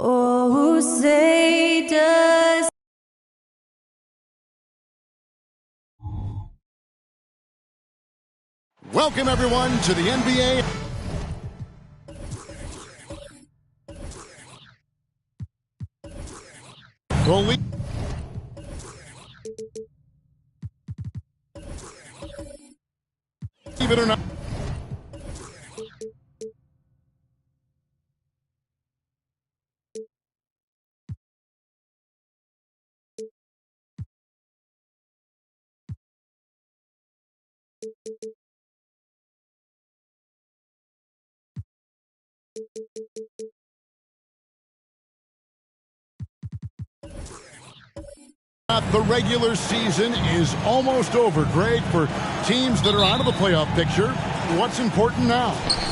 Oh, say does. Welcome, everyone, to the NBA. Believe it or not. The regular season is almost over, Greg. For teams that are out of the playoff picture, what's important now?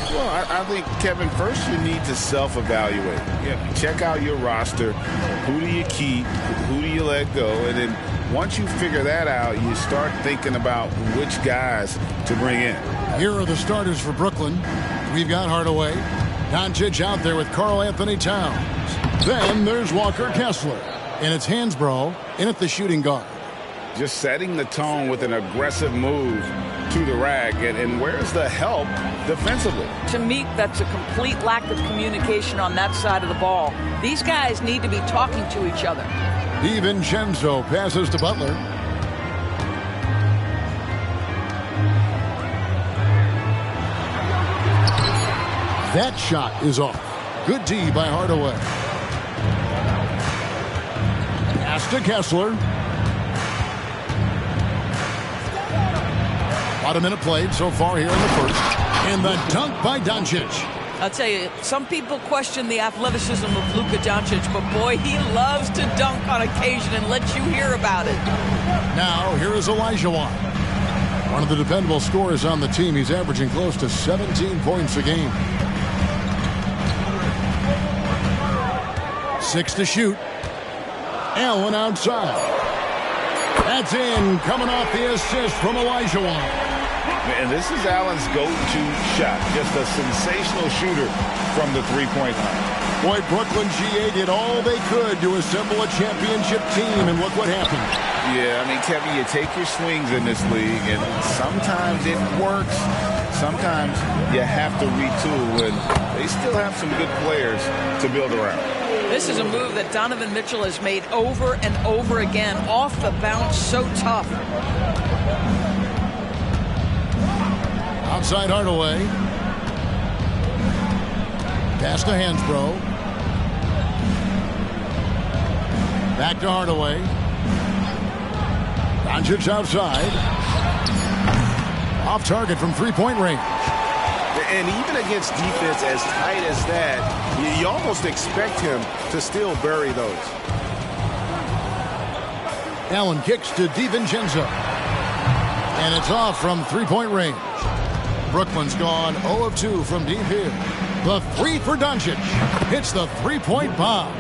Well, I think, Kevin, first you need to self-evaluate. Yeah, check out your roster. Who do you keep? Who do you let go? And then once you figure that out, you start thinking about which guys to bring in. Here are the starters for Brooklyn. We've got Hardaway. Doncic out there with Karl Anthony Towns. Then there's Walker Kessler. And it's Hansbrough in at the shooting guard. Just setting the tone with an aggressive move to the rack. And where's the help defensively? To me, that's a complete lack of communication on that side of the ball. These guys need to be talking to each other. DiVincenzo passes to Butler. That shot is off. Good D by Hardaway. Pass to Kessler. About a minute played so far here in the first. And the dunk by Doncic. I'll tell you, some people question the athleticism of Luka Doncic, but boy, he loves to dunk on occasion and let you hear about it. Now, here is Olajuwon. One of the dependable scorers on the team. He's averaging close to 17 points a game. 6 to shoot. Allen outside. That's in, coming off the assist from Olajuwon. And this is Allen's go-to shot. Just a sensational shooter from the three-point line. Boy, Brooklyn GA did all they could to assemble a championship team, and look what happened. Yeah, I mean, Kevin, you take your swings in this league, and sometimes it works. Sometimes you have to retool, and they still have some good players to build around. This is a move that Donovan Mitchell has made over and over again. Off the bounce, so tough. Outside Hardaway. Pass to Hansbrough. Back to Hardaway. Doncic outside. Off target from three-point range. And even against defense as tight as that, you almost expect him to still bury those. Allen kicks to DiVincenzo. And it's off from three-point range. Brooklyn's gone 0 of 2 from deep here. The three for Doncic. Hits the three-point bomb.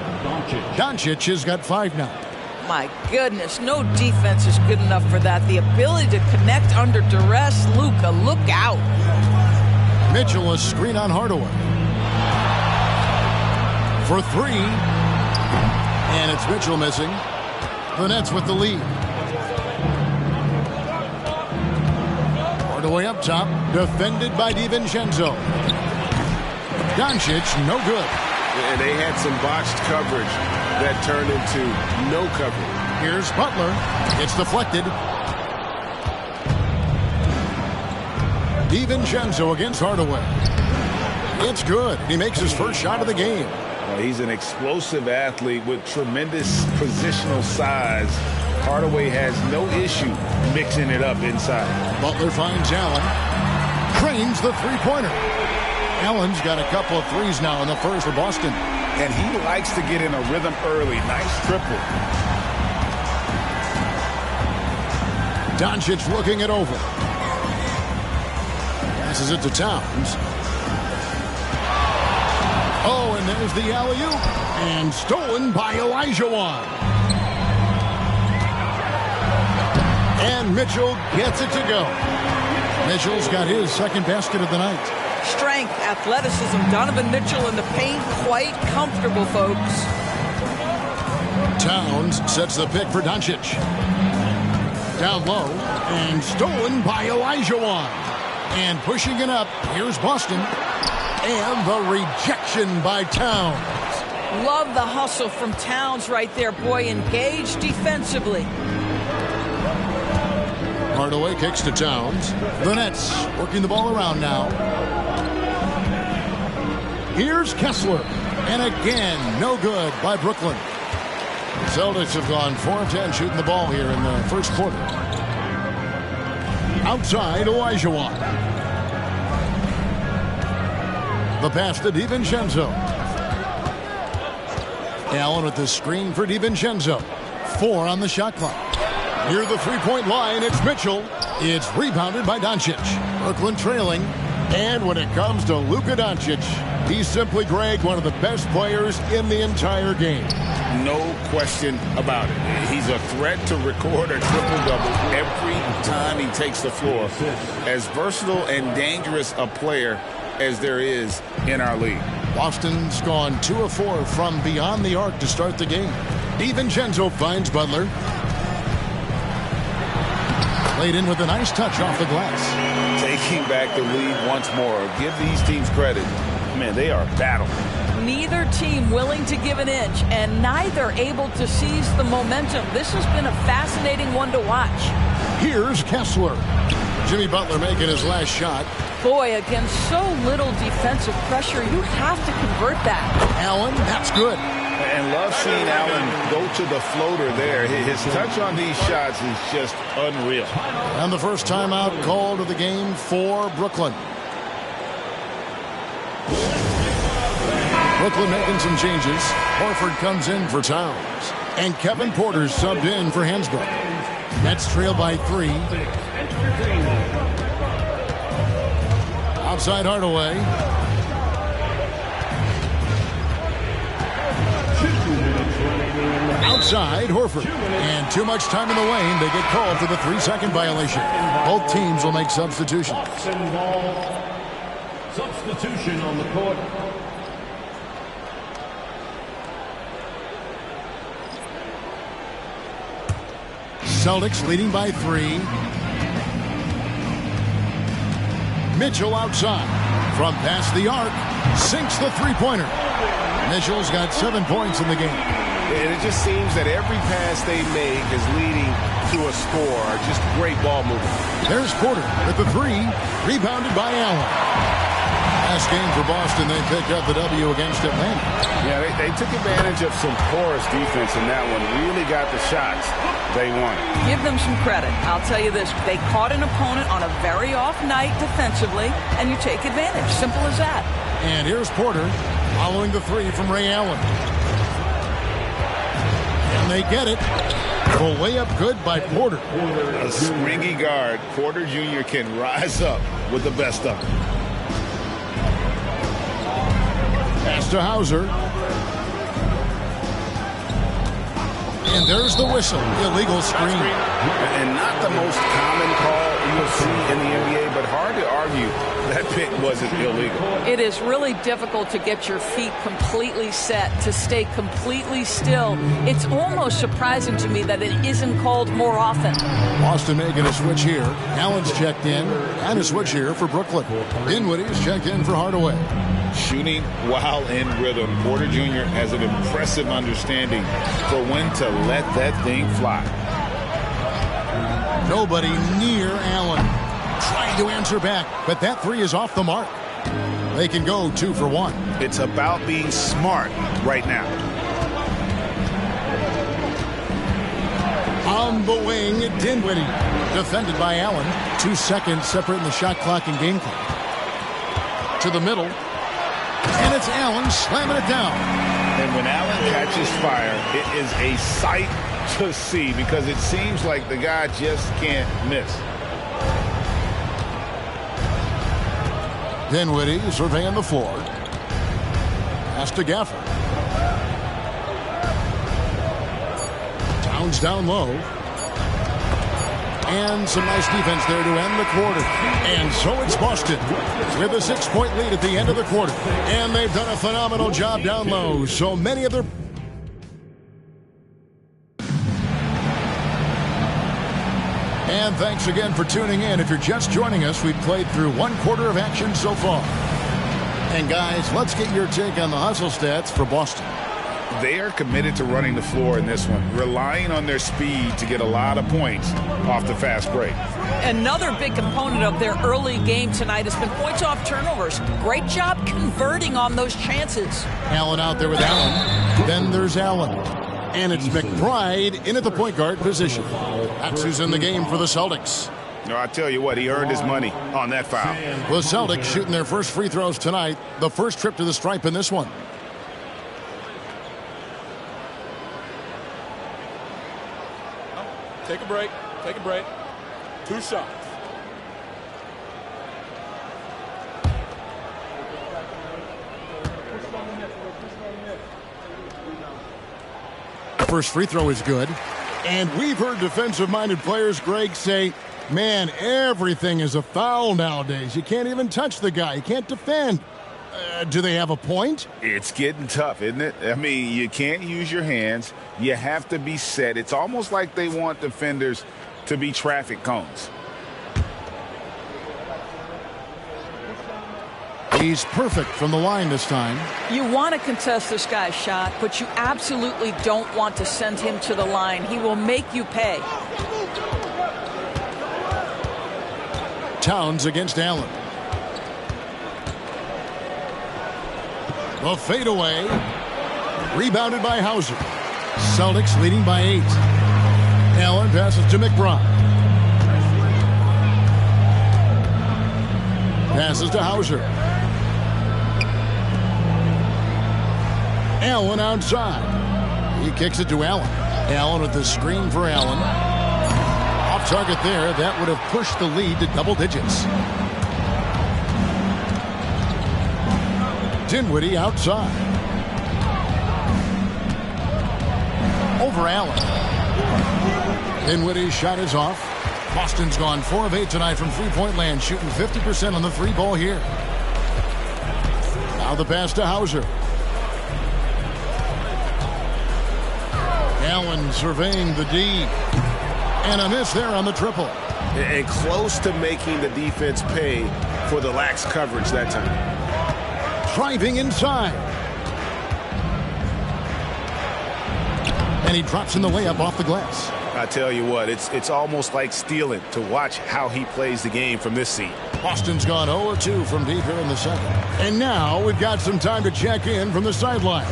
Doncic has got 5 now. My goodness, no defense is good enough for that. The ability to connect under duress, Luka, look out. Mitchell, a screen on Hardaway. For 3. And it's Mitchell missing. The Nets with the lead. Hardaway up top, defended by DiVincenzo. Doncic, no good. And they had some botched coverage that turned into no coverage. Here's Butler. It's deflected. DiVincenzo against Hardaway. It's good. He makes his first shot of the game. Well, he's an explosive athlete with tremendous positional size. Hardaway has no issue mixing it up inside. Butler finds Allen. Trains the three-pointer. Allen's got a couple of threes now in the first for Boston. And he likes to get in a rhythm early. Nice triple. Doncic looking it over. Passes it to Towns. Oh, and there's the alley-oop. And stolen by Olajuwon. And Mitchell gets it to go. Mitchell's got his second basket of the night. Strength, athleticism, Donovan Mitchell in the paint, quite comfortable, folks. Towns sets the pick for Doncic. Down low, and stolen by Olajuwon. And pushing it up, here's Boston. And the rejection by Towns. Love the hustle from Towns right there. Boy, engaged defensively. Hardaway kicks to Towns. The Nets working the ball around now. Here's Kessler. And again, no good by Brooklyn. Celtics have gone 4 of 10 shooting the ball here in the first quarter. Outside, Olajuwon. The pass to DiVincenzo. Allen with the screen for DiVincenzo. 4 on the shot clock. Near the three-point line, it's Mitchell. It's rebounded by Doncic. Brooklyn trailing. And when it comes to Luka Doncic, he's simply, Greg, one of the best players in the entire game. No question about it. He's a threat to record a triple-double every time he takes the floor. As versatile and dangerous a player as there is in our league. Boston's gone 2 of 4 from beyond the arc to start the game. DiVincenzo finds Butler. Played in with a nice touch off the glass. Taking back the lead once more. Give these teams credit. Man, they are battling. Neither team willing to give an inch, and neither able to seize the momentum. This has been a fascinating one to watch. Here's Kessler. Jimmy Butler making his last shot. Boy, against so little defensive pressure, you have to convert that. Allen, that's good. And love seeing Allen go to the floater there. His touch on these shots is just unreal. And the first timeout called of the game for Brooklyn. Brooklyn making some changes. Horford comes in for Towns. And Kevin Porter's subbed in for Hansbrook. Nets trail by 3. Outside Hardaway. Outside Horford. And too much time in the lane. They get called for the 3-second violation. Both teams will make substitutions. Substitution on the court. Celtics leading by 3. Mitchell outside. From past the arc. Sinks the three-pointer. Mitchell's got 7 points in the game. And it just seems that every pass they make is leading to a score. Just great ball movement. There's Porter with the 3. Rebounded by Allen. Last game for Boston, they picked up the W against Atlanta. Yeah, they took advantage of some porous defense in that one. Really got the shots they wanted. Give them some credit. I'll tell you this. They caught an opponent on a very off night defensively, and you take advantage. Simple as that. And here's Porter following the 3 from Ray Allen. And they get it. The layup good by Porter. A springy guard. Porter Jr. can rise up with the best of them. Pass to Hauser. And there's the whistle. Illegal screen. And not the most common call you'll see in the NBA, but hard to argue that pick wasn't illegal. It is really difficult to get your feet completely set, to stay completely still. It's almost surprising to me that it isn't called more often. Boston making a switch here. Allen's checked in, and a switch here for Brooklyn. Dinwiddie's checked in for Hardaway. Shooting while in rhythm. Porter Jr. has an impressive understanding for when to let that thing fly. Nobody near Allen. Trying to answer back, but that three is off the mark. They can go 2 for 1. It's about being smart right now. On the wing, Dinwiddie. Defended by Allen. 2 seconds separating the shot clock and game clock. To the middle. And it's Allen slamming it down. And when Allen catches fire, it is a sight to see because it seems like the guy just can't miss. Dinwiddie surveying the floor. Pass to Gafford. Towns down low. And some nice defense there to end the quarter. And so it's Boston with a 6-point lead at the end of the quarter. And they've done a phenomenal job down low. So many of their... And thanks again for tuning in. If you're just joining us, we've played through 1 quarter of action so far. And guys, let's get your take on the hustle stats for Boston. They are committed to running the floor in this one, relying on their speed to get a lot of points off the fast break. Another big component of their early game tonight has been points off turnovers. Great job converting on those chances. Allen out there with Allen. Then there's Allen. And it's McBride in at the point guard position. That's who's in the game for the Celtics. No, I tell you what, he earned his money on that foul. The Celtics shooting their first free throws tonight. The first trip to the stripe in this one. Take a break. Take a break. 2 shots. First free throw is good. And we've heard defensive-minded players, Greg, say, man, everything is a foul nowadays. You can't even touch the guy. You can't defend. Do they have a point? It's getting tough, isn't it? I mean, you can't use your hands. You have to be set. It's almost like they want defenders to be traffic cones. He's perfect from the line this time. You want to contest this guy's shot, but you absolutely don't want to send him to the line. He will make you pay. Towns against Allen. The fadeaway. Rebounded by Hauser. Celtics leading by 8. Allen passes to McBride. Passes to Hauser. Allen outside. He kicks it to Allen. Allen with the screen for Allen. Off target there. That would have pushed the lead to double digits. Dinwiddie outside. Over Allen. Dinwiddie's shot is off. Boston's gone 4 of 8 tonight from three-point land, shooting 50% on the 3-ball here. Now the pass to Hauser. Allen surveying the D. And a miss there on the triple. And close to making the defense pay for the lax coverage that time. Driving inside. And he drops in the layup off the glass. I tell you what, it's almost like stealing to watch how he plays the game from this seat. Boston's gone 0 of 2 from deep here in the second. And now we've got some time to check in from the sidelines.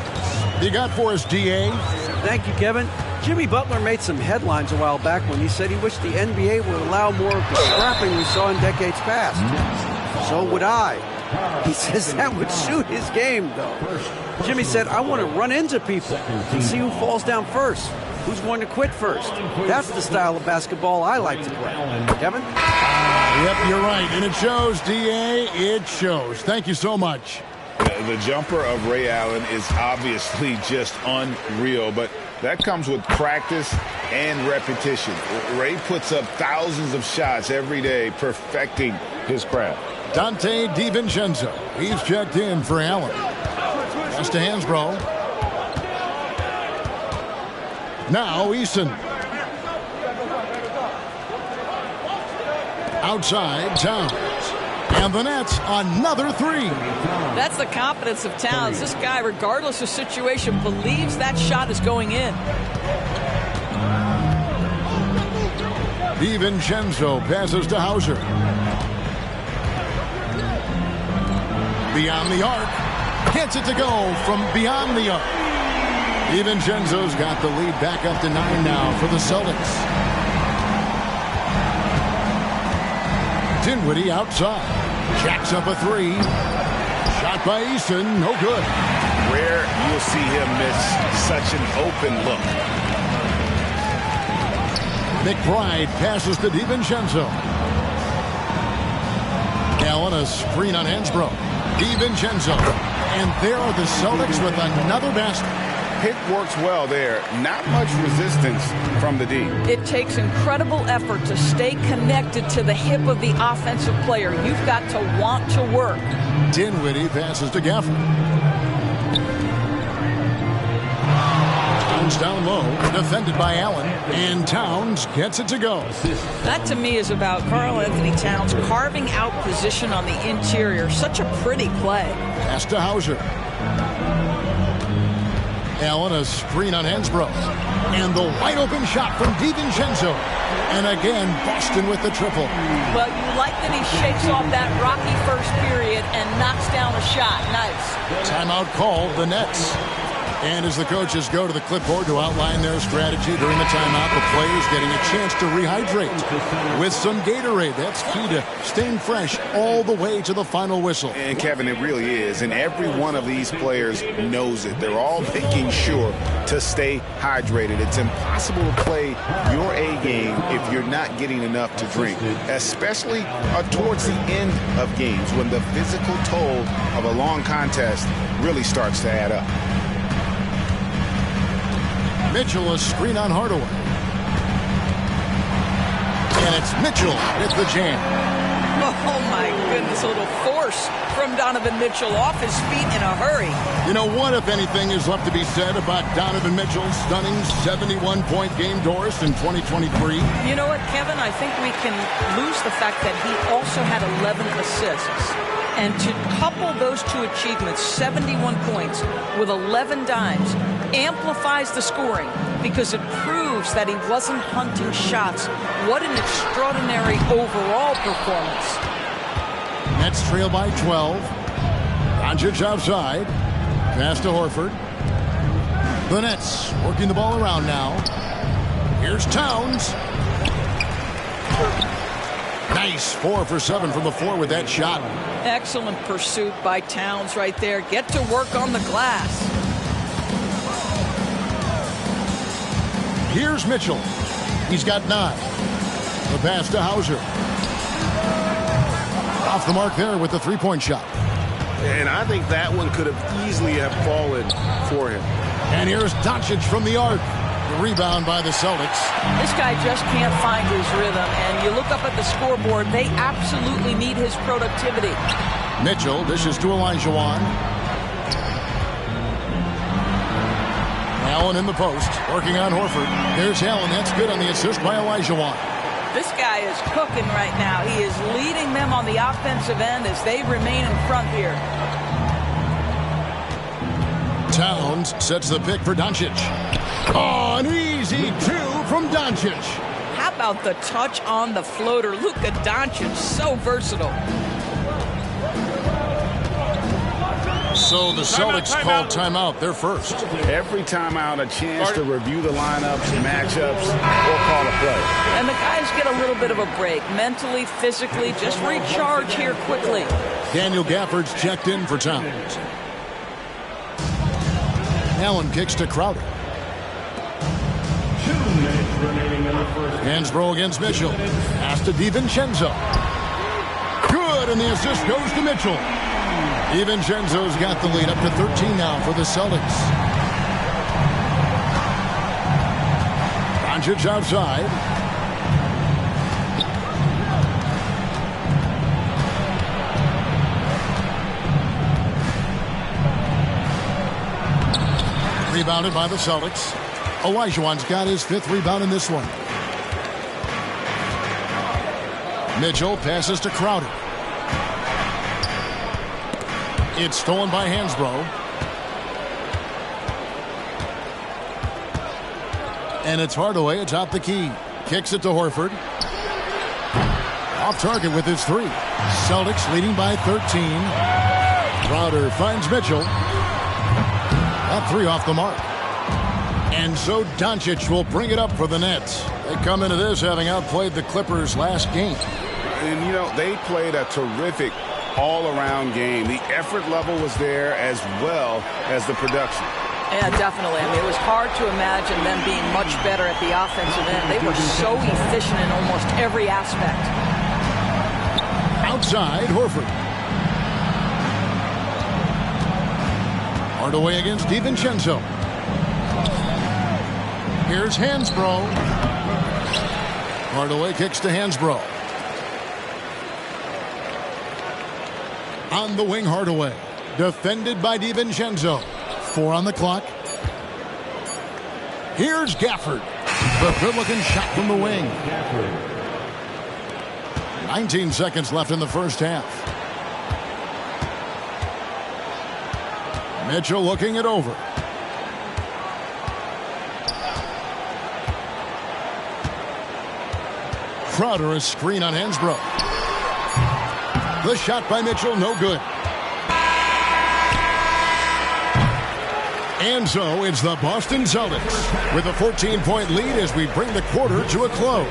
You got for us, DA? Thank you, Kevin. Jimmy Butler made some headlines a while back when he said he wished the NBA would allow more of the scrapping we saw in decades past. So would I. He says that would suit his game, though. Jimmy said, I want to run into people and see who falls down first. Who's going to quit first? That's the style of basketball I like to play. Kevin? Yep, you're right. And it shows, DA. It shows. Thank you so much. The jumper of Ray Allen is obviously just unreal, but that comes with practice and repetition. Ray puts up thousands of shots every day, perfecting his craft. Dante DiVincenzo. He's checked in for Allen. Pass to Hansbrough. Now Eason. Outside, Towns. And the Nets, another three. That's the confidence of Towns. This guy, regardless of situation, believes that shot is going in. DiVincenzo passes to Hauser. Beyond the arc. Gets it to go from beyond the arc. DiVincenzo's got the lead back up to 9 now for the Celtics. Dinwiddie outside. Jacks up a three. Shot by Eason. No good. Rare you'll see him miss such an open look. McBride passes to DiVincenzo. Allen, a screen on Hansbrough. DiVincenzo. And there are the Celtics with another basket. Hit works well there. Not much resistance from the D. It takes incredible effort to stay connected to the hip of the offensive player. You've got to want to work. Dinwiddie passes to Gafford. Towns down low, defended by Allen, and Towns gets it to go. That to me is about Karl Anthony Towns carving out position on the interior. Such a pretty play. Pass to Hauser. Allen, a screen on Hansbrough. And the wide open shot from DiVincenzo. And again, Boston with the triple. Well, you like that he shakes off that rocky first period and knocks down a shot. Nice. Timeout called, the Nets. And as the coaches go to the clipboard to outline their strategy during the timeout, the players getting a chance to rehydrate with some Gatorade. That's key to staying fresh all the way to the final whistle. And Kevin, it really is. And every one of these players knows it. They're all making sure to stay hydrated. It's impossible to play your A game if you're not getting enough to drink, especially towards the end of games when the physical toll of a long contest really starts to add up. Mitchell, a screen on Hardaway. And it's Mitchell with the jam. Oh, my goodness. A little force from Donovan Mitchell off his feet in a hurry. You know, what, if anything, is left to be said about Donovan Mitchell's stunning 71-point game, Doris, in 2023? You know what, Kevin? I think we can lose the fact that he also had 11 assists. And to couple those two achievements, 71 points with 11 dimes, amplifies the scoring because it proves that he wasn't hunting shots. What an extraordinary overall performance. Nets trail by 12. Doncic outside. Pass to Horford. The Nets working the ball around now. Here's Towns. Nice 4 for 7 from the floor with that shot. Excellent pursuit by Towns right there. Get to work on the glass. Here's Mitchell. He's got 9. The pass to Hauser. Off the mark there with the three-point shot. And I think that one could have easily have fallen for him. And here's Doncic from the arc. The rebound by the Celtics. This guy just can't find his rhythm, and you look up at the scoreboard, they absolutely need his productivity. Mitchell dishes to Olajuwon. Allen in the post, working on Horford. There's Allen. That's good on the assist by Olajuwon. This guy is cooking right now. He is leading them on the offensive end as they remain in front here. Towns sets the pick for Doncic. Oh, an easy 2 from Doncic. How about the touch on the floater? Luka Doncic, so versatile. So the Celtics called timeout. They're first. Every timeout, a chance to review the lineups, matchups, or call a play. And the guys get a little bit of a break. Mentally, physically, just recharge here quickly. Daniel Gafford's checked in for Towns. Allen kicks to Crowder. 2 minutes remaining in the first. Hansbrough against Mitchell. Pass to DiVincenzo. Good, and the assist goes to Mitchell. DiVincenzo's got the lead up to 13 now for the Celtics. Doncic outside. Rebounded by the Celtics. Olajuwon's got his 5th rebound in this one. Mitchell passes to Crowder. It's stolen by Hansbrough. And it's Hardaway atop the key. Kicks it to Horford. Off target with his 3. Celtics leading by 13. Crowder finds Mitchell. That 3 off the mark. And so Doncic will bring it up for the Nets. They come into this having outplayed the Clippers last game. And, you know, they played a terrific all-around game. The effort level was there as well as the production. Yeah, definitely. I mean, it was hard to imagine them being much better at the offensive end. They were so efficient in almost every aspect. Outside, Horford. Hardaway against DiVincenzo. Here's Hansbrough. Hardaway kicks to Hansbrough. On the wing, Hardaway. Defended by DiVincenzo. 4 on the clock. Here's Gafford. The good-looking shot from the wing. 19 seconds left in the first half. Mitchell looking it over. Crowder, a screen on Hansbrough. The shot by Mitchell, no good. And so it's the Boston Celtics with a 14-point lead as we bring the quarter to a close.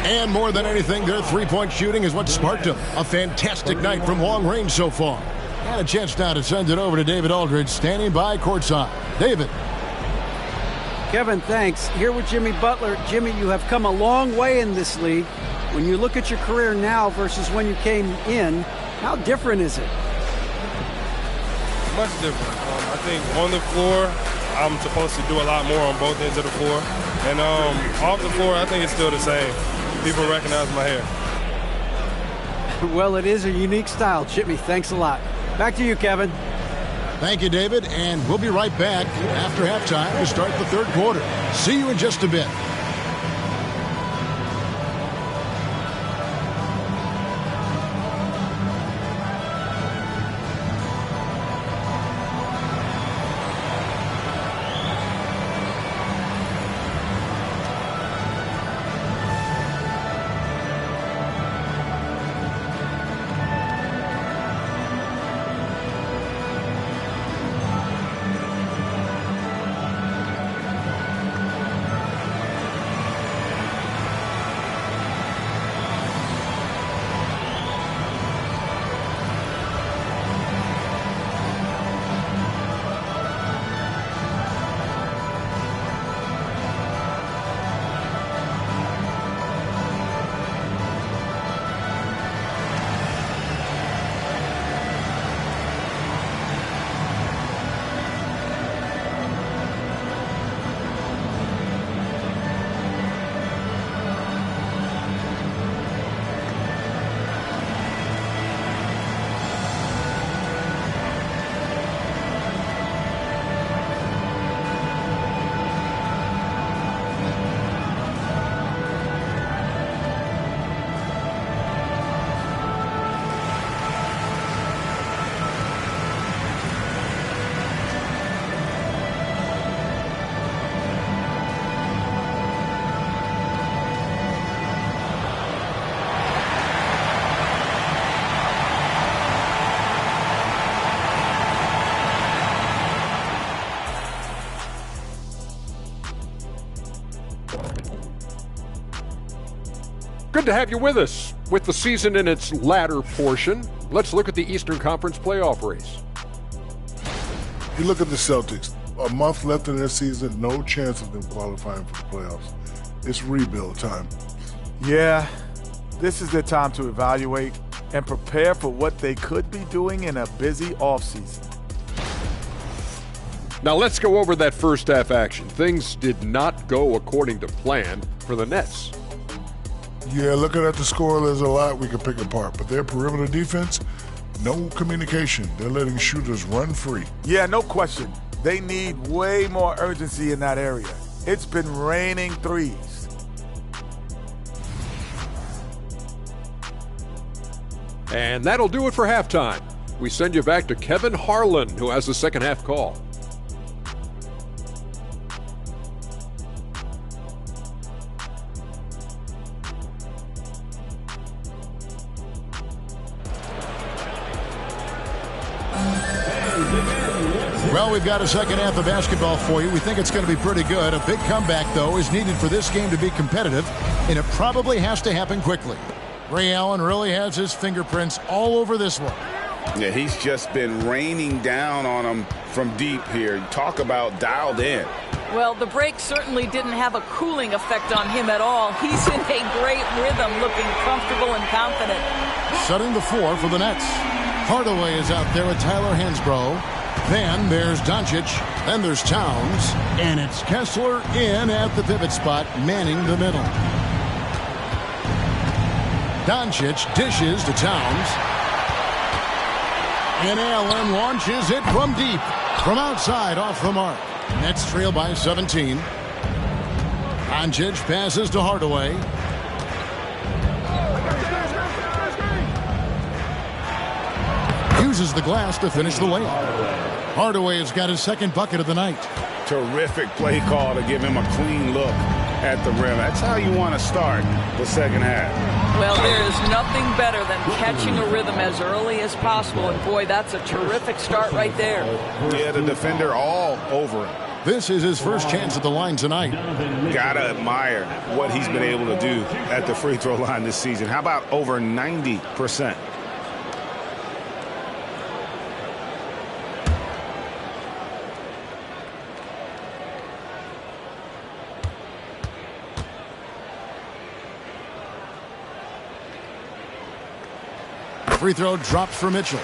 And more than anything, their three-point shooting is what sparked them. A fantastic night from long range so far. And a chance now to send it over to David Aldridge, standing by courtside. David. Kevin, thanks. Here with Jimmy Butler. Jimmy, you have come a long way in this league. When you look at your career now versus when you came in, how different is it? Much different. I think on the floor, I'm supposed to do a lot more on both ends of the floor. And off the floor, I think it's still the same. People recognize my hair. Well, it is a unique style. Jimmy, thanks a lot. Back to you, Kevin. Thank you, David. And we'll be right back after halftime to start the third quarter. See you in just a bit. Good to have you with us. With the season in its latter portion, let's look at the Eastern Conference playoff race. You look at the Celtics, a month left in their season, no chance of them qualifying for the playoffs. It's rebuild time. Yeah, this is their time to evaluate and prepare for what they could be doing in a busy offseason. Now let's go over that first half action. Things did not go according to plan for the Nets. Yeah, looking at the score, there's a lot we can pick apart, but their perimeter defense, no communication. They're letting shooters run free. Yeah, no question. They need way more urgency in that area. It's been raining threes. And that'll do it for halftime. We send you back to Kevin Harlan, who has the second half call. Well, we've got a second half of basketball for you. We think it's going to be pretty good. A big comeback, though, is needed for this game to be competitive, and it probably has to happen quickly. Ray Allen really has his fingerprints all over this one. Yeah, he's just been raining down on him from deep here. Talk about dialed in. Well, the break certainly didn't have a cooling effect on him at all. He's in a great rhythm, looking comfortable and confident. Setting the floor for the Nets. Hardaway is out there with Tyler Hansbrough. Then there's Doncic. Then there's Towns. And it's Kessler in at the pivot spot, manning the middle. Doncic dishes to Towns. And Allen launches it from deep. From outside, off the mark. Nets trail by 17. Doncic passes to Hardaway. Uses the glass to finish the layup. Hardaway has got his second bucket of the night. Terrific play call to give him a clean look at the rim. That's how you want to start the second half. Well, there is nothing better than catching a rhythm as early as possible. And, boy, that's a terrific start right there. Yeah, the defender all over him. This is his first chance at the line tonight. Gotta admire what he's been able to do at the free throw line this season. How about over 90%? Free throw drops for Mitchell.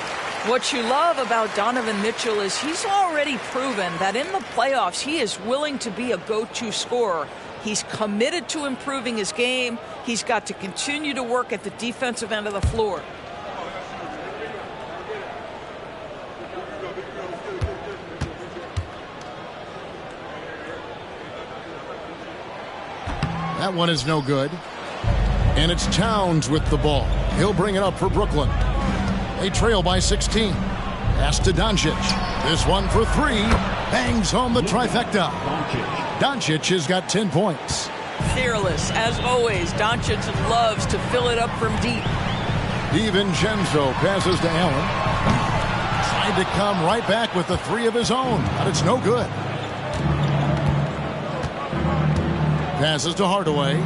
What you love about Donovan Mitchell is he's already proven that in the playoffs he is willing to be a go-to scorer. He's committed to improving his game. He's got to continue to work at the defensive end of the floor. That one is no good. And it's Towns with the ball. He'll bring it up for Brooklyn. They trail by 16. Pass to Doncic. This one for three. Bangs home the trifecta. Doncic has got 10 points. Fearless, as always. Doncic loves to fill it up from deep. DiVincenzo passes to Allen. Tried to come right back with the three of his own, but it's no good. Passes to Hardaway.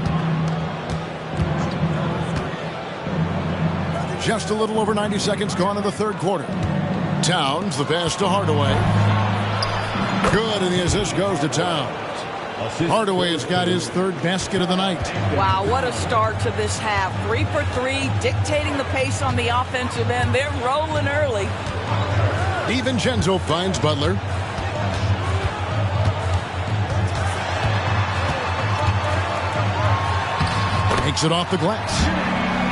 Just a little over 90 seconds gone in the third quarter. Towns, the pass to Hardaway. Good, and the assist goes to Towns. Hardaway has got his third basket of the night. Wow, what a start to this half. 3 for 3, dictating the pace on the offensive end. They're rolling early. DiVincenzo finds Butler. Takes it off the glass.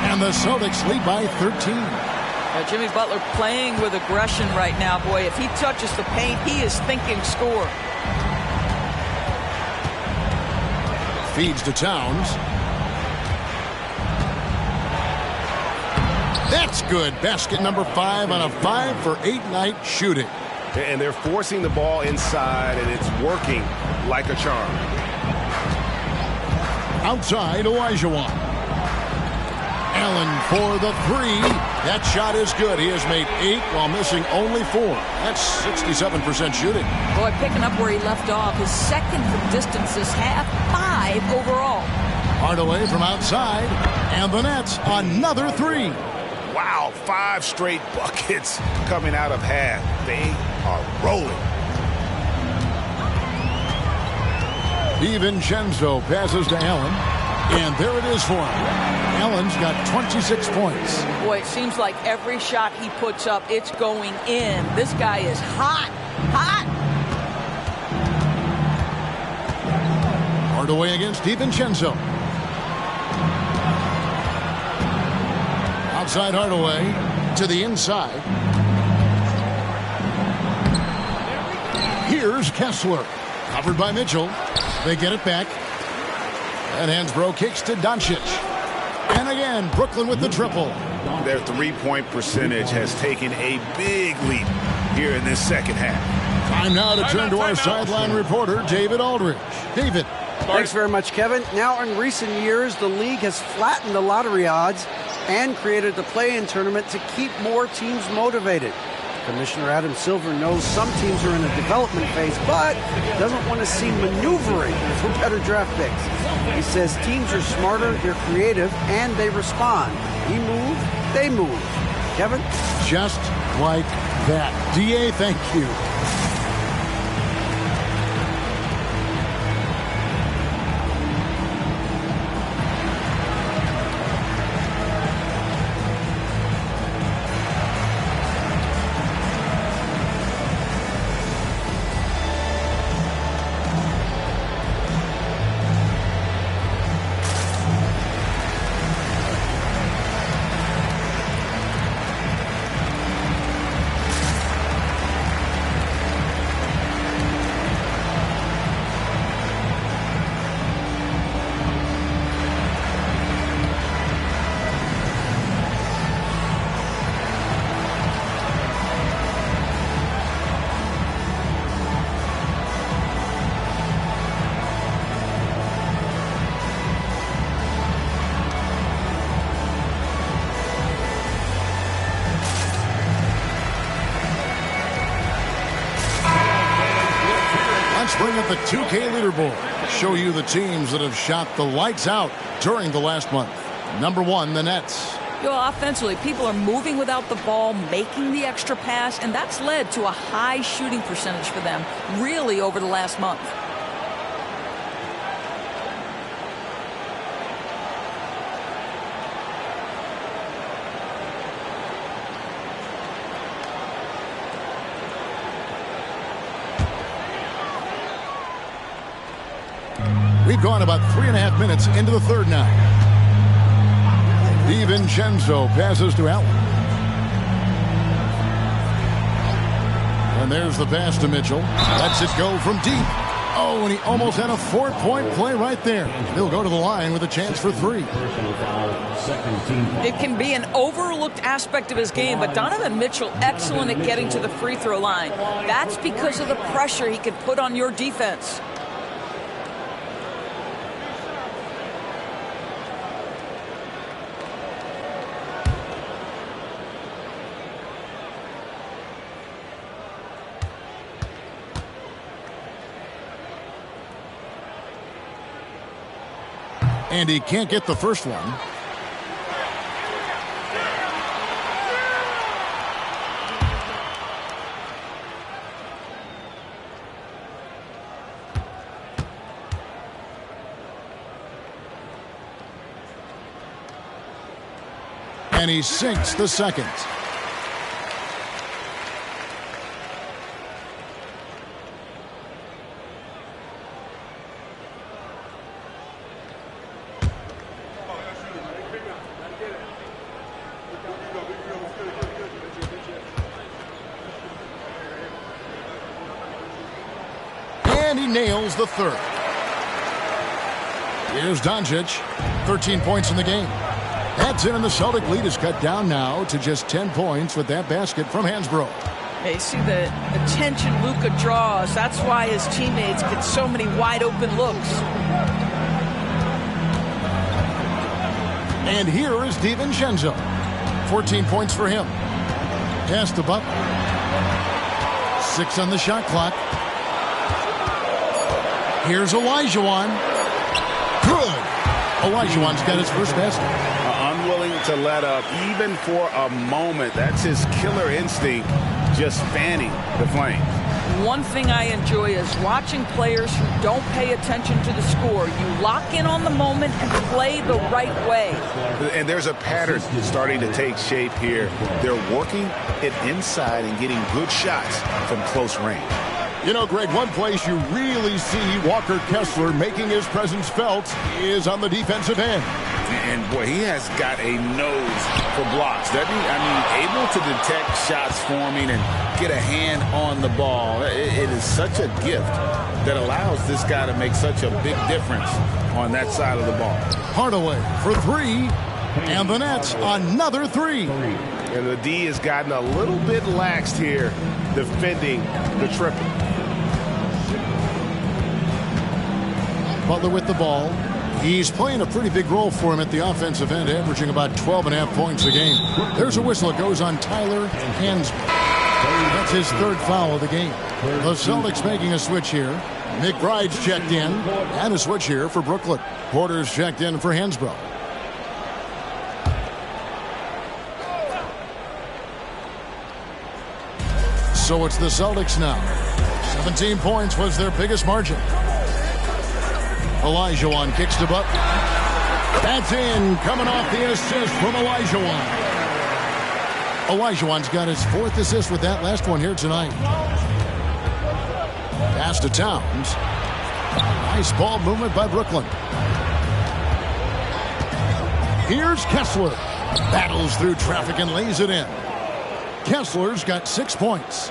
And the Celtics lead by 13. Jimmy Butler playing with aggression right now. Boy, if he touches the paint, he is thinking score. Feeds to Towns. That's good. Basket number 5 on a 5 for 8 night shooting. And they're forcing the ball inside, and it's working like a charm. Outside, Olajuwon. Allen for the three. That shot is good. He has made 8 while missing only 4. That's 67% shooting. Boy, picking up where he left off. His second from distance this half, 5 overall. Hardaway from outside, and the Nets another 3. Wow, 5 straight buckets coming out of half. They are rolling. DiVincenzo passes to Allen, and there it is for him. Allen's got 26 points. Boy, it seems like every shot he puts up, it's going in. This guy is hot, hot. Hardaway against DiVincenzo. Outside Hardaway to the inside. Here's Kessler. Covered by Mitchell. They get it back. And Hansbrough kicks to Doncic. And again, Brooklyn with the triple. Their three-point percentage has taken a big leap here in this second half. Time now to turn to our sideline reporter, David Aldridge. David. Thanks very much, Kevin. Now, in recent years, the league has flattened the lottery odds and created the play-in tournament to keep more teams motivated. Commissioner Adam Silver knows some teams are in a development phase, but doesn't want to see maneuvering for better draft picks. He says teams are smarter, they're creative, and they respond. He moves, they move. Kevin? Just like that. DA, thank you. Bring up the 2K leaderboard. Show you the teams that have shot the lights out during the last month. Number 1, the Nets. Offensively, people are moving without the ball, making the extra pass, and that's led to a high shooting percentage for them, really, over the last month. We've gone about 3.5 minutes into the third now. DiVincenzo passes to Allen. And there's the pass to Mitchell. Lets it go from deep. Oh, and he almost had a 4-point play right there. He'll go to the line with a chance for 3. It can be an overlooked aspect of his game, but Donovan Mitchell excellent at getting to the free throw line. That's because of the pressure he can put on your defense. And he can't get the first one. And he sinks the second. And he nails the third. Here's Doncic. 13 points in the game. That's it, and the Celtic lead is cut down now to just 10 points with that basket from Hansbrough. You see the attention Luka draws. That's why his teammates get so many wide-open looks. And here is DiVincenzo. 14 points for him. Pass to Butler. 6 on the shot clock. Here's Olajuwon. Good. Olajuwon's got his first basket. Unwilling to let up, even for a moment. That's his killer instinct, just fanning the flames. One thing I enjoy is watching players who don't pay attention to the score. You lock in on the moment and play the right way. And there's a pattern starting to take shape here. They're working it inside and getting good shots from close range. You know, Greg, one place you really see Walker Kessler making his presence felt is on the defensive end. And boy, he has got a nose for blocks, doesn't he? I mean, able to detect shots forming and get a hand on the ball. It is such a gift that allows this guy to make such a big difference on that side of the ball. Hardaway for three, and the Nets another three. And the D has gotten a little bit laxed here defending the triple. Butler with the ball. He's playing a pretty big role for him at the offensive end, averaging about 12.5 points a game. There's a whistle. It goes on Tyler Hansbrough. That's his third foul of the game. The Celtics making a switch here. McBride's checked in, and a switch here for Brooklyn. Porter's checked in for Hansbrough. So it's the Celtics now. 17 points was their biggest margin. Olajuwon kicks to Butler. That's in, coming off the assist from Olajuwon. Olajuwon's got his fourth assist with that last one here tonight. Pass to Towns. Nice ball movement by Brooklyn. Here's Kessler. Battles through traffic and lays it in. Kessler's got 6 points.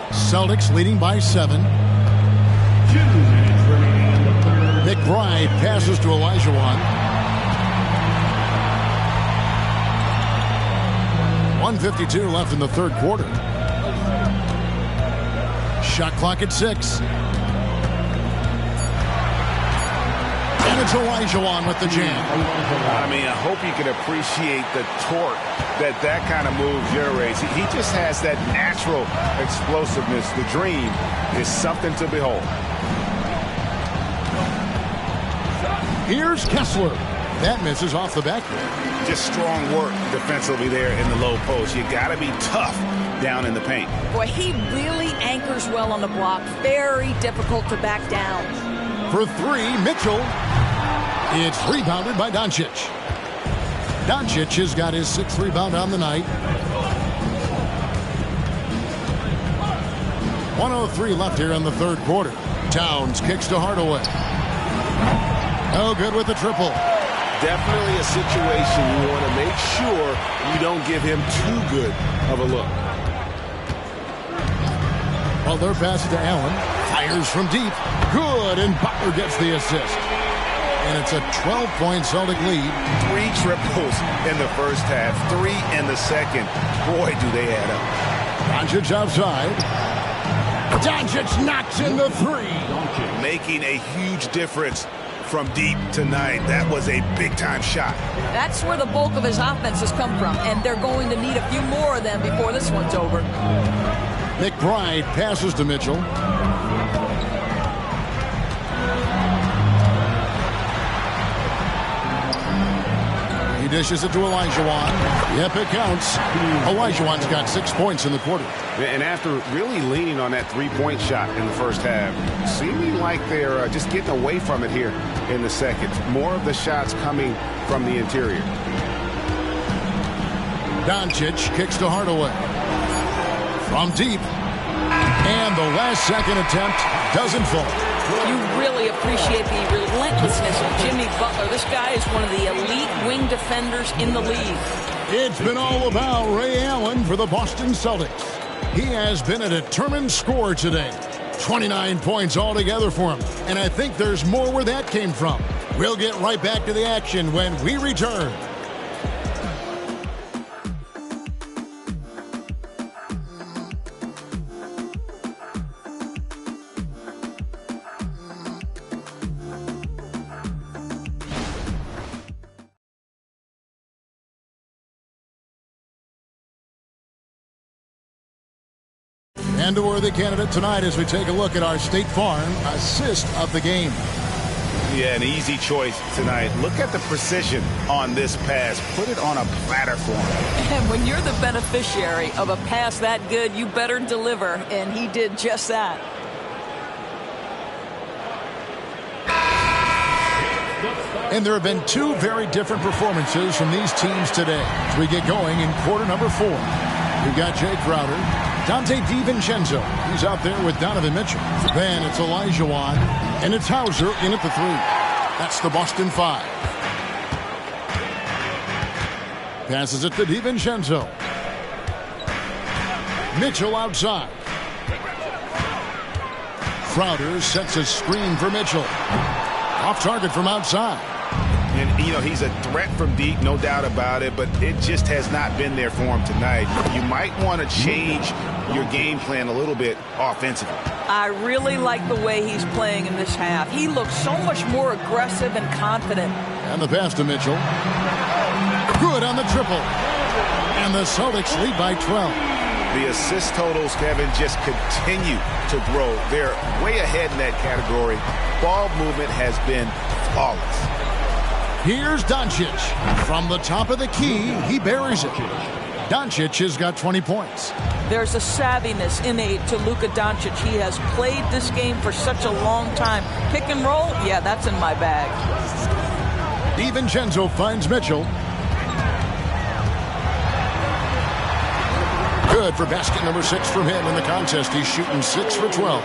Celtics leading by 7. McBride passes to Olajuwon. 1:52 left in the third quarter. Shot clock at 6. And it's Olajuwon with the jam. I mean, I hope you can appreciate the torque that kind of move generates. He just has that natural explosiveness. The dream is something to behold. Here's Kessler. That misses off the back. Just strong work defensively there in the low post. You got to be tough down in the paint. Boy, he really anchors well on the block. Very difficult to back down. For three, Mitchell. It's rebounded by Doncic. Doncic has got his 6th rebound on the night. 1:03 left here in the third quarter. Towns kicks to Hardaway. No good with the triple. Definitely a situation you want to make sure you don't give him too good of a look. Butler passes to Allen. Fires from deep. Good, and Butler gets the assist. And it's a 12-point Celtic lead. 3 triples in the first half, 3 in the second. Boy, do they add up. Doncic outside. Doncic knocks in the 3. Making a huge difference from deep tonight. That was a big-time shot. That's where the bulk of his offense has come from, and they're going to need a few more of them before this one's over. McBride passes to Mitchell. He dishes it to Olajuwon. Yep, it counts. Olajuwon's got 6 points in the quarter. And after really leaning on that three-point shot in the first half, seeming like they're just getting away from it here in the second. More of the shots coming from the interior. Doncic kicks to Hardaway. From deep. And the last second attempt doesn't fall. You really appreciate the relentlessness of Jimmy Butler. This guy is one of the elite wing defenders in the league. It's been all about Ray Allen for the Boston Celtics. He has been a determined scorer today. 29 points altogether for him. And I think there's more where that came from. We'll get right back to the action when we return. And a worthy candidate tonight as we take a look at our State Farm assist of the game. Yeah, an easy choice tonight. Look at the precision on this pass. Put it on a platter for him. And when you're the beneficiary of a pass that good, you better deliver, and he did just that. And there have been 2 very different performances from these teams today as we get going in quarter number 4. We've got Jay Crowder, Dante DiVincenzo. He's out there with Donovan Mitchell. Then it's Olajuwon, and it's Hauser in at the 3. That's the Boston 5. Passes it to DiVincenzo. Mitchell outside. Crowder sets a screen for Mitchell. Off target from outside. And, you know, he's a threat from deep, no doubt about it, but it just has not been there for him tonight. You might want to change your game plan a little bit offensively. I really like the way he's playing in this half. He looks so much more aggressive and confident. And the pass to Mitchell. Good on the triple. And the Celtics lead by 12. The assist totals, Kevin, just continue to grow. They're way ahead in that category. Ball movement has been flawless. Here's Doncic. From the top of the key, he buries it. Doncic has got 20 points. There's a savviness innate to Luka Doncic. He has played this game for such a long time. Pick and roll, yeah, that's in my bag. DiVincenzo finds Mitchell. Good for basket number 6 from him in the contest. He's shooting 6 for 12.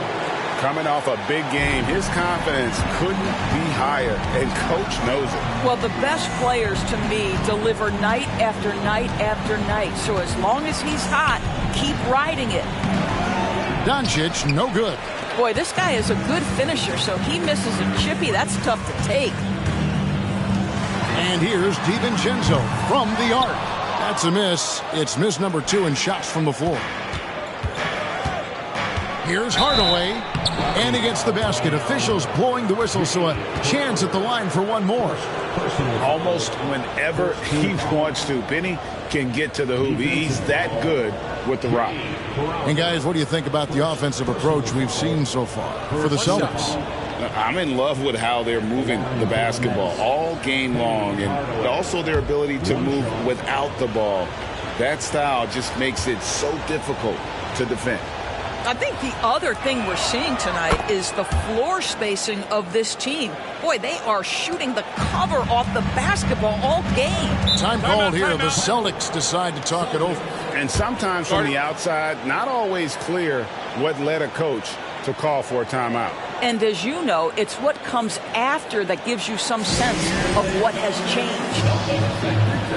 Coming off a big game, his confidence couldn't be higher, and coach knows it. Well, the best players, to me, deliver night after night after night. So as long as he's hot, keep riding it. Doncic, no good. Boy, this guy is a good finisher, so he misses a chippy. That's tough to take. And here's DiVincenzo from the arc. That's a miss. It's miss number 2 in shots from the floor. Here's Hardaway, and he gets the basket. Officials blowing the whistle, so a chance at the line for one more. Almost whenever he wants to. Benny can get to the hoop. He's that good with the rock. And guys, what do you think about the offensive approach we've seen so far for the Celtics? I'm in love with how they're moving the basketball all game long, and also their ability to move without the ball. That style just makes it so difficult to defend. I think the other thing we're seeing tonight is the floor spacing of this team. Boy, they are shooting the cover off the basketball all game. Time called here. The Celtics decide to talk it over. And sometimes from the outside, not always clear what led a coach to call for a timeout. And as you know, it's what comes after that gives you some sense of what has changed.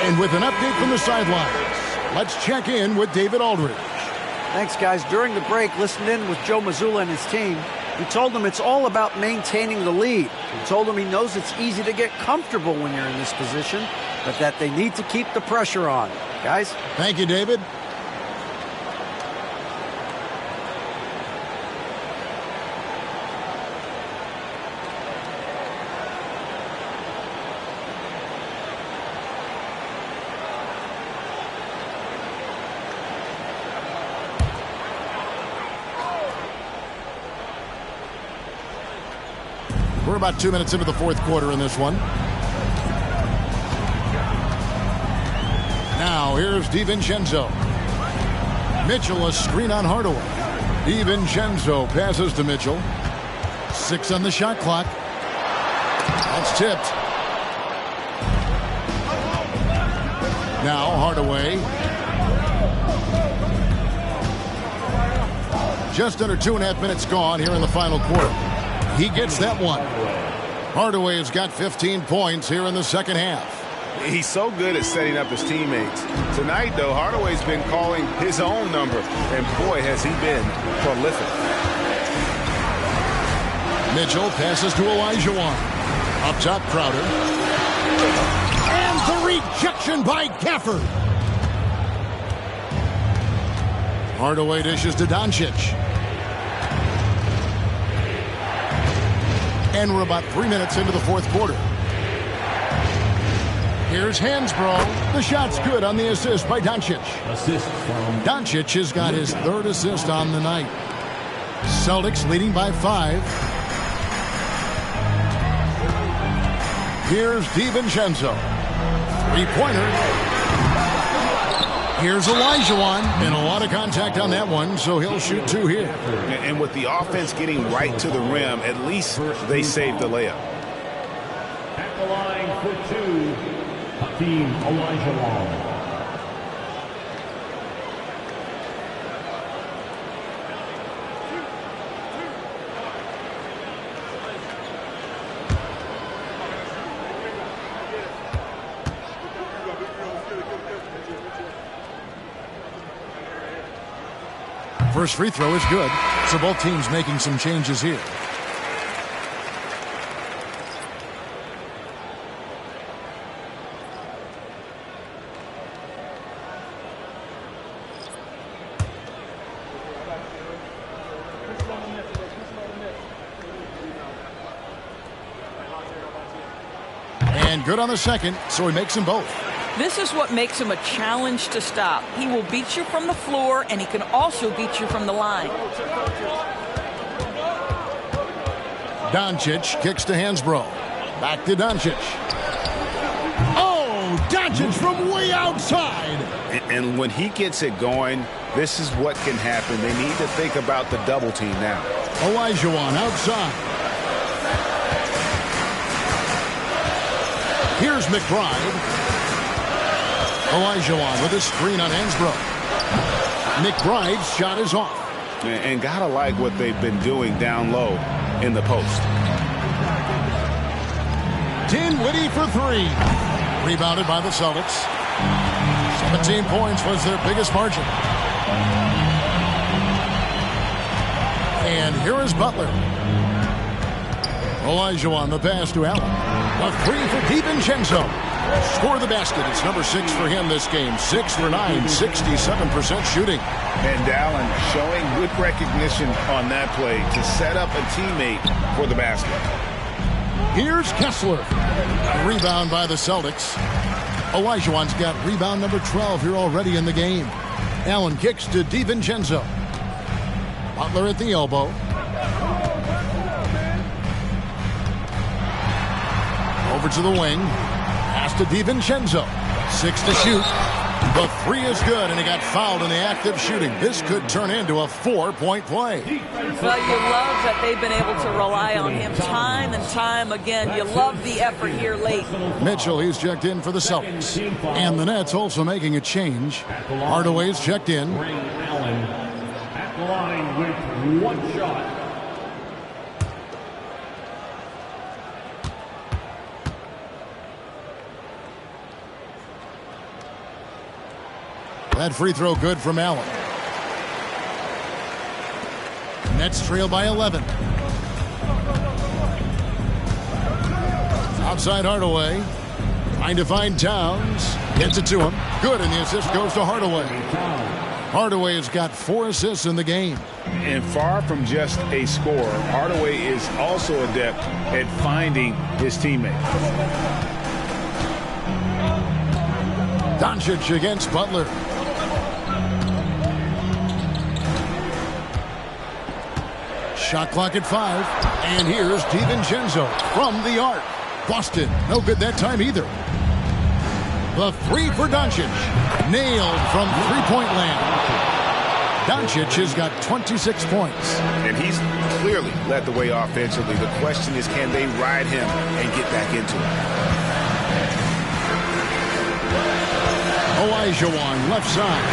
And with an update from the sidelines, let's check in with David Aldridge. Thanks, guys. During the break, listened in with Joe Mazzulla and his team. He told them it's all about maintaining the lead. He told them he knows it's easy to get comfortable when you're in this position, but that they need to keep the pressure on. Guys? Thank you, David. We're about 2 minutes into the fourth quarter in this one. Now here's DiVincenzo. Mitchell, a screen on Hardaway. DiVincenzo passes to Mitchell. 6 on the shot clock. That's tipped. Now Hardaway. Just under 2.5 minutes gone here in the final quarter. He gets that one. Hardaway has got 15 points here in the second half. He's so good at setting up his teammates. Tonight, though, Hardaway's been calling his own number, and boy, has he been prolific. Mitchell passes to Olajuwon. Up top, Crowder. And the rejection by Gafford. Hardaway dishes to Doncic. And we're about 3 minutes into the fourth quarter. Here's Hansbrough. The shot's good on the assist by Doncic. Doncic has got his third assist on the night. Celtics leading by 5. Here's DiVincenzo. Three-pointer. Here's Olajuwon. And a lot of contact on that one, so he'll shoot 2 here. And with the offense getting right to the rim, at least they saved the layup. At the line for 2, Hakeem Olajuwon. First free throw is good, so both teams making some changes here. And good on the second, so he makes them both. This is what makes him a challenge to stop. He will beat you from the floor, and he can also beat you from the line. Doncic kicks to Hansbrough. Back to Doncic. Oh, Doncic from way outside. And when he gets it going, this is what can happen. They need to think about the double team now. Olajuwon outside. Here's McBride. Olajuwon with a screen on Hansbrough. McBride's shot is off. And gotta like what they've been doing down low in the post. Dinwiddie for 3. Rebounded by the Celtics. 17 points was their biggest margin. And here is Butler. Olajuwon, the pass to Allen. A 3 for DiVincenzo. Score the basket. It's number 6 for him this game. 6 for 9, 67% shooting. And Allen showing good recognition on that play to set up a teammate for the basket. Here's Kessler. Rebound by the Celtics. Olajuwon's got rebound number 12 here already in the game. Allen kicks to DiVincenzo. Butler at the elbow. Over to the wing. Pass to DiVincenzo. 6 to shoot. The 3 is good, and he got fouled in the act of shooting. This could turn into a 4-point play. Well, you love that they've been able to rely on him time and time again. You love the effort here late. Mitchell, he's checked in for the Celtics. And the Nets also making a change. Hardaway's checked in. Allen at the line with 1 shot. That free throw good from Allen. Nets trail by 11. Outside Hardaway. Trying to find Towns. Gets it to him. Good, and the assist goes to Hardaway. Hardaway has got 4 assists in the game. And far from just a scorer, Hardaway is also adept at finding his teammates. Doncic against Butler. Shot clock at 5. And here's DiVincenzo from the arc. Boston, no good that time either. The 3 for Doncic. Nailed from three-point land. Doncic has got 26 points. And he's clearly led the way offensively. The question is, can they ride him and get back into it? Olajuwon, left side.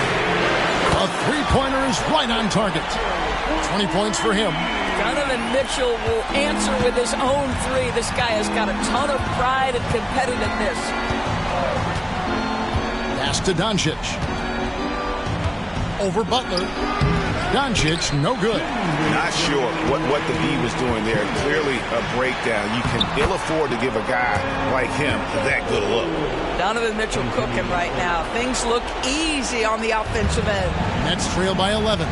A three-pointer is right on target. 20 points for him. Donovan Mitchell will answer with his own 3. This guy has got a ton of pride and competitiveness. Pass to Doncic. Over Butler. Doncic, no good. Not sure what the D was doing there. Clearly a breakdown. You can ill afford to give a guy like him that good a look. Donovan Mitchell cooking right now. Things look easy on the offensive end. Nets trail by 11.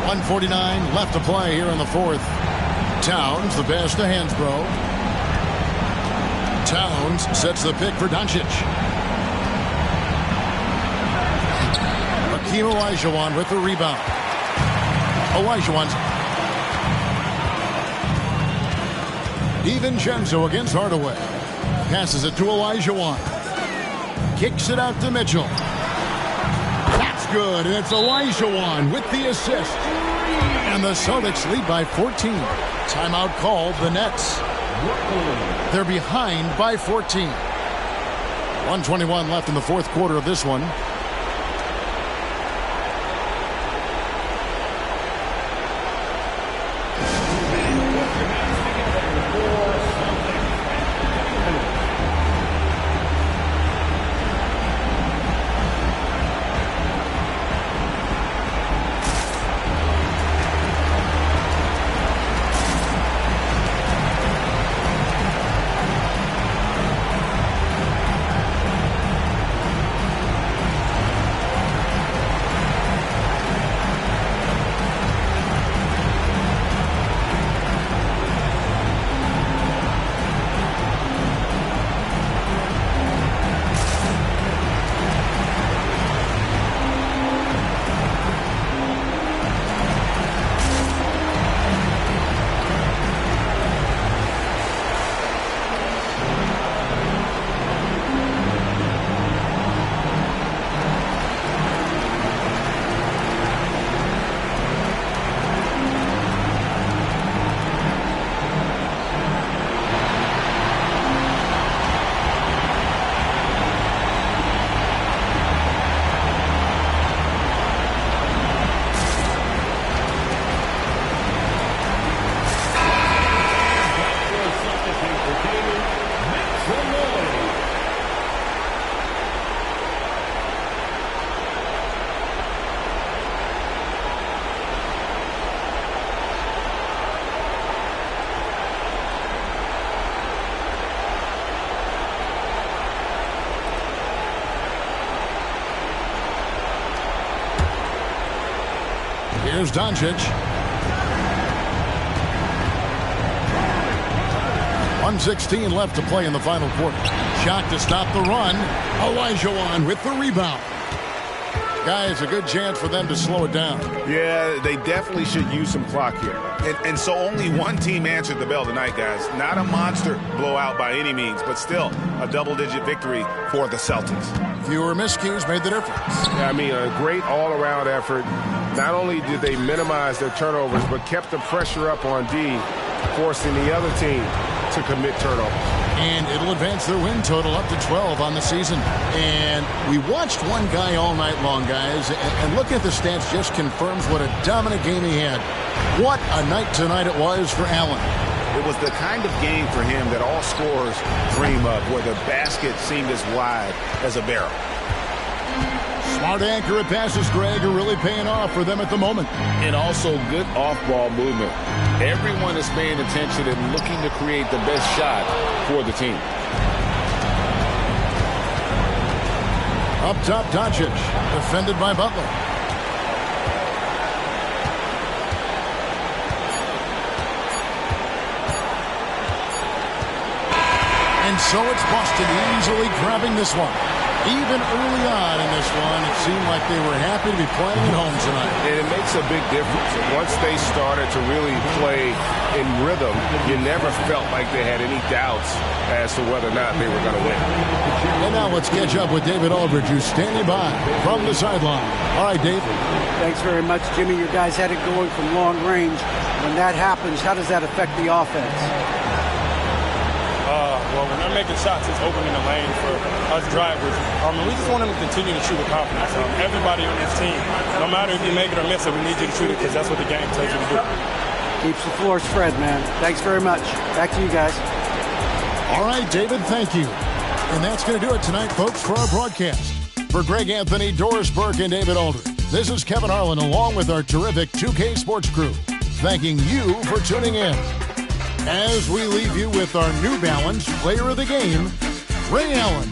1:49 left to play here in the fourth. Towns, the pass to Hansbrough. Towns sets the pick for Doncic. Hakeem Olajuwon with the rebound. Olajuwon's DiVincenzo against Hardaway. Passes it to Olajuwon. Kicks it out to Mitchell. That's good. And it's Olajuwon with the assist. And the Celtics lead by 14. Timeout called the Nets. They're behind by 14. 1:21 left in the fourth quarter of this one. Here's Doncic. 1:16 left to play in the final quarter. Shot to stop the run. Olajuwon with the rebound. Guys, a good chance for them to slow it down. Yeah, they definitely should use some clock here. And so only one team answered the bell tonight, guys. Not a monster blowout by any means, but still a double-digit victory for the Celtics. Fewer miscues made the difference. Yeah, I mean, a great all-around effort. Not only did they minimize their turnovers, but kept the pressure up on D, forcing the other team to commit turnovers. And it'll advance their win total up to 12 on the season. And we watched one guy all night long, guys, and looking at the stats just confirms what a dominant game he had. What a night tonight it was for Allen. It was the kind of game for him that all scorers dream of, where the basket seemed as wide as a barrel. Smart accurate passes, Greg, are really paying off for them at the moment. And also good off-ball movement. Everyone is paying attention and looking to create the best shot for the team. Up top, Doncic, defended by Butler. And so it's Boston easily grabbing this one. Even early on in this one, it seemed like they were happy to be playing at home tonight. And it makes a big difference. Once they started to really play in rhythm, you never felt like they had any doubts as to whether or not they were going to win. And now let's catch up with David Aldridge, who's standing by from the sideline. All right, Dave. Thanks very much, Jimmy. Your guys had it going from long range. When that happens, how does that affect the offense? Well, when they're making shots, it's opening the lane for us drivers. We just want them to continue to shoot with confidence. Everybody on this team, no matter if you make it or miss it, we need you to shoot it because that's what the game tells you to do. Keeps the floor spread, man. Thanks very much. Back to you guys. All right, David, thank you. And that's going to do it tonight, folks, for our broadcast. For Greg Anthony, Doris Burke, and David Aldridge, this is Kevin Harlan along with our terrific 2K Sports crew, thanking you for tuning in. As we leave you with our New Balance Player of the Game, Ray Allen.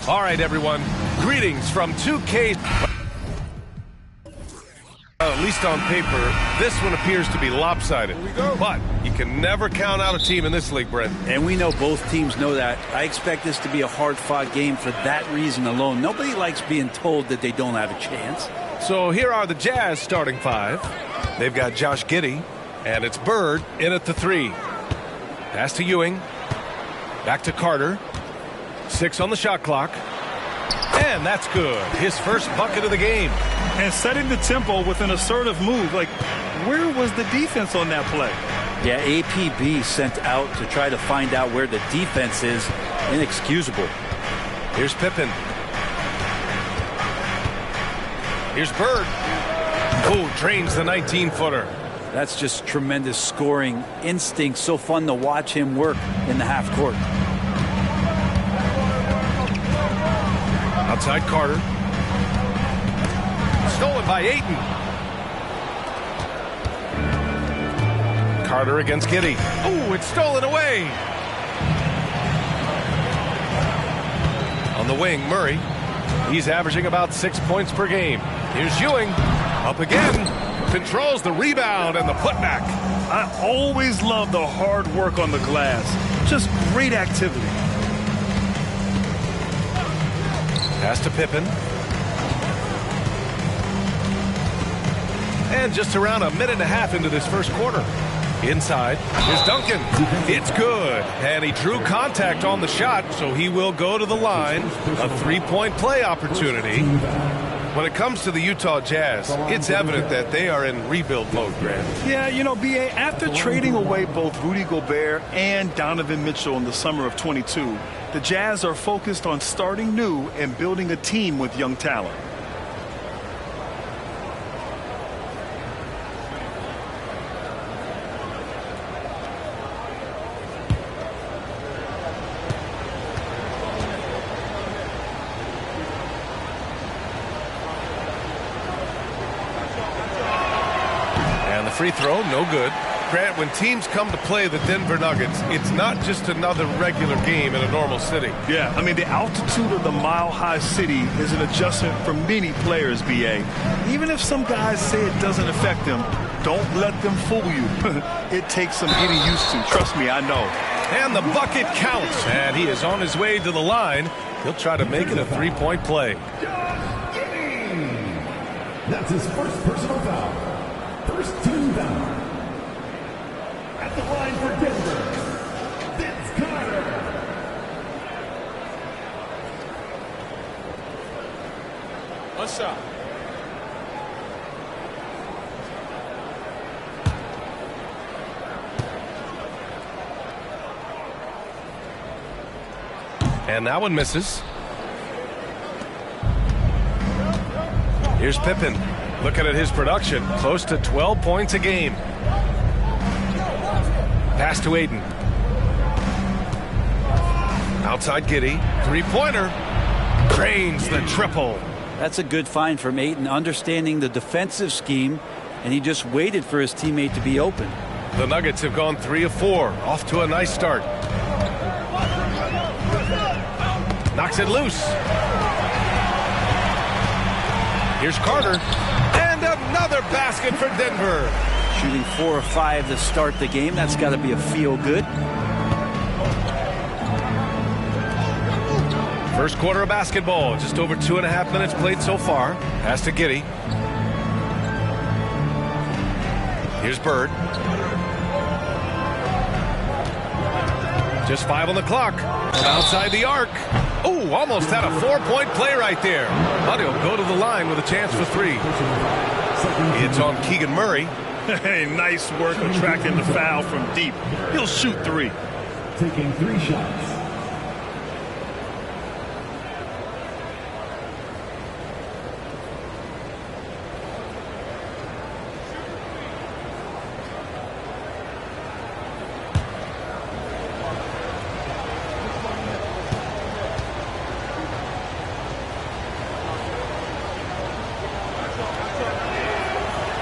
All right, everyone. Greetings from 2K. At least on paper, this one appears to be lopsided. Here we go. But you can never count out a team in this league, Brent. And we know both teams know that. I expect this to be a hard-fought game for that reason alone. Nobody likes being told that they don't have a chance. So here are the Jazz starting five. They've got Josh Giddey, and it's Bird in at the 3. Pass to Ewing. Back to Carter. 6 on the shot clock. And that's good. His first bucket of the game. And setting the tempo with an assertive move. Like, where was the defense on that play? Yeah, APB sent out to try to find out where the defense is. Inexcusable. Here's Pippen. Here's Bird. Oh, drains the 19-footer. That's just tremendous scoring instinct. So fun to watch him work in the half court. Outside Carter. Stolen by Ayton. Carter against Giddey. Oh, it's stolen away. On the wing, Murray. He's averaging about 6 points per game. Here's Ewing. Up again. Controls the rebound and the putback. I always love the hard work on the glass. Just great activity. Pass to Pippen. And just around a minute and a half into this first quarter. Inside, here's Duncan. It's good. And he drew contact on the shot, so he will go to the line. A 3-point play opportunity. When it comes to the Utah Jazz, it's evident that they are in rebuild mode, Grant. Yeah, you know, B.A., after trading away both Rudy Gobert and Donovan Mitchell in the summer of 22, the Jazz are focused on starting new and building a team with young talent. Free throw, no good. Grant, when teams come to play the Denver Nuggets, it's not just another regular game in a normal city. Yeah, I mean, the altitude of the mile-high city is an adjustment for many players, B.A. Even if some guys say it doesn't affect them, don't let them fool you. It takes some getting used to. Trust me, I know. And the bucket counts, and he is on his way to the line. He'll try to make it a 3-point play. That's his first personal foul. First team foul. At the line for Denver, Vince Carter. One shot. And that one misses. Here's Pippen. Looking at his production, close to 12 points a game. Pass to Ayton. Outside Giddey. 3-pointer. Drains the triple. That's a good find from Ayton, understanding the defensive scheme, and he just waited for his teammate to be open. The Nuggets have gone 3 of 4. Off to a nice start. Knocks it loose. Here's Carter. And another basket for Denver. Shooting 4 or 5 to start the game. That's got to be a feel-good. First quarter of basketball. Just over 2.5 minutes played so far. Pass to Giddey. Here's Bird. Just 5 on the clock. From outside the arc. Oh, almost had a 4-point play right there. But he'll go to the line with a chance for 3. It's on Keegan Murray. Hey, nice work attracting the foul from deep. He'll shoot 3. Taking 3 shots.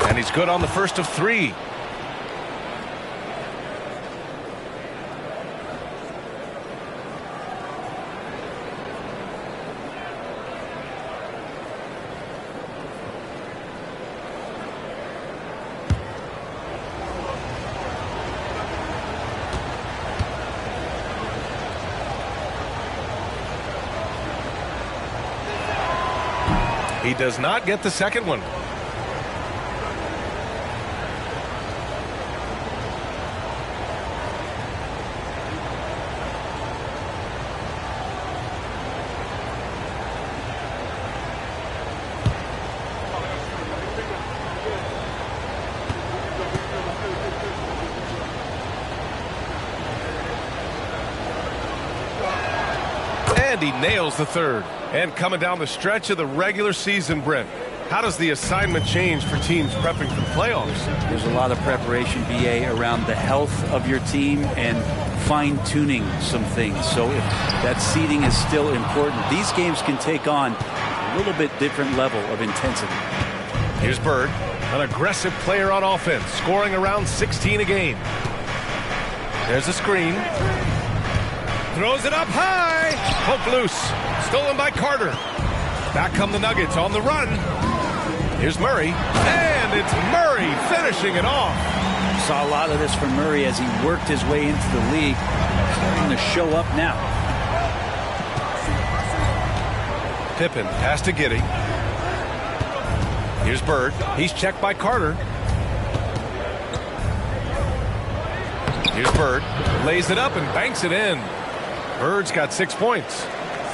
And he's good on the first of 3. He does not get the second one. And he nails the third. And coming down the stretch of the regular season, Brent, how does the assignment change for teams prepping for the playoffs? There's a lot of preparation, BA, around the health of your team and fine-tuning some things. So if that seeding is still important, these games can take on a little bit different level of intensity. Here's Bird, an aggressive player on offense, scoring around 16 a game. There's a screen. Throws it up high. Hook loose. Stolen by Carter. Back come the Nuggets on the run. Here's Murray. And it's Murray finishing it off. Saw a lot of this from Murray as he worked his way into the league. Starting to show up now. Pippen pass to Giddey. Here's Bird. He's checked by Carter. Here's Bird. Lays it up and banks it in. Bird's got 6 points.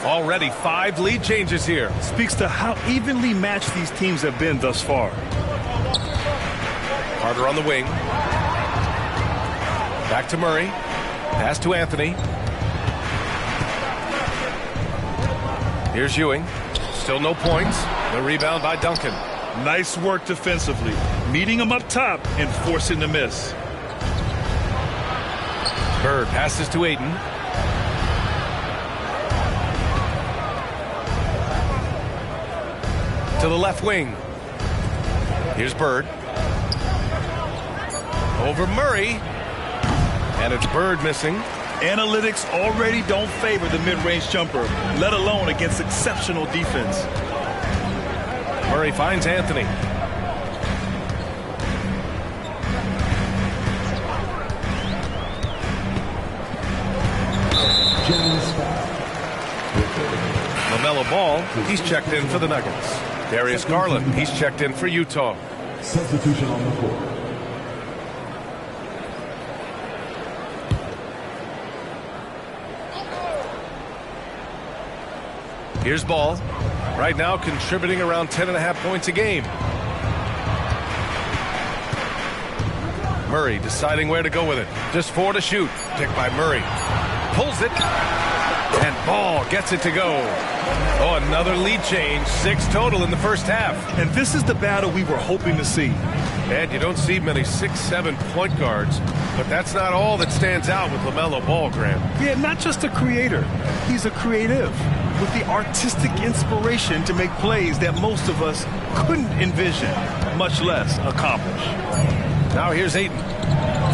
Already 5 lead changes here. Speaks to how evenly matched these teams have been thus far. Carter on the wing. Back to Murray. Pass to Anthony. Here's Ewing. Still no points. The rebound by Duncan. Nice work defensively. Meeting him up top and forcing the miss. Bird passes to Ayton. To the left wing. Here's Bird. Over Murray. And it's Bird missing. Analytics already don't favor the mid-range jumper, let alone against exceptional defense. Murray finds Anthony. LaMelo Ball, he's checked in for the Nuggets. Darius Garland, he's checked in for Utah. Substitution on the court. Here's Ball. Right now contributing around 10.5 points a game. Murray deciding where to go with it. Just 4 to shoot. Picked by Murray. Pulls it. And Ball gets it to go. Oh, another lead change. 6 total in the first half. And this is the battle we were hoping to see. And you don't see many 6'7" point guards, but that's not all that stands out with LaMelo Ball, Graham. Yeah, not just a creator. He's a creative with the artistic inspiration to make plays that most of us couldn't envision, much less accomplish. Now here's Ayton.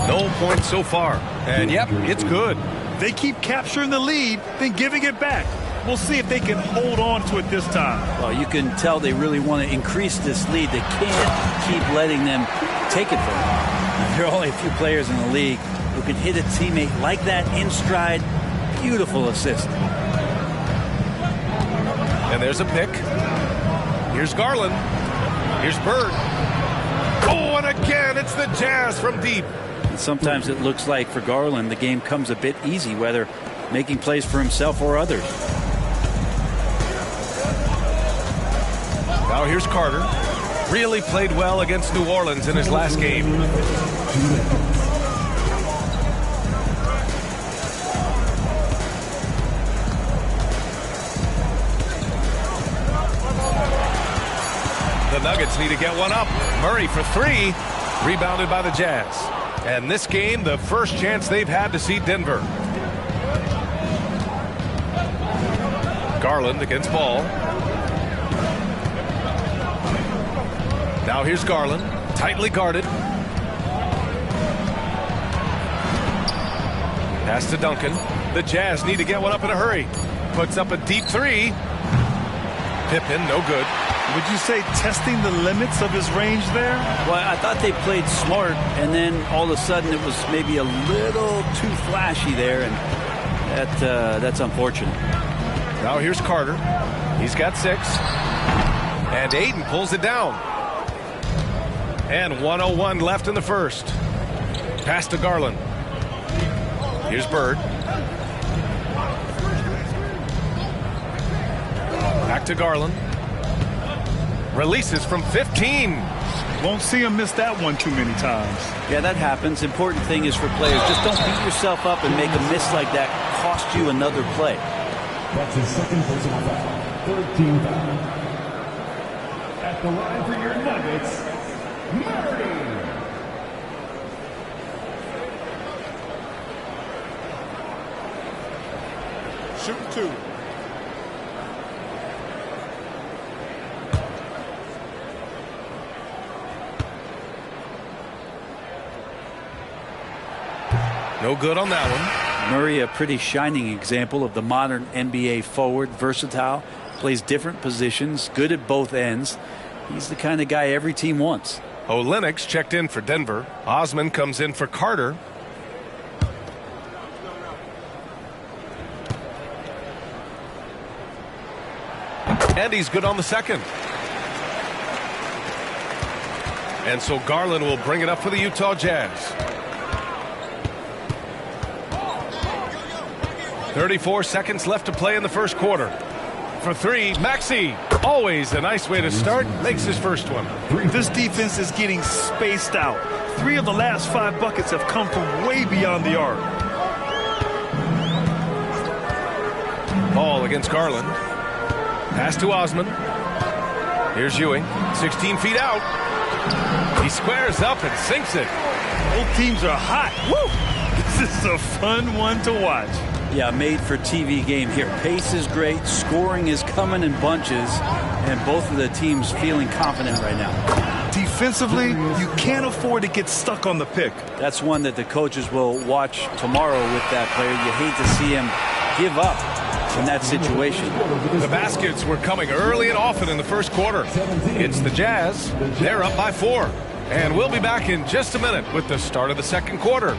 No points so far. And yep, it's good. They keep capturing the lead, then giving it back. We'll see if they can hold on to it this time. Well, you can tell they really want to increase this lead. They can't keep letting them take it from them. There are only a few players in the league who can hit a teammate like that in stride. Beautiful assist. And there's a pick. Here's Garland. Here's Bird. Oh, and again, it's the Jazz from deep. And sometimes it looks like for Garland, the game comes a bit easy, whether making plays for himself or others. Now here's Carter. Really played well against New Orleans in his last game. The Nuggets need to get one up. Murray for 3. Rebounded by the Jazz. And this game, the first chance they've had to see Denver. Garland against Ball. Now here's Garland, tightly guarded. Pass to Duncan. The Jazz need to get one up in a hurry. Puts up a deep 3. Pippen, no good. Would you say testing the limits of his range there? Well, I thought they played smart, and then all of a sudden it was maybe a little too flashy there, and that's unfortunate. Now here's Carter. He's got 6. And Aiden pulls it down. And 1:01 left in the first. Pass to Garland. Here's Bird. Back to Garland. Releases from 15. Won't see him miss that one too many times. Yeah, that happens. Important thing is for players, just don't beat yourself up and make a miss like that cost you another play. That's his second personal foul. 13 foul. At the line for your Nuggets, Murray. Shoot 2. No good on that one. Murray, a pretty shining example of the modern NBA forward, versatile, plays different positions, good at both ends. He's the kind of guy every team wants. Olenek's checked in for Denver. Osman comes in for Carter. And he's good on the second. And so Garland will bring it up for the Utah Jazz. 34 seconds left to play in the first quarter. For three, Maxey. Always a nice way to start. Makes his first one. This defense is getting spaced out. 3 of the last 5 buckets have come from way beyond the arc. Ball against Garland. Pass to Osman. Here's Ewing. 16 feet out. He squares up and sinks it. Both teams are hot. Woo! This is a fun one to watch. Yeah, made for TV game here. Pace is great. Scoring is coming in bunches. And both of the teams feeling confident right now. Defensively, you can't afford to get stuck on the pick. That's one that the coaches will watch tomorrow with that player. You hate to see him give up in that situation. The baskets were coming early and often in the first quarter. It's the Jazz. They're up by 4. And we'll be back in just a minute with the start of the second quarter.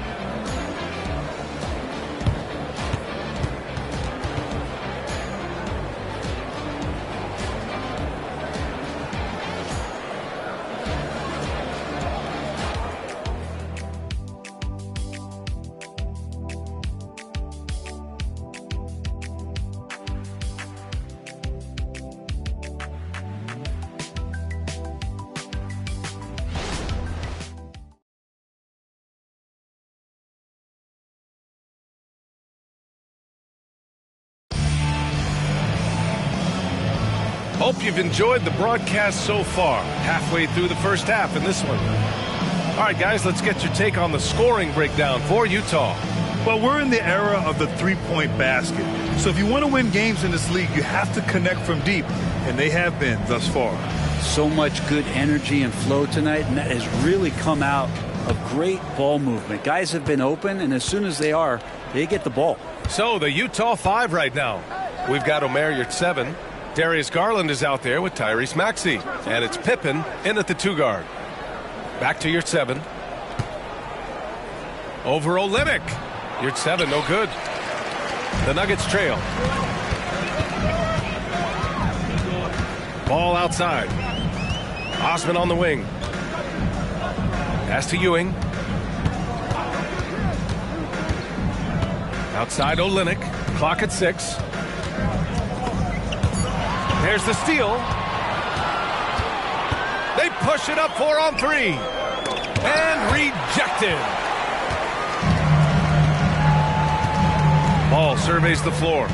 Hope you've enjoyed the broadcast so far. Halfway through the first half in this one. All right, guys, let's get your take on the scoring breakdown for Utah. Well, we're in the era of the three-point basket. So if you want to win games in this league, you have to connect from deep. And they have been thus far. So much good energy and flow tonight, and that has really come out of great ball movement. Guys have been open, and as soon as they are, they get the ball. So the Utah 5 right now. We've got Omer Yurtseven. Darius Garland is out there with Tyrese Maxey. And it's Pippen in at the 2 guard. Back to Yurtseven. Over Olynyk. Yurtseven, no good. The Nuggets trail. Ball outside. Osman on the wing. Pass to Ewing. Outside Olynyk. Clock at 6. There's the steal. They push it up 4 on 3. And rejected. Ball surveys the floor.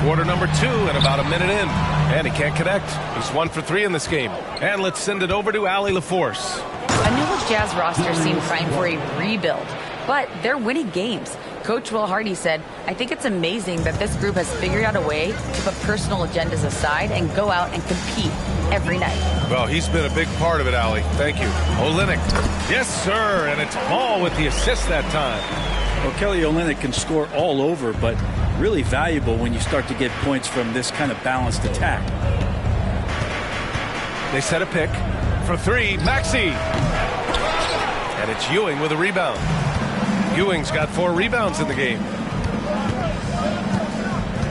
Quarter number 2 and about a minute in. And he can't connect. He's 1 for 3 in this game. And let's send it over to Allie LaForce. A new Jazz roster seemed primed for a rebuild, but they're winning games. Coach Will Hardy said, I think it's amazing that this group has figured out a way to put personal agendas aside and go out and compete every night. Well, he's been a big part of it, Allie. Thank you. Olynyk. Yes, sir. And it's Ball with the assist that time. Well, Kelly Olynyk can score all over, but really valuable when you start to get points from this kind of balanced attack. They set a pick for 3. Maxey. And it's Ewing with a rebound. Ewing's got 4 rebounds in the game.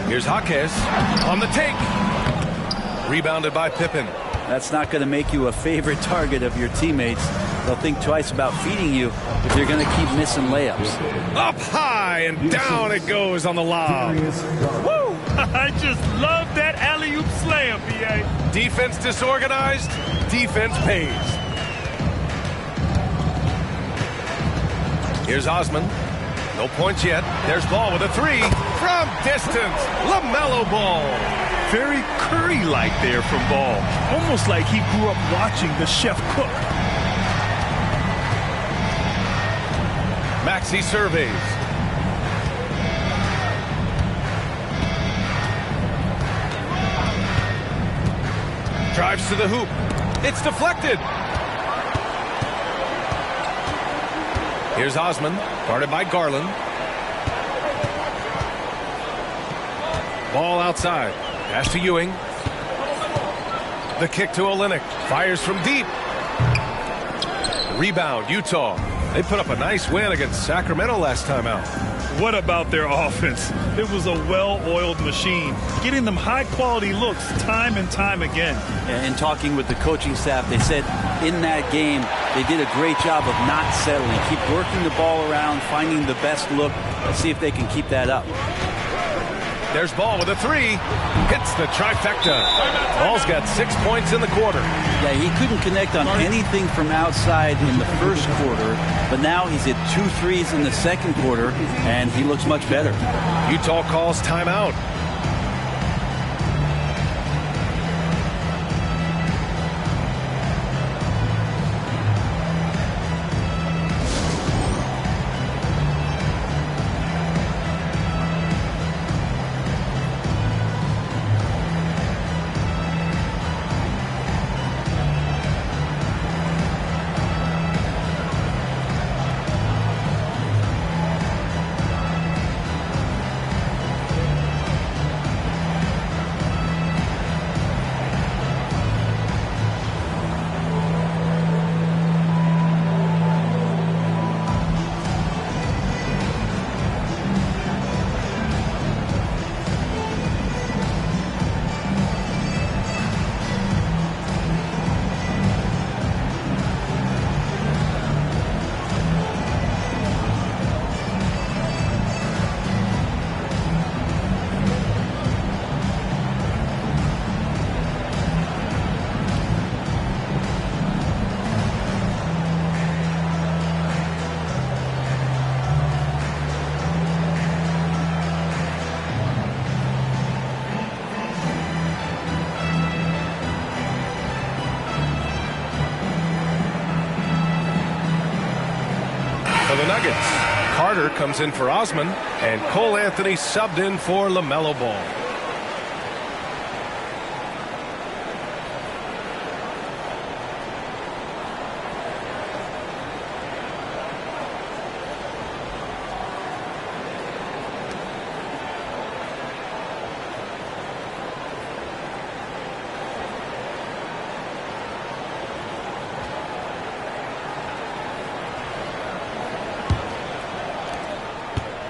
Here's Jaquez on the take. Rebounded by Pippen. That's not going to make you a favorite target of your teammates. They'll think twice about feeding you if you're going to keep missing layups. Up high and down it goes on the lob. Woo! I just love that alley-oop slam, B.A. Defense disorganized. Defense pays. Here's Osman. No points yet. There's Ball with a three from distance. LaMelo Ball. Very Curry-like there from Ball. Almost like he grew up watching the chef cook. Maxey surveys. Drives to the hoop. It's deflected. Here's Osman, guarded by Garland. Ball outside. Pass to Ewing. The kick to Olynyk. Fires from deep. Rebound, Utah. They put up a nice win against Sacramento last time out. What about their offense? It was a well-oiled machine, getting them high-quality looks time and time again. And talking with the coaching staff, they said in that game they did a great job of not settling. Keep working the ball around, finding the best look. Let's see if they can keep that up. There's Ball with a three. Hits the trifecta. Ball's got 6 points in the quarter. Yeah, he couldn't connect on anything from outside in the first quarter, but now he's hit 2 threes in the second quarter, and he looks much better. Utah calls timeout. For the Nuggets, Carter comes in for Osman, and Cole Anthony subbed in for LaMelo Ball.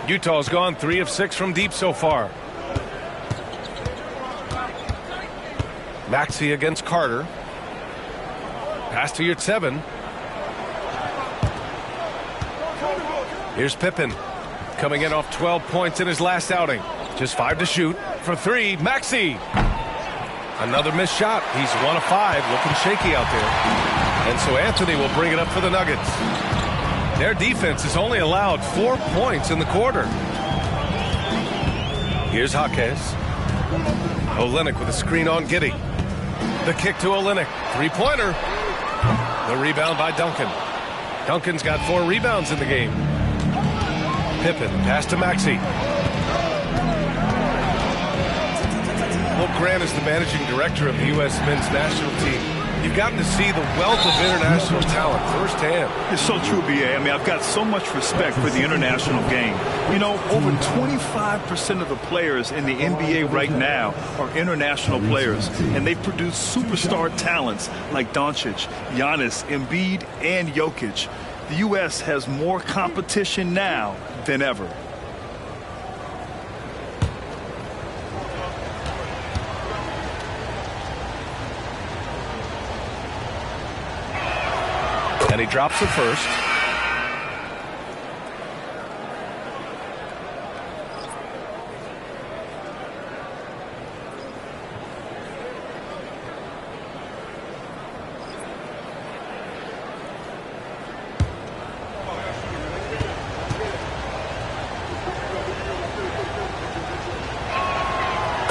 Utah's gone 3 of 6 from deep so far. Maxey against Carter. Pass to Yurtseven. Here's Pippen. Coming in off 12 points in his last outing. Just 5 to shoot. For 3, Maxey. Another missed shot. He's 1 of 5. Looking shaky out there. And so Anthony will bring it up for the Nuggets. Their defense has only allowed 4 points in the quarter. Here's Jaquez. Olynyk with a screen on Giddey. The kick to Olynyk. 3-pointer. The rebound by Duncan. Duncan's got 4 rebounds in the game. Pippen, pass to Maxey. Well, Grant is the managing director of the U.S. men's national team. You've gotten to see the wealth of international talent firsthand. It's so true, B.A. I mean, I've got so much respect for the international game. You know, over 25% of the players in the NBA right now are international players, and they've produced superstar talents like Doncic, Giannis, Embiid, and Jokic. The U.S. has more competition now than ever. And he drops it first.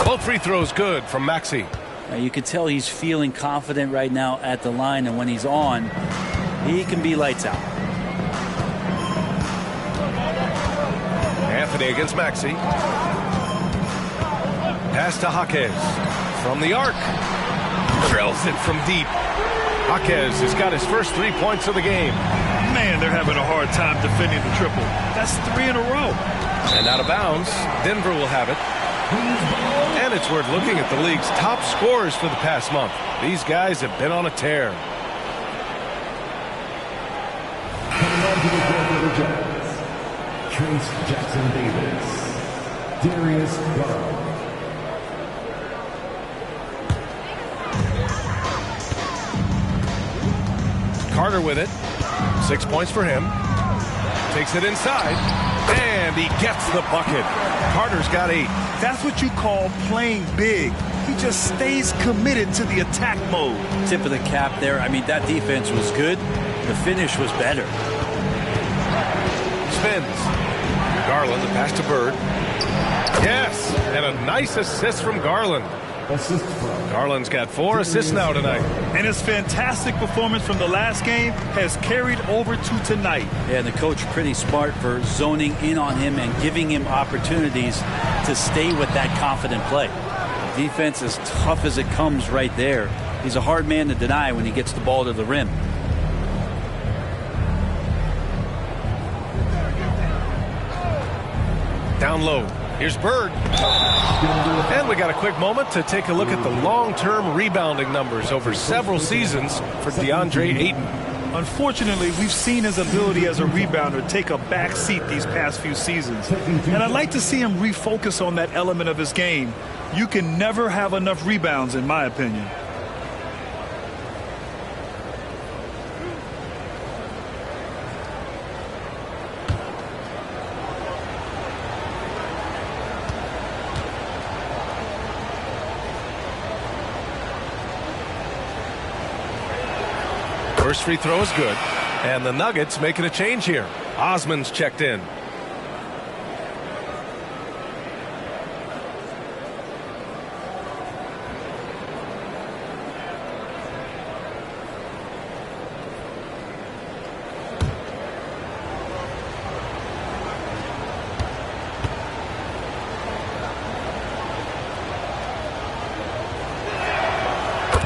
Both free throws good from Maxey. You can tell he's feeling confident right now at the line, and when he's on, he can be lights out. Anthony against Maxey. Pass to Jaquez from the arc. Drills it from deep. Jaquez has got his first 3 points of the game. Man, they're having a hard time defending the triple. That's 3 in a row. And out of bounds, Denver will have it. And it's worth looking at the league's top scorers for the past month. These guys have been on a tear. Coming on to the court for the Jazz, Trace Jackson-Davis, Darius Garland. Carter with it. 6 points for him. Takes it inside. And he gets the bucket. Carter's got 8. That's what you call playing big. He just stays committed to the attack mode. Tip of the cap there. I mean, that defense was good. The finish was better. Spins. Garland, the pass to Bird. Yes, and a nice assist from Garland. Garland's got 4 assists now tonight. And his fantastic performance from the last game has carried over to tonight. Yeah, and the coach pretty smart for zoning in on him and giving him opportunities to stay with that confident play. Defense as tough as it comes right there. He's a hard man to deny when he gets the ball to the rim. Down low. Here's Bird. And we got a quick moment to take a look at the long-term rebounding numbers over several seasons for DeAndre Ayton. Unfortunately, we've seen his ability as a rebounder take a back seat these past few seasons. And I'd like to see him refocus on that element of his game. You can never have enough rebounds, in my opinion. First free throw is good. And the Nuggets making a change here. Osman's checked in.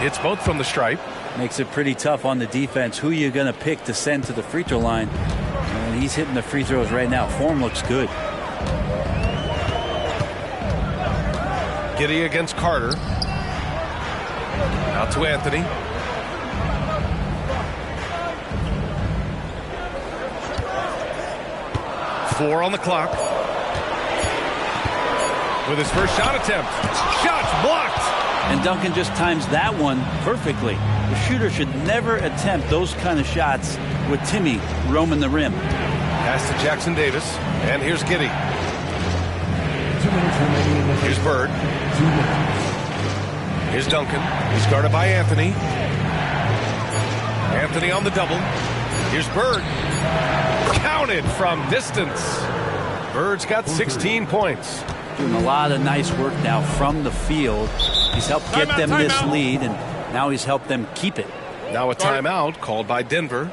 It's both from the stripe. Makes it pretty tough on the defense. Who you going to pick to send to the free throw line? And he's hitting the free throws right now. Form looks good. Giddey against Carter. Out to Anthony. Four on the clock. With his first shot attempt. Shots blocked. And Duncan just times that one perfectly. The shooter should never attempt those kind of shots with Timmy roaming the rim. Pass to Jackson Davis. And here's Giddey. Here's Bird. Here's Duncan. He's guarded by Anthony. Anthony on the double. Here's Bird. Counted from distance. Bird's got 16 points. Doing a lot of nice work now from the field. He's helped get them this lead, and now he's helped them keep it. Now a timeout called by Denver.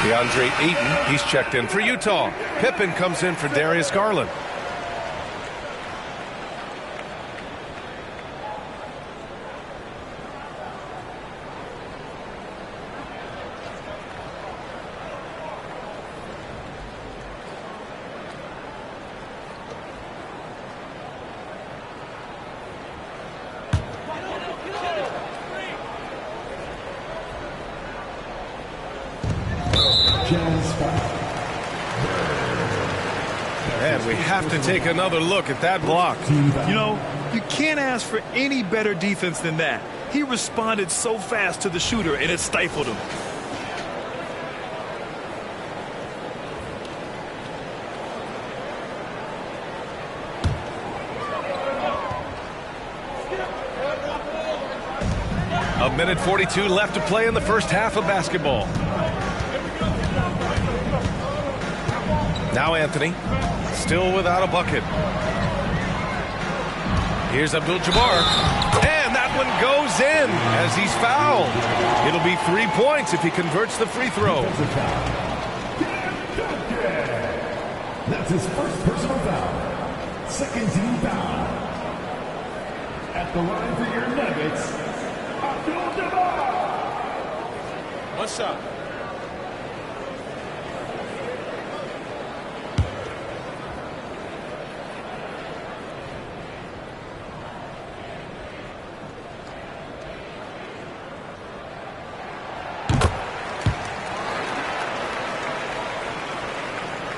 DeAndre Ayton, he's checked in for Utah. Pippen comes in for Darius Garland. And we have to take another look at that block. You know, you can't ask for any better defense than that. He responded so fast to the shooter, and it stifled him. A minute 42 left to play in the first half of basketball. Now Anthony, still without a bucket. Here's Abdul-Jabbar, and that one goes in as he's fouled. It'll be 3 points if he converts the free throw. That's his first personal foul. Second team foul. At the line for your Nuggets, Abdul-Jabbar. What's up?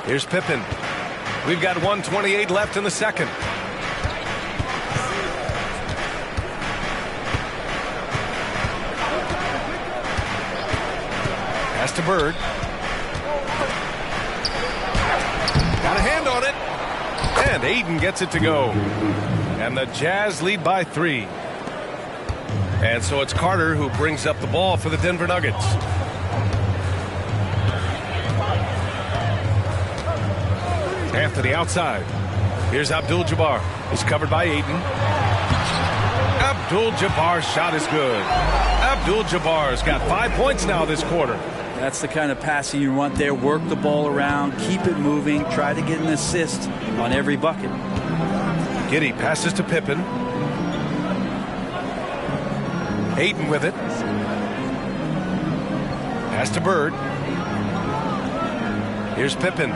Here's Pippen. We've got 1:28 left in the second. Pass to Bird. Got a hand on it. And Ayton gets it to go. And the Jazz lead by 3. And so it's Carter who brings up the ball for the Denver Nuggets. Anthony outside. Here's Abdul-Jabbar. He's covered by Ayton. Abdul-Jabbar's shot is good. Abdul-Jabbar's got 5 points now this quarter. That's the kind of passing you want there. Work the ball around, keep it moving, try to get an assist on every bucket. Giddey passes to Pippen. Ayton with it. Pass to Bird. Here's Pippen.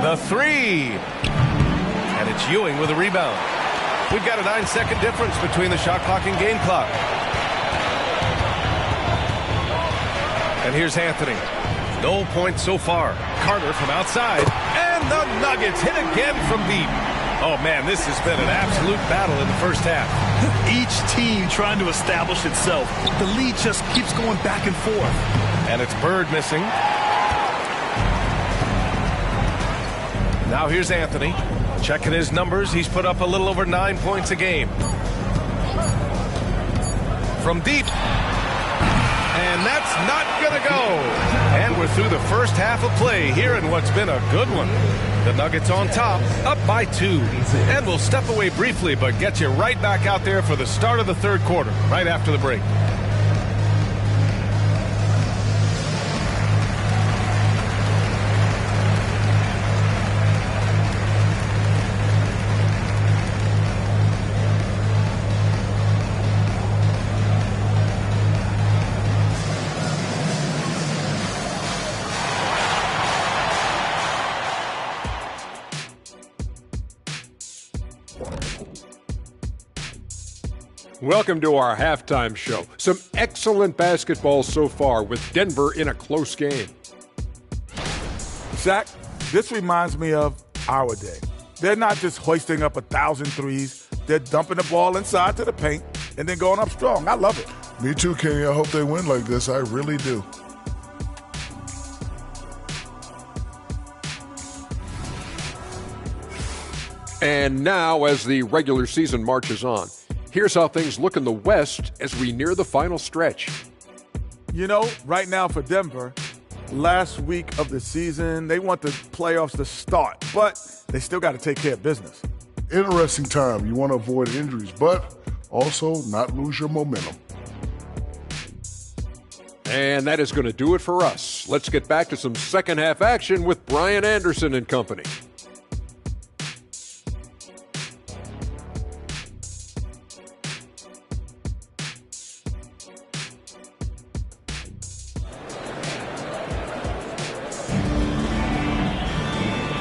The three. And it's Ewing with a rebound. We've got a 9-second difference between the shot clock and game clock. And here's Anthony. No points so far. Carter from outside. And the Nuggets hit again from deep. Oh, man, this has been an absolute battle in the first half. Each team trying to establish itself. The lead just keeps going back and forth. And it's Bird missing. Now here's Anthony. Checking his numbers. He's put up a little over 9 points a game. From deep. And that's not going to go. And we're through the first half of play here in what's been a good one. The Nuggets on top, up by 2. And we'll step away briefly, but get you right back out there for the start of the third quarter, right after the break. Welcome to our halftime show. Some excellent basketball so far with Denver in a close game. Zach, this reminds me of our day. They're not just hoisting up 1,000 threes. They're dumping the ball inside to the paint and then going up strong. I love it. Me too, Kenny. I hope they win like this. I really do. And now, as the regular season marches on, here's how things look in the West as we near the final stretch. You know, right now for Denver, last week of the season, they want the playoffs to start, but they still got to take care of business. Interesting time. You want to avoid injuries, but also not lose your momentum. And that is going to do it for us. Let's get back to some second half action with Brian Anderson and company.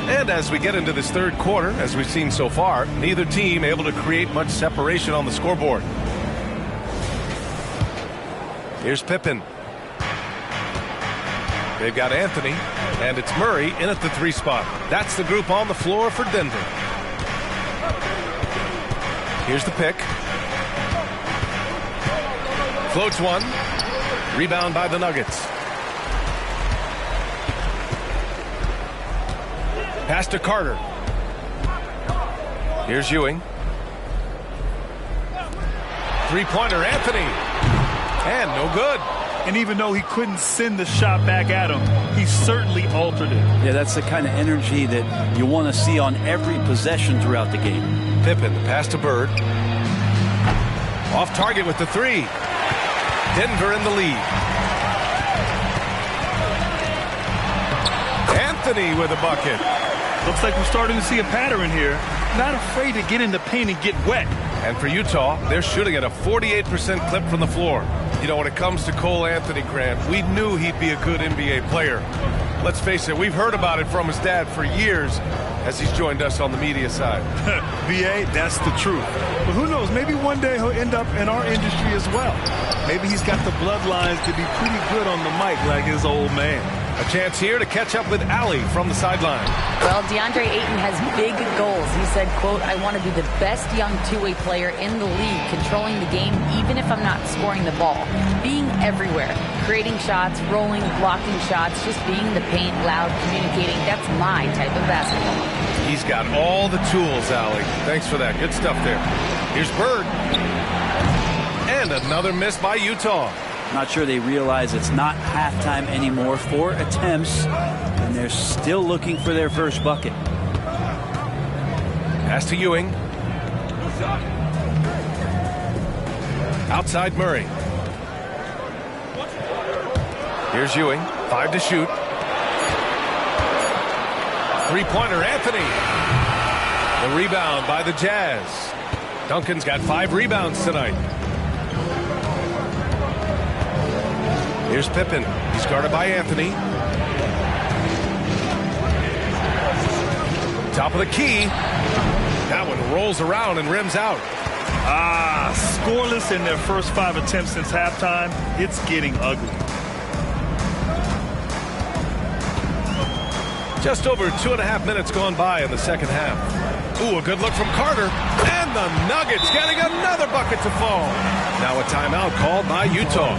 And as we get into this third quarter, as we've seen so far, neither team able to create much separation on the scoreboard. Here's Pippen. They've got Anthony, and it's Murray in at the 3 spot. That's the group on the floor for Denver. Here's the pick. Floats one. Rebound by the Nuggets. Pass to Carter. Here's Ewing. Three-pointer, Anthony. And no good. And even though he couldn't send the shot back at him, he certainly altered it. Yeah, that's the kind of energy that you want to see on every possession throughout the game. Pippen, pass to Bird. Off target with the 3. Denver in the lead. Anthony with a bucket. Looks like we're starting to see a pattern here. Not afraid to get in the paint and get wet. And for Utah, they're shooting at a 48% clip from the floor. You know, when it comes to Cole Anthony, Grant, we knew he'd be a good NBA player. Let's face it, we've heard about it from his dad for years as he's joined us on the media side. VA, that's the truth. But who knows, maybe one day he'll end up in our industry as well. Maybe he's got the bloodlines to be pretty good on the mic like his old man. A chance here to catch up with Allie from the sideline. Well, DeAndre Ayton has big goals. He said, quote, "I want to be the best young two-way player in the league, controlling the game even if I'm not scoring the ball. Being everywhere, creating shots, rolling, blocking shots, just being in the paint, loud, communicating. That's my type of basketball." He's got all the tools, Allie. Thanks for that. Good stuff there. Here's Bird. And another miss by Utah. Not sure they realize it's not halftime anymore. 4 attempts, and they're still looking for their first bucket. Pass to Ewing. Outside Murray. Here's Ewing. 5 to shoot. Three-pointer, Anthony. The rebound by the Jazz. Duncan's got 5 rebounds tonight. Here's Pippen. He's guarded by Anthony. Top of the key. That one rolls around and rims out. Scoreless in their first 5 attempts since halftime. It's getting ugly. Just over 2.5 minutes gone by in the second half. Ooh, a good look from Carter. And the Nuggets getting another bucket to fall. Now a timeout called by Utah.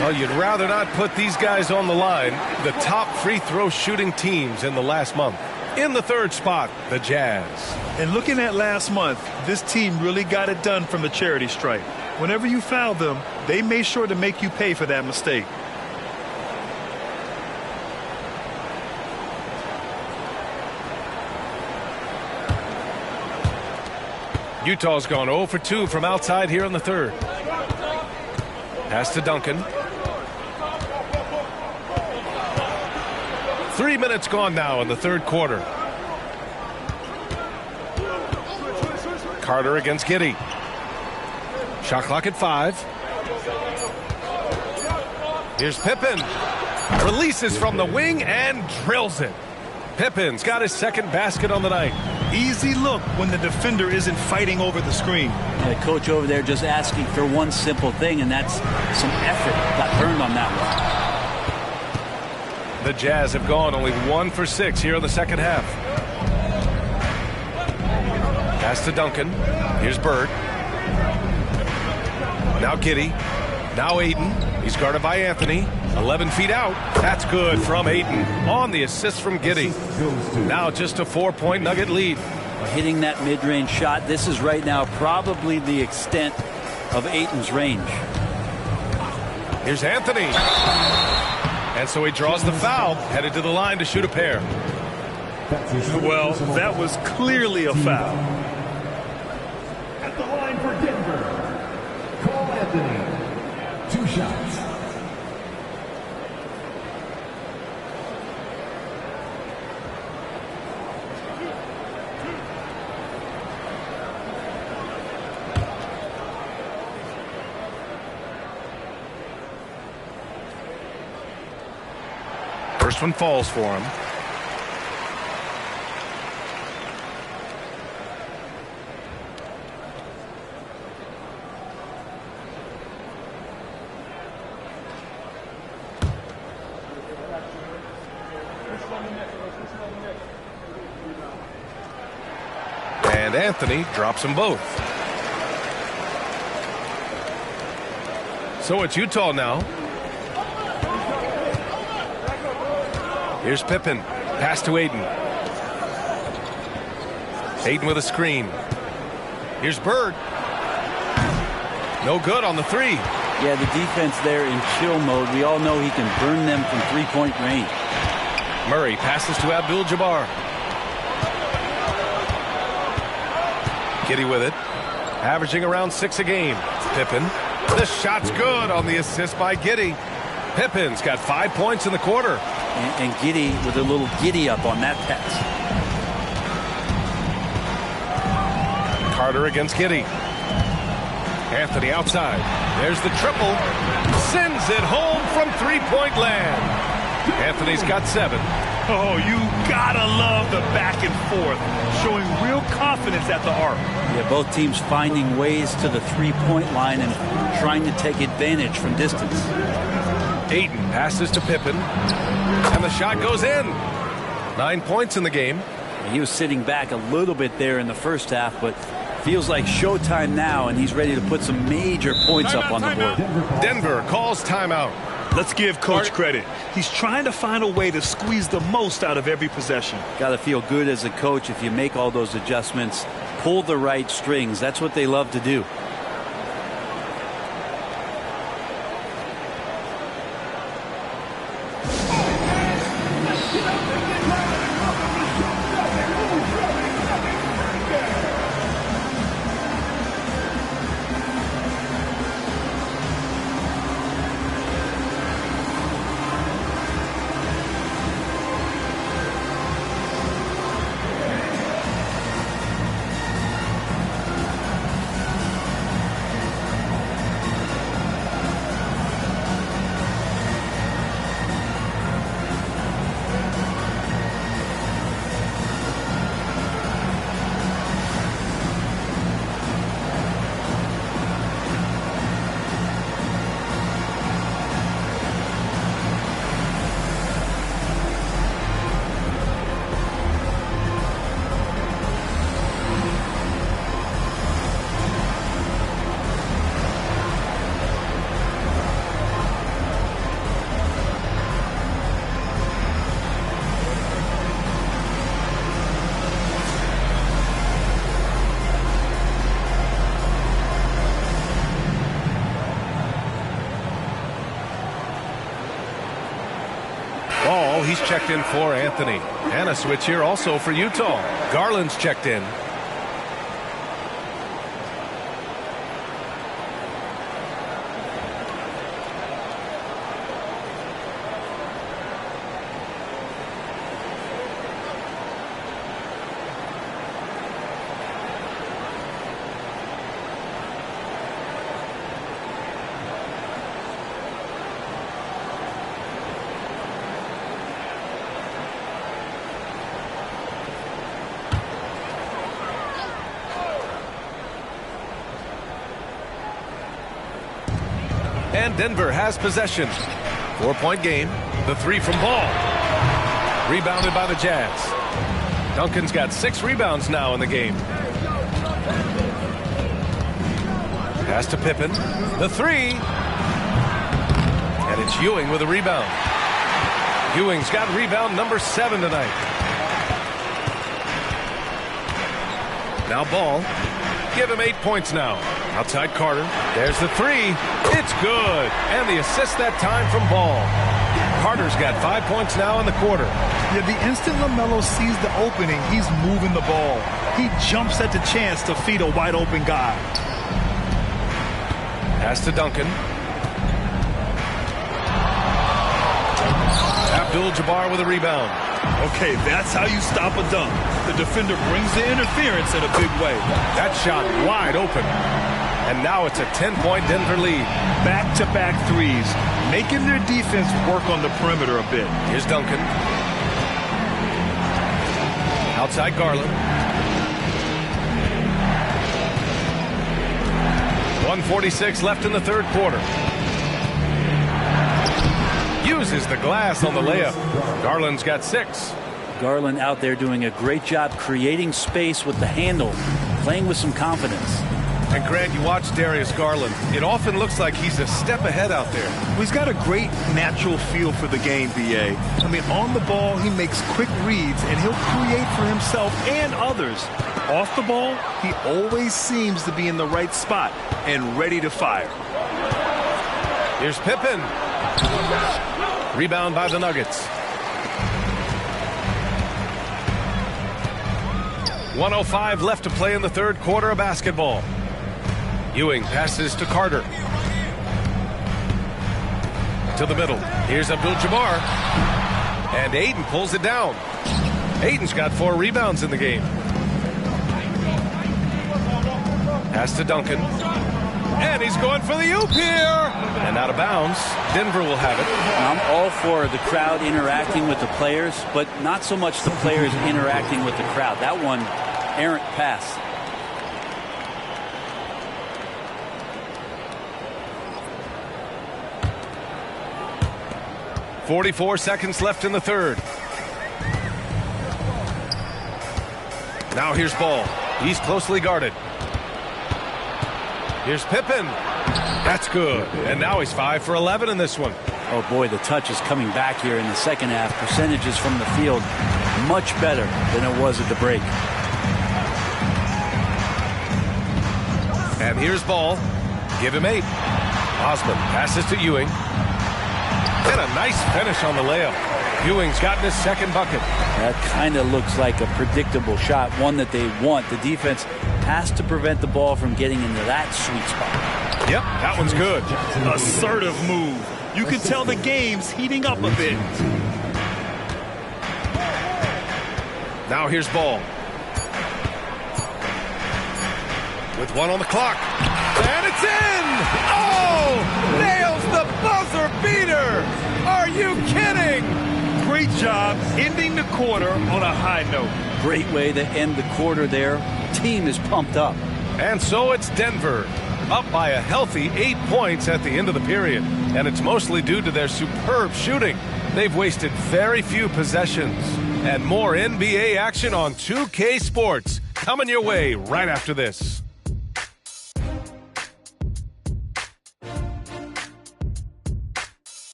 Well, you'd rather not put these guys on the line. The top free throw shooting teams in the last month. In the third spot, the Jazz. And looking at last month, this team really got it done from the charity stripe. Whenever you foul them, they made sure to make you pay for that mistake. Utah's gone 0 for 2 from outside here in the third. Pass to Duncan. 3 minutes gone now in the third quarter. Carter against Giddey. Shot clock at 5. Here's Pippen. Releases from the wing and drills it. Pippen's got his second basket on the night. Easy look when the defender isn't fighting over the screen. The coach over there just asking for one simple thing, and that's some effort. Got earned on that one. The Jazz have gone only 1 for 6 here in the second half. Pass to Duncan. Here's Bird. Now Giddey. Now Aiden. He's guarded by Anthony. 11 feet out. That's good from Aiden on the assist from Giddey. Now just a 4-point Nugget lead. Hitting that mid-range shot. This is right now probably the extent of Aiden's range. Here's Anthony. And so he draws the foul, headed to the line to shoot a pair. Well, that was clearly a foul. At the line for Denver, Cole Anthony. 2 shots. First one falls for him. And Anthony drops them both. So it's Utah now. Here's Pippen. Pass to Aiden. Aiden with a screen. Here's Bird. No good on the 3. Yeah, the defense there in chill mode. We all know he can burn them from 3-point range. Murray passes to Abdul-Jabbar. Giddey with it. Averaging around 6 a game. Pippen. The shot's good on the assist by Giddey. Pippen's got 5 points in the quarter. And Giddey with a little giddy up on that pass. Carter against Giddey. Anthony outside. There's the triple. Sends it home from 3-point land. Anthony's got 7. Oh, you gotta love the back and forth, showing real confidence at the arc. Yeah, both teams finding ways to the 3-point line and trying to take advantage from distance. Aiden passes to Pippen, and the shot goes in. 9 points in the game. He was sitting back a little bit there in the first half, but feels like showtime now, and he's ready to put some major points up on the board. Denver calls timeout. Let's give Coach credit. He's trying to find a way to squeeze the most out of every possession. Got to feel good as a coach if you make all those adjustments, pull the right strings. That's what they love to do. He's checked in for Anthony. And a switch here also for Utah. Garland's checked in. And Denver has possession. 4-point game. The three from Ball. Rebounded by the Jazz. Duncan's got 6 rebounds now in the game. Pass to Pippen. The three. And it's Ewing with a rebound. Ewing's got rebound number 7 tonight. Now Ball. Give him 8 points now. Outside Carter. There's the three. It's good. And the assist that time from Ball. Carter's got 5 points now in the quarter. Yeah, the instant LaMelo sees the opening, he's moving the ball. He jumps at the chance to feed a wide open guy. Pass to Duncan. Abdul-Jabbar with a rebound. Okay, that's how you stop a dunk. The defender brings the interference in a big way. That shot wide open. And now it's a 10-point Denver lead. Back-to-back threes, making their defense work on the perimeter a bit. Here's Duncan. Outside Garland. 1:46 left in the third quarter. Uses the glass on the layup. Garland's got 6. Garland out there doing a great job creating space with the handle, playing with some confidence. And Grant, you watch Darius Garland. It often looks like he's a step ahead out there. Well, he's got a great natural feel for the game, B.A. I mean, on the ball, he makes quick reads, and he'll create for himself and others. Off the ball, he always seems to be in the right spot and ready to fire. Here's Pippen. Rebound by the Nuggets. 1:05 left to play in the third quarter of basketball. Ewing passes to Carter. To the middle. Here's Abdul-Jabbar. And Ayton pulls it down. Ayton's got 4 rebounds in the game. Pass to Duncan. And he's going for the oop here. And out of bounds. Denver will have it. I'm all for the crowd interacting with the players, but not so much the players interacting with the crowd. That one, errant pass. .44 seconds left in the third. Now here's Ball. He's closely guarded. Here's Pippen. That's good. And now he's 5 for 11 in this one. Oh boy, the touch is coming back here in the second half. Percentages from the field much better than it was at the break. And here's Ball. Give him 8. Osman passes to Ewing. And a nice finish on the layup. Ewing's gotten his second bucket. That kind of looks like a predictable shot, one that they want. The defense has to prevent the ball from getting into that sweet spot. Yep, that one's good. Assertive move. You can tell the game's heating up a bit. Now here's Ball. With 1 on the clock. And it's in! Oh! Nails the buzzer beater! Are you kidding? Great job ending the quarter on a high note. Great way to end the quarter there. Team is pumped up. And so it's Denver, up by a healthy 8 points at the end of the period. And it's mostly due to their superb shooting. They've wasted very few possessions. And more NBA action on 2K Sports coming your way right after this.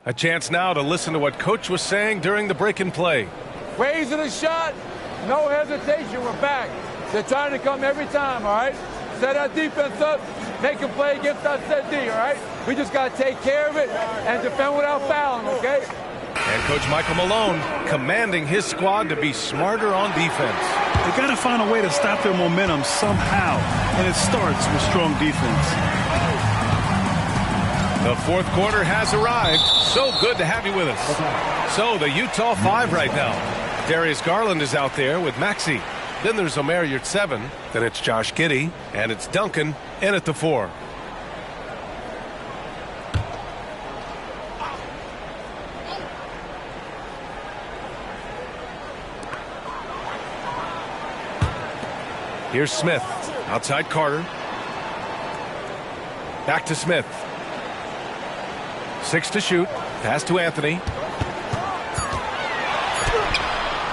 A chance now to listen to what Coach was saying during the break and play. Raising a shot, no hesitation, we're back. They're trying to come every time, all right? Set our defense up, make a play against our set D, all right? We just got to take care of it and defend without fouling, okay? And Coach Michael Malone commanding his squad to be smarter on defense. They got to find a way to stop their momentum somehow, and it starts with strong defense. The fourth quarter has arrived. So good to have you with us. So the Utah 5 right now. Darius Garland is out there with Maxey. Then there's Omer Yurtseven. Then it's Josh Giddey. And it's Duncan in at the 4. Here's Smith. Outside Carter. Back to Smith. 6 to shoot. Pass to Anthony.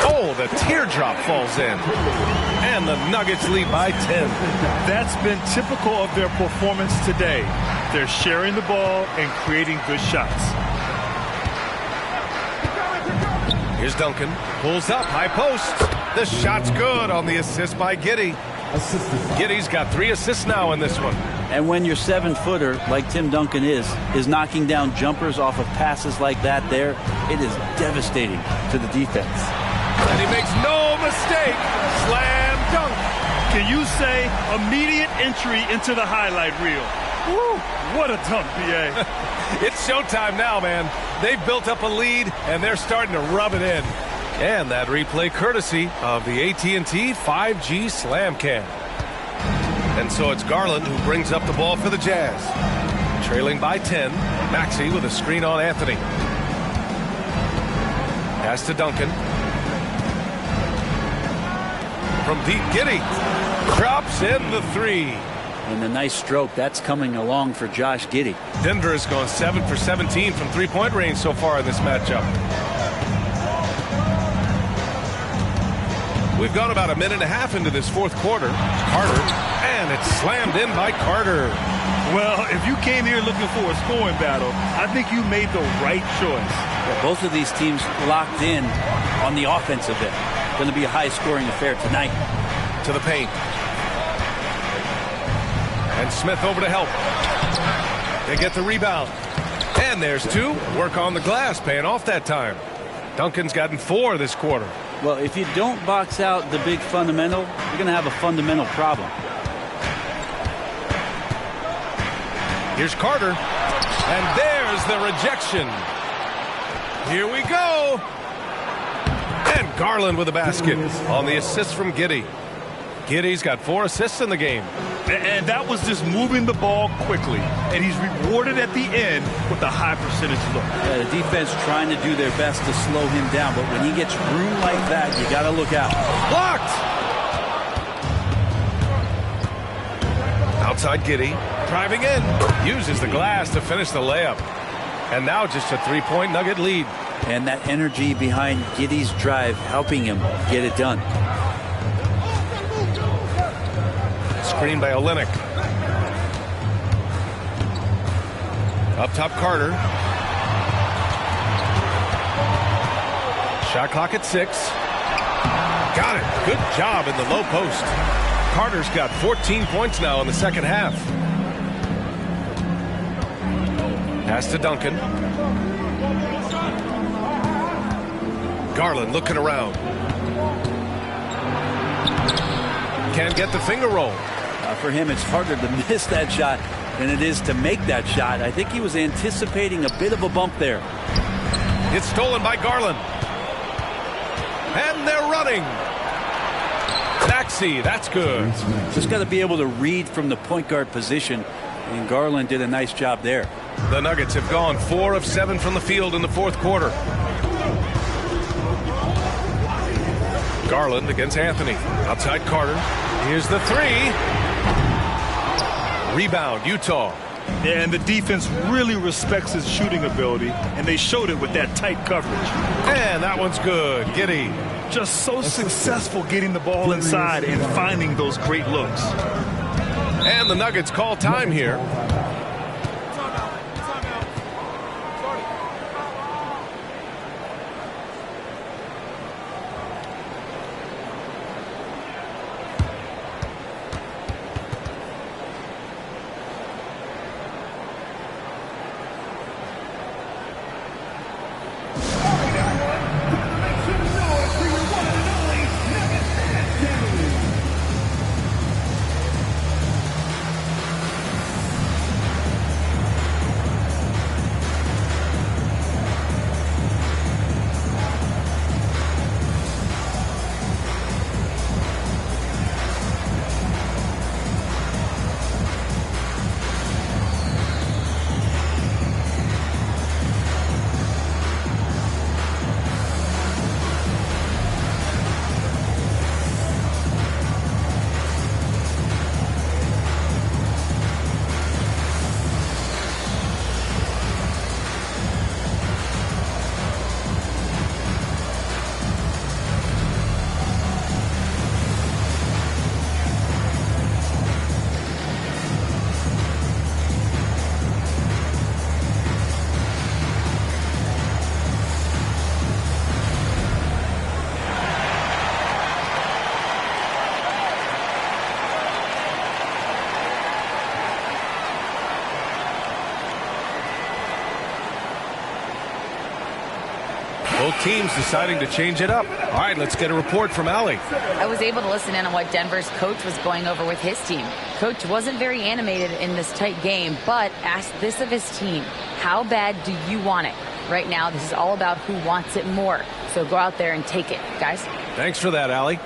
Oh, the teardrop falls in. And the Nuggets lead by 10. That's been typical of their performance today. They're sharing the ball and creating good shots. Here's Duncan. Pulls up. High post. The shot's good on the assist by Giddey. Giddey's got 3 assists now in this one. And when your 7-footer, like Tim Duncan is knocking down jumpers off of passes like that there, it is devastating to the defense. And he makes no mistake. Slam dunk. Can you say immediate entry into the highlight reel? Woo, what a dunk, B.A. It's showtime now, man. They've built up a lead, and they're starting to rub it in. And that replay courtesy of the AT&T 5G Slam Cam. And so it's Garland who brings up the ball for the Jazz. Trailing by 10. Maxey with a screen on Anthony. Pass to Duncan. From deep, Giddey drops in the 3. And the nice stroke, that's coming along for Josh Giddey. Denver has gone 7 for 17 from three-point range so far in this matchup. We've gone about a minute and a half into this fourth quarter. Carter, and it's slammed in by Carter. Well, if you came here looking for a scoring battle, I think you made the right choice. Yeah, both of these teams locked in on the offensive end. Going to be a high-scoring affair tonight. To the paint. And Smith over to help. They get the rebound. And there's 2. Work on the glass, paying off that time. Duncan's gotten 4 this quarter. Well, if you don't box out the big fundamental, you're going to have a fundamental problem. Here's Carter. And there's the rejection. Here we go. And Garland with a basket on the assist from Giddey. Giddey's got 4 assists in the game. And that was just moving the ball quickly. And he's rewarded at the end with a high percentage look. Yeah, the defense trying to do their best to slow him down. But when he gets room like that, you got to look out. Blocked! Outside Giddey. Driving in. Uses the glass to finish the layup. And now just a 3-point Nugget lead. And that energy behind Giddey's drive helping him get it done. Screen by Olynyk. Up top, Carter. Shot clock at 6. Got it. Good job in the low post. Carter's got 14 points now in the second half. Pass to Duncan. Garland looking around. Can't get the finger roll. For him, it's harder to miss that shot than it is to make that shot. I think he was anticipating a bit of a bump there. It's stolen by Garland. And they're running. Maxey, that's good. Just got to be able to read from the point guard position, and Garland did a nice job there. The Nuggets have gone 4 of 7 from the field in the fourth quarter. Garland against Anthony. Outside Carter. Here's the 3. Rebound, Utah. Yeah, and the defense really respects his shooting ability, and they showed it with that tight coverage. And that one's good. Giddey. Just so successful getting the ball inside and finding those great looks. And the Nuggets call time here. Both teams deciding to change it up. All right, let's get a report from Allie. I was able to listen in on what Denver's coach was going over with his team. Coach wasn't very animated in this tight game, but asked this of his team. How bad do you want it? Right now, this is all about who wants it more. So go out there and take it, guys. Thanks for that, Allie.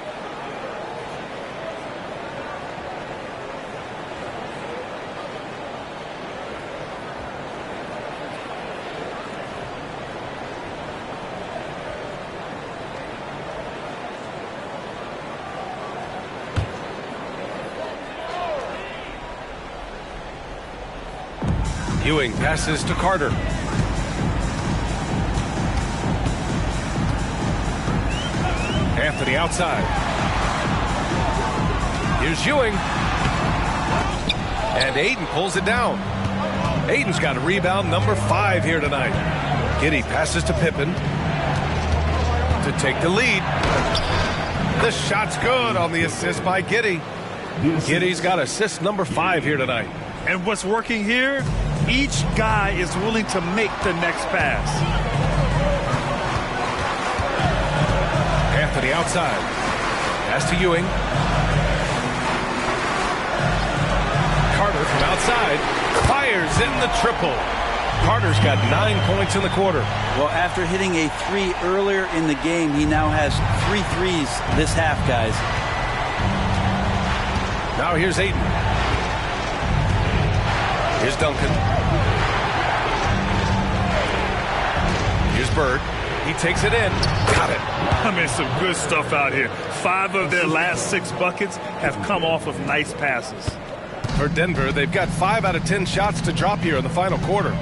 Ewing passes to Carter. Anthony outside. Here's Ewing. And Aiden pulls it down. Aiden's got a rebound number 5 here tonight. Giddey passes to Pippen to take the lead. The shot's good on the assist by Giddey. Giddey's got assist number 5 here tonight. And what's working here? Each guy is willing to make the next pass. Anthony outside. Pass to Ewing. Carter from outside. Fires in the triple. Carter's got 9 points in the quarter. Well, after hitting a 3 earlier in the game, he now has 3 threes this half, guys. Now here's Aiden. Here's Duncan. Here's Bird. He takes it in. Got it. I mean, some good stuff out here. 5 of their last 6 buckets have come off of nice passes. For Denver, they've got 5 out of 10 shots to drop here in the final quarter.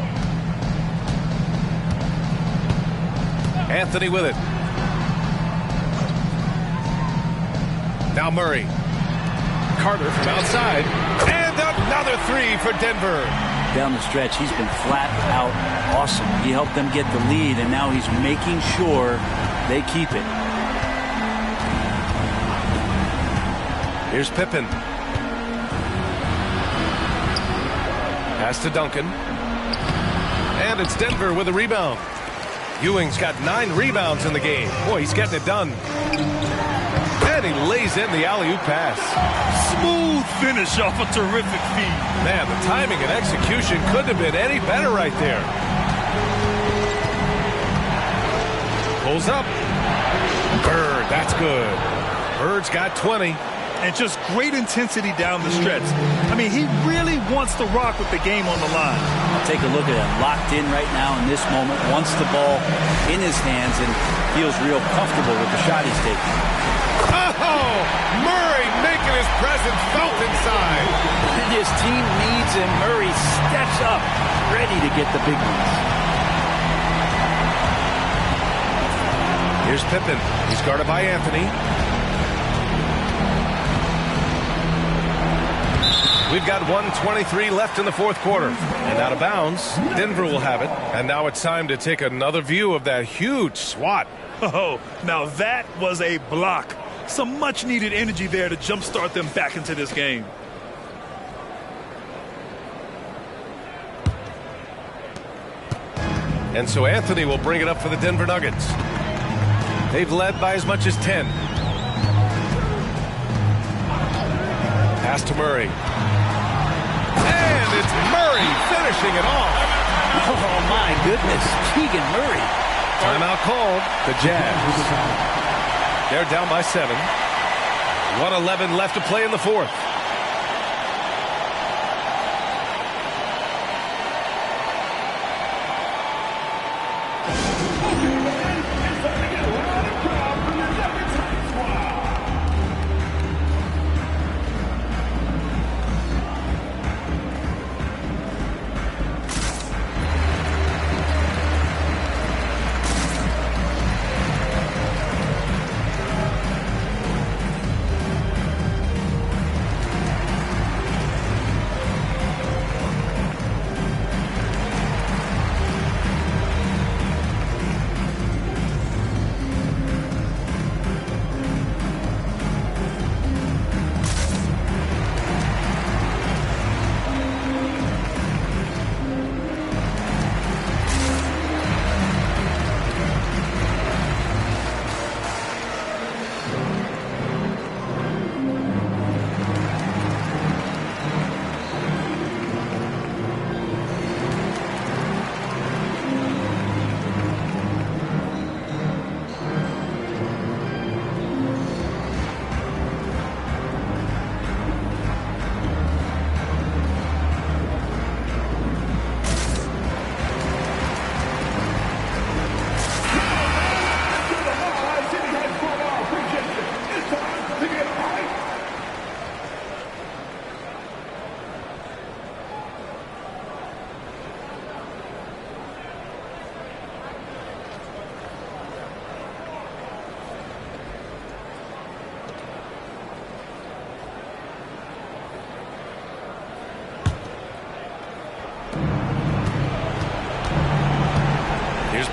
Anthony with it. Now Murray. Carter from outside. And another 3 for Denver. Down the stretch, he's been flat out awesome. He helped them get the lead, and now he's making sure they keep it. Here's Pippen. Pass to Duncan. And it's Denver with a rebound. Ewing's got 9 rebounds in the game. Boy, he's getting it done. And he lays in the alley-oop pass. Smooth finish off a terrific feed. Man, the timing and execution couldn't have been any better right there. Pulls up. Bird, that's good. Bird's got 20. And just great intensity down the stretch. I mean, he really wants to rock with the game on the line. Take a look at him, locked in right now in this moment, wants the ball in his hands and feels real comfortable with the shot he's taking. Oh, Murray making his presence felt inside. His team needs him. Murray steps up, ready to get the big ones. Here's Pippen. He's guarded by Anthony. We've got 1:23 left in the fourth quarter. And out of bounds, Denver will have it. And now it's time to take another view of that huge swat. Oh, now that was a block. Some much-needed energy there to jumpstart them back into this game. And so Anthony will bring it up for the Denver Nuggets. They've led by as much as 10. Pass to Murray. And it's Murray finishing it off. Oh, my goodness. Keegan Murray. Timeout called. The Jazz. They're down by 7. 1:11 left to play in the fourth.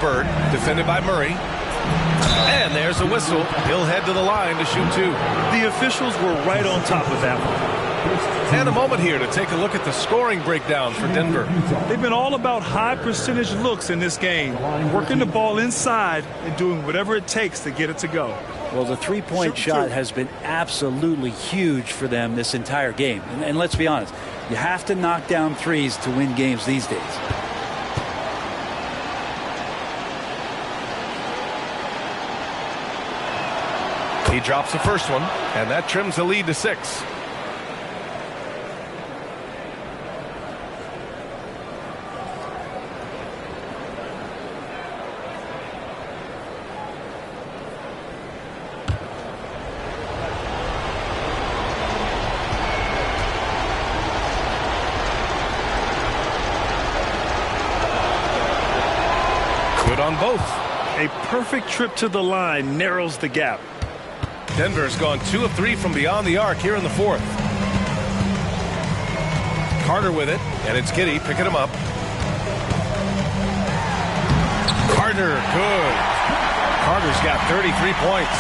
Bird, defended by Murray. And there's a whistle. He'll head to the line to shoot two. The officials were right on top of that one. And a moment here to take a look at the scoring breakdown for Denver. They've been all about high percentage looks in this game, working the ball inside and doing whatever it takes to get it to go. Well, the three-point shot has been absolutely huge for them this entire game. And let's be honest, you have to knock down threes to win games these days. He drops the first one, and that trims the lead to 6. Good on both. A perfect trip to the line narrows the gap. Denver's gone 2 of 3 from beyond the arc here in the fourth. Carter with it, and it's Giddey picking him up. Carter, good. Carter's got 33 points.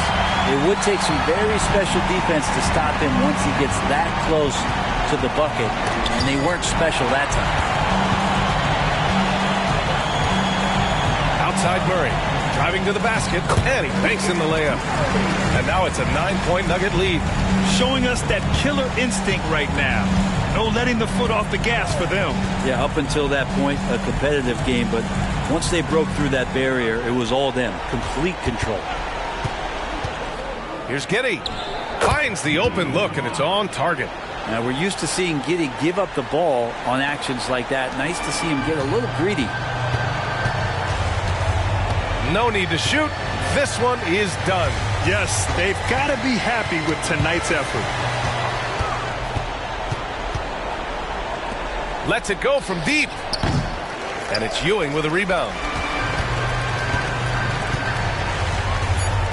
It would take some very special defense to stop him once he gets that close to the bucket, and they weren't special that time. Outside Murray, driving to the basket, and he banks in the layup. And now it's a 9-point Nugget lead. Showing us that killer instinct right now. No letting the foot off the gas for them. Yeah, up until that point, a competitive game, but once they broke through that barrier, it was all them. Complete control. Here's Giddey. Finds the open look, and it's on target. Now, we're used to seeing Giddey give up the ball on actions like that. Nice to see him get a little greedy. No need to shoot. This one is done. Yes, they've got to be happy with tonight's effort. Lets it go from deep. And it's Ewing with a rebound.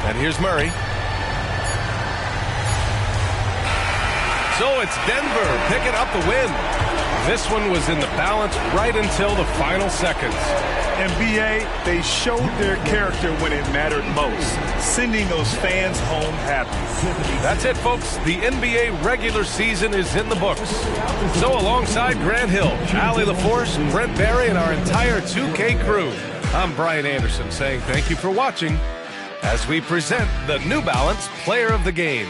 And here's Murray. So it's Denver picking up the win. This one was in the balance right until the final seconds. And B.A., they showed their character when it mattered most, sending those fans home happy. That's it, folks. The NBA regular season is in the books. So alongside Grant Hill, Allie LaForce, Brent Barry, and our entire 2K crew, I'm Brian Anderson saying thank you for watching as we present the New Balance Player of the Game.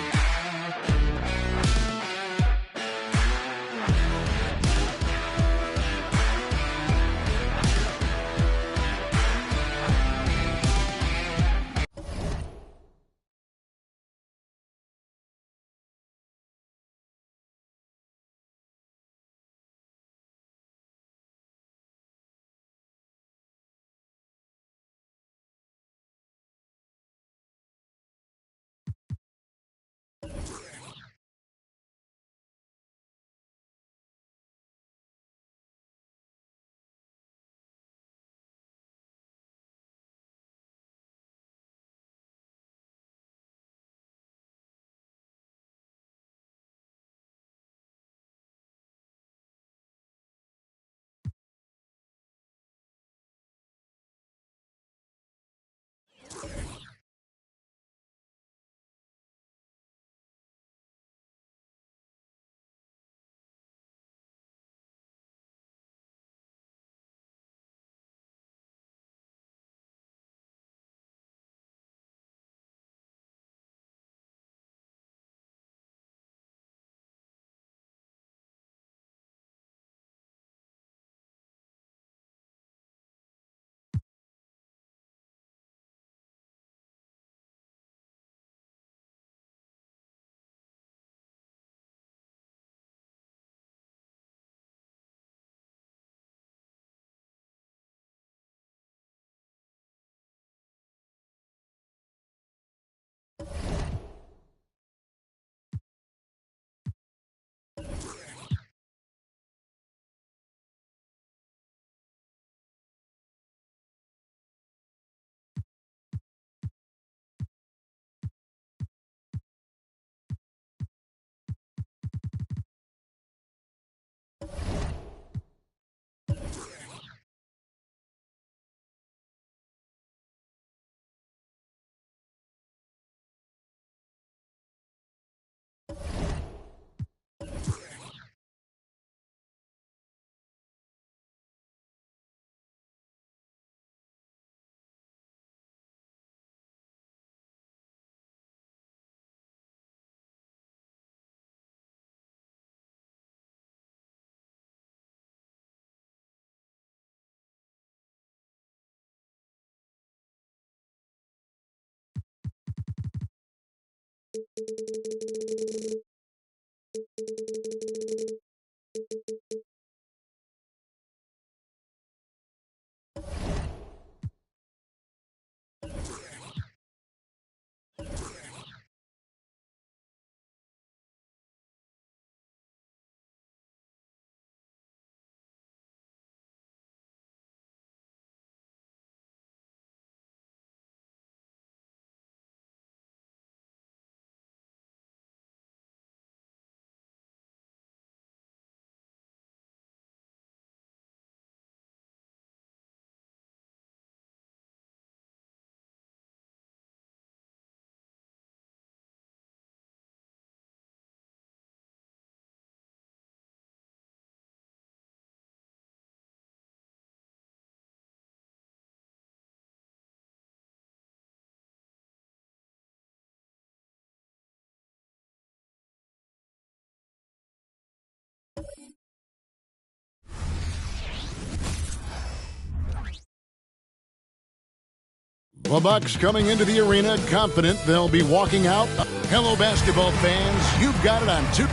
The Bucks coming into the arena confident they'll be walking out. Hello, basketball fans. You've got it on two.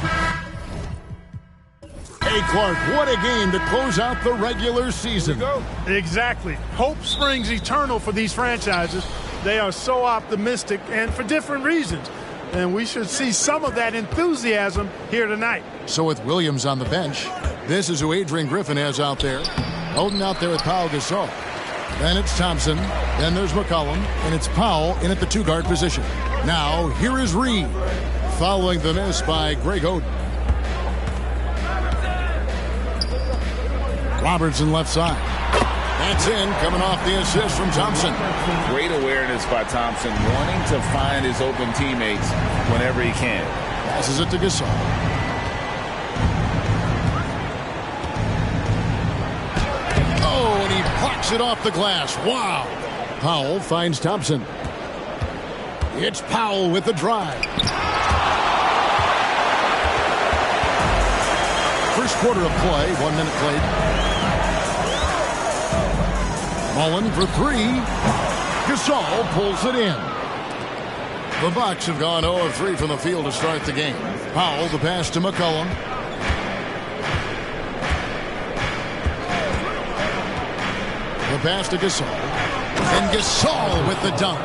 Hey, Clark, what a game to close out the regular season. Exactly. Hope springs eternal for these franchises. They are so optimistic and for different reasons. And we should see some of that enthusiasm here tonight. So with Williams on the bench, this is who Adrian Griffin has out there. Holding out there with Pau Gasol. Then it's Thompson. Then there's McCollum. And it's Powell in at the two-guard position. Now, here is Reed. Following the miss by Greg Oden. Robertson left side. That's in, coming off the assist from Thompson. Great awareness by Thompson, wanting to find his open teammates whenever he can. Passes it to Gasol. Oh, and he blocks it off the glass. Wow. Powell finds Thompson. It's Powell with the drive. First quarter of play, 1 minute played. Mullen for three. Gasol pulls it in. The Bucks have gone 0 of 3 from the field to start the game. Powell, the pass to McCollum. The pass to Gasol. And Gasol with the dunk.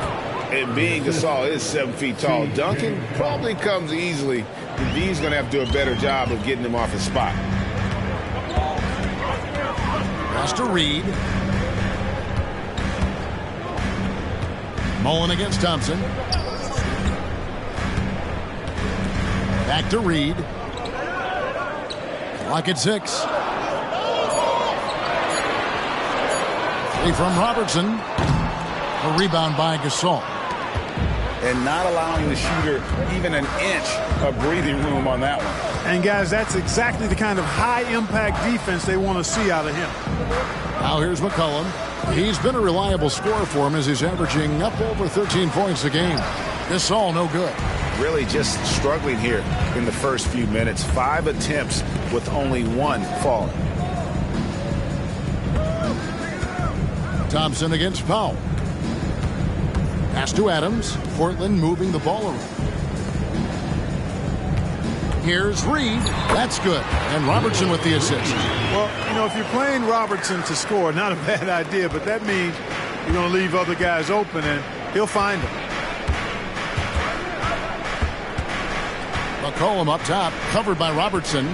And being Gasol is 7 feet tall, dunking probably comes easily. He's going to have to do a better job of getting him off his spot. Pass to Reed. Mullen against Thompson. Back to Reed. Clock at 6. Three from Robertson. A rebound by Gasol. And not allowing the shooter even an inch of breathing room on that one. And guys, that's exactly the kind of high-impact defense they want to see out of him. Now here's McCollum. He's been a reliable scorer for him as he's averaging up over 13 points a game. Gasol no good. Really just struggling here in the first few minutes. 5 attempts with only 1 falling. Thompson against Powell. Pass to Adams. Portland moving the ball around. Here's Reed. That's good. And Robertson with the assist. Well, you know, if you're playing Robertson to score, not a bad idea, but that means you're going to leave other guys open, and he'll find them. McCollum up top, covered by Robertson.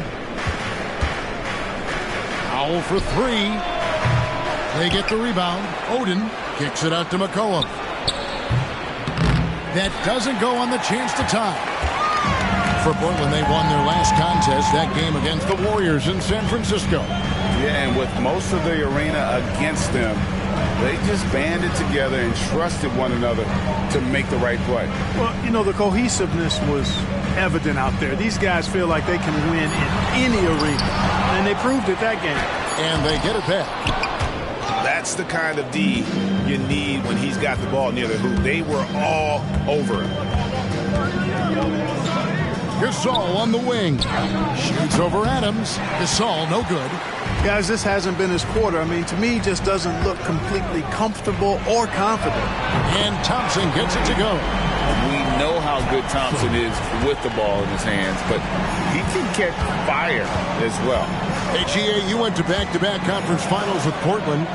Powell for three. They get the rebound. Oden kicks it out to McCollum. That doesn't go on the chance to tie. For Portland, they won their last contest, that game against the Warriors in San Francisco. Yeah, and with most of the arena against them, they just banded together and trusted one another to make the right play. Well, you know, the cohesiveness was evident out there. These guys feel like they can win in any arena, and they proved it that game. And they get it back. That's the kind of D you need when he's got the ball near the hoop. They were all over him. Gasol on the wing. Shoots over Adams. Gasol no good. Guys, this hasn't been his quarter. I mean, to me, he just doesn't look completely comfortable or confident. And Thompson gets it to go. We know how good Thompson is with the ball in his hands, but he can catch fire as well. Hey, GA, you went to back-to-back conference finals with Portland.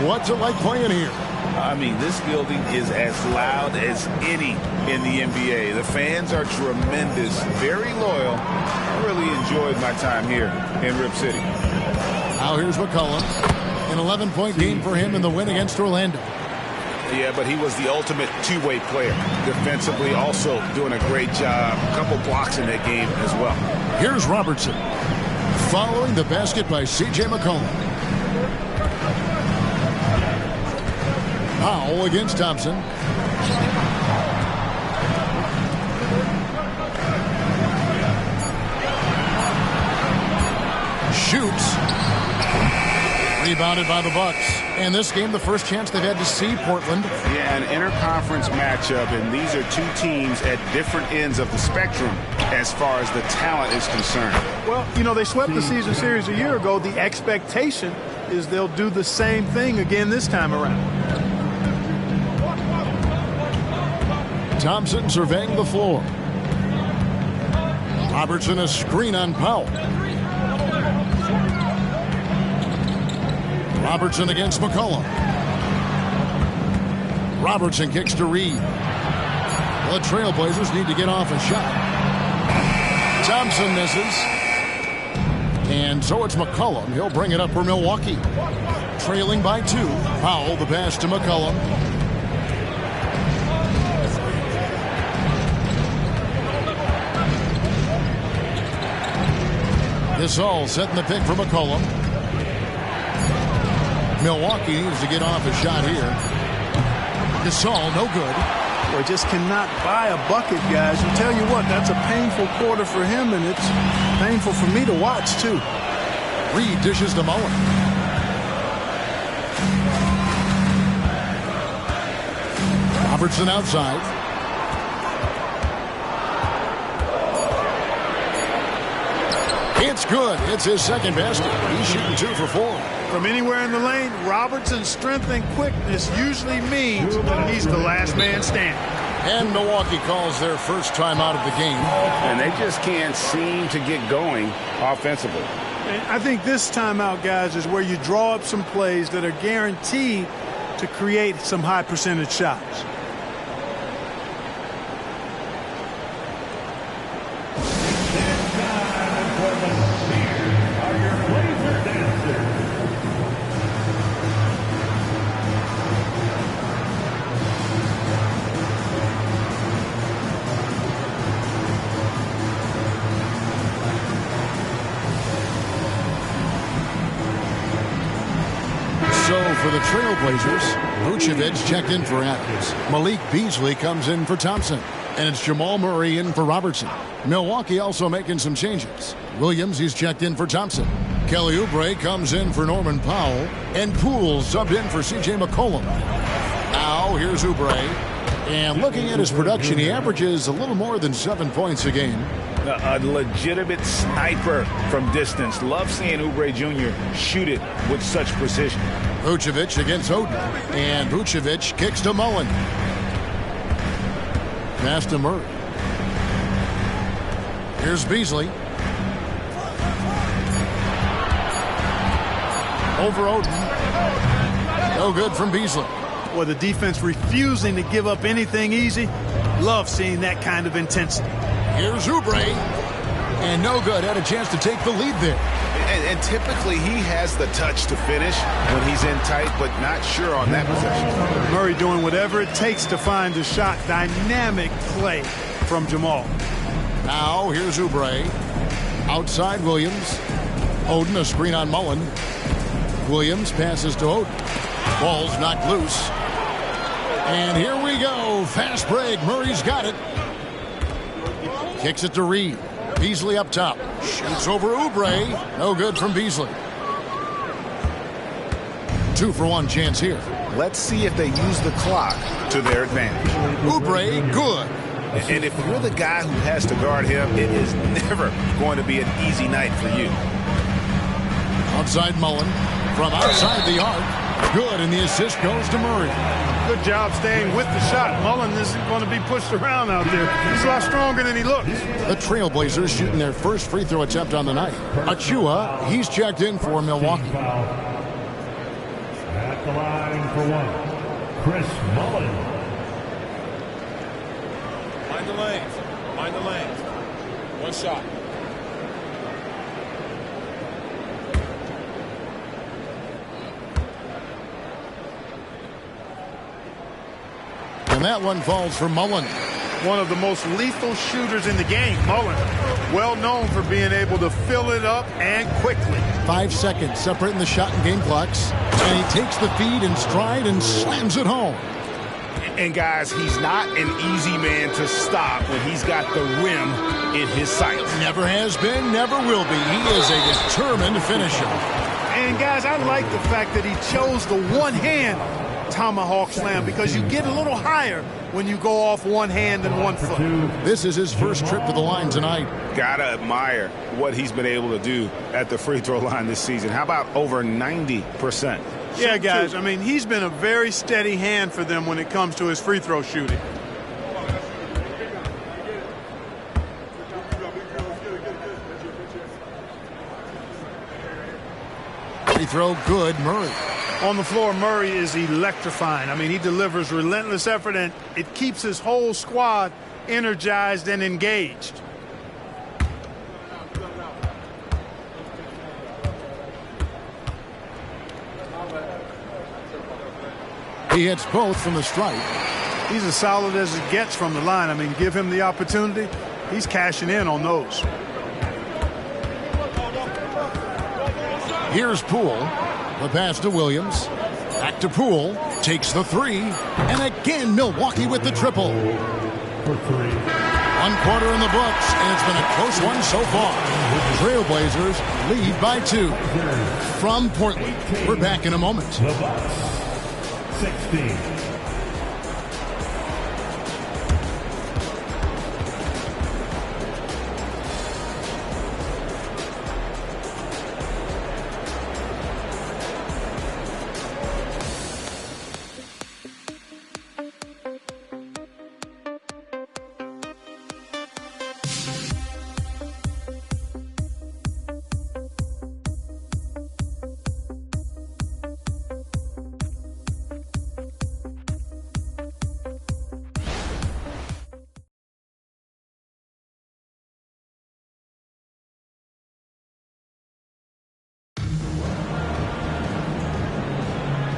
What's it like playing here? I mean, this building is as loud as any in the NBA. The fans are tremendous, very loyal. I really enjoyed my time here in Rip City. Now here's McCollum. An 11-point game for him in the win against Orlando. Yeah, but he was the ultimate two-way player. Defensively, also doing a great job. A couple blocks in that game as well. Here's Robertson. Following the basket by C.J. McCollum. Powell against Thompson. Shoots. Rebounded by the Bucks. And this game, the first chance they've had to see Portland. Yeah, an interconference matchup, and these are two teams at different ends of the spectrum as far as the talent is concerned. Well, you know, they swept the season series a year ago. The expectation is they'll do the same thing again this time around. Thompson surveying the floor. Robertson a screen on Powell. Robertson against McCollum. Robertson kicks to Reed. The Trailblazers need to get off a shot. Thompson misses. And so it's McCollum. He'll bring it up for Milwaukee. Trailing by 2. Powell, the pass to McCollum. Gasol setting the pick for McCollum. Milwaukee needs to get off a shot here. Gasol, no good. Boy, just cannot buy a bucket, guys. And tell you what, that's a painful quarter for him, and it's painful for me to watch, too. Reed dishes to Mullen. Robertson outside. It's good. It's his second basket. He's shooting 2 for 4. From anywhere in the lane, Robertson's strength and quickness usually means that he's the last man standing. And Milwaukee calls their first time out of the game. And they just can't seem to get going offensively. And I think this timeout, guys, is where you draw up some plays that are guaranteed to create some high percentage shots. For the Trailblazers, Vucevic checked in for Adams. Malik Beasley comes in for Thompson. And it's Jamal Murray in for Robertson. Milwaukee also making some changes. Williams, he's checked in for Thompson. Kelly Oubre comes in for Norman Powell. And Poole subbed in for C.J. McCollum. Now, here's Oubre. And looking at his production, he averages a little more than 7 points a game. A legitimate sniper from distance. Love seeing Oubre Jr. shoot it with such precision. Vucevic against Oden. And Vucevic kicks to Mullen. Pass to Murray. Here's Beasley. Over Oden. No good from Beasley. Well, the defense refusing to give up anything easy. Love seeing that kind of intensity. Here's Oubre. And no good. Had a chance to take the lead there. And typically he has the touch to finish when he's in tight, but not sure on that possession. Murray doing whatever it takes to find a shot. Dynamic play from Jamal. Now here's Oubre. Outside Williams. Oden, a screen on Mullen. Williams passes to Oden. Ball's knocked loose. And here we go. Fast break. Murray's got it. Kicks it to Reed. Beasley up top. Shoots over Oubre. No good from Beasley. 2-for-1 chance here. Let's see if they use the clock to their advantage. Oubre, good. And if you're the guy who has to guard him, it is never going to be an easy night for you. Outside Mullen. From outside the arc. Good, and the assist goes to Murray. Good job staying with the shot. Mullen isn't going to be pushed around out there. He's a lot stronger than he looks. The Trailblazers shooting their first free throw attempt on the night. Achua, he's checked in for Milwaukee. At the line for one, Chris Mullen. Mind the lanes. Mind the lanes. One shot. And that one falls for Mullen. One of the most lethal shooters in the game, Mullen. Well known for being able to fill it up and quickly. 5 seconds separating the shot and game clocks. And he takes the feed in stride and slams it home. And guys, he's not an easy man to stop when he's got the rim in his sights. Never has been, never will be. He is a determined finisher. And guys, I like the fact that he chose the one-hand tomahawk slam because you get a little higher when you go off one hand and one foot. This is his first trip to the line tonight. Gotta admire what he's been able to do at the free throw line this season. How about over 90%? Yeah, guys, I mean, he's been a very steady hand for them when it comes to his free throw shooting. Free throw good, Murray. On the floor, Murray is electrifying. I mean, he delivers relentless effort, and it keeps his whole squad energized and engaged. He hits both from the stripe. He's as solid as it gets from the line. I mean, give him the opportunity. He's cashing in on those. Here's Poole. The pass to Williams. Back to Poole. Takes the three. And again, Milwaukee with the triple. 1 quarter in the books, and it's been a close one so far. Trailblazers lead by 2. From Portland, we're back in a moment. The Bucks, 16.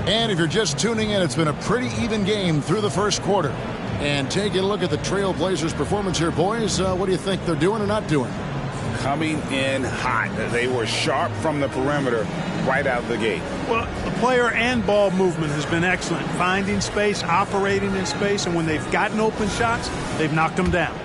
And if you're just tuning in, it's been a pretty even game through the first quarter. And taking a look at the Trailblazers' performance here, boys, what do you think they're doing or not doing? Coming in hot. They were sharp from the perimeter right out the gate. Well, the player and ball movement has been excellent. Finding space, operating in space, and when they've gotten open shots, they've knocked them down.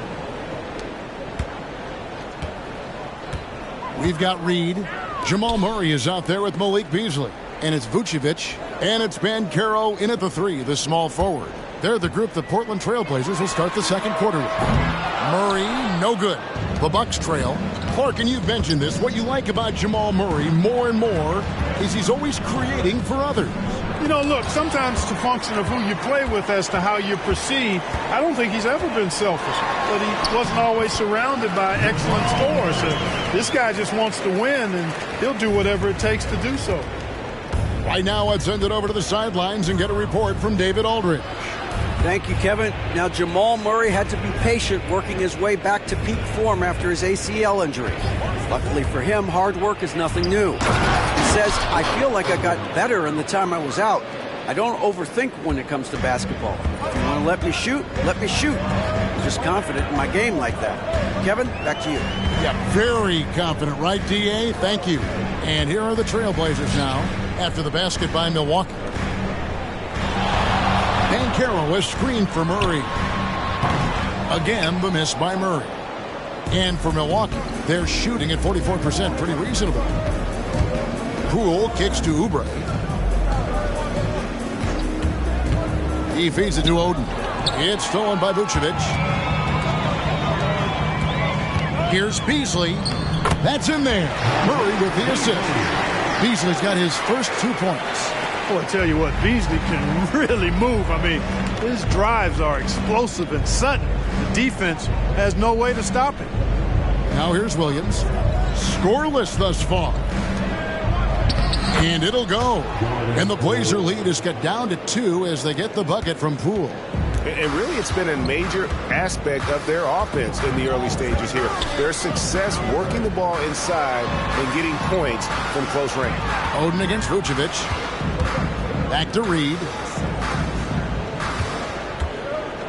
We've got Reed. Jamal Murray is out there with Malik Beasley. And it's Vucevic. And it's Banchero in at the 3, the small forward. They're the group the Portland Trailblazers will start the second quarter with. Murray, no good. The Bucks trail. Clark, and you've mentioned this. What you like about Jamal Murray more and more is he's always creating for others. You know, look, sometimes it's a function of who you play with as to how you proceed. I don't think he's ever been selfish, but he wasn't always surrounded by excellent scores. So this guy just wants to win, and he'll do whatever it takes to do so. Right now, I'd send it over to the sidelines and get a report from David Aldridge. Thank you, Kevin. Now, Jamal Murray had to be patient working his way back to peak form after his ACL injury. Luckily for him, hard work is nothing new. He says, I feel like I got better in the time I was out. I don't overthink when it comes to basketball. If you want to let me shoot, let me shoot. I'm just confident in my game like that. Kevin, back to you. Yeah, very confident, right, D.A.? Thank you. And here are the Trailblazers now after the basket by Milwaukee. Banchero is screened for Murray. Again, the miss by Murray. And for Milwaukee, they're shooting at 44%, pretty reasonable. Poole kicks to Oubre. He feeds it to Oden. It's stolen by Vucevic. Here's Beasley. That's in there. Murray with the assist. Beasley's got his first 2 points. Well, I tell you what, Beasley can really move. I mean, his drives are explosive and sudden. The defense has no way to stop it. Now here's Williams. Scoreless thus far. And it'll go. And the Blazer lead is cut down to 2 as they get the bucket from Poole. And really, it's been a major aspect of their offense in the early stages here. Their success working the ball inside and getting points from close range. Oden against Vucevic. Back to Reed.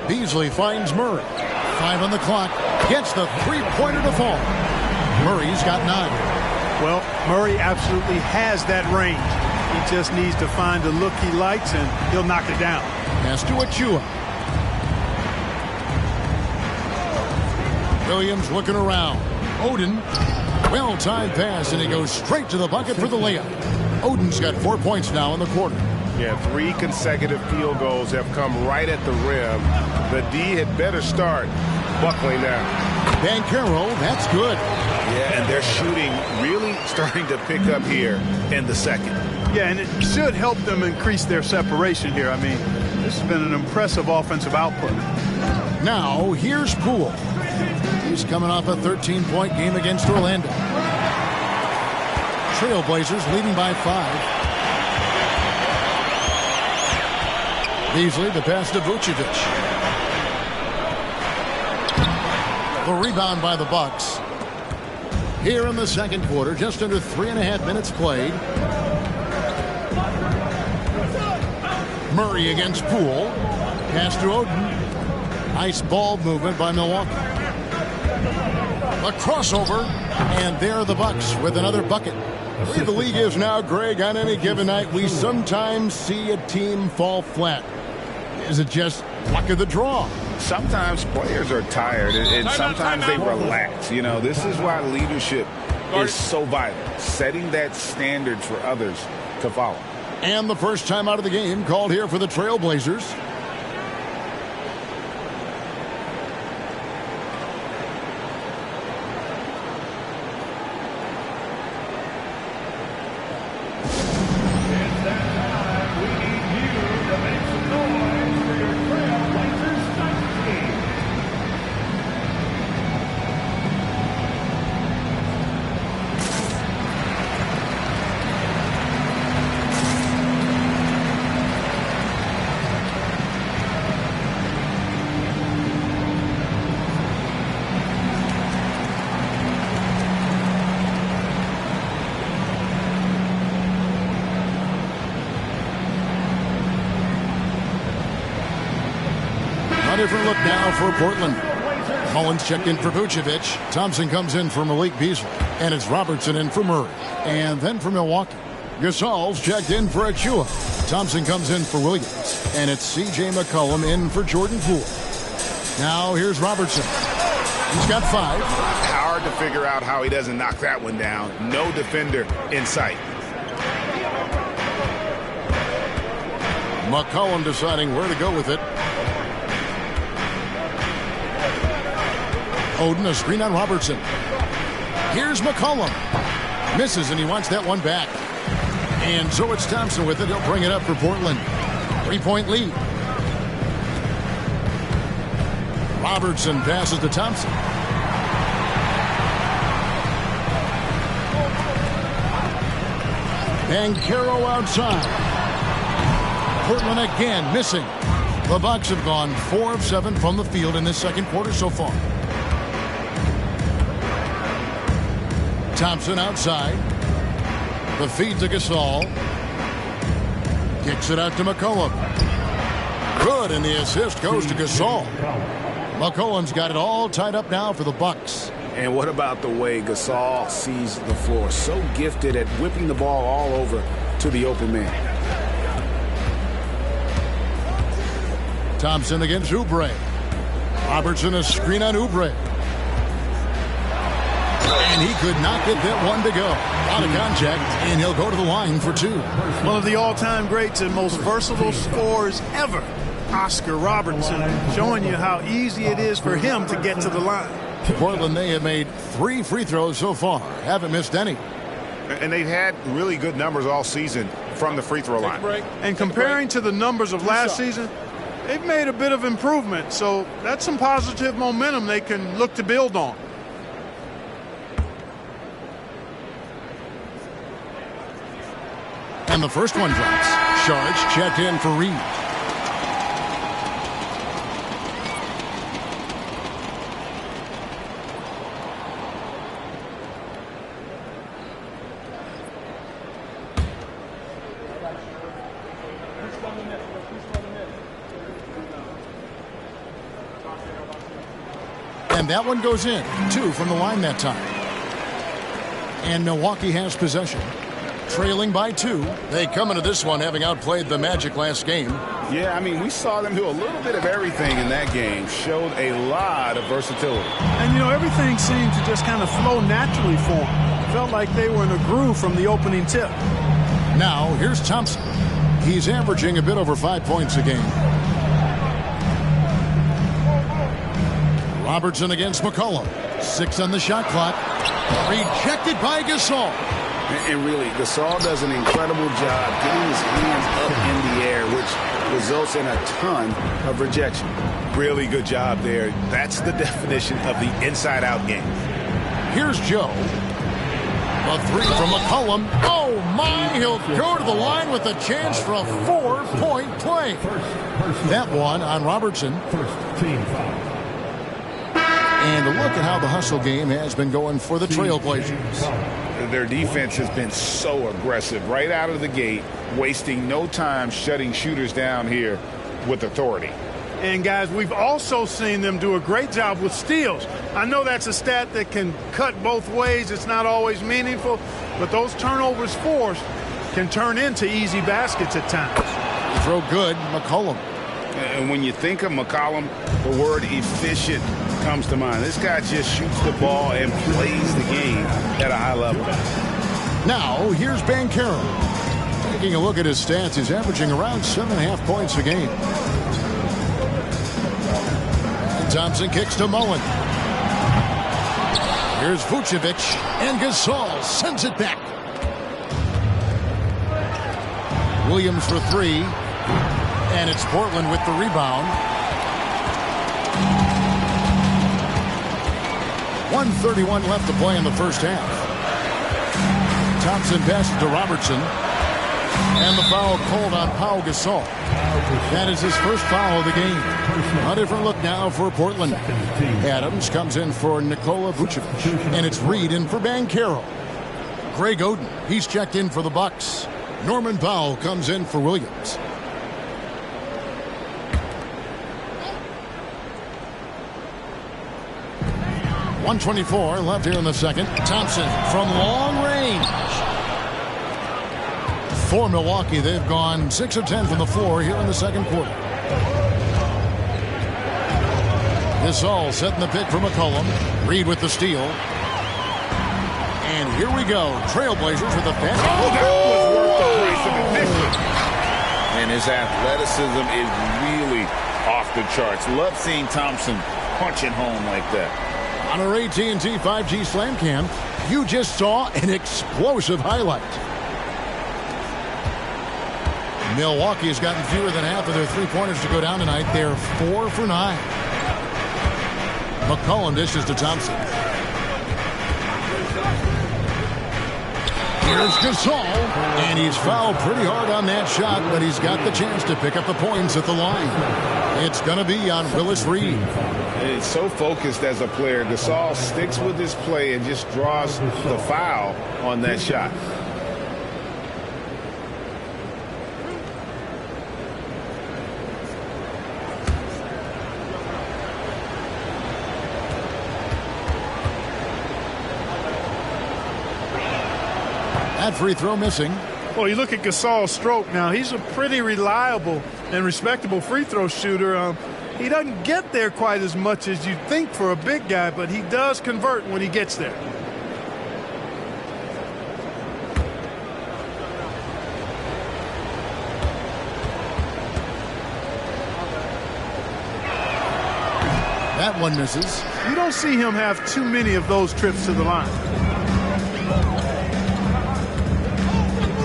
Beasley finds Murray. 5 on the clock. Gets the three-pointer to fall. Murray's got 9. Well, Murray absolutely has that range. He just needs to find the look he likes, and he'll knock it down. Pass to Achua. Williams looking around. Oden. Well-timed pass, and he goes straight to the bucket for the layup. Oden's got 4 points now in the quarter. Yeah, 3 consecutive field goals have come right at the rim. The D had better start buckling now. Banchero, that's good. Yeah, and they're shooting really starting to pick up here in the second. Yeah, and it should help them increase their separation here. I mean, this has been an impressive offensive output. Now, here's Poole. He's coming off a 13-point game against Orlando. Trailblazers leading by 5. Beasley, the pass to Vucevic. The rebound by the Bucks. Here in the second quarter, just under 3.5 minutes played. Murray against Poole. Pass to Oden. Nice ball movement by Milwaukee. A crossover, and there are the Bucks with another bucket. The way the league is now, Greg, on any given night, we sometimes see a team fall flat. Is it just luck of the draw? Sometimes players are tired, and sometimes they relax. You know, this is why leadership is so vital, setting that standard for others to follow. And the first time out of the game called here for the Trailblazers. A different look now for Portland. Mullins checked in for Vucevic. Thompson comes in for Malik Beasley. And it's Robertson in for Murray. And then for Milwaukee, Gasol's checked in for Achua. Thompson comes in for Williams. And it's C.J. McCollum in for Jordan Poole. Now here's Robertson. He's got 5. Hard to figure out how he doesn't knock that one down. No defender in sight. McCollum deciding where to go with it. Oden, a screen on Robertson. Here's McCollum. Misses, and he wants that one back. And so it's Thompson with it. He'll bring it up for Portland. 3-point lead. Robertson passes to Thompson. Banchero outside. Portland again missing. The Bucks have gone 4 of 7 from the field in this second quarter so far. Thompson outside. The feed to Gasol. Kicks it out to McCollum. Good, and the assist goes to Gasol. McCollum's got it all tied up now for the Bucks. And what about the way Gasol sees the floor? So gifted at whipping the ball all over to the open man. Thompson against Oubre. Robertson a screen on Oubre. And he could not get that one to go. Out of contact, and he'll go to the line for 2. One of the all-time greats and most versatile scorers ever, Oscar Robertson, showing you how easy it is for him to get to the line. Portland, they have made 3 free throws so far. Haven't missed any. And they've had really good numbers all season from the free throw line. And comparing to the numbers of last season, they've made a bit of improvement. So that's some positive momentum they can look to build on. And the first one drops. Sharks checked in for Reed. And that one goes in. 2 from the line that time. And Milwaukee has possession. Trailing by 2. They come into this one having outplayed the Magic last game. Yeah, I mean, we saw them do a little bit of everything in that game. Showed a lot of versatility. And, you know, everything seemed to just kind of flow naturally for them. Felt like they were in a groove from the opening tip. Now, here's Thompson. He's averaging a bit over 5 points a game. Robertson against McCollum. 6 on the shot clock. Rejected by Gasol. And really, Gasol does an incredible job getting his hands up in the air, which results in a ton of rejection. Really good job there. That's the definition of the inside-out game. Here's Joe. A 3 from McCollum. Oh, my. He'll go to the line with a chance for a 4-point play. That one on Robertson. First team foul. And look at how the hustle game has been going for the Trailblazers. Their defense has been so aggressive right out of the gate, wasting no time shutting shooters down here with authority. And, guys, we've also seen them do a great job with steals. I know that's a stat that can cut both ways. It's not always meaningful, but those turnovers forced can turn into easy baskets at times. Throw good, McCollum. And when you think of McCollum, the word efficient comes to mind. This guy just shoots the ball and plays the game at a high level. Now, here's Banchero. Taking a look at his stats, he's averaging around 7.5 points a game. And Thompson kicks to Mullen. Here's Vucevic, and Gasol sends it back. Williams for 3. And it's Portland with the rebound. 1:31 left to play in the first half. Thompson passes to Robertson. And the foul called on Pau Gasol. That is his first foul of the game. A different look now for Portland. Adams comes in for Nikola Vucevic. And it's Reed in for Banchero. Greg Oden, he's checked in for the Bucks. Norman Powell comes in for Williams. .124 left here in the second. Thompson from long range. For Milwaukee, they've gone 6 of 10 from the floor here in the second quarter. Gasol setting the pick for McCollum. Reed with the steal. And here we go. Trailblazers with a fast. Oh, that was worth the price of admission. And his athleticism is really off the charts. Love seeing Thompson punching home like that. On our AT&T 5G Slam Cam, you just saw an explosive highlight. Milwaukee has gotten fewer than half of their three-pointers to go down tonight. They're 4 for 9. McCollum dishes to Thompson. Here's Gasol, and he's fouled pretty hard on that shot, but he's got the chance to pick up the points at the line. It's going to be on Willis Reed. He's so focused as a player. Gasol sticks with his play and just draws the foul on that shot. That free throw missing. Well, you look at Gasol's stroke now. He's a pretty reliable and respectable free throw shooter. He doesn't get there quite as much as you'd think for a big guy, but he does convert when he gets there. That one misses. You don't see him have too many of those trips to the line.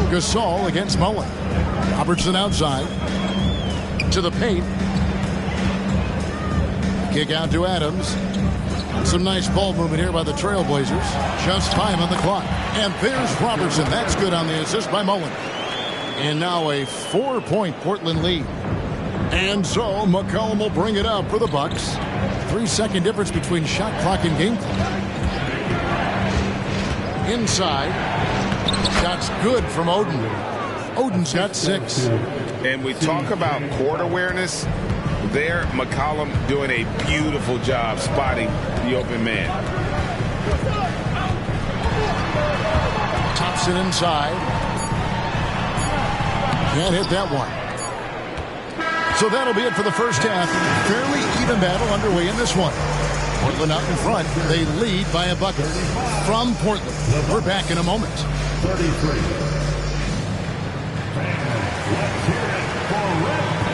Gasol against Mullen. Robertson outside. To the paint. Kick out to Adams. Some nice ball movement here by the Trailblazers. Just time on the clock. And there's Robertson. That's good on the assist by Mullen. And now a 4-point Portland lead. And so McCollum will bring it up for the Bucks. 3-second difference between shot clock and game clock. Inside. Shot's good from Oden. Oden's got 6. And we talk about court awareness. There, McCollum doing a beautiful job spotting the open man. Thompson inside. Can't hit that one. So that'll be it for the first half. Fairly even battle underway in this one. Portland out in front. They lead by a bucket. From Portland, we're back in a moment. 33. Let's hear it for Red Panda.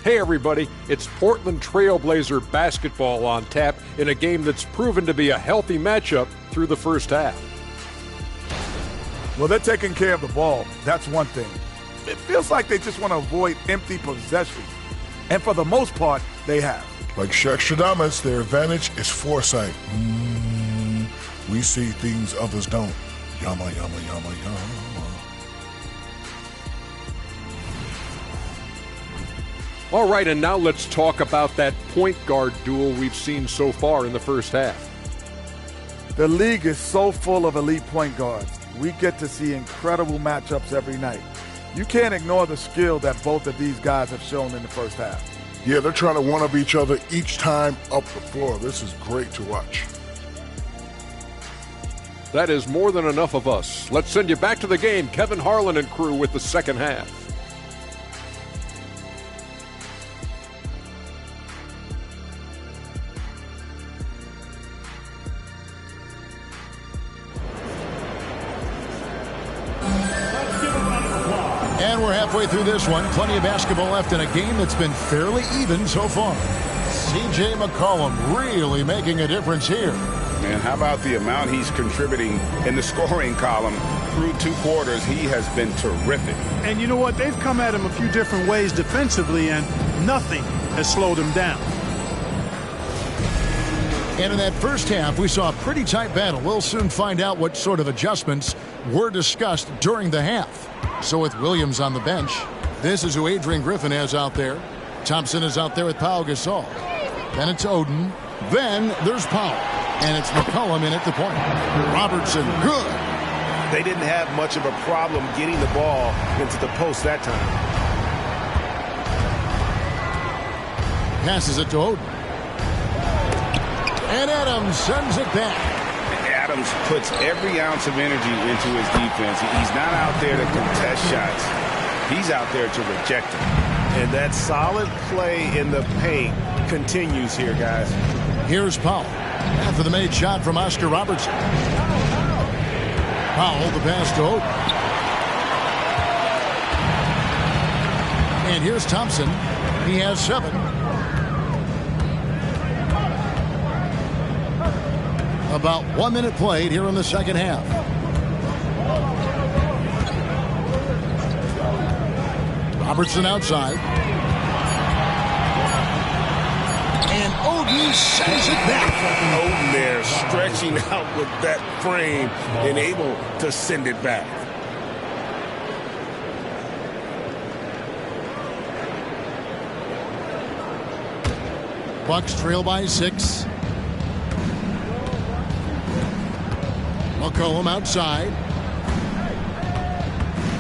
Hey everybody, it's Portland Trailblazer basketball on tap in a game that's proven to be a healthy matchup through the first half. Well, they're taking care of the ball. That's one thing. It feels like they just want to avoid empty possessions. And for the most part, they have. Like Shaq Stradamus, their advantage is foresight. We see things others don't. Yama, yama, yama, yama. All right, and now let's talk about that point guard duel we've seen so far in the first half. The league is so full of elite point guards. We get to see incredible matchups every night. You can't ignore the skill that both of these guys have shown in the first half. Yeah, they're trying to one-up each other each time up the floor. This is great to watch. That is more than enough of us. Let's send you back to the game. Kevin Harlan and crew with the second half. And we're halfway through this one. Plenty of basketball left in a game that's been fairly even so far. C.J. McCollum really making a difference here. Man, how about the amount he's contributing in the scoring column through 2 quarters? He has been terrific. And you know what? They've come at him a few different ways defensively, and nothing has slowed him down. And in that first half, we saw a pretty tight battle. We'll soon find out what sort of adjustments were discussed during the half. So with Williams on the bench, this is who Adrian Griffin has out there. Thompson is out there with Pau Gasol. Then it's Oden. Then there's Powell. And it's McCollum in at the point. Robertson, good. They didn't have much of a problem getting the ball into the post that time. Passes it to Oden. And Adams sends it back. Adams puts every ounce of energy into his defense. He's not out there to contest shots. He's out there to reject them. And that solid play in the paint continues here, guys. Here's Powell after the made shot from Oscar Robertson. Powell, the pass to Oden. And here's Thompson. He has 7. About 1 minute played here in the second half. Robertson outside. And Oden sends it back. Oden there stretching out with that frame and able to send it back. Bucks trail by 6. McCollum outside.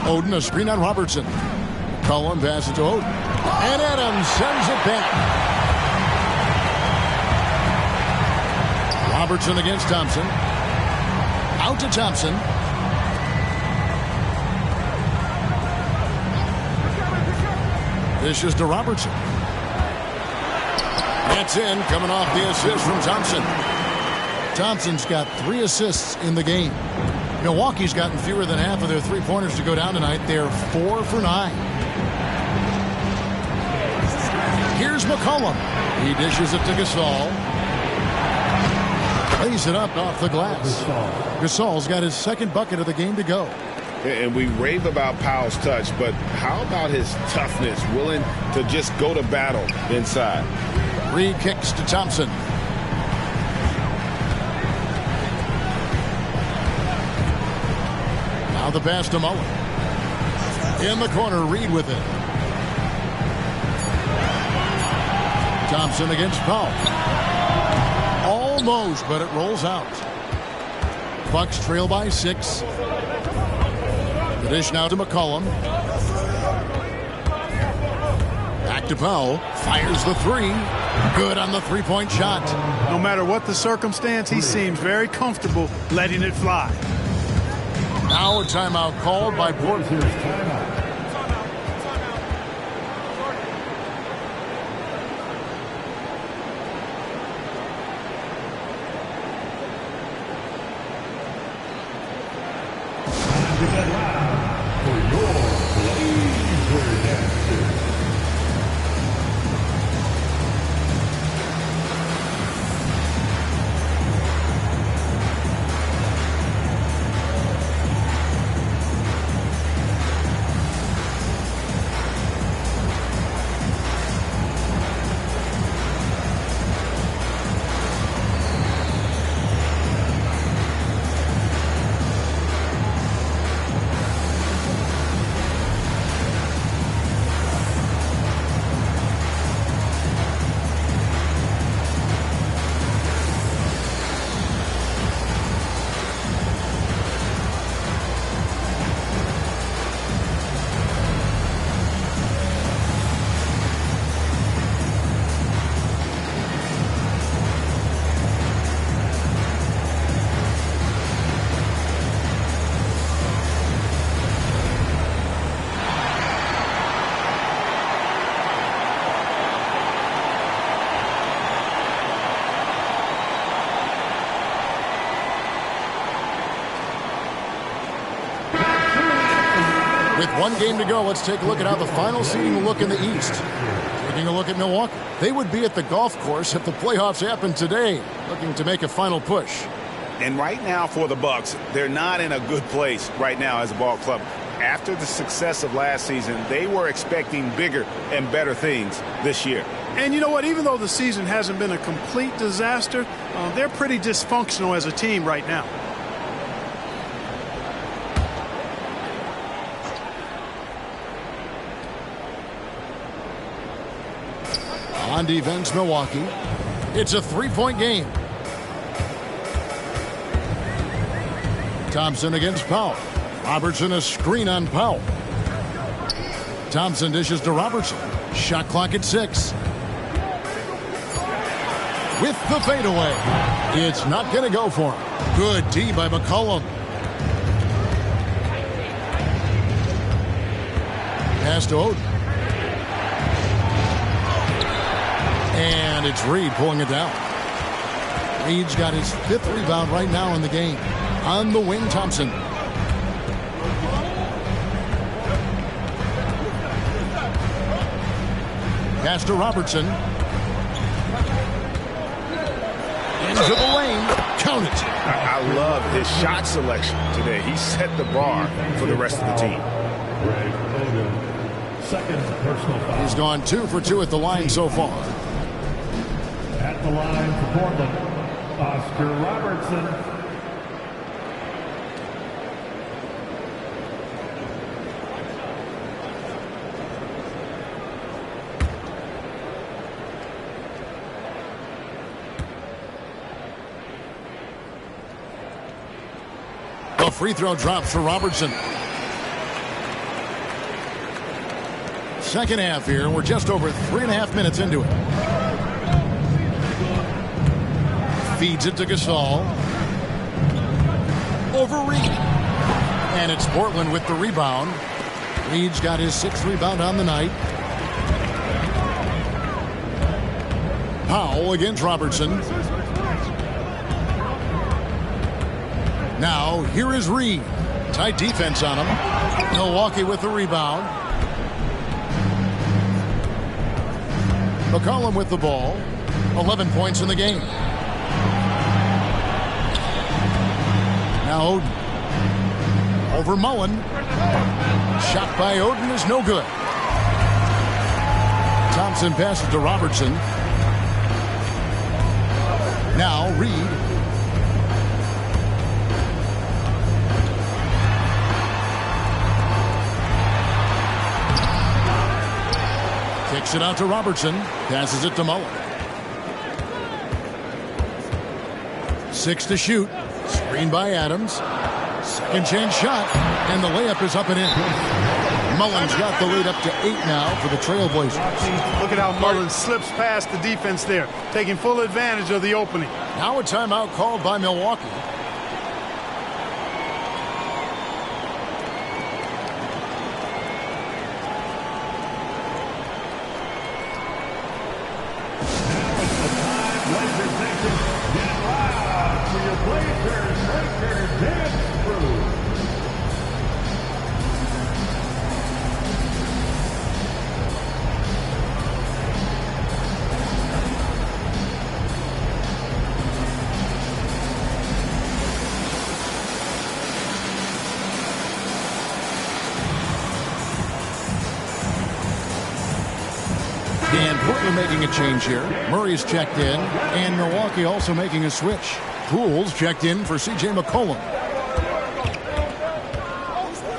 Oden, a screen on Robertson. McCollum passes to Oden. And Adams sends it back. Robertson against Thompson. Out to Thompson. This is to Robertson. That's in, coming off the assist from Thompson. Thompson's got 3 assists in the game. Milwaukee's gotten fewer than half of their 3-pointers to go down tonight. They're 4 for 9. Here's McCollum. He dishes it to Gasol. Lays it up off the glass. Gasol's got his second bucket of the game to go. And we rave about Powell's touch, but how about his toughness, willing to just go to battle inside? 3 kicks to Thompson. Now the pass to Mullen. In the corner, Reed with it. Thompson against Powell. Almost, but it rolls out. Bucks trail by 6. The dish now to McCollum. Back to Powell. Fires the 3. Good on the 3-point shot. No matter what the circumstance, he seems very comfortable letting it fly. Now a timeout called by Portland. With 1 game to go, let's take a look at how the final seeding will look in the East. Taking a look at Milwaukee. They would be at the golf course if the playoffs happened today, looking to make a final push. And right now for the Bucks, they're not in a good place right now as a ball club. After the success of last season, they were expecting bigger and better things this year. And you know what? Even though the season hasn't been a complete disaster, they're pretty dysfunctional as a team right now. On defense, Milwaukee. It's a 3-point game. Thompson against Powell. Robertson, a screen on Powell. Thompson dishes to Robertson. Shot clock at 6. With the fadeaway. It's not going to go for him. Good D by McCollum. Pass to Oden. And it's Reed pulling it down. Reed's got his 5th rebound right now in the game. On the wing, Thompson. Pass to Robertson. Into the lane. Count it. I love his shot selection today. He set the bar for the rest of the team. Second personal foul. He's gone 2 for 2 at the line so far. At the line for Portland, Oscar Robertson. The free throw drops for Robertson. Second half here. We're just over 3.5 minutes into it. Feeds it to Gasol. Over Reed. And it's Portland with the rebound. Reed's got his 6th rebound on the night. Powell against Robertson. Now, here is Reed. Tight defense on him. Milwaukee with the rebound. McCollum with the ball. 11 points in the game. Now Oden. Over Mullen. Shot by Oden is no good. Thompson passes to Robertson. Now Reed. Kicks it out to Robertson. Passes it to Mullen. 6 to shoot. Screen by Adams. Second chance shot. And the layup is up and in. Mullen's got the lead up to 8 now for the Trailblazers. Look at how Mullen slips past the defense there, taking full advantage of the opening. Now a timeout called by Milwaukee. And Portland making a change here. Murray's checked in, and Milwaukee also making a switch. Poole's checked in for C.J. McCollum.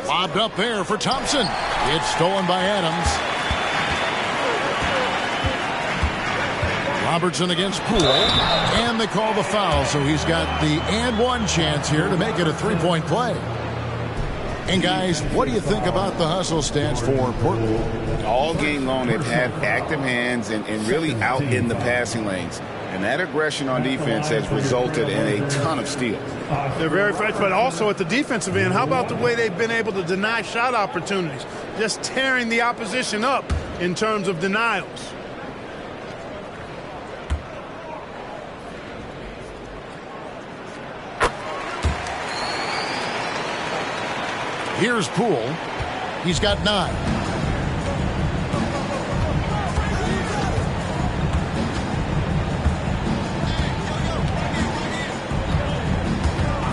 Lobbed up there for Thompson. It's stolen by Adams. Robertson against Poole, and they call the foul, so he's got the and one chance here to make it a three-point play. And guys, what do you think about the hustle stance for Portland? All game long, they've had active hands and really out in the passing lanes. And that aggression on defense has resulted in a ton of steals. They're very fresh, but also at the defensive end, how about the way they've been able to deny shot opportunities? Just tearing the opposition up in terms of denials. Here's Poole. He's got 9.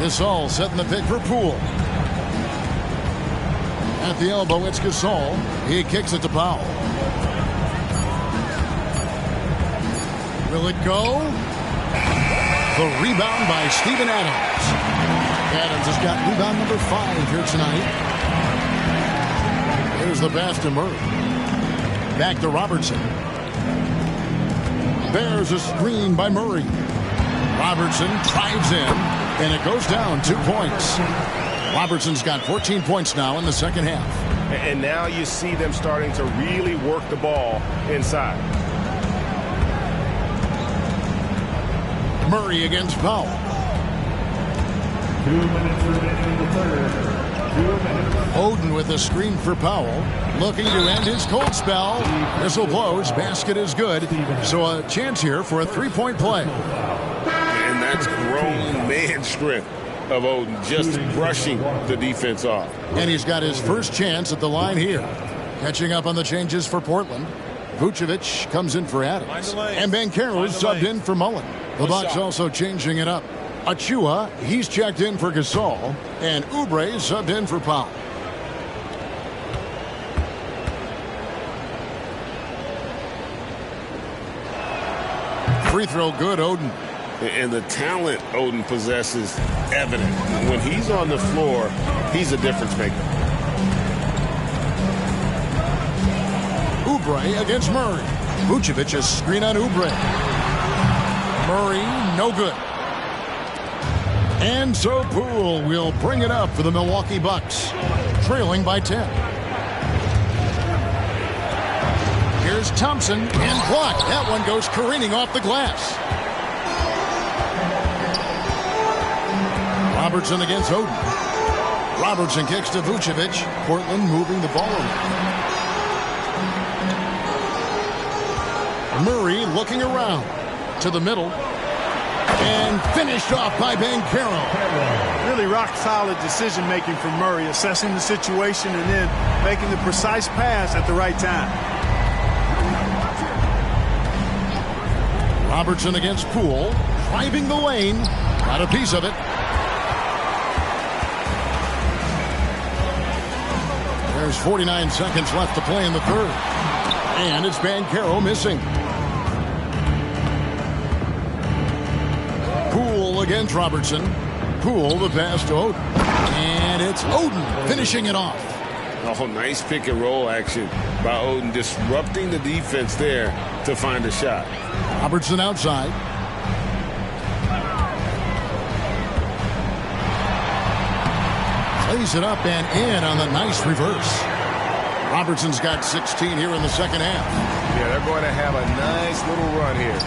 Gasol setting the pick for Poole. At the elbow, it's Gasol. He kicks it to Powell. Will it go? The rebound by Steven Adams. Adams has got rebound number 5 here tonight. Here's the pass to Murray. Back to Robertson. There's a screen by Murray. Robertson drives in, and it goes down 2 points. Robertson's got 14 points now in the second half. And now you see them starting to really work the ball inside. Murray against Powell. 2 minutes remaining in the third. 2 minutes. Oden with a screen for Powell. Looking to end his cold spell. Whistle blows. Basket is good. So a chance here for a three-point play. And that's grown man strength of Oden, just brushing the defense off. And he's got his first chance at the line here. Catching up on the changes for Portland. Vucevic comes in for Adams. And Banchero subbed in for Mullen. The Bucks also changing it up. Achua, he's checked in for Gasol. And Oubre subbed in for Powell. Free throw good, Oden. And the talent Oden possesses evident. When he's on the floor, he's a difference maker. Oubre against Murray. Vucevic a screen on Oubre. Murray, no good. And so Poole will bring it up for the Milwaukee Bucks, trailing by 10. Here's Thompson and blocked. That one goes careening off the glass. Robertson against Oden. Robertson kicks to Vucevic. Portland moving the ball around. Murray looking around to the middle. And finished off by Banchero. Really rock-solid decision-making from Murray, assessing the situation and then making the precise pass at the right time. Robertson against Poole. Driving the lane. Got a piece of it. There's 49 seconds left to play in the third. And it's Banchero missing. Poole against Robertson. Poole the pass to Oden. And it's Oden finishing it off. Oh, nice pick and roll action by Oden, disrupting the defense there to find a shot. Robertson outside. Plays it up and in on the nice reverse. Robertson's got 16 here in the second half. Yeah, they're going to have a nice little run here.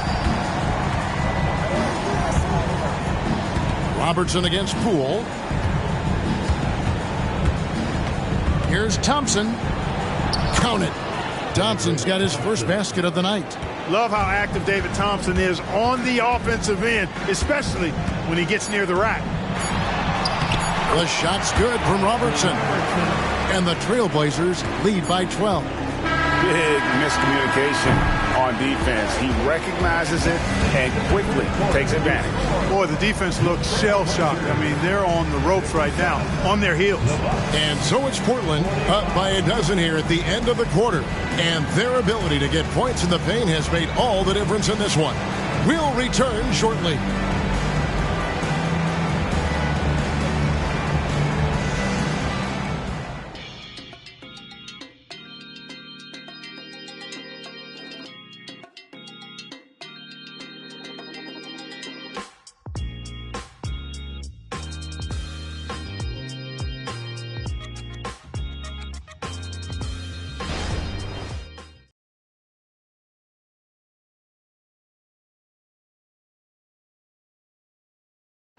Robertson against Poole. Here's Thompson. Count it. Thompson's got his first basket of the night. Love how active David Thompson is on the offensive end, especially when he gets near the rack. The shot's good from Robertson. And the Trailblazers lead by 12. Big miscommunication on defense. He recognizes it and quickly takes advantage. Boy, the defense looks shell-shocked. I mean, they're on the ropes right now, on their heels. And so it's Portland up by a dozen here at the end of the quarter. And their ability to get points in the paint has made all the difference in this one. We'll return shortly.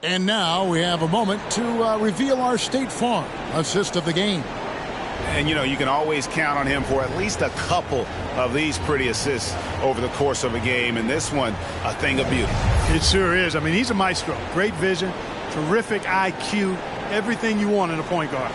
And now we have a moment to reveal our State Farm assist of the game. And, you know, you can always count on him for at least a couple of these pretty assists over the course of a game. And this one, a thing of beauty. It sure is. I mean, he's a maestro. Great vision, terrific IQ, everything you want in a point guard.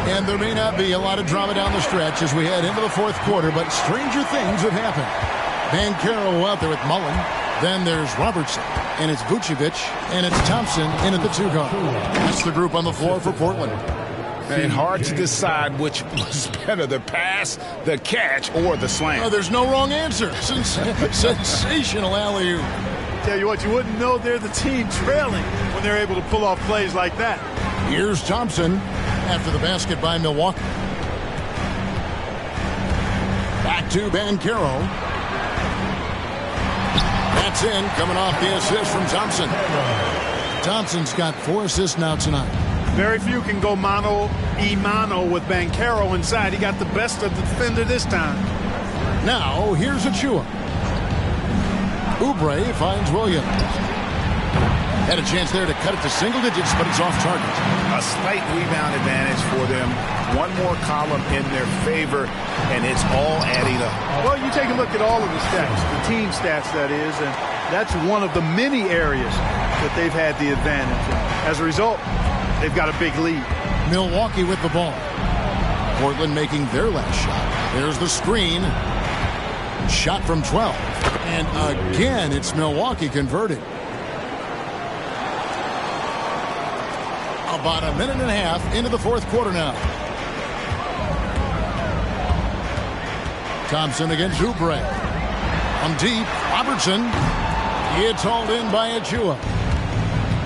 And there may not be a lot of drama down the stretch as we head into the fourth quarter, but stranger things have happened. Banchero out there with Mullen. Then there's Robertson. And it's Vucevic. And it's Thompson in at the two guard. That's the group on the floor for Portland. And hard to decide which was better, the pass, the catch, or the slam. Oh, there's no wrong answer. Sensational alley-oop. Tell you what, you wouldn't know they're the team trailing when they're able to pull off plays like that. Here's Thompson after the basket by Milwaukee. Back to Banchero. That's in, coming off the assist from Thompson. Thompson's got 4 assists now tonight. Very few can go mano-a-mano with Banchero inside. He got the best of the defender this time. Now, here's Achua. Oubre finds Williams. Had a chance there to cut it to single digits, but it's off target. A slight rebound advantage for them. One more column in their favor, and it's all adding up. Well, you take a look at all of the stats, the team stats, that is, and that's one of the many areas that they've had the advantage. And as a result, they've got a big lead. Milwaukee with the ball. Portland making their last shot. There's the screen. Shot from 12. And again, it's Milwaukee converting. About a minute and a half into the fourth quarter now. Thompson against Oubre. From deep, Robertson. It's hauled in by Achua.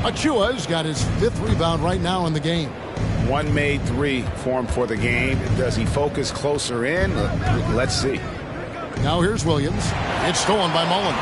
Achua's got his 5th rebound right now in the game. One made 3 for him for the game. Does he focus closer in? Let's see. Now here's Williams. It's stolen by Mullen.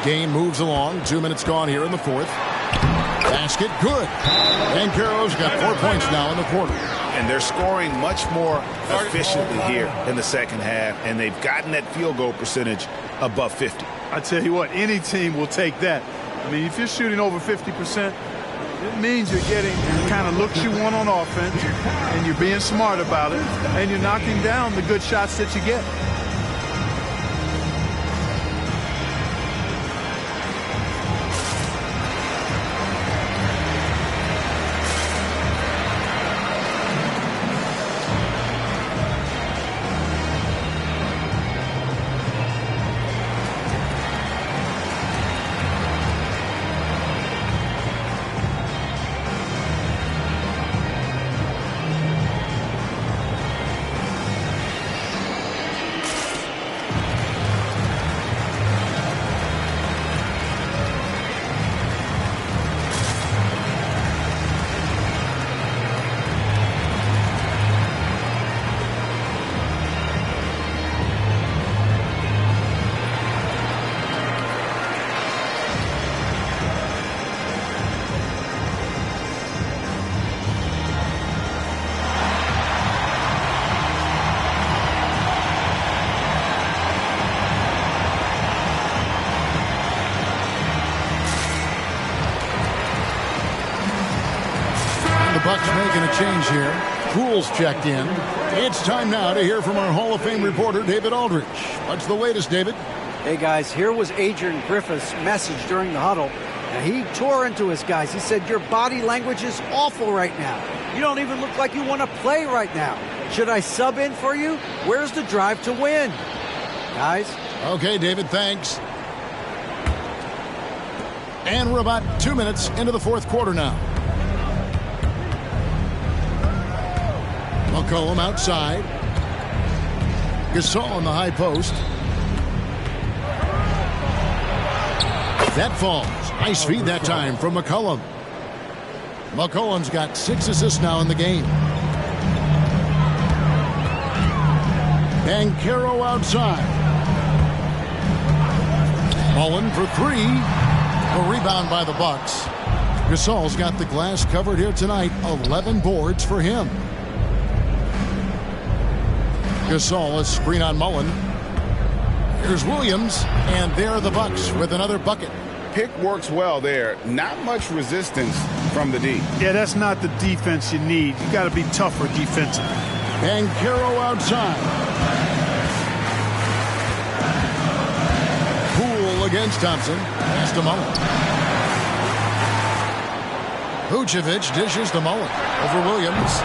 Game moves along. 2 minutes gone here in the fourth. Basket good. And Banchero's got 4 points now in the quarter. And they're scoring much more efficiently here in the second half, and they've gotten that field goal percentage above 50. I tell you what, any team will take that. I mean, if you're shooting over 50%, it means you're getting the kind of looks you want on offense, and you're being smart about it, and you're knocking down the good shots that you get. Bucks making a change here. Poole's checked in. It's time now to hear from our Hall of Fame reporter, David Aldrich. What's the latest, David? Hey, guys, here was Adrian Griffith's message during the huddle. Now, he tore into his guys. He said, your body language is awful right now. You don't even look like you want to play right now. Should I sub in for you? Where's the drive to win? Guys? Okay, David, thanks. And we're about 2 minutes into the fourth quarter now. McCollum outside. Gasol on the high post. That falls. Nice feed that time from McCollum. McCollum's got 6 assists now in the game. Banchero outside. Mullen for 3. A rebound by the Bucks. Gasol's got the glass covered here tonight. 11 boards for him. Gasol, a screen on Mullen. Here's Williams, and there are the Bucks with another bucket. Pick works well there. Not much resistance from the D. Yeah, that's not the defense you need. You got to be tougher defensively. Banchero outside. Poole against Thompson. Pass to Mullen. Vucevic dishes to Mullen. Over Williams.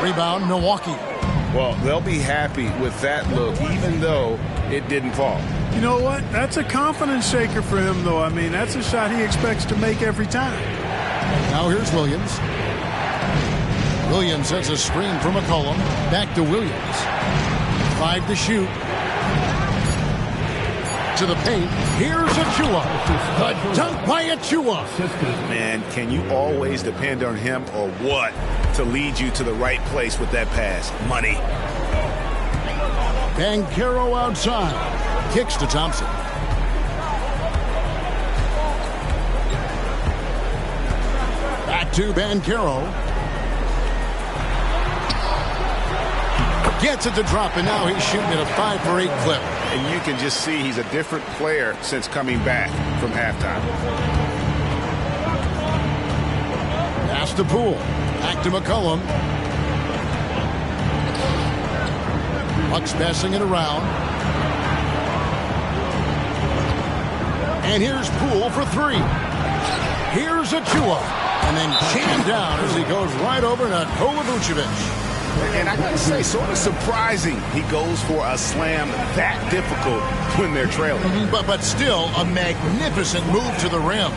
Rebound, Milwaukee. Well, they'll be happy with that look, even though it didn't fall. You know what? That's a confidence shaker for him, though. I mean, that's a shot he expects to make every time. Now here's Williams. Williams sets a screen for McCollum. Back to Williams. 5 to shoot. To the paint. Here's Achua. The dunk by Achua. Man, can you always depend on him or what to lead you to the right place with that pass? Money. Banchero outside. Kicks to Thompson. Back to Banchero. Gets it to drop, and now he's shooting at a 5 for 8 clip. And you can just see he's a different player since coming back from halftime. Pass to Poole. Back to McCollum. Bucks passing it around. And here's Poole for 3. Here's Achua. And then jammed down as he goes right over Nikola Vucevic. And I gotta say, sort of surprising he goes for a slam that difficult when they're trailing. But still a magnificent move to the rim.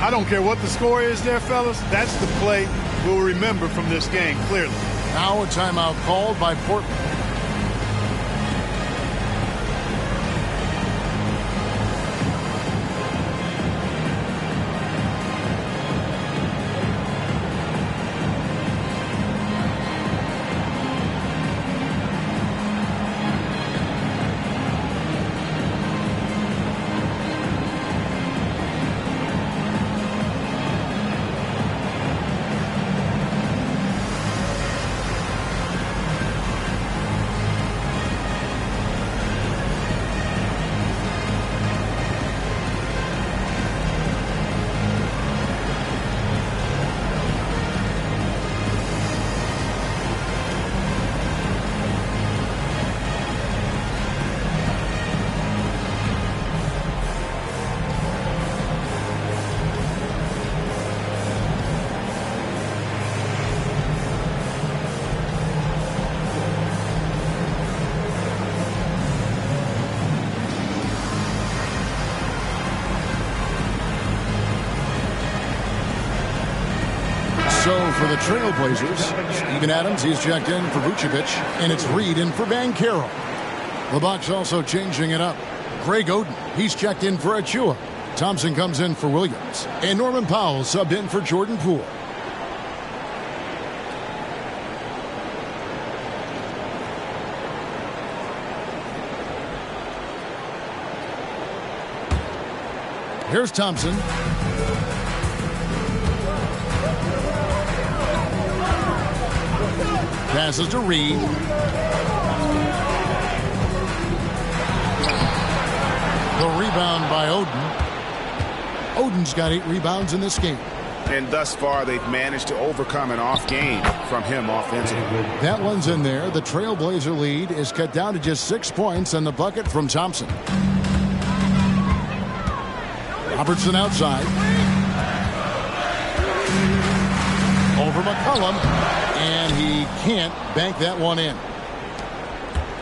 I don't care what the score is there, fellas. That's the play we'll remember from this game, clearly. Now a timeout called by Portland. So for the Trailblazers, Steven Adams, he's checked in for Vucevic, and it's Reed in for Banchero. The Bucks also changing it up. Greg Oden, he's checked in for Achua. Thompson comes in for Williams, and Norman Powell subbed in for Jordan Poole. Here's Thompson. Passes to Reed. The rebound by Oden. Oden's got 8 rebounds in this game. And thus far, they've managed to overcome an off game from him offensively. That one's in there. The Trailblazer lead is cut down to just 6 points and the bucket from Thompson. Robertson outside. Over McCollum. And he can't bank that one in.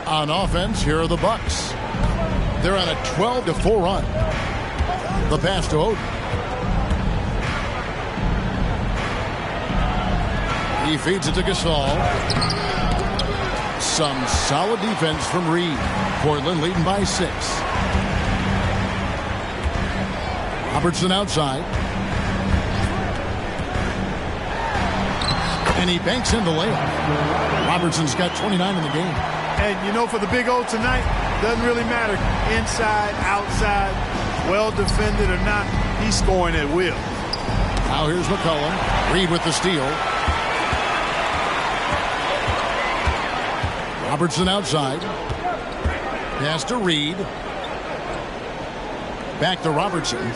On offense, here are the Bucks. They're on a 12-4 run. The pass to Oden. He feeds it to Gasol. Some solid defense from Reed. Portland leading by 6. Robertson outside. And he banks in the layup. Robertson's got 29 in the game. And, you know, for the Big O tonight, doesn't really matter inside, outside, well defended or not. He's scoring at will. Now here's McCollum. Reed with the steal. Robertson outside. Pass to Reed. Back to Robertson.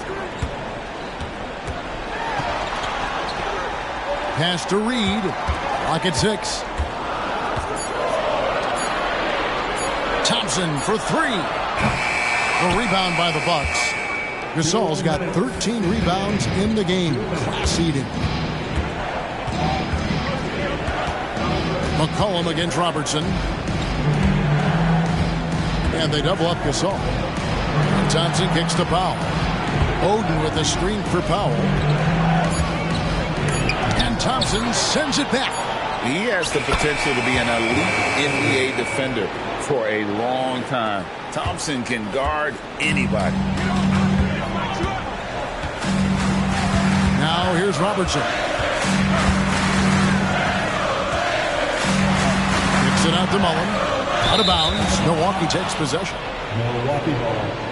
Pass to Reed. Clock at 6. Thompson for 3. A rebound by the Bucks. Gasol's got 13 rebounds in the game. Class eating. McCollum against Robertson. And they double up Gasol. And Thompson kicks to Powell. Oden with the screen for Powell. And Thompson sends it back. He has the potential to be an elite NBA defender for a long time. Thompson can guard anybody. Now here's Robertson. Kicks it out to Mullen. Out of bounds. Milwaukee takes possession. Milwaukee ball.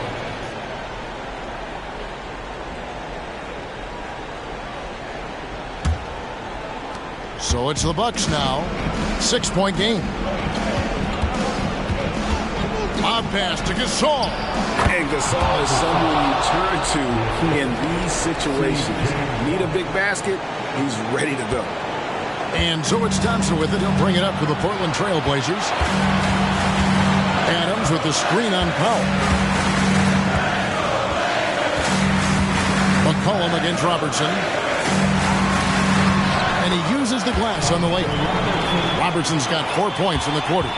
So it's the Bucks now. 6-point game. Lob pass to Gasol. And Gasol is someone you turn to in these situations. Need a big basket, he's ready to go. And so it's Thompson with it. He'll bring it up for the Portland Trail Blazers. Adams with the screen on Powell. McCollum against Robertson. And he uses the glass on the layup. Robertson's got 4 points in the quarter.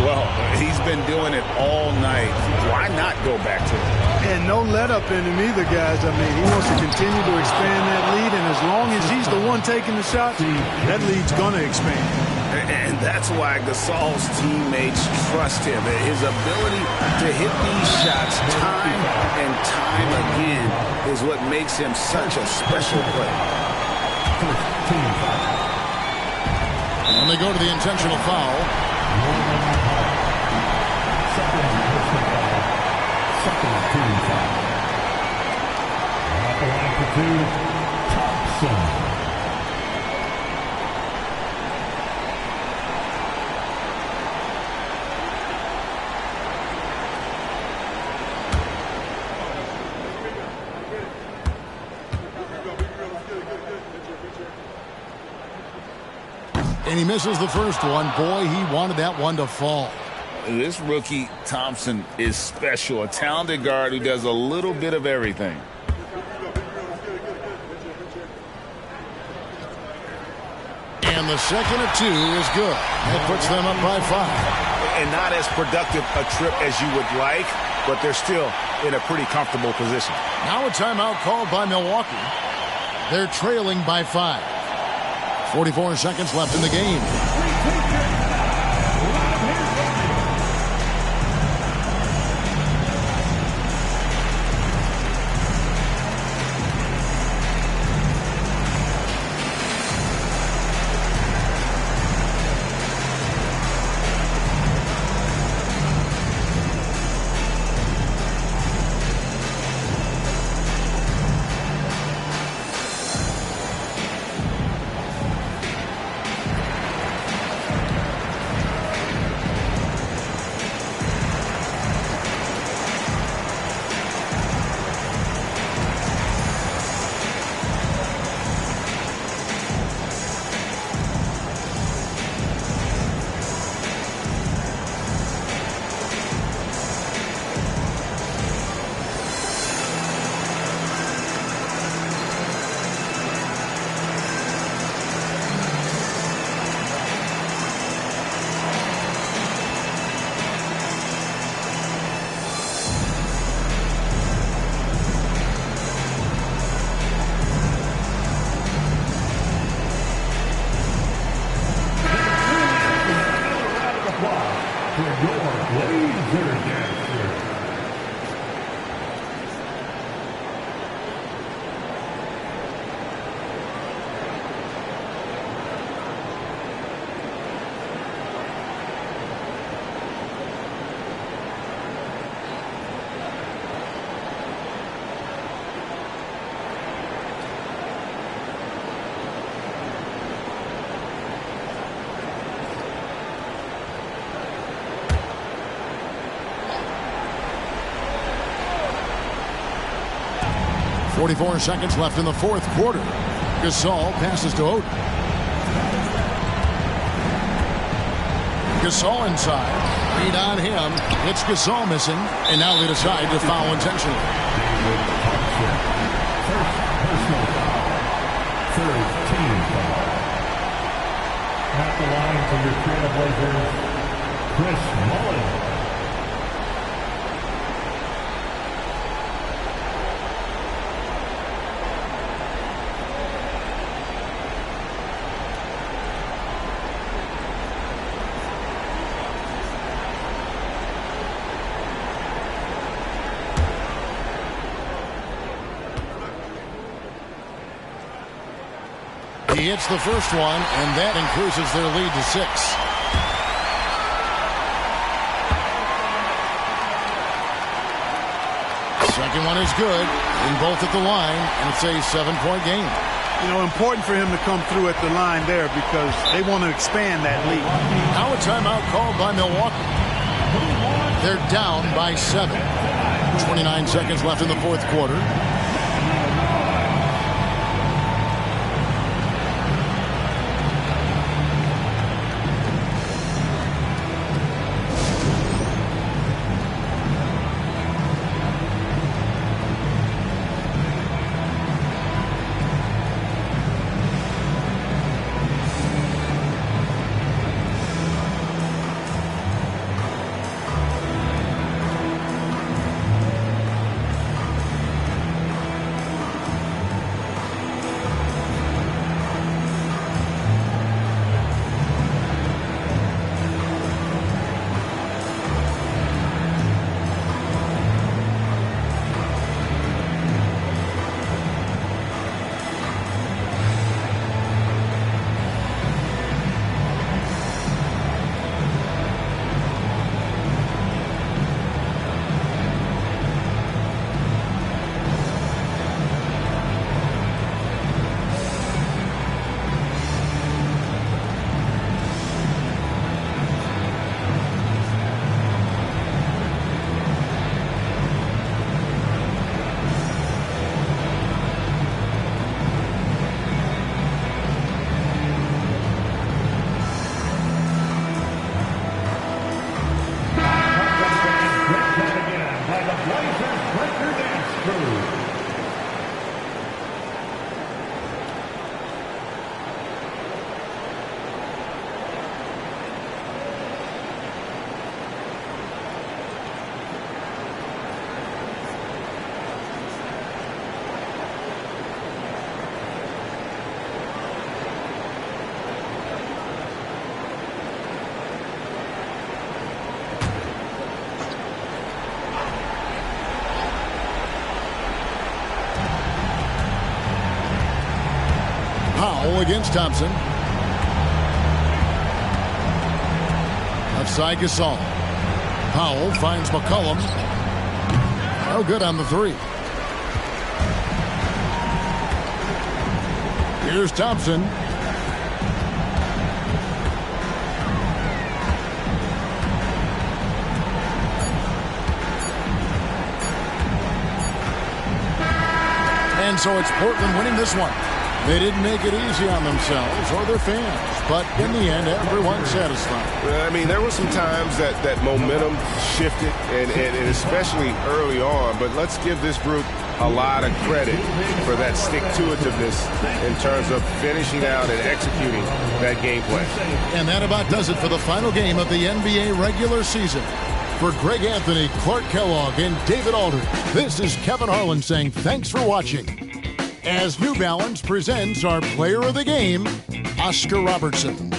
Well, he's been doing it all night. Why not go back to it? And no let up in him either, guys. I mean, he wants to continue to expand that lead, and as long as he's the one taking the shots, that lead's going to expand. And that's why Gasol's teammates trust him. His ability to hit these shots time and time again is what makes him such a special player. And they go to the intentional foul. Second team foul. At the line for two, Thompson. And he misses the first one. Boy, he wanted that one to fall. This rookie, Thompson, is special. A talented guard who does a little bit of everything. And the second of two is good. That puts them up by 5. And not as productive a trip as you would like, but they're still in a pretty comfortable position. Now a timeout called by Milwaukee. They're trailing by 5. 44 seconds left in the game. .44 seconds left in the fourth quarter. Gasol passes to Oden. Gasol inside. Read on him. It's Gasol missing. And now they decide to foul intentionally. Third team foul. At the line for your Trailblazers, Chris Mullin. He hits the first one, and that increases their lead to 6. Second one is good, and both at the line, and it's a 7-point game. You know, important for him to come through at the line there because they want to expand that lead. Now a timeout called by Milwaukee. They're down by 7. 29 seconds left in the fourth quarter. Powell against Thompson. Left side Gasol. Powell finds McCollum. No good on the three. Here's Thompson. And so it's Portland winning this one. They didn't make it easy on themselves or their fans, but in the end, everyone's satisfied. I mean, there were some times that momentum shifted, and especially early on, but let's give this group a lot of credit for that stick-to-itiveness in terms of finishing out and executing that game plan. And that about does it for the final game of the NBA regular season. For Greg Anthony, Clark Kellogg, and David Aldridge, this is Kevin Harlan saying thanks for watching. As New Balance presents our player of the game, Oscar Robertson.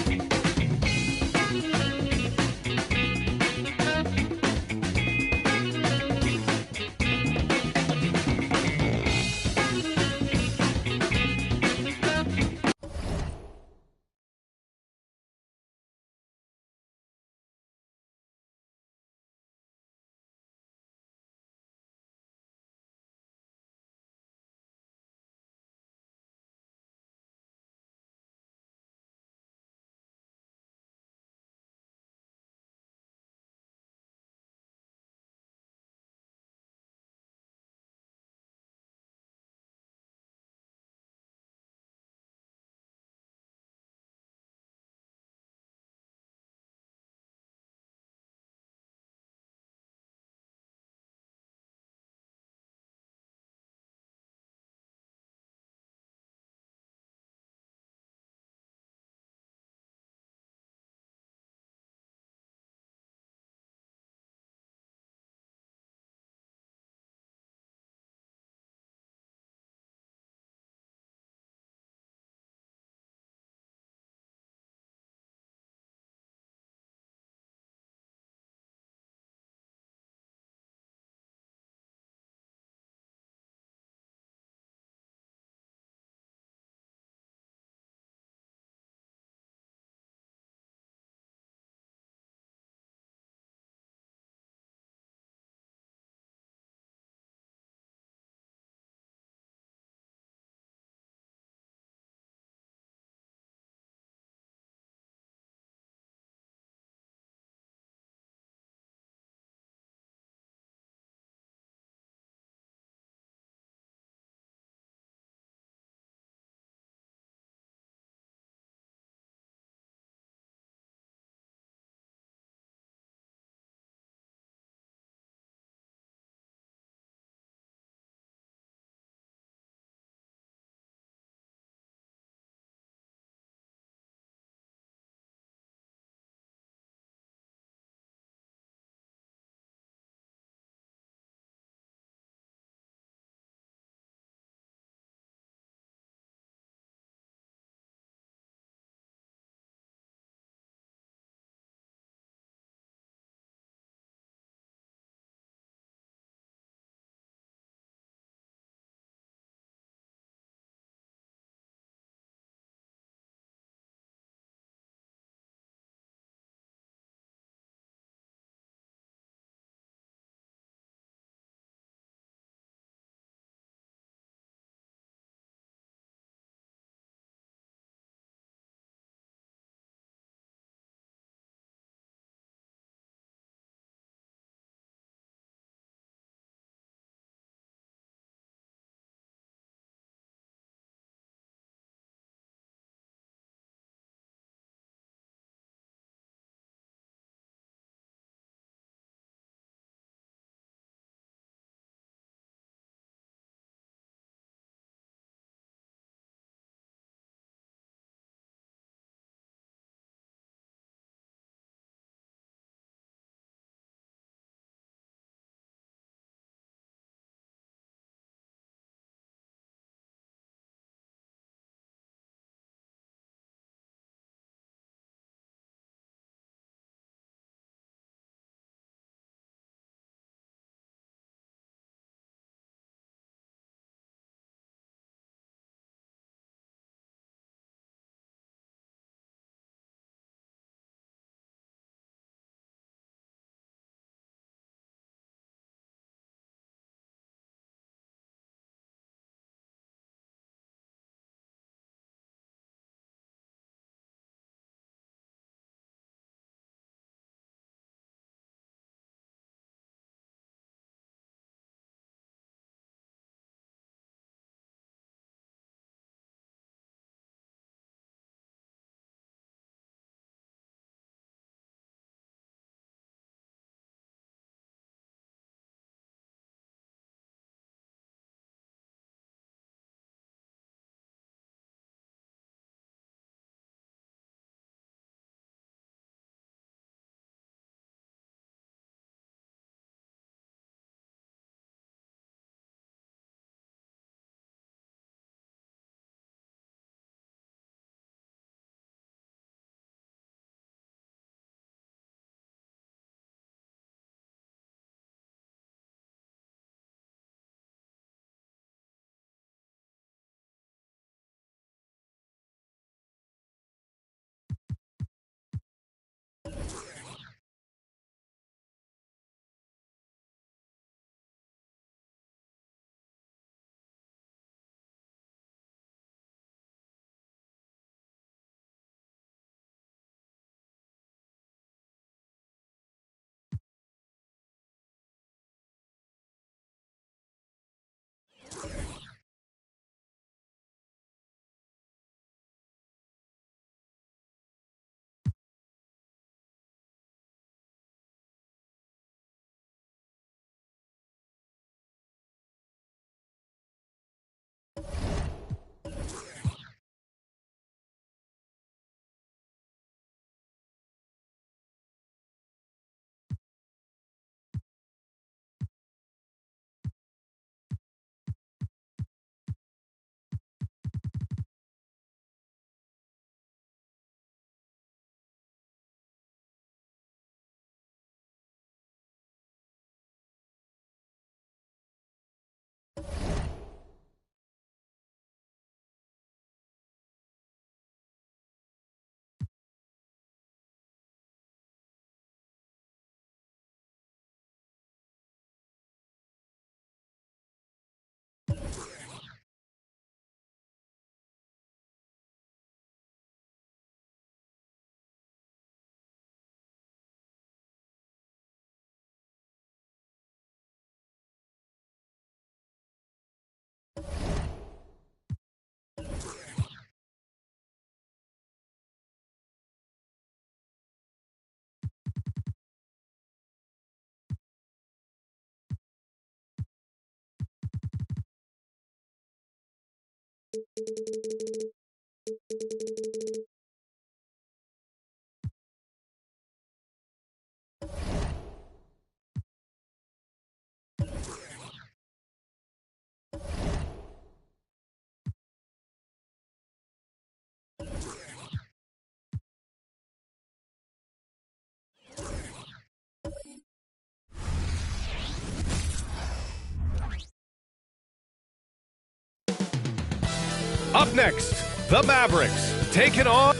Up next, the Mavericks taking on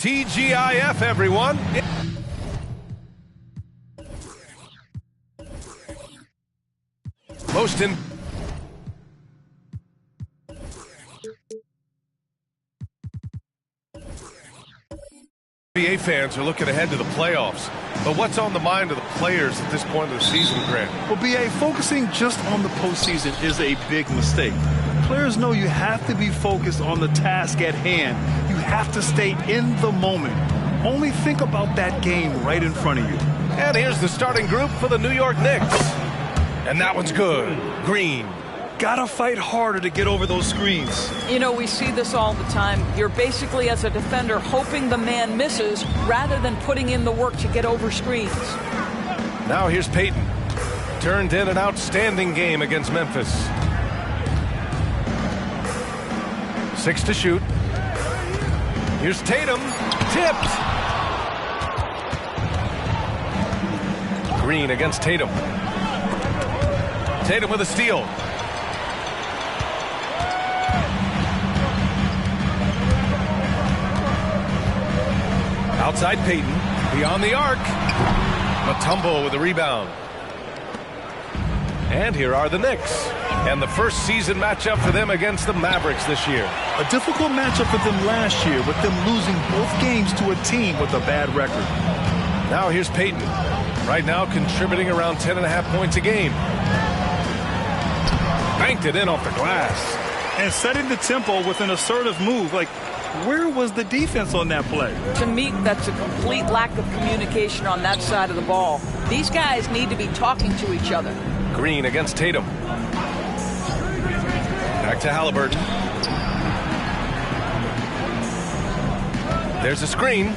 TGIF, everyone. Most in NBA fans are looking ahead to the playoffs. But what's on the mind of the players at this point of the season, Grant? Well, BA, focusing just on the postseason is a big mistake. Players know you have to be focused on the task at hand. You have to stay in the moment. Only think about that game right in front of you. And here's the starting group for the New York Knicks. And that one's good. Green. Gotta fight harder to get over those screens. You know, we see this all the time. You're basically, as a defender, hoping the man misses rather than putting in the work to get over screens. Now here's Payton. Turned in an outstanding game against Memphis. 6 to shoot. Here's Tatum. Tipped. Green against Tatum. Tatum with a steal. Outside Payton, beyond the arc. Mutombo with a rebound. And here are the Knicks. And the first season matchup for them against the Mavericks this year. A difficult matchup for them last year, with them losing both games to a team with a bad record. Now here's Payton. Right now contributing around 10.5 points a game. Banked it in off the glass. And setting the tempo with an assertive move. Like, where was the defense on that play? To me, that's a complete lack of communication on that side of the ball. These guys need to be talking to each other. Green against Tatum. Back to Halliburton. There's a screen.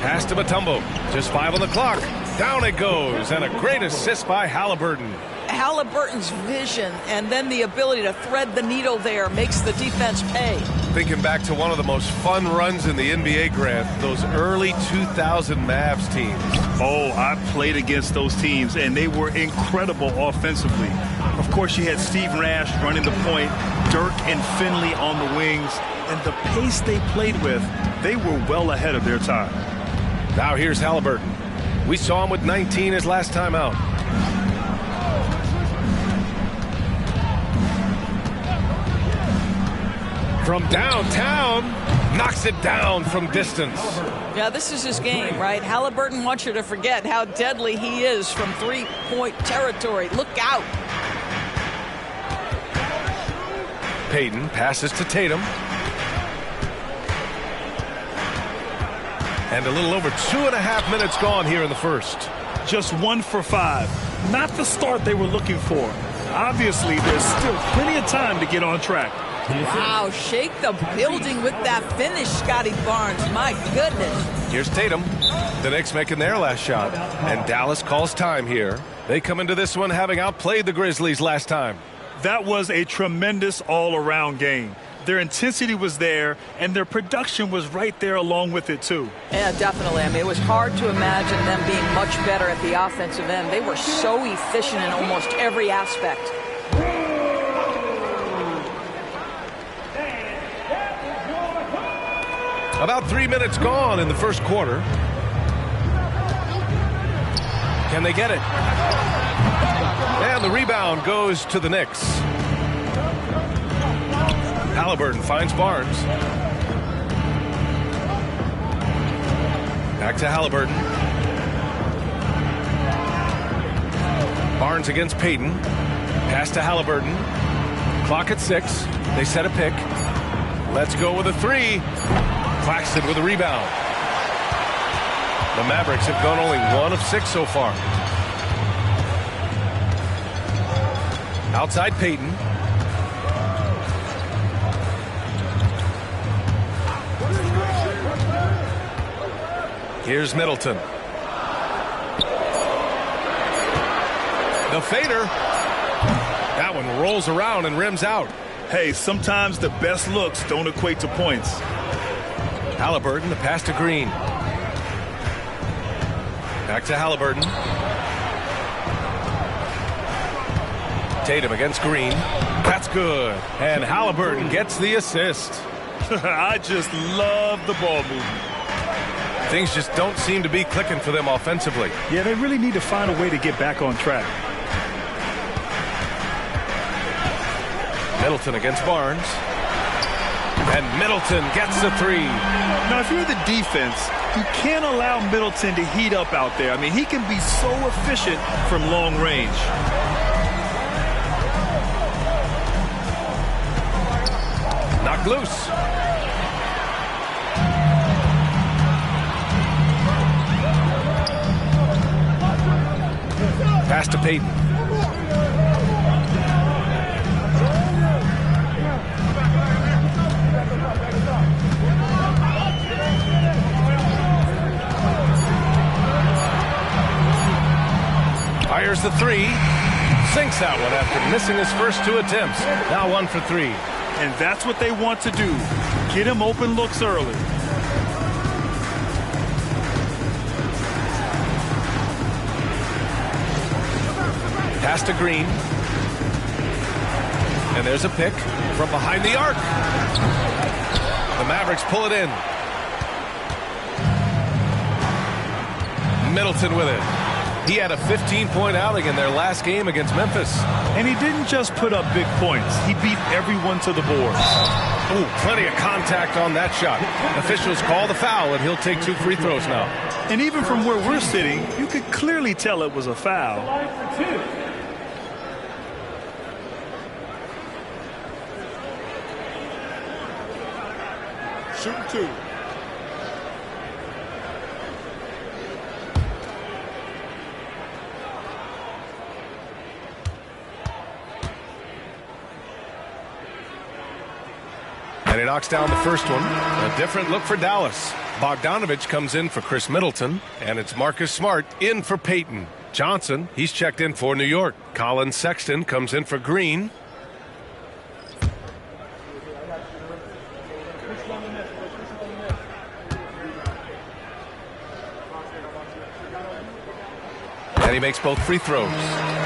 Pass to Mutombo. Just 5 on the clock. Down it goes. And a great assist by Halliburton. Halliburton's vision and then the ability to thread the needle there makes the defense pay. Thinking back to one of the most fun runs in the NBA, Grant, those early 2000 Mavs teams. Oh, I played against those teams, and they were incredible offensively. Of course, you had Steve Nash running the point, Dirk and Finley on the wings, and the pace they played with, they were well ahead of their time. Now here's Halliburton. We saw him with 19 his last time out. From downtown, knocks it down from distance. Yeah, this is his game, right? Halliburton wants you to forget how deadly he is from three-point territory. Look out. Payton passes to Tatum. And a little over 2.5 minutes gone here in the first. Just 1 for 5. Not the start they were looking for. Obviously, there's still plenty of time to get on track. Wow, shake the building with that finish, Scotty Barnes. My goodness. Here's Tatum. The Knicks making their last shot. And Dallas calls time here. They come into this one having outplayed the Grizzlies last time. That was a tremendous all-around game. Their intensity was there, and their production was right there along with it, too. Yeah, definitely. I mean, it was hard to imagine them being much better at the offensive end. They were so efficient in almost every aspect. About 3 minutes gone in the first quarter. Can they get it? And the rebound goes to the Knicks. Halliburton finds Barnes. Back to Halliburton. Barnes against Payton. Pass to Halliburton. Clock at 6. They set a pick. Let's go with a 3. Claxton with a rebound. The Mavericks have gone only 1 of 6 so far. Outside Payton. Here's Middleton. The fader. That one rolls around and rims out. Hey, sometimes the best looks don't equate to points. Halliburton, the pass to Green. Back to Halliburton. Tatum against Green. That's good. And Halliburton gets the assist. I just love the ball movement. Things just don't seem to be clicking for them offensively. Yeah, they really need to find a way to get back on track. Middleton against Barnes. And Middleton gets the three. Now, if you're the defense, you can't allow Middleton to heat up out there. I mean, he can be so efficient from long range. Knocked loose. Pass to Payton. Fires the three. Sinks that one after missing his first 2 attempts. Now 1 for 3. And that's what they want to do. Get him open looks early. Pass to Green. And there's a pick from behind the arc. The Mavericks pull it in. Middleton with it. He had a 15-point outing in their last game against Memphis. And he didn't just put up big points. He beat everyone to the boards. Ooh, plenty of contact on that shot. Officials call the foul, and he'll take 2 free throws now. And even from where we're sitting, you could clearly tell it was a foul. Shooting 2. And he knocks down the first one. A different look for Dallas. Bogdanovich comes in for Chris Middleton, and it's Marcus Smart in for Payton. Johnson, he's checked in for New York. Colin Sexton comes in for Green. And he makes both free throws.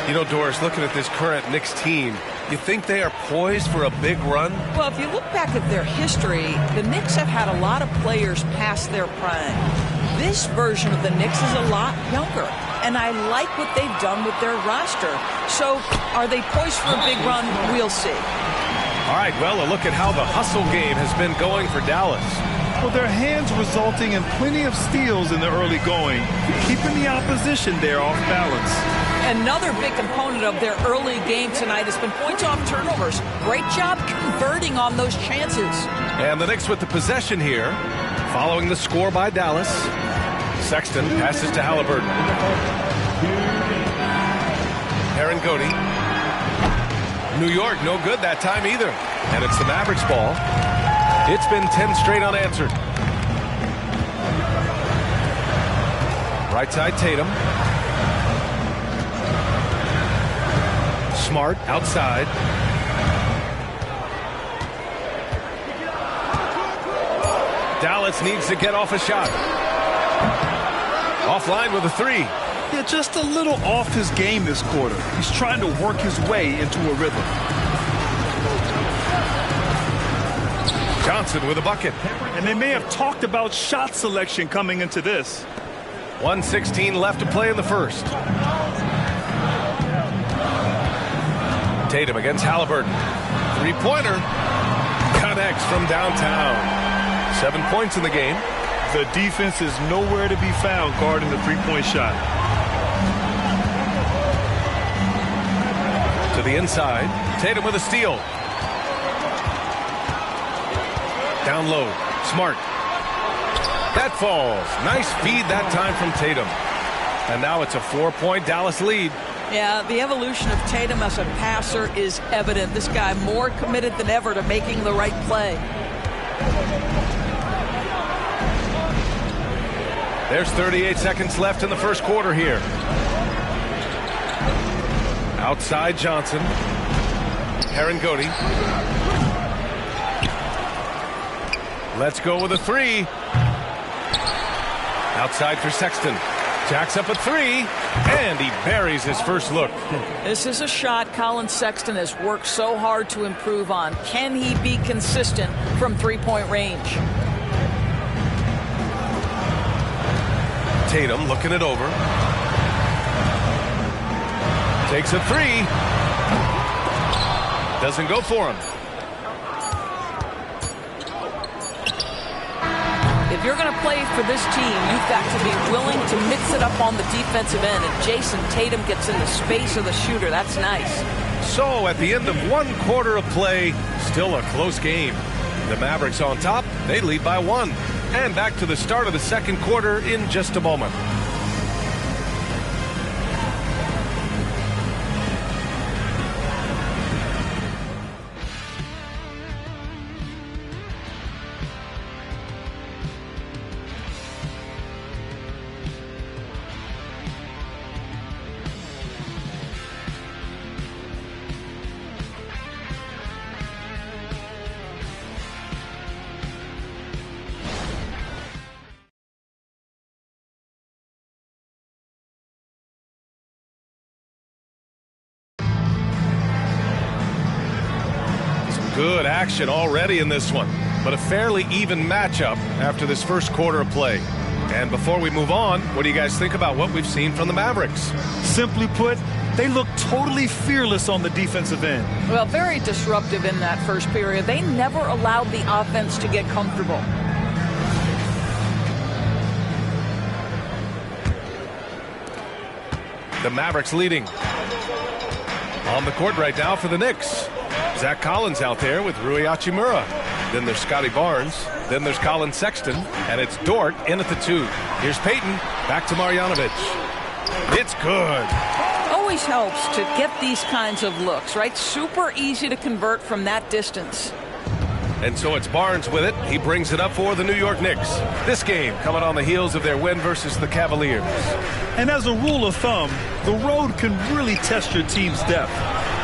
You know, Doris, looking at this current Knicks team, you think they are poised for a big run? Well, if you look back at their history, the Knicks have had a lot of players past their prime. This version of the Knicks is a lot younger, and I like what they've done with their roster. So are they poised for a big run? We'll see. All right, well, a look at how the hustle game has been going for Dallas. Well, their hands resulting in plenty of steals in the early going, keeping the opposition there off balance. Another big component of their early game tonight has been points off turnovers. Great job converting on those chances. And the Knicks with the possession here, following the score by Dallas. Sexton passes to Halliburton. Aaron Godey. New York, no good that time either. And it's the Mavericks ball. It's been 10 straight unanswered. Right side Tatum. Smart outside. Dallas needs to get off a shot. Offline with a 3. Yeah, just a little off his game this quarter. He's trying to work his way into a rhythm. Johnson with a bucket. And they may have talked about shot selection coming into this. 1:16 left to play in the first. Tatum against Halliburton. 3-pointer. Connects from downtown. 7 points in the game. The defense is nowhere to be found guarding the three-point shot. To the inside. Tatum with a steal. Down low. Smart. That falls. Nice feed that time from Tatum. And now it's a 4-point Dallas lead. Yeah, the evolution of Tatum as a passer is evident. This guy more committed than ever to making the right play. There's 38 seconds left in the first quarter here. Outside Johnson. Herangodi. Let's go with a three. Outside for Sexton. Jacks up a three, and he buries his first look. This is a shot Colin Sexton has worked so hard to improve on. Can he be consistent from three-point range? Tatum looking it over. Takes a three. Doesn't go for him. If you're going to play for this team, you've got to be willing to mix it up on the defensive end. And Jason Tatum gets in the space of the shooter. That's nice. So at the end of 1 quarter of play, still a close game. The Mavericks on top. They lead by 1. And back to the start of the second quarter in just a moment. Good action already in this one, but a fairly even matchup after this first quarter of play. And before we move on, what do you guys think about what we've seen from the Mavericks? Simply put, they look totally fearless on the defensive end. Well, very disruptive in that first period. They never allowed the offense to get comfortable. The Mavericks leading. On the court right now for the Knicks. Zach Collins out there with Rui Hachimura. Then there's Scotty Barnes. Then there's Colin Sexton. And it's Dort in at the 2. Here's Payton. Back to Marjanovic. It's good. Always helps to get these kinds of looks, right? Super easy to convert from that distance. And so it's Barnes with it. He brings it up for the New York Knicks. This game coming on the heels of their win versus the Cavaliers. And as a rule of thumb, the road can really test your team's depth.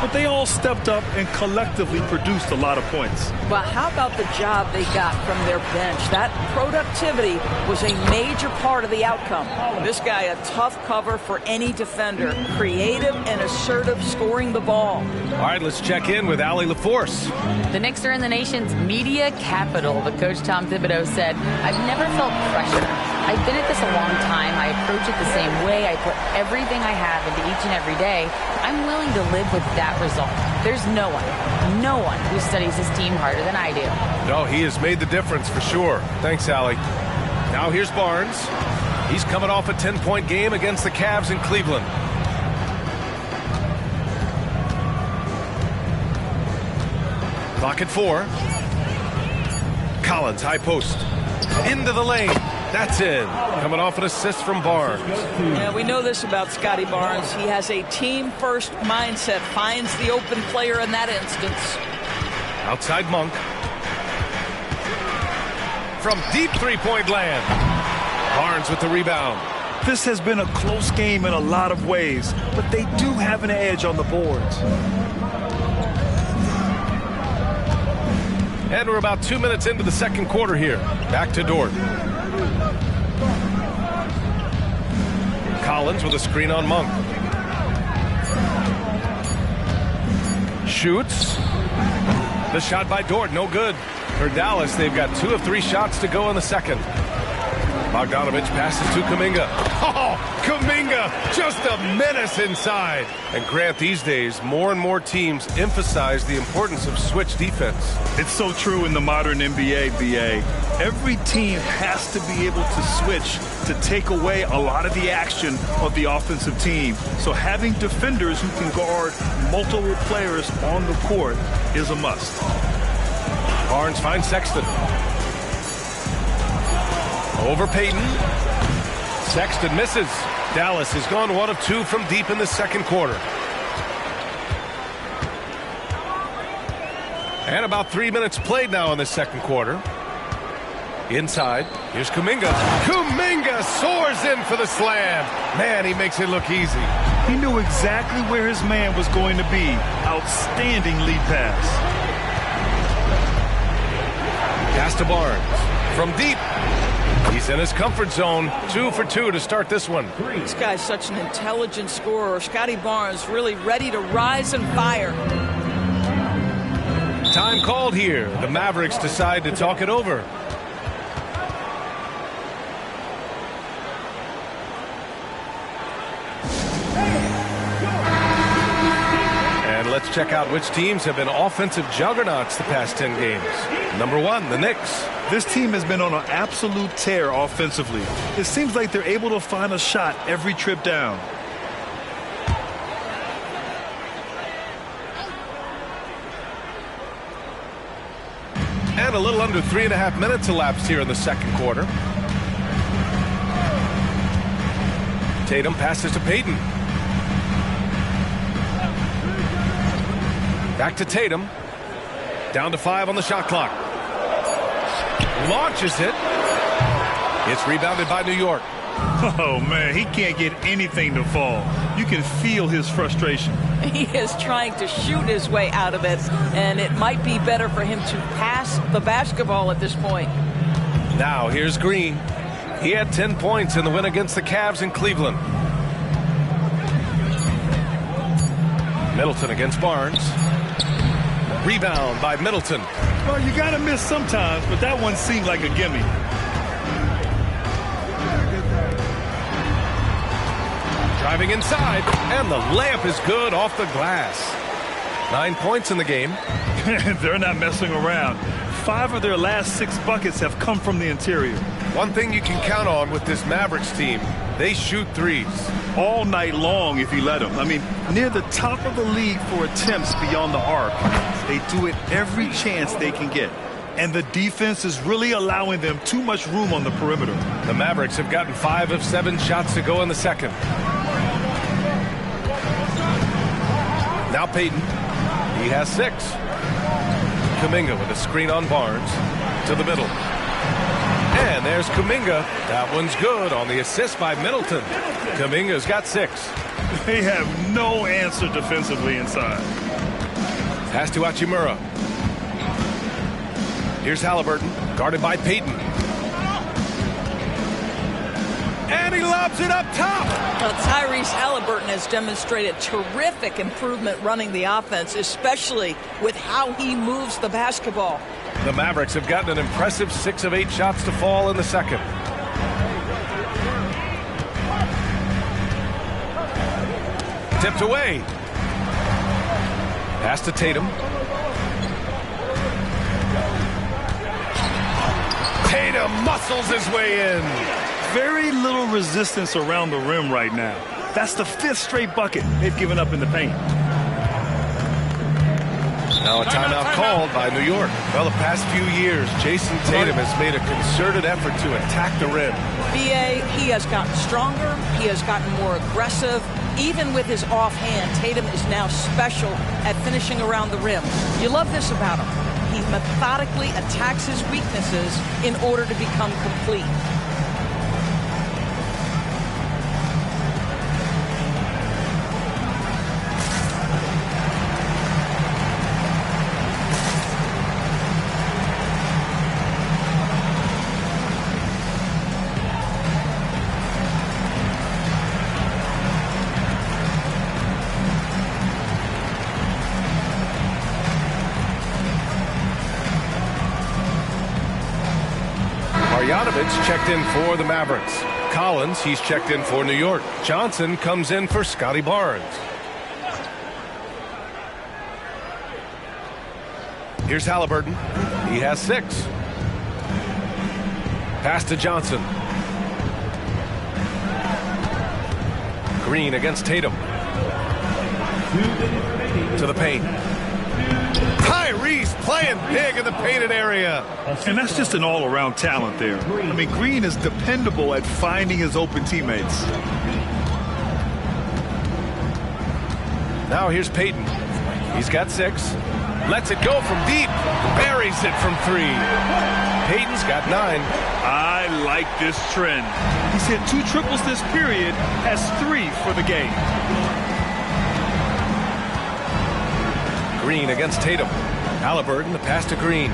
But they all stepped up and collectively produced a lot of points. Well, how about the job they got from their bench? That productivity was a major part of the outcome. This guy, a tough cover for any defender. Creative and assertive scoring the ball. All right, let's check in with Allie LaForce. The Knicks are in the nation's media capital, but Coach Tom Thibodeau said, I've never felt pressure. I've been at this a long time. I approach it the same way. I put everything I have into each and every day. I'm willing to live with that result. There's no one who studies his team harder than I do. No, he has made the difference for sure. Thanks, Allie. Now here's Barnes. He's coming off a 10-point game against the Cavs in Cleveland. Clock at 4. Collins, high post. Into the lane. That's in. Coming off an assist from Barnes. Yeah, we know this about Scotty Barnes. He has a team-first mindset. Finds the open player in that instance. Outside Monk. From deep three-point land. Barnes with the rebound. This has been a close game in a lot of ways, but they do have an edge on the boards. And we're about 2 minutes into the second quarter here. Back to Dort. Collins with a screen on Monk. Shoots. The shot by Dort, no good. For Dallas, they've got 2 of 3 shots to go in the second. Bogdanovich passes to Kuminga. Oh, Kuminga, just a menace inside. And Grant, these days, more and more teams emphasize the importance of switch defense. It's so true in the modern NBA, BA. Every team has to be able to switch to take away a lot of the action of the offensive team. So having defenders who can guard multiple players on the court is a must. Barnes finds Sexton. Over Payton. Sexton misses. Dallas has gone 1 of 2 from deep in the second quarter. And about 3 minutes played now in the second quarter. Inside, here's Kuminga. Kuminga soars in for the slam. Man, he makes it look easy. He knew exactly where his man was going to be. Outstanding lead pass. Pass to Barnes. From deep. He's in his comfort zone. 2 for 2 to start this one. This guy's such an intelligent scorer. Scotty Barnes really ready to rise and fire. Time called here. The Mavericks decide to talk it over. And let's check out which teams have been offensive juggernauts the past 10 games. Number 1, the Knicks. This team has been on an absolute tear offensively. It seems like they're able to find a shot every trip down. And a little under 3.5 minutes elapsed here in the second quarter. Tatum passes to Payton. Back to Tatum. Down to 5 on the shot clock. Launches it. It's rebounded by New York. Oh, man, he can't get anything to fall. You can feel his frustration. He is trying to shoot his way out of it, and it might be better for him to pass the basketball at this point. Now, here's Green. He had 10 points in the win against the Cavs in Cleveland. Middleton against Barnes. Rebound by Middleton. Well, you got to miss sometimes, but that one seemed like a gimme. Driving inside, and the layup is good off the glass. 9 points in the game. They're not messing around. 5 of their last 6 buckets have come from the interior. One thing you can count on with this Mavericks team, they shoot threes. All night long if you let them. I mean, near the top of the league for attempts beyond the arc. They do it every chance they can get. And the defense is really allowing them too much room on the perimeter. The Mavericks have gotten 5 of 7 shots to go in the second. Now Payton. He has 6. Kuminga with a screen on Barnes to the middle. And there's Kuminga. That one's good on the assist by Middleton. Kuminga's got 6. They have no answer defensively inside. Pass to Hachimura. Here's Halliburton, guarded by Payton. And he lobs it up top. Well, Tyrese Halliburton has demonstrated terrific improvement running the offense, especially with how he moves the basketball. The Mavericks have gotten an impressive 6 of 8 shots to fall in the second. Tipped away. Pass to Tatum. Tatum muscles his way in. Very little resistance around the rim right now. That's the 5th straight bucket they've given up in the paint. Now a timeout called by New York. Well, the past few years, Jason Tatum has made a concerted effort to attack the rim. BA, he has gotten stronger. He has gotten more aggressive. Even with his offhand, Tatum is now special at finishing around the rim. You love this about him. He methodically attacks his weaknesses in order to become complete. Checked in for the Mavericks. Collins, he's checked in for New York. Johnson comes in for Scotty Barnes. Here's Halliburton. He has 6. Pass to Johnson. Green against Tatum. To the paint. Tyrese playing big in the painted area. And that's just an all-around talent there. I mean, Green is dependable at finding his open teammates. Now here's Payton. He's got 6. Lets it go from deep. Buries it from 3. Payton's got 9. I like this trend. He's hit 2 triples this period, has 3 for the game. Green against Tatum. Halliburton, the pass to Green.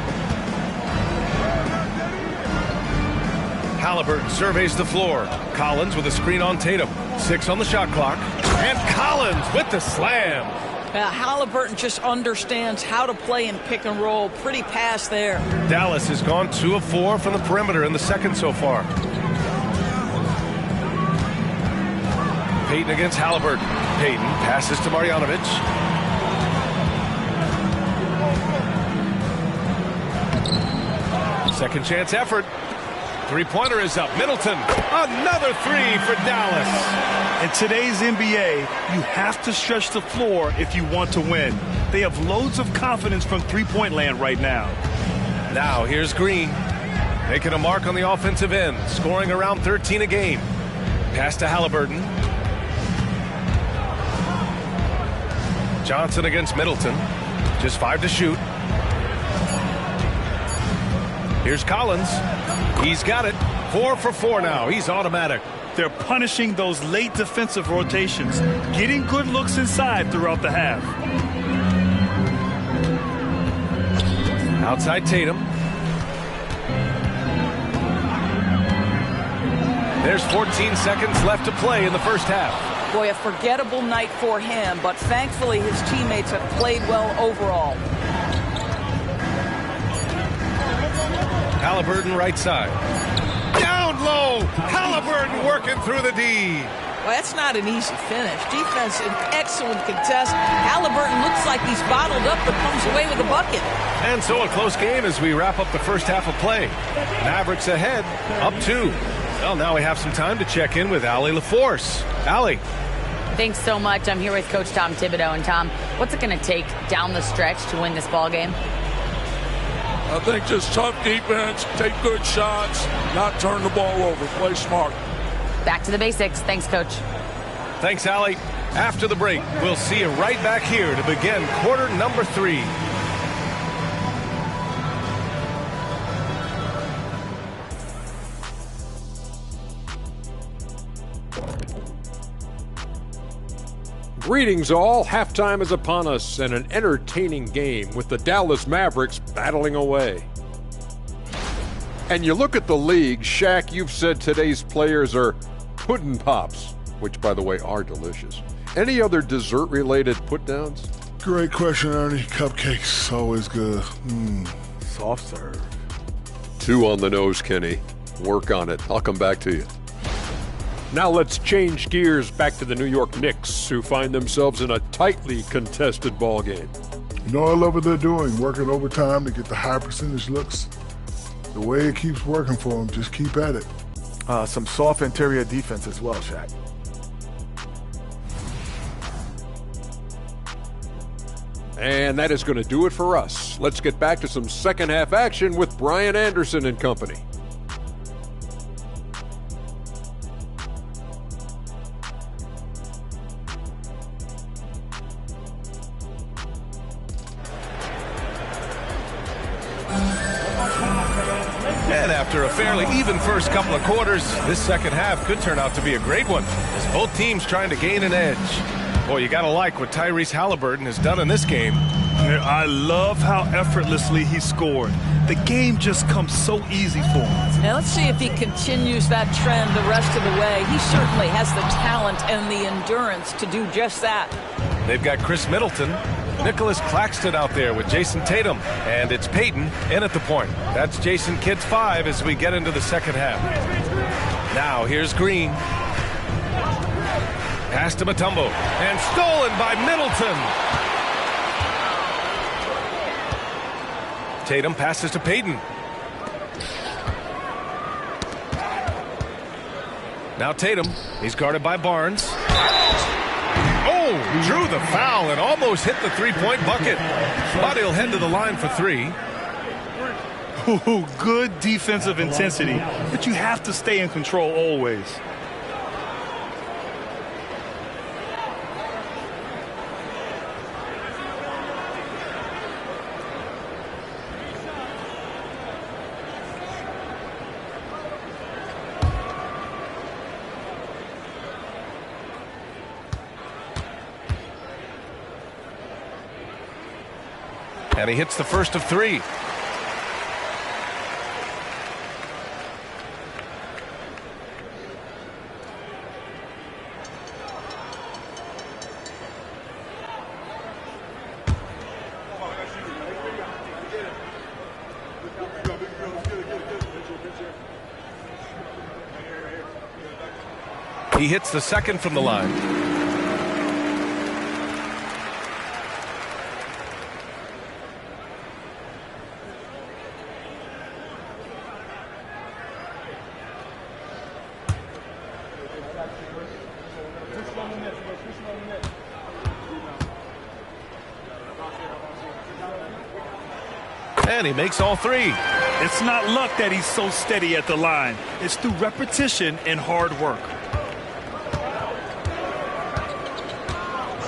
Halliburton surveys the floor. Collins with a screen on Tatum. 6 on the shot clock. And Collins with the slam. Halliburton just understands how to play in pick and roll. Pretty pass there. Dallas has gone 2 of 4 from the perimeter in the second so far. Payton against Halliburton. Payton passes to Marjanovic. Second chance effort. Three-pointer is up. Middleton. Another 3 for Dallas. In today's NBA, you have to stretch the floor if you want to win. They have loads of confidence from three-point land right now. Now here's Green. Making a mark on the offensive end. Scoring around 13 a game. Pass to Halliburton. Johnson against Middleton. Just 5 to shoot. Here's Collins. He's got it. 4 for 4 now. He's automatic. They're punishing those late defensive rotations, getting good looks inside throughout the half. Outside Tatum. There's 14 seconds left to play in the first half. Boy, a forgettable night for him, but thankfully his teammates have played well overall. Halliburton right side. Down low. Halliburton working through the D. Well, that's not an easy finish. Defense, an excellent contest. Halliburton looks like he's bottled up but comes away with a bucket. And so a close game as we wrap up the first half of play. Mavericks ahead, up 2. Well, now we have some time to check in with Allie LaForce. Allie. Thanks so much. I'm here with Coach Tom Thibodeau. And Tom, what's it going to take down the stretch to win this ball game? I think just tough defense, take good shots, not turn the ball over, play smart. Back to the basics. Thanks, Coach. Thanks, Allie. After the break, we'll see you right back here to begin quarter number 3. Greetings all. Halftime is upon us and an entertaining game with the Dallas Mavericks battling away. And you look at the league, Shaq, you've said today's players are pudding pops, which, by the way, are delicious. Any other dessert-related put-downs? Great question, Ernie. Cupcakes, always good. Soft serve. 2 on the nose, Kenny. Work on it. I'll come back to you. Now let's change gears back to the New York Knicks, who find themselves in a tightly contested ball game. You know, I love what they're doing, working overtime to get the high percentage looks. The way it keeps working for them, just keep at it. Some soft interior defense as well, Shaq. And that is going to do it for us. Let's get back to some second half action with Brian Anderson and company. And after a fairly even first couple of quarters, this second half could turn out to be a great one, as both teams trying to gain an edge. Boy, you got to like what Tyrese Halliburton has done in this game. I love how effortlessly he scored. The game just comes so easy for him. Now let's see if he continues that trend the rest of the way. He certainly has the talent and the endurance to do just that. They've got Chris Middleton, Nicholas Claxton out there with Jason Tatum, and it's Payton in at the point. That's Jason Kidd's 5 as we get into the second half. Now here's Green. Pass to Mutombo, and stolen by Middleton. Tatum passes to Payton. Now Tatum, he's guarded by Barnes. Oh, drew the foul and almost hit the three-point bucket. But he'll head to the line for 3. Ooh, good defensive intensity, but you have to stay in control always. And he hits the first of 3. He hits the second from the line. And he makes all 3. It's not luck that he's so steady at the line. It's through repetition and hard work.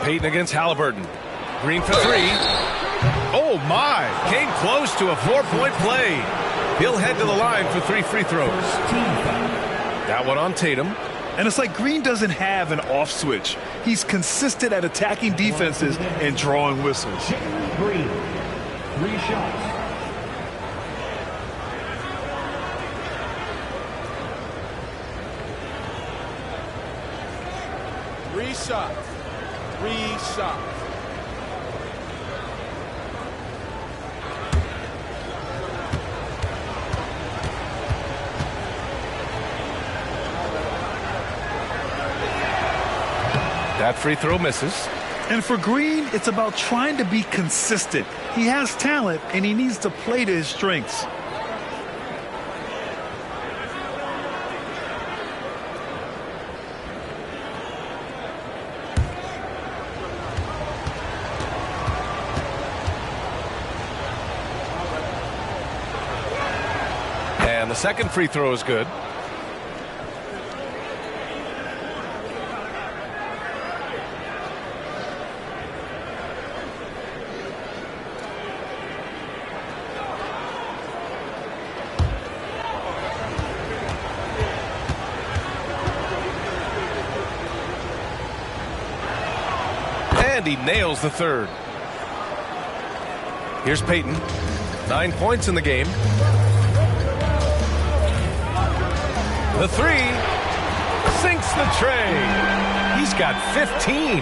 Payton against Halliburton. Green for 3. Oh, my. Came close to a 4-point play. He'll head to the line for 3 free throws. That one on Tatum. And it's like Green doesn't have an off switch. He's consistent at attacking defenses and drawing whistles. Green, 3 shots. Three shots. That free throw misses. And for Green, it's about trying to be consistent. He has talent, and he needs to play to his strengths. And the second free throw is good. And he nails the third. Here's Payton. 9 points in the game. The 3 sinks the tray. He's got 15.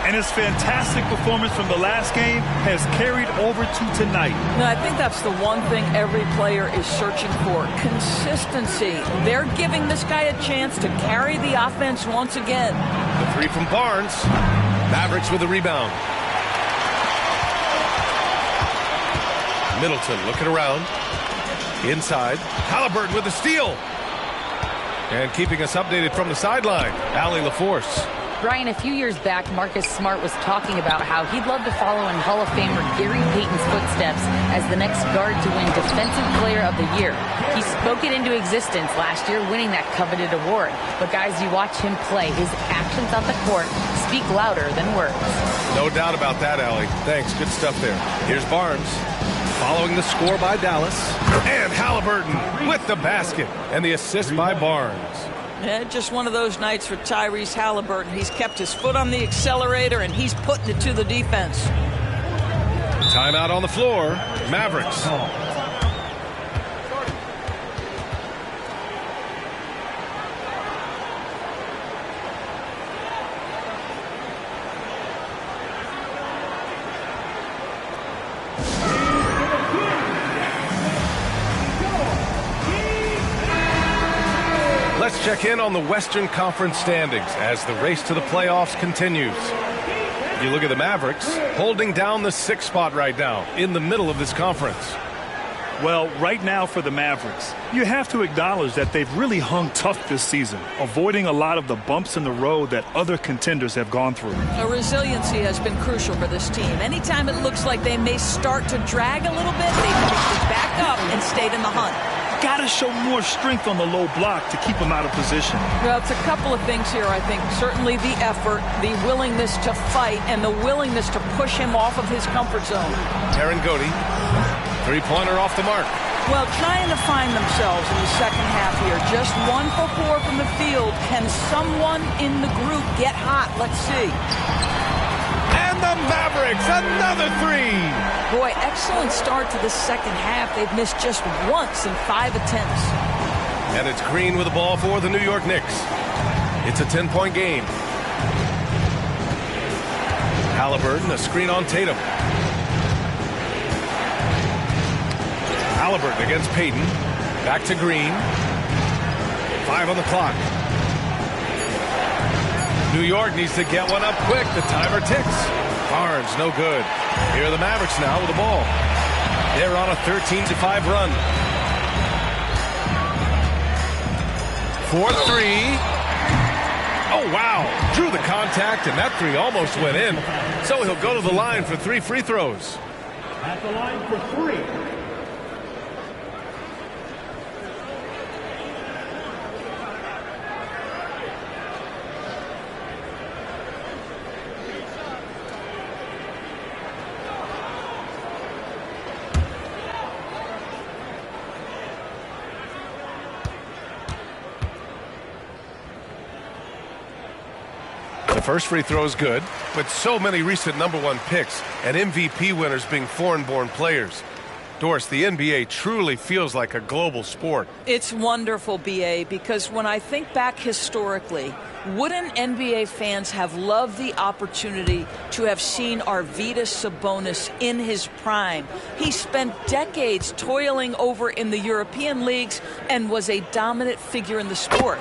And his fantastic performance from the last game has carried over to tonight. No, I think that's the one thing every player is searching for. Consistency. They're giving this guy a chance to carry the offense once again. The 3 from Barnes. Mavericks with the rebound. Middleton looking around. Inside. Halliburton with the steal. And keeping us updated from the sideline, Allie LaForce. Brian, a few years back, Marcus Smart was talking about how he'd love to follow in Hall of Famer Gary Payton's footsteps as the next guard to win Defensive Player of the Year. He spoke it into existence last year, winning that coveted award. But guys, you watch him play, his actions on the court speak louder than words. No doubt about that, Allie. Thanks. Good stuff there. Here's Barnes. Following the score by Dallas. And Halliburton with the basket. And the assist by Barnes. Yeah, just one of those nights for Tyrese Halliburton. He's kept his foot on the accelerator, and he's putting it to the defense. Timeout on the floor. Mavericks. Let's check in on the Western Conference standings as the race to the playoffs continues. If you look at the Mavericks, holding down the 6th spot right now in the middle of this conference. Well, right now for the Mavericks, you have to acknowledge that they've really hung tough this season, avoiding a lot of the bumps in the road that other contenders have gone through. Resiliency has been crucial for this team. Anytime it looks like they may start to drag a little bit, they've picked it back up and stayed in the hunt. Got to show more strength on the low block to keep him out of position. Well, it's a couple of things here, I think. Certainly the effort, the willingness to fight, and the willingness to push him off of his comfort zone. Taron Goody, 3-pointer off the mark. Well, trying to find themselves in the second half here. Just 1 for 4 from the field. Can someone in the group get hot? Let's see. And And the Mavericks, another three. Boy, excellent start to the second half. They've missed just once in 5 attempts. And it's Green with the ball for the New York Knicks. It's a 10-point game. Halliburton, a screen on Tatum. Halliburton against Payton. Back to Green. 5 on the clock. New York needs to get one up quick. The timer ticks. Barnes, no good. Here are the Mavericks now with the ball. They're on a 13-5 run. 4-3. Oh, wow. Drew the contact, and that three almost went in. So he'll go to the line for 3 free throws. At the line for 3. The first free throw is good. With so many recent #1 picks and MVP winners being foreign-born players, Doris, the NBA truly feels like a global sport. It's wonderful, BA, because when I think back historically, wouldn't NBA fans have loved the opportunity to have seen Arvydas Sabonis in his prime? He spent decades toiling over in the European leagues and was a dominant figure in the sport.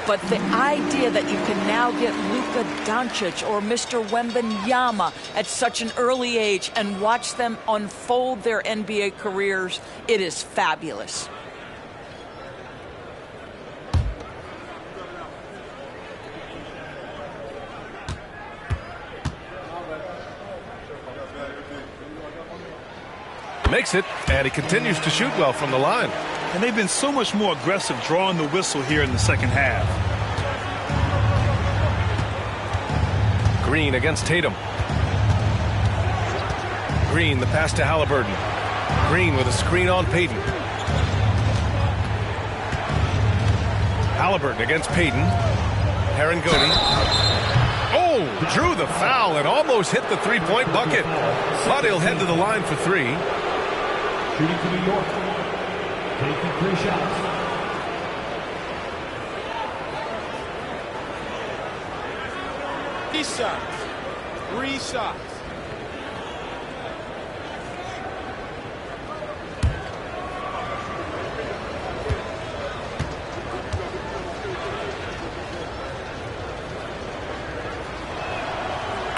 But the idea that you can now get Luka Doncic or Mr. Wembanyama at such an early age and watch them unfold their NBA careers, it is fabulous. Makes it, and he continues to shoot well from the line. And they've been so much more aggressive drawing the whistle here in the second half. Green against Tatum. Green, the pass to Halliburton. Green with a screen on Payton. Halliburton against Payton. Herangoni. Oh, drew the foul and almost hit the three-point bucket. But he'll head to the line for 3. Shooting for New York. Taking 3 shots. Three shots.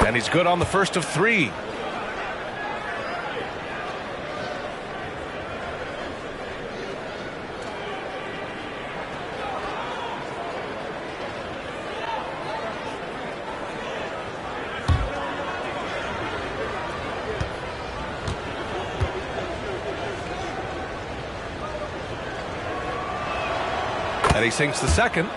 And he's good on the first of 3. And he sinks the second.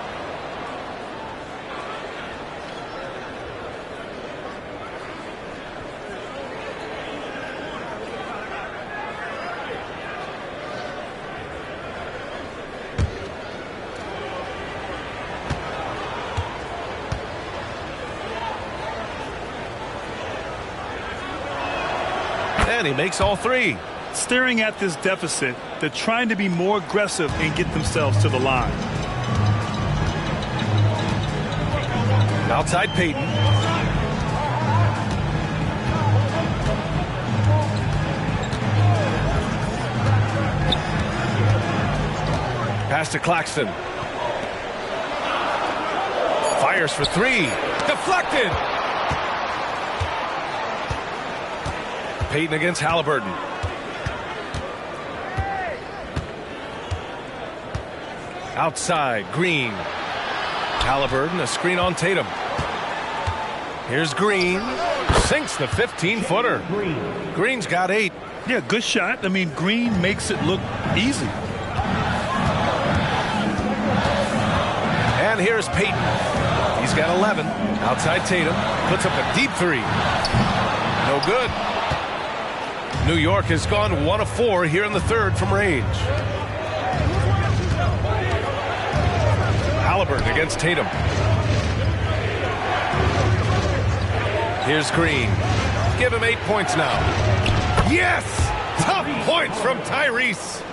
And he makes all 3. Staring at this deficit, they're trying to be more aggressive and get themselves to the line. Outside Payton. Pass to Claxton. Fires for 3. Deflected. Payton against Halliburton. Outside, Green. Halliburton, a screen on Tatum. Here's Green. Sinks the 15-footer. Green's got 8. Yeah, good shot. I mean, Green makes it look easy. And here's Payton. He's got 11. Outside Tatum. Puts up a deep 3. No good. New York has gone 1 of 4 here in the third from range. Halliburton against Tatum. Here's Green. Give him 8 points now. Yes! Tough points from Tyrese.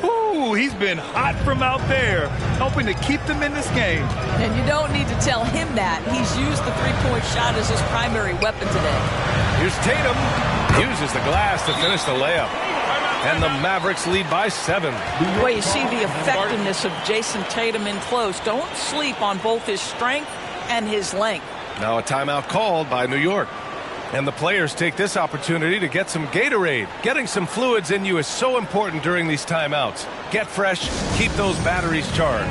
Ooh, he's been hot from out there, helping to keep them in this game. And you don't need to tell him that. He's used the three-point shot as his primary weapon today. Here's Tatum. Uses the glass to finish the layup. And the Mavericks lead by 7. Well, you see the effectiveness of Jason Tatum in close. Don't sleep on both his strength and his length. Now a timeout called by New York. And the players take this opportunity to get some Gatorade. Getting some fluids in you is so important during these timeouts. Get fresh, keep those batteries charged.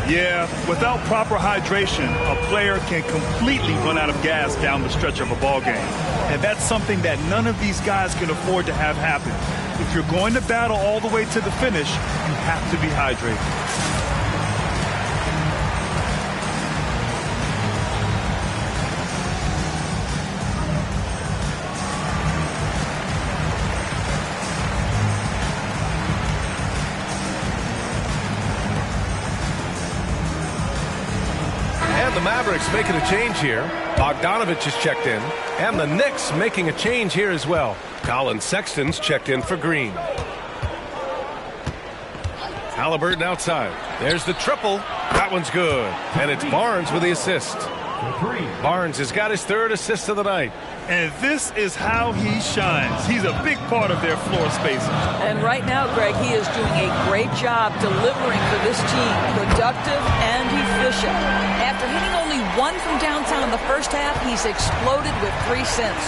Yeah, without proper hydration, a player can completely run out of gas down the stretch of a ball game. And that's something that none of these guys can afford to have happen. If you're going to battle all the way to the finish, you have to be hydrated. The Mavericks making a change here. Bogdanovich is checked in. And the Knicks making a change here as well. Colin Sexton's checked in for Green. Halliburton outside. There's the triple. That one's good. And it's Barnes with the assist. Barnes has got his 3rd assist of the night. And this is how he shines. He's a big part of their floor spacing. And right now, Greg, he is doing a great job delivering for this team. Productive and efficient. After hitting only 1 from downtown in the first half, he's exploded with 3 since.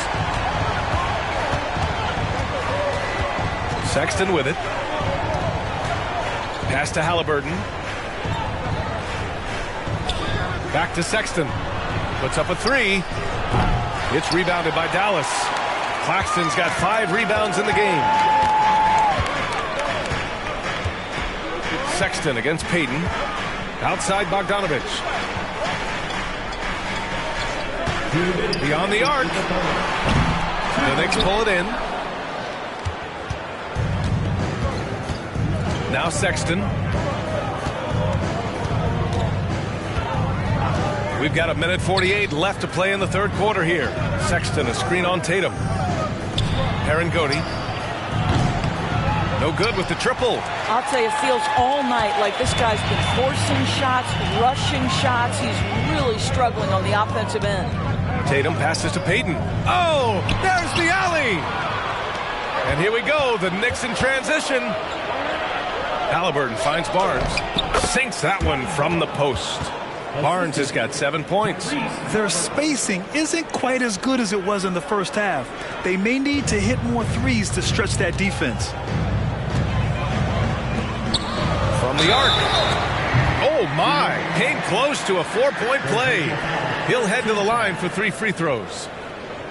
Sexton with it. Pass to Halliburton. Back to Sexton. Puts up a 3. It's rebounded by Dallas. Claxton's got 5 rebounds in the game. Sexton against Payton. Outside Bogdanovich. Beyond the arc. The Knicks pull it in. Now Sexton. We've got 1:48 left to play in the 3rd quarter here. Sexton, a screen on Tatum. Herangodi. No good with the triple. I'll tell you, it feels all night like this guy's been forcing shots, rushing shots. He's really struggling on the offensive end. Tatum passes to Payton. Oh, there's the alley. And here we go, the Knicks in transition. Halliburton finds Barnes. Sinks that one from the post. Barnes has got 7 points. Their spacing isn't quite as good as it was in the first half. They may need to hit more threes to stretch that defense. From the arc. Oh, my. Came close to a 4-point play. He'll head to the line for 3 free throws.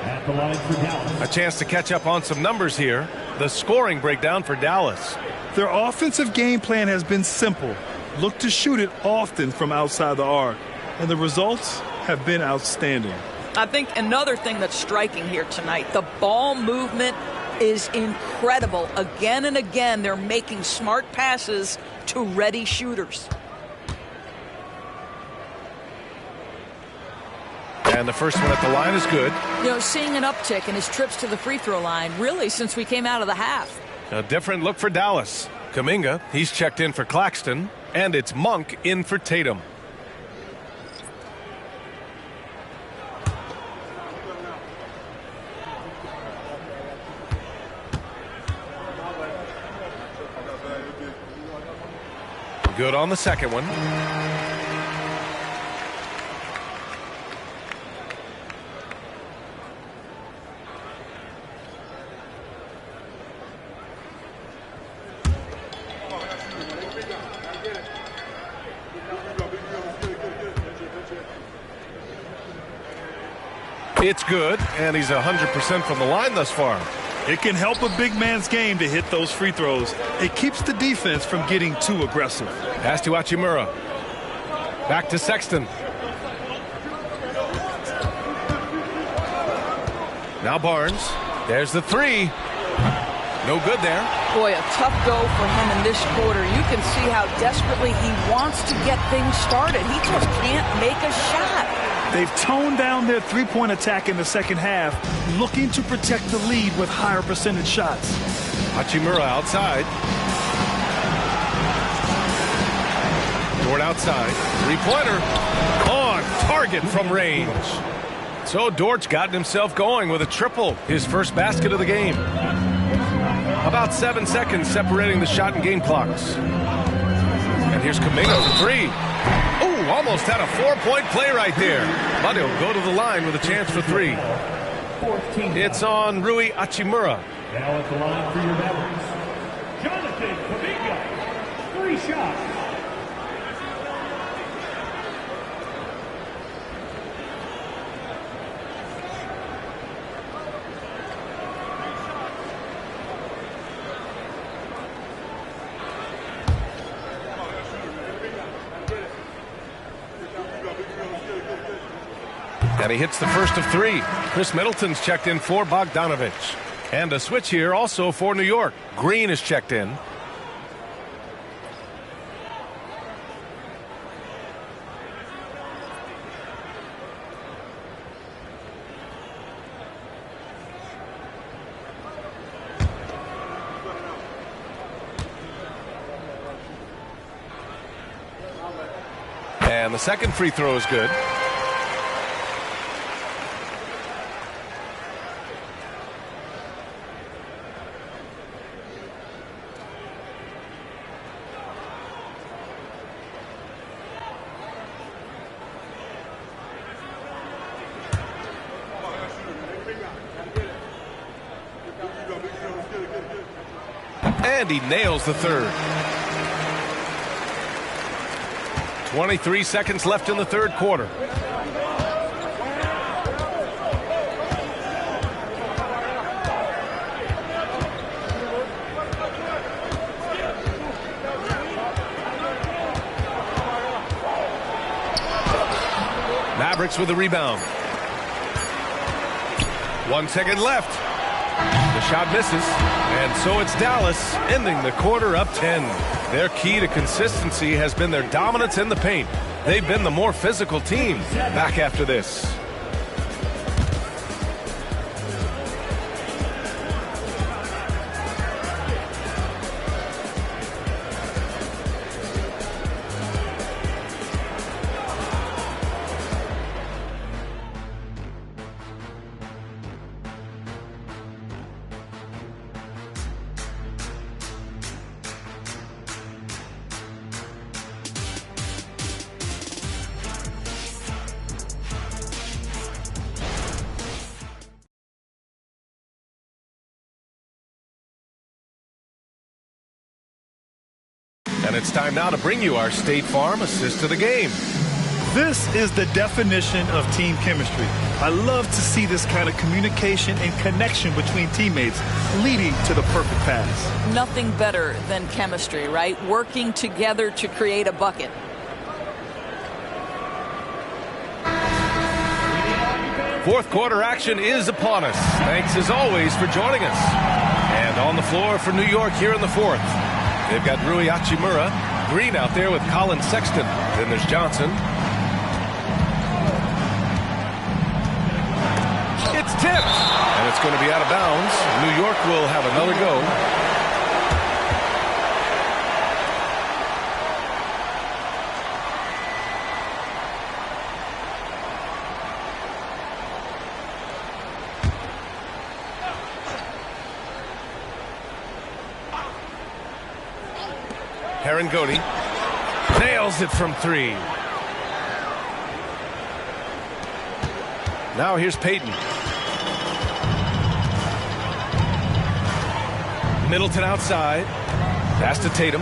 At the line for Dallas. A chance to catch up on some numbers here. The scoring breakdown for Dallas. Their offensive game plan has been simple. Look to shoot it often from outside the arc. And the results have been outstanding. I think another thing that's striking here tonight, the ball movement is incredible. Again and again, they're making smart passes to ready shooters. And the first one at the line is good. You know, seeing an uptick in his trips to the free throw line, really, since we came out of the half. A different look for Dallas. Kuminga, he's checked in for Claxton. And it's Monk in for Tatum. Good on the second one. It's good, and he's 100% from the line thus far. It can help a big man's game to hit those free throws. It keeps the defense from getting too aggressive. Pass to Hachimura. Back to Sexton. Now Barnes. There's the 3. No good there. Boy, a tough go for him in this quarter. You can see how desperately he wants to get things started. He just can't make a shot. They've toned down their three-point attack in the second half, looking to protect the lead with higher percentage shots. Hachimura outside. Dort outside. Three-pointer on target from range. So Dort's gotten himself going with a triple, his first basket of the game. About 7 seconds separating the shot and game clocks. And here's Kuminga for three. Ooh, almost had a 4-point play right there. But he'll go to the line with a chance for three. It's on Rui Hachimura. Now at the line for your Mavericks, Jonathan Kuminga. 3 shots. And he hits the first of three. Chris Middleton's checked in for Bogdanovich. And a switch here also for New York. Green is checked in. And the second free throw is good. And he nails the third. 23 seconds left in the third quarter. Mavericks with the rebound. 1 second left. The shot misses, and so it's Dallas ending the quarter up 10. Their key to consistency has been their dominance in the paint. They've been the more physical team. Back after this. And it's time now to bring you our State Farm assist of the game. This is the definition of team chemistry. I love to see this kind of communication and connection between teammates leading to the perfect pass. Nothing better than chemistry, right? Working together to create a bucket. Fourth quarter action is upon us. Thanks as always for joining us. And on the floor for New York here in the fourth. They've got Rui Hachimura, Green out there with Colin Sexton. Then there's Johnson. It's tipped, and it's going to be out of bounds. New York will have another go. Herangoni nails it from three. Now here's Payton. Middleton outside. Pass to Tatum.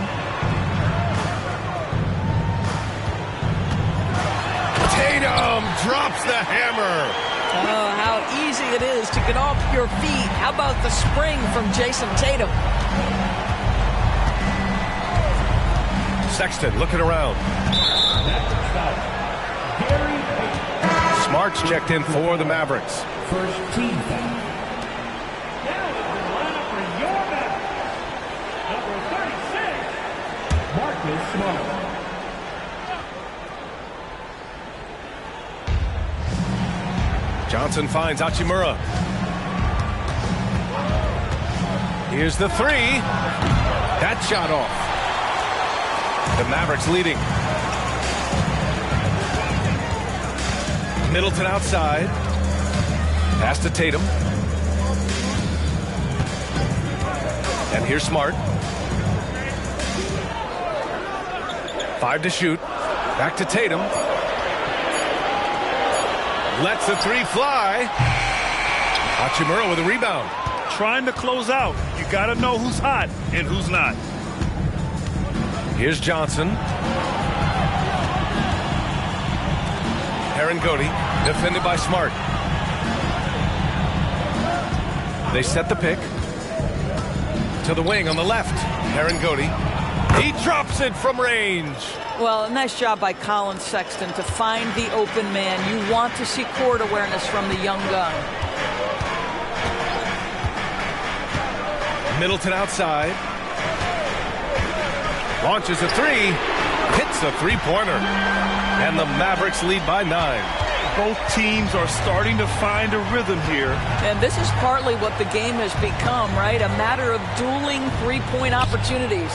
Tatum drops the hammer. Oh, how easy it is to get off your feet. How about the spring from Jason Tatum? Sexton looking around. Smart's checked in for the Mavericks. First team foul. Now the lineup for your Mavericks. Number 36, Marcus Smart. Johnson finds Hachimura. Here's the three. That shot off. The Mavericks leading. Middleton outside. Pass to Tatum. And here's Smart. 5 to shoot. Back to Tatum. Lets the three fly. Hachimura with a rebound. Trying to close out. You got to know who's hot and who's not. Here's Johnson. Herangodi defended by Smart. They set the pick to the wing on the left. Herangodi. He drops it from range. Well, a nice job by Colin Sexton to find the open man. You want to see court awareness from the young gun. Middleton outside. Launches a three. Hits a three-pointer. And the Mavericks lead by 9. Both teams are starting to find a rhythm here. And this is partly what the game has become, right? A matter of dueling three-point opportunities.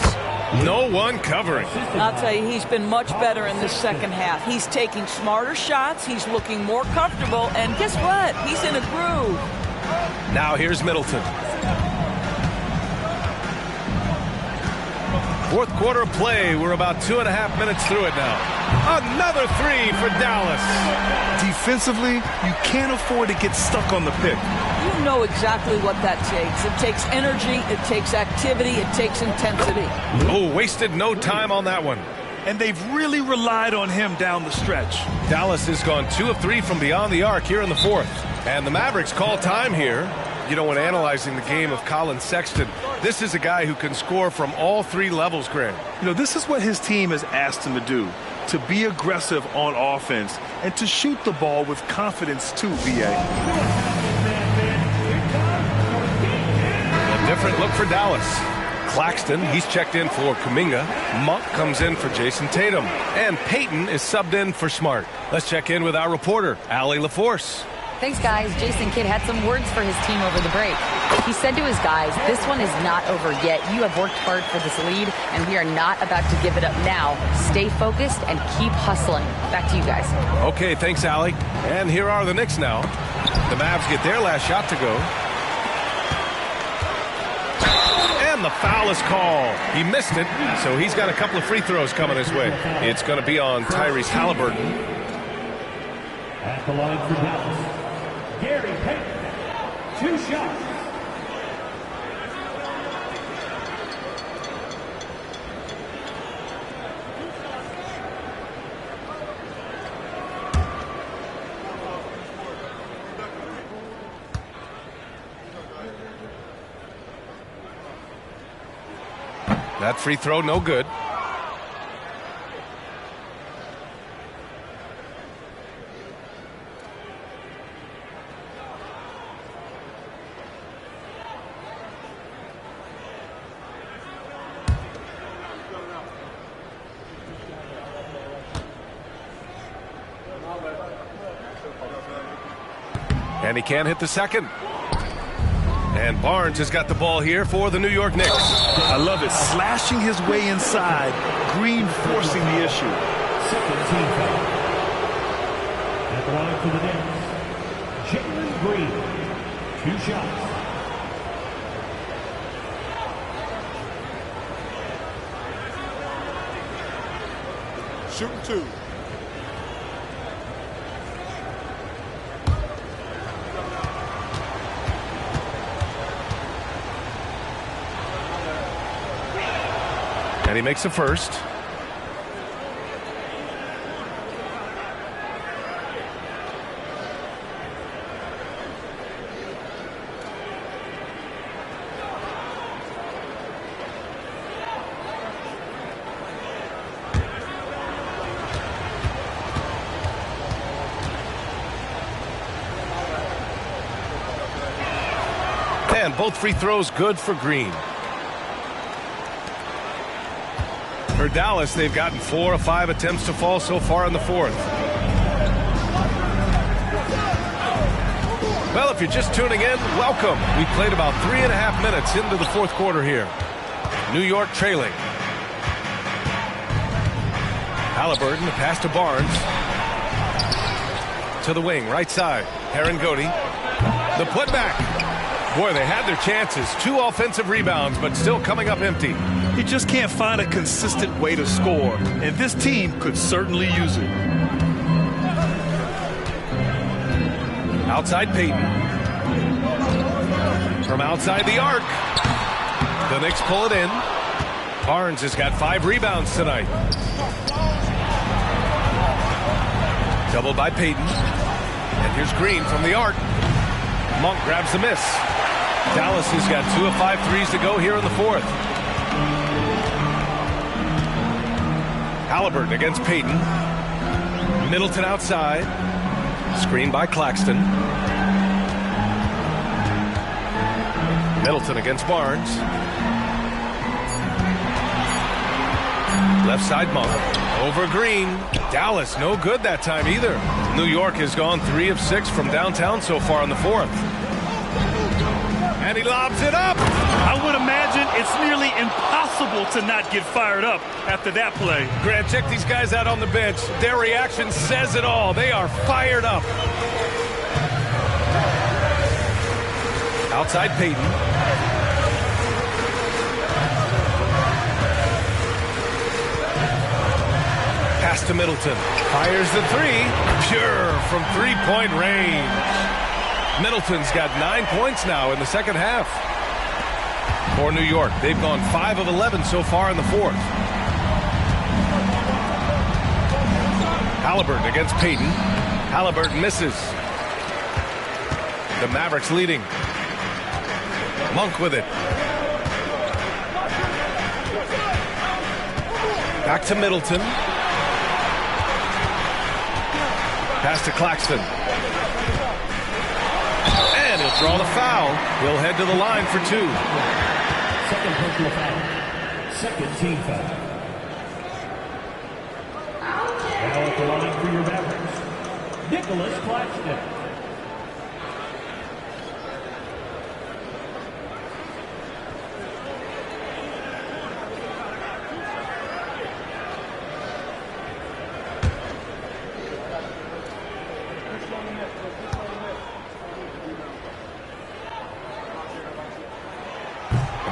No one covering. I'll tell you, he's been much better in this second half. He's taking smarter shots. He's looking more comfortable. And guess what? He's in a groove. Now here's Middleton. Fourth quarter of play. We're about 2.5 minutes through it now. Another three for Dallas. Defensively, you can't afford to get stuck on the pick. You know exactly what that takes. It takes energy, it takes activity, it takes intensity. Oh, wasted no time on that one. And they've really relied on him down the stretch. Dallas has gone 2 of 3 from beyond the arc here in the fourth. And the Mavericks call time here. You know, when analyzing the game of Colin Sexton, this is a guy who can score from all 3 levels, Grant. You know, this is what his team has asked him to do. To be aggressive on offense and to shoot the ball with confidence too, VA. A different look for Dallas. Claxton, he's checked in for Kuminga. Monk comes in for Jason Tatum. And Payton is subbed in for Smart. Let's check in with our reporter, Allie LaForce. Thanks, guys. Jason Kidd had some words for his team over the break. He said to his guys, this one is not over yet. You have worked hard for this lead, and we are not about to give it up now. Stay focused and keep hustling. Back to you guys. Okay, thanks, Allie. And here are the Knicks now. The Mavs get their last shot to go. And the foul is called. He missed it, so he's got a couple of free throws coming his way. It's going to be on Tyrese Halliburton. At the line for Dallas, Gary Payton, 2 shots. That free throw, no good. And he can't hit the second. And Barnes has got the ball here for the New York Knicks. I love it. Slashing his way inside. Green forcing the issue. Second team foul. At the line for the Knicks, Jalen Green, 2 shots. Shooting 2. And he makes a first. And both free throws good for Green. For Dallas, they've gotten 4 of 5 attempts to fall so far in the fourth. Well, if you're just tuning in, welcome. We played about 3.5 minutes into the fourth quarter here. New York trailing. Halliburton, pass to Barnes. To the wing, right side. Herangodi. The putback. Boy, they had their chances. 2 offensive rebounds, but still coming up empty. He just can't find a consistent way to score, and this team could certainly use it. Outside Payton. From outside the arc. The Knicks pull it in. Barnes has got 5 rebounds tonight. Double by Payton. And here's Green from the arc. Monk grabs the miss. Dallas has got 2 of 5 threes to go here in the fourth. Halliburton against Payton. Middleton outside. Screen by Claxton. Middleton against Barnes. Left side Monk. Over Green. Dallas no good that time either. New York has gone 3 of 6 from downtown so far in the fourth. And he lobs it up. I would imagine it's nearly impossible to not get fired up after that play. Grant, check these guys out on the bench. Their reaction says it all. They are fired up. Outside Payton. Pass to Middleton. Fires the 3. Pure from 3-point range. Middleton's got 9 points now in the second half. For New York, they've gone 5 of 11 so far in the fourth. Halliburton against Payton. Halliburton misses. The Mavericks leading. Monk with it. Back to Middleton. Pass to Claxton. And he'll draw the foul. He'll head to the line for 2. Second personal foul. Second team foul. Now at the line for your Mavericks, Nicholas Claxton.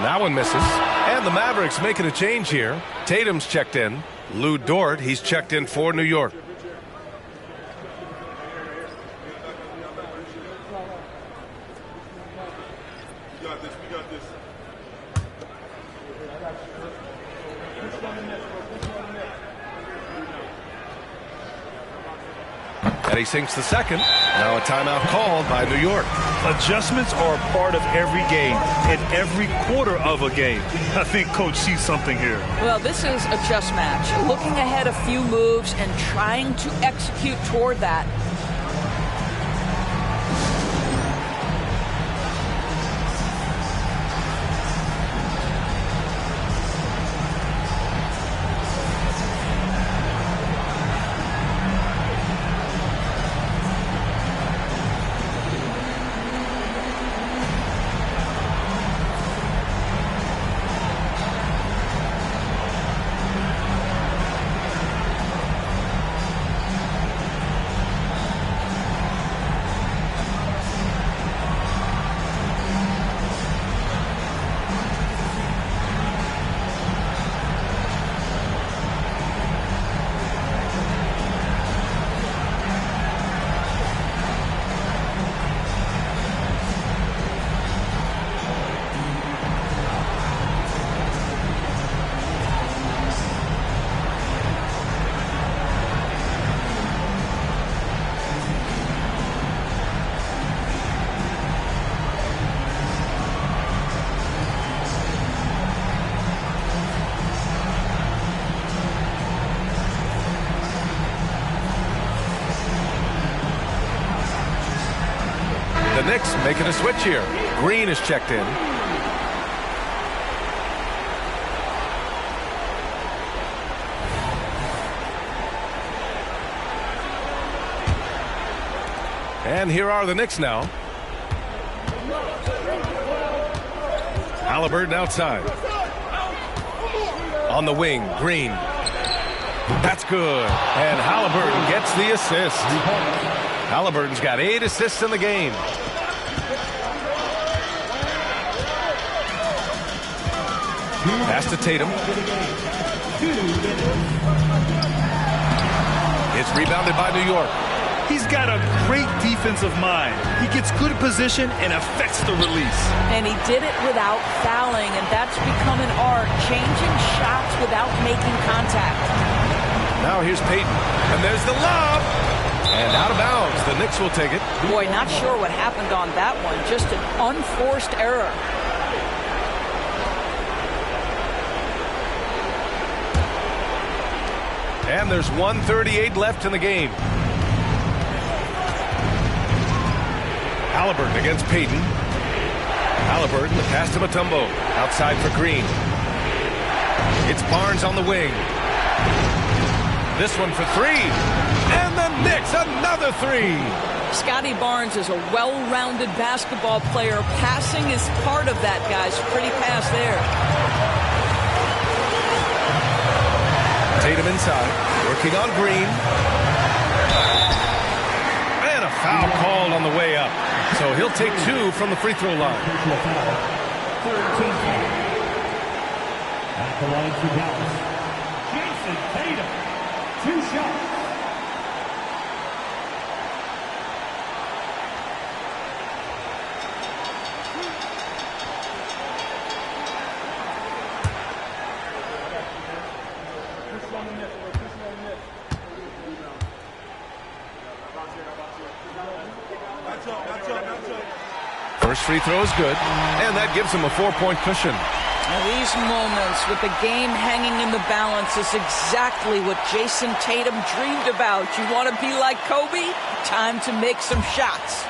That one misses. And the Mavericks making a change here. Tatum's checked in. Lou Dort, he's checked in for New York. And he sinks the second. Now a timeout called by New York. Adjustments are a part of every game and every quarter of a game. I think Coach sees something here. Well, this is a chess match. Looking ahead a few moves and trying to execute toward that. The Knicks making a switch here. Green is checked in. And here are the Knicks now. Halliburton outside. On the wing, Green. That's good. And Halliburton gets the assist. Halliburton's got 8 assists in the game. Pass to Tatum. It's rebounded by New York. He's got a great defensive mind. He gets good position and affects the release. And he did it without fouling, and that's become an art, changing shots without making contact. Now here's Payton, and there's the lob. And out of bounds. The Knicks will take it. Boy, not sure what happened on that one. Just an unforced error. And there's 1:38 left in the game. Halliburton against Payton. Halliburton, the pass to Mutombo. Outside for Green. It's Barnes on the wing. This one for 3. And the Knicks, another 3. Scotty Barnes is a well-rounded basketball player. Passing is part of that, guys. Pretty pass there. Tatum inside, working on Green. And a foul called on the way up. So he'll take 2 from the free throw line. At the line for Dallas, Jason Tatum, 2 shots. First free throw is good, and that gives him a 4-point cushion. Now these moments with the game hanging in the balance is exactly what Jason Tatum dreamed about. You want to be like Kobe? Time to make some shots.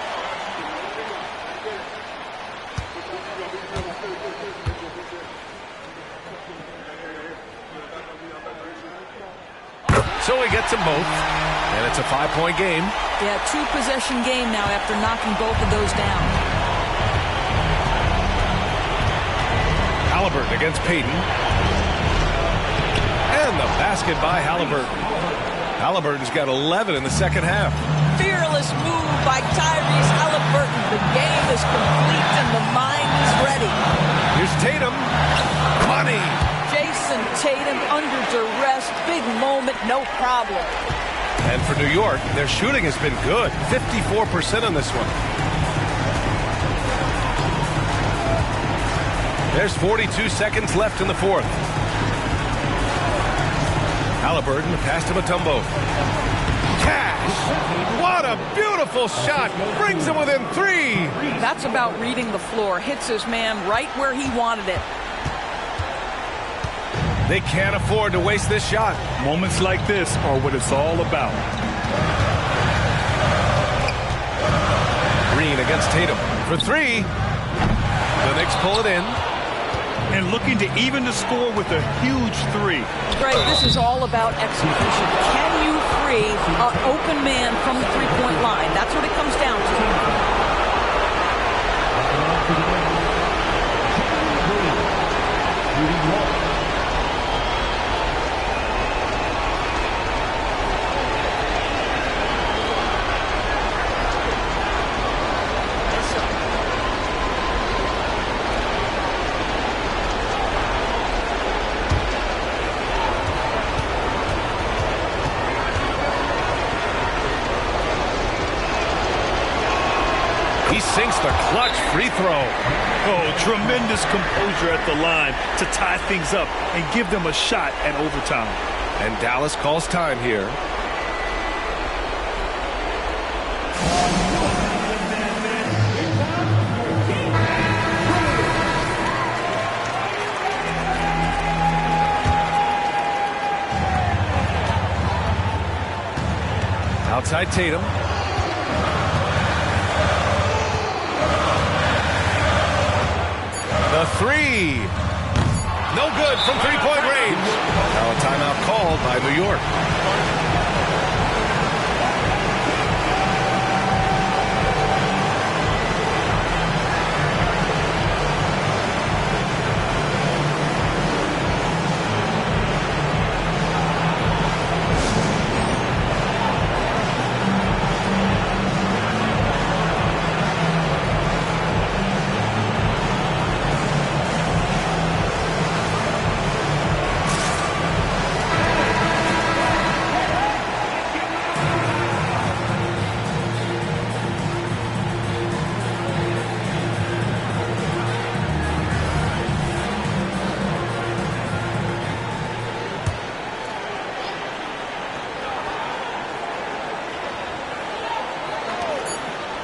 So he gets them both, and it's a 5-point game. Yeah, 2-possession game now after knocking both of those down. Halliburton against Payton. And the basket by Halliburton. Halliburton's got 11 in the second half. Fearless move by Tyrese Halliburton. The game is complete and the mind is ready. Here's Tatum. Money. Jason Tatum under duress. Big moment, no problem. And for New York, their shooting has been good. 54% on this one. There's 42 seconds left in the fourth. Halliburton, pass to Mutombo. Cash! What a beautiful shot! Brings him within 3! That's about reading the floor. Hits his man right where he wanted it. They can't afford to waste this shot. Moments like this are what it's all about. Green against Tatum for 3. The Knicks pull it in. And looking to even the score with a huge 3. Greg, this is all about execution. Can you free an open man from the three-point line? That's what it comes down to. He sinks the clutch free throw. Oh, tremendous composure at the line to tie things up and give them a shot at overtime. And Dallas calls time here. Outside Tatum. The 3. No good from three-point range. Now a timeout called by New York.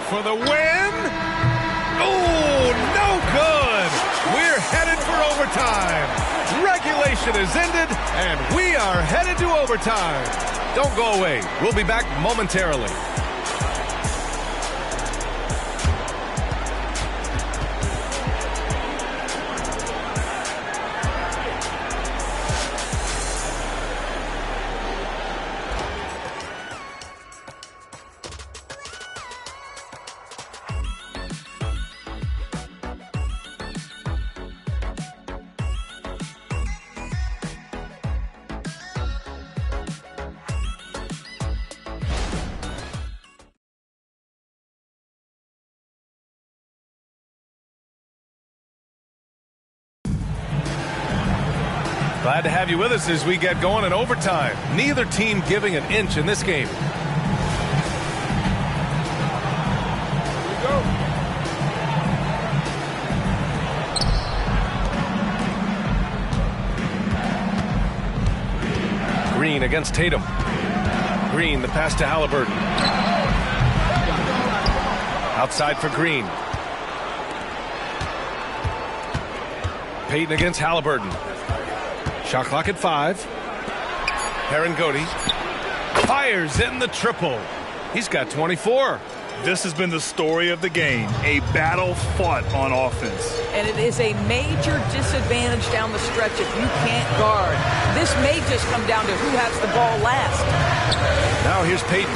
for the win. Oh, no good. We're headed for overtime. Regulation is ended, and we are headed to overtime. Don't go away. We'll be back momentarily. Glad to have you with us as we get going in overtime. Neither team giving an inch in this game. Green against Tatum. Green, the pass to Halliburton. Outside for Green. Payton against Halliburton. Shot clock at 5. Herangodi fires in the triple. He's got 24. This has been the story of the game. A battle fought on offense. And it is a major disadvantage down the stretch if you can't guard. This may just come down to who has the ball last. Now here's Payton.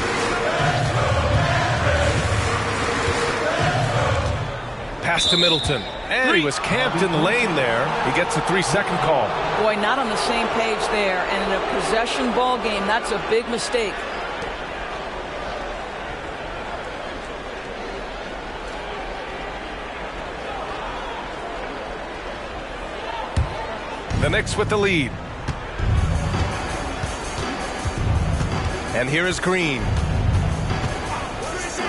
Pass to Middleton. And he was camped in the lane there. He gets a 3-second call. Boy, not on the same page there. And in a possession ball game, that's a big mistake. The Knicks with the lead. And here is Green.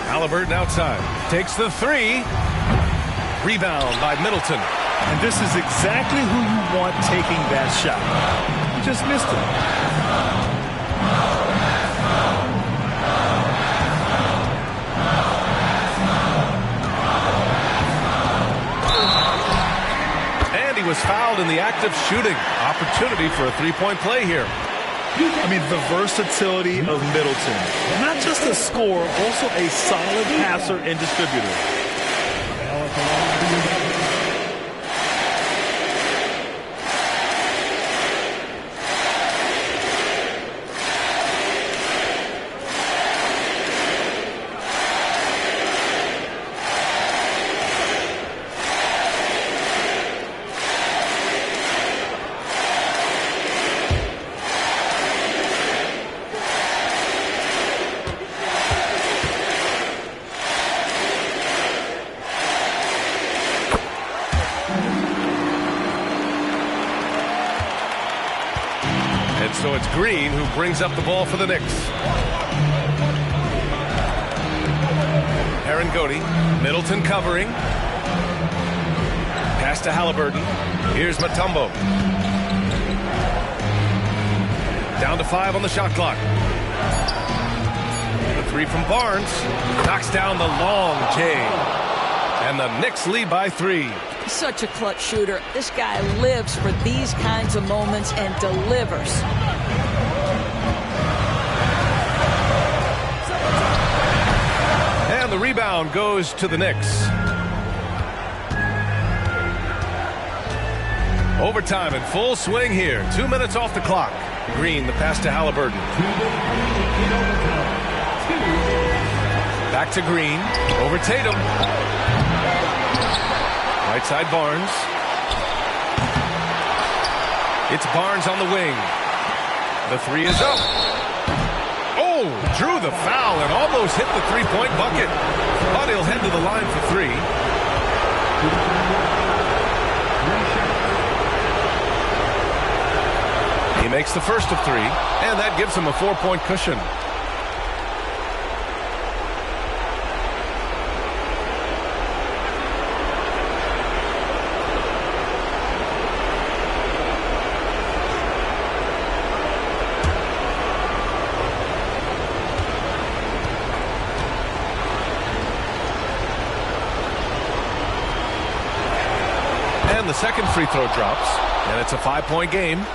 Halliburton outside. Takes the 3. Rebound by Middleton. And this is exactly who you want taking that shot. You just missed it. And he was fouled in the act of shooting. Opportunity for a three-point play here. I mean, the versatility of Middleton. Not just a scorer, also a solid passer and distributor. So it's Green who brings up the ball for the Knicks. Herangodi, Middleton covering. Pass to Halliburton. Here's Mutombo. Down to 5 on the shot clock. The 3 from Barnes. Knocks down the long J. And the Knicks lead by 3. Such a clutch shooter. This guy lives for these kinds of moments and delivers. And the rebound goes to the Knicks. Overtime in full swing here. 2 minutes off the clock. Green, the pass to Halliburton. Back to Green. Over Tatum. Right side Barnes. It's Barnes on the wing. The 3 is up. Oh, drew the foul and almost hit the three-point bucket. But he'll head to the line for 3. He makes the first of 3, and that gives him a 4-point cushion. the second free throw drops, and it's a 5-point game.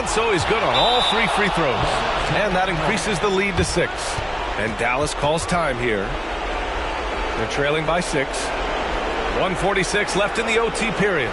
So he's good on all 3 free throws. And that increases the lead to 6. And Dallas calls time here. They're trailing by 6. 1:46 left in the OT period.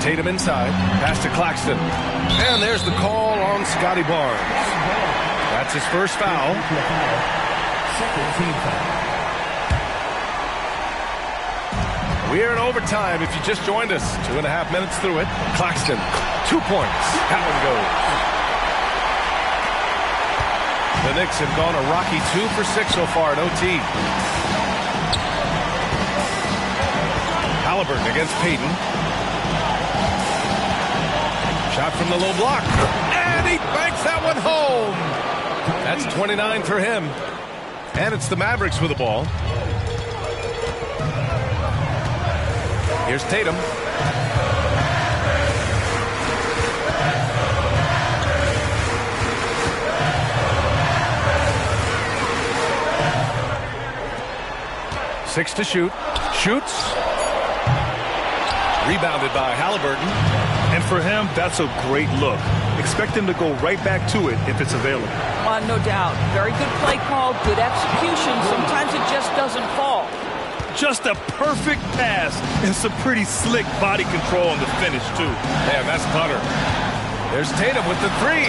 Tatum inside, pass to Claxton. And there's the call on Scotty Barnes. That's his first foul. We are in overtime if you just joined us. 2.5 minutes through it. Claxton, 2 points. That one goes. The Knicks have gone a rocky 2 for 6 so far at OT. Halliburton against Payton. Shot from the low block. And he banks that one home. That's 29 for him. And it's the Mavericks with the ball. Here's Tatum. Six to shoot. Shoots. Rebounded by Halliburton. And for him, that's a great look. Expect him to go right back to it if it's available. No doubt. Very good play call, good execution. Sometimes it just doesn't fall. Just a perfect pass and some pretty slick body control on the finish, too. Man, that's butter. There's Tatum with the 3.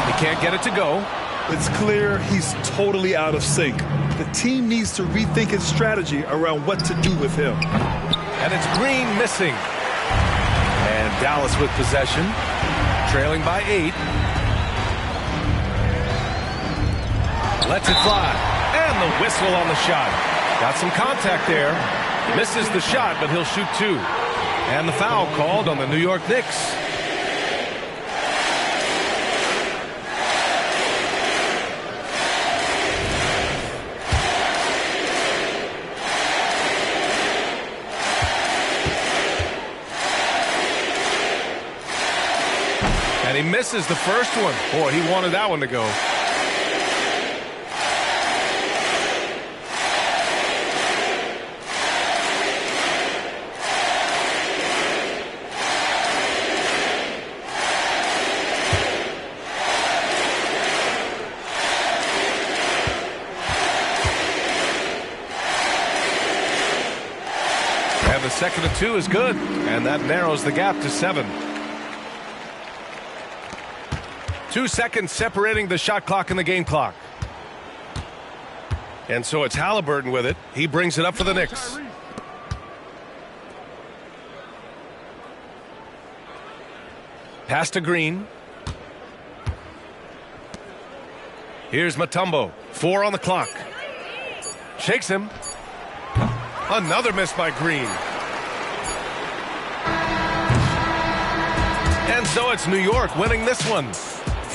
He can't get it to go. It's clear he's totally out of sync. The team needs to rethink its strategy around what to do with him. And it's Green missing. And Dallas with possession, trailing by 8. Lets it fly. And the whistle on the shot. Got some contact there. Misses the shot, but he'll shoot 2. And the foul called on the New York Knicks. And he misses the first one. Boy, he wanted that one to go. And the second of 2 is good. And that narrows the gap to 7. 2 seconds separating the shot clock and the game clock. And so it's Halliburton with it. He brings it up for the Knicks. Pass to Green. Here's Mutombo. 4 on the clock. Shakes him. Another miss by Green. And so it's New York winning this one.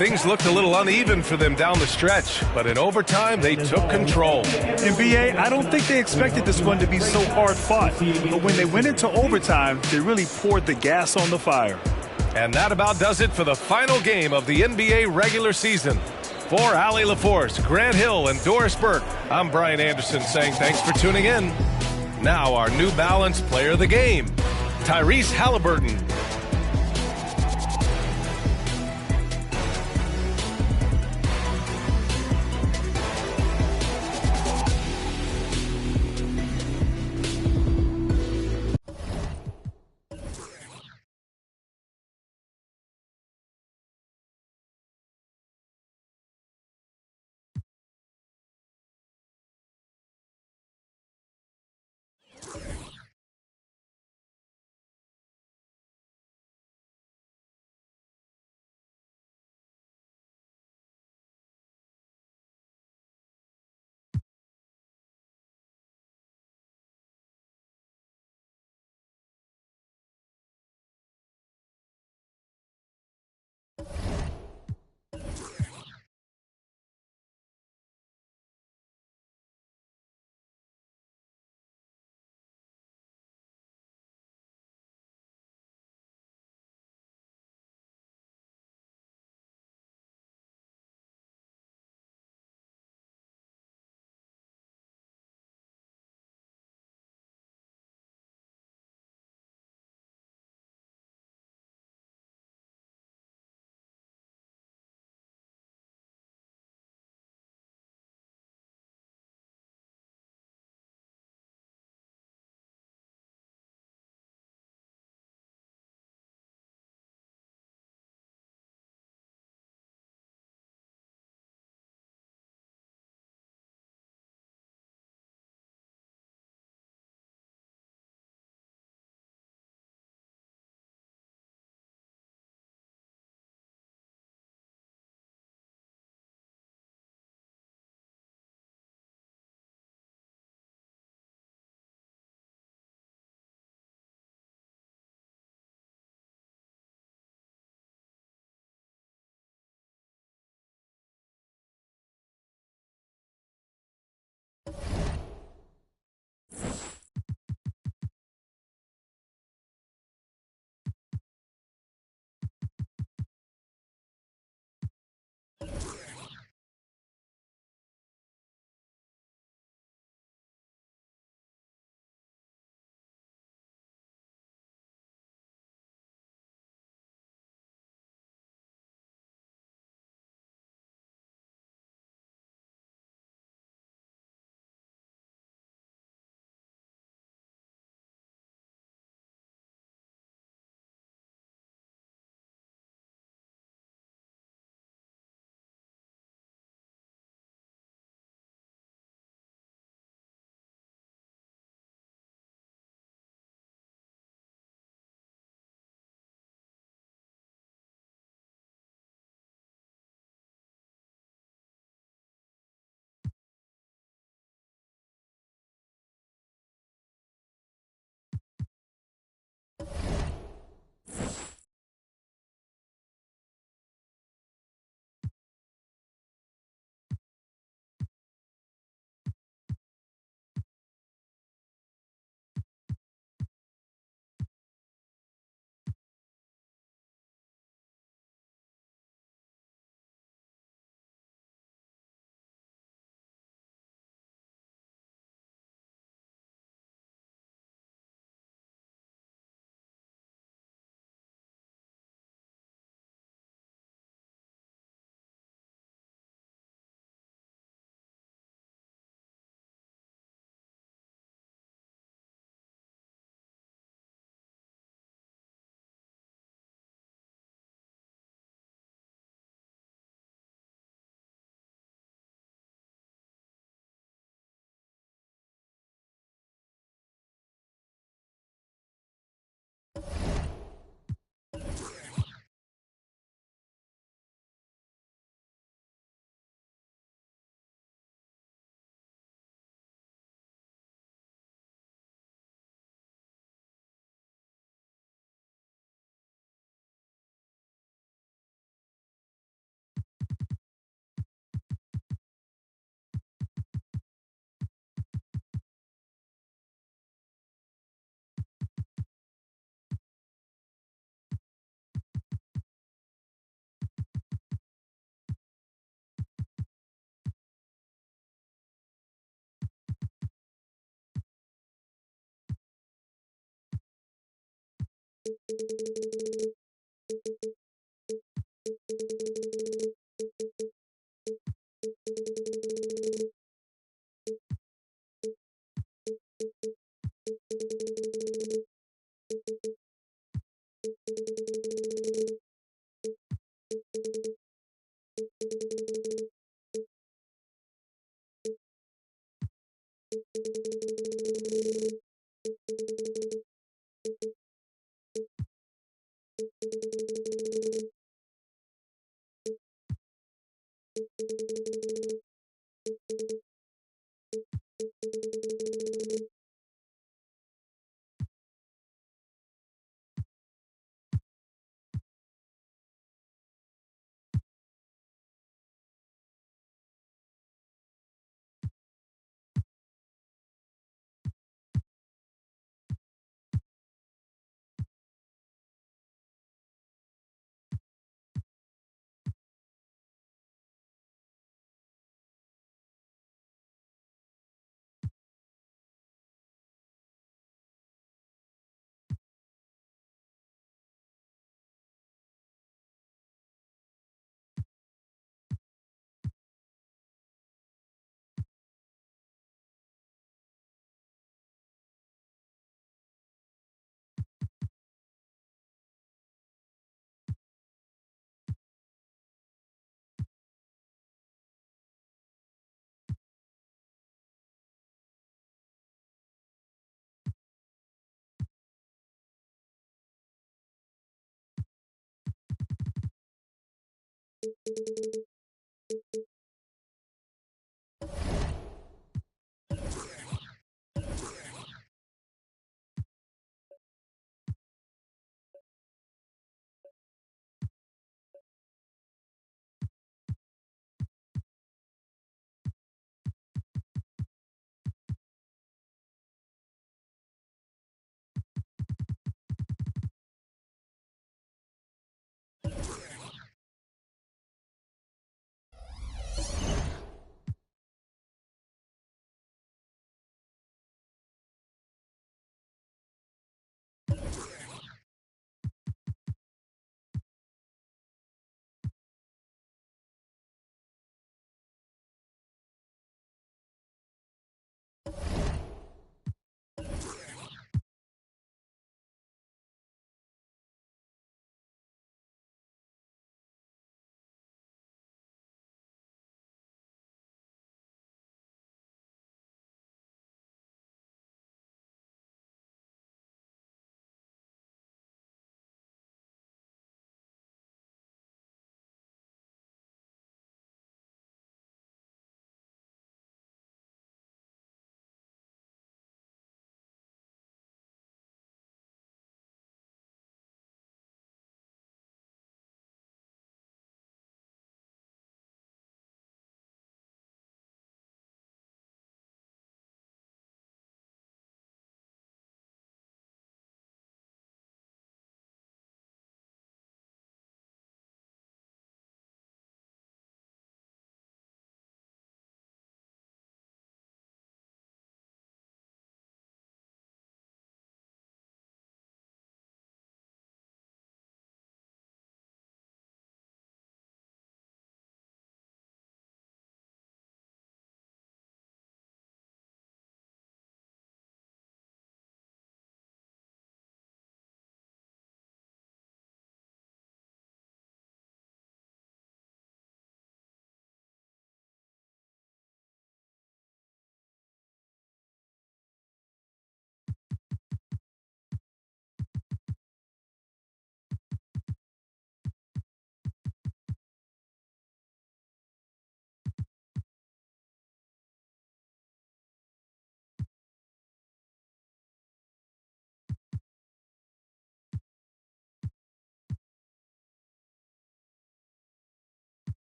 Things looked a little uneven for them down the stretch, but in overtime, they took control. And BA, I don't think they expected this one to be so hard fought. But when they went into overtime, they really poured the gas on the fire. And that about does it for the final game of the NBA regular season. For Allie LaForce, Grant Hill, and Doris Burke, I'm Brian Anderson saying thanks for tuning in. Now our New Balance player of the game, Tyrese Halliburton.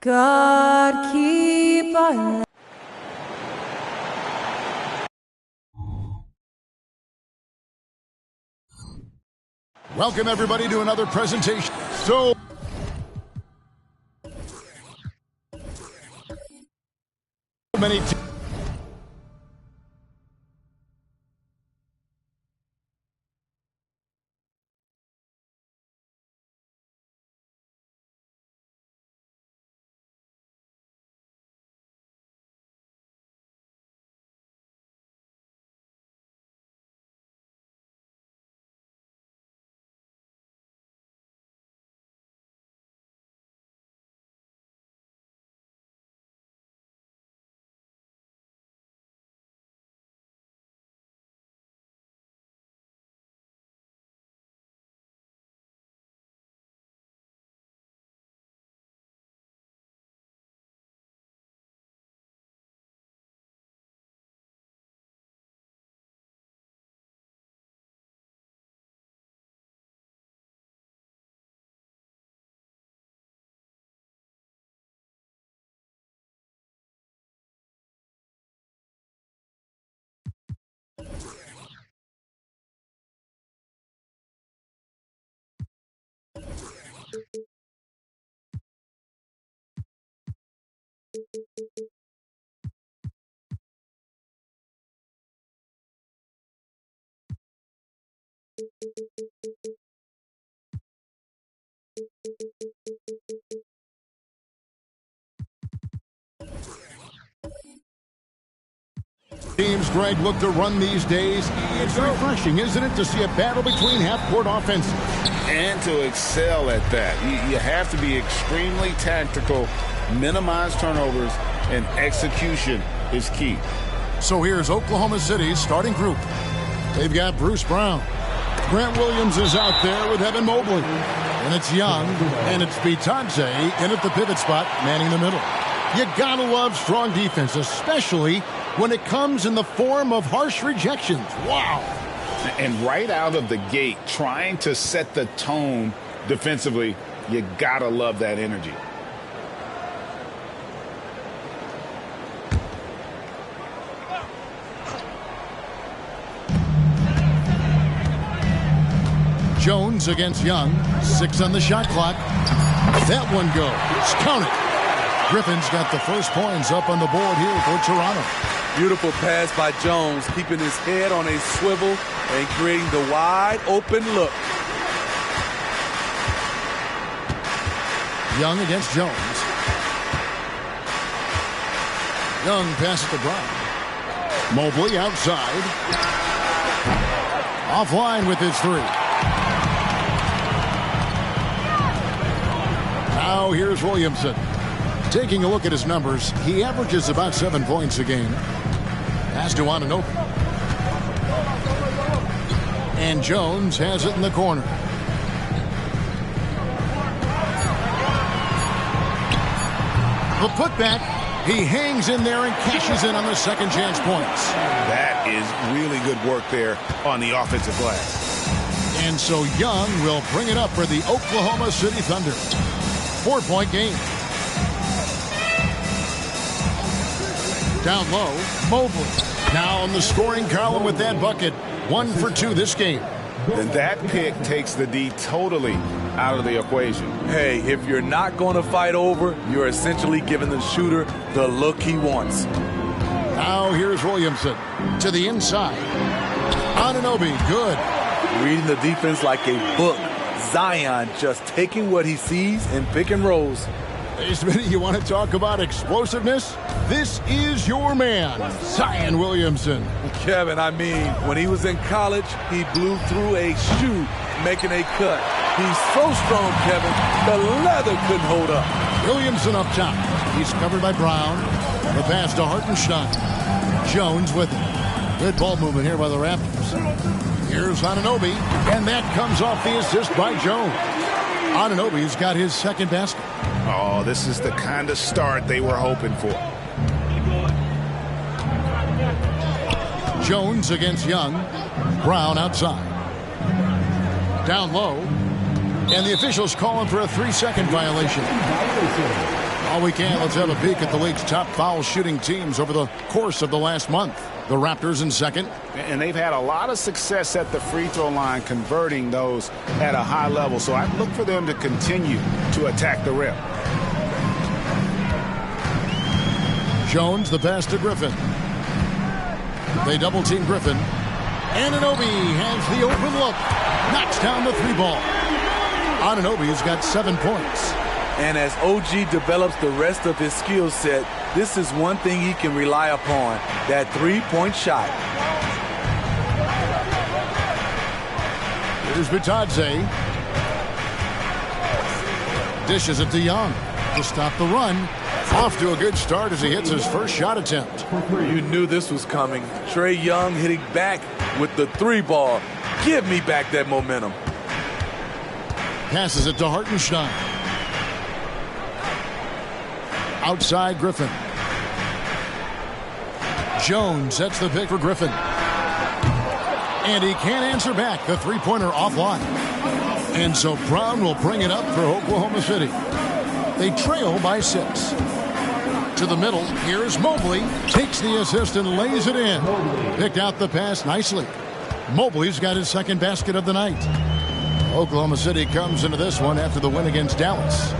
God keep our Welcome, everybody, to another presentation. So many teams, Greg, look to run these days. It's refreshing, isn't it, to see a battle between half-court offenses? And to excel at that. You have to be extremely tactical, minimize turnovers, and execution is key. So here's Oklahoma City's starting group. They've got Bruce Brown. Grant Williams is out there with Evan Mobley. And it's Young, and it's Bitadze in at the pivot spot, manning the middle. You gotta love strong defense, especially when it comes in the form of harsh rejections. Wow. And right out of the gate, trying to set the tone defensively, you gotta love that energy. Jones against Young. 6 on the shot clock. That one goes. Count it. Griffin's got the first points up on the board here for Toronto. Beautiful pass by Jones, keeping his head on a swivel and creating the wide open look. Young against Jones. Young passes to Brown. Mobley outside. Offline with his three. Now here's Williamson. Taking a look at his numbers, he averages about 7 points a game. Pass to Anunoby. And Jones has it in the corner. The putback, he hangs in there and cashes in on the second chance points. That is really good work there on the offensive glass. And so Young will bring it up for the Oklahoma City Thunder. 4-point game. Down low, Mobley. Now on the scoring column with that bucket. 1 for 2 this game. then that pick takes the D totally out of the equation. Hey, if you're not going to fight over, you're essentially giving the shooter the look he wants. Now here's Williamson to the inside. Anunoby, good. Reading the defense like a book. Zion just taking what he sees and pick and rolls. Hey, Smitty, you want to talk about explosiveness? This is your man, Zion Williamson. Kevin, I mean, when he was in college, he blew through a shoe making a cut. He's so strong, Kevin, the leather couldn't hold up. Williamson up top. He's covered by Brown. The pass to Hartenstein. Jones with it. Good ball movement here by the Raptors. Here's Anunoby, and that comes off the assist by Jones. Anunoby's got his second basket. Oh, this is the kind of start they were hoping for. Jones against Young. Brown outside. Down low. And the officials calling for a 3-second violation. All we can, let's have a peek at the league's top foul shooting teams over the course of the last month. The Raptors in second. And they've had a lot of success at the free throw line converting those at a high level. So I'd look for them to continue to attack the rim. Jones, the pass to Griffin. They double team Griffin. Anunoby has the open look. Knocks down the three ball. Anunoby has got 7 points. And as OG develops the rest of his skill set, this is one thing he can rely upon, that three-point shot. Here's Bitadze. Dishes it to Young to stop the run. Off to a good start as he hits his first shot attempt. You knew this was coming. Trae Young hitting back with the three ball. Give me back that momentum. Passes it to Hartenstein. Outside Griffin. Jones sets the pick for Griffin. And he can't answer back. The three-pointer offline. And so Brown will bring it up for Oklahoma City. They trail by 6. To the middle. Here's Mobley. Takes the assist and lays it in. Picked out the pass nicely. Mobley's got his second basket of the night. Oklahoma City comes into this one after the win against Dallas.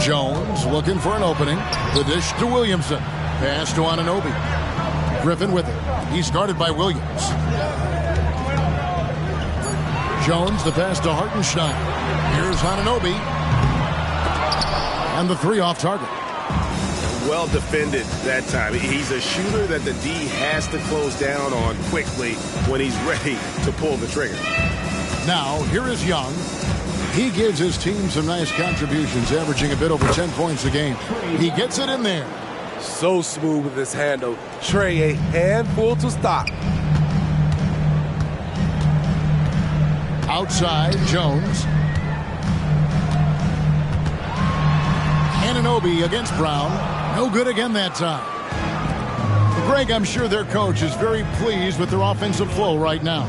Jones looking for an opening. The dish to Williamson. Pass to Anunoby. Griffin with it. He's guarded by Williams. Jones, the pass to Hartenstein. Here's Anunoby. And the three off target. Well defended that time. He's a shooter that the D has to close down on quickly when he's ready to pull the trigger. Now, here is Young. He gives his team some nice contributions, averaging a bit over 10 points a game. He gets it in there. So smooth with his handle. Trae, a handful to stop. Outside, Jones. Anunoby against Brown. No good again that time. Greg, I'm sure their coach is very pleased with their offensive flow right now.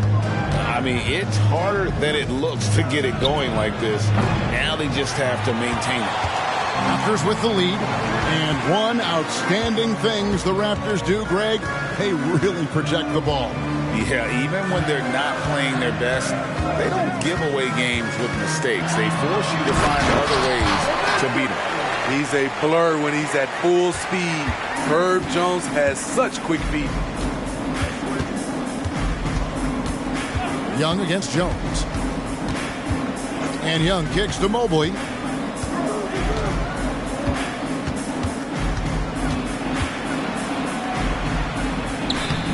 I mean, it's harder than it looks to get it going like this. Now they just have to maintain it. Raptors with the lead. And one outstanding things the Raptors do, Greg, they really protect the ball. Yeah, even when they're not playing their best, they don't give away games with mistakes. They force you to find other ways to beat them. He's a blur when he's at full speed. Herb Jones has such quick feet. Young against Jones. And Young kicks to Mobley.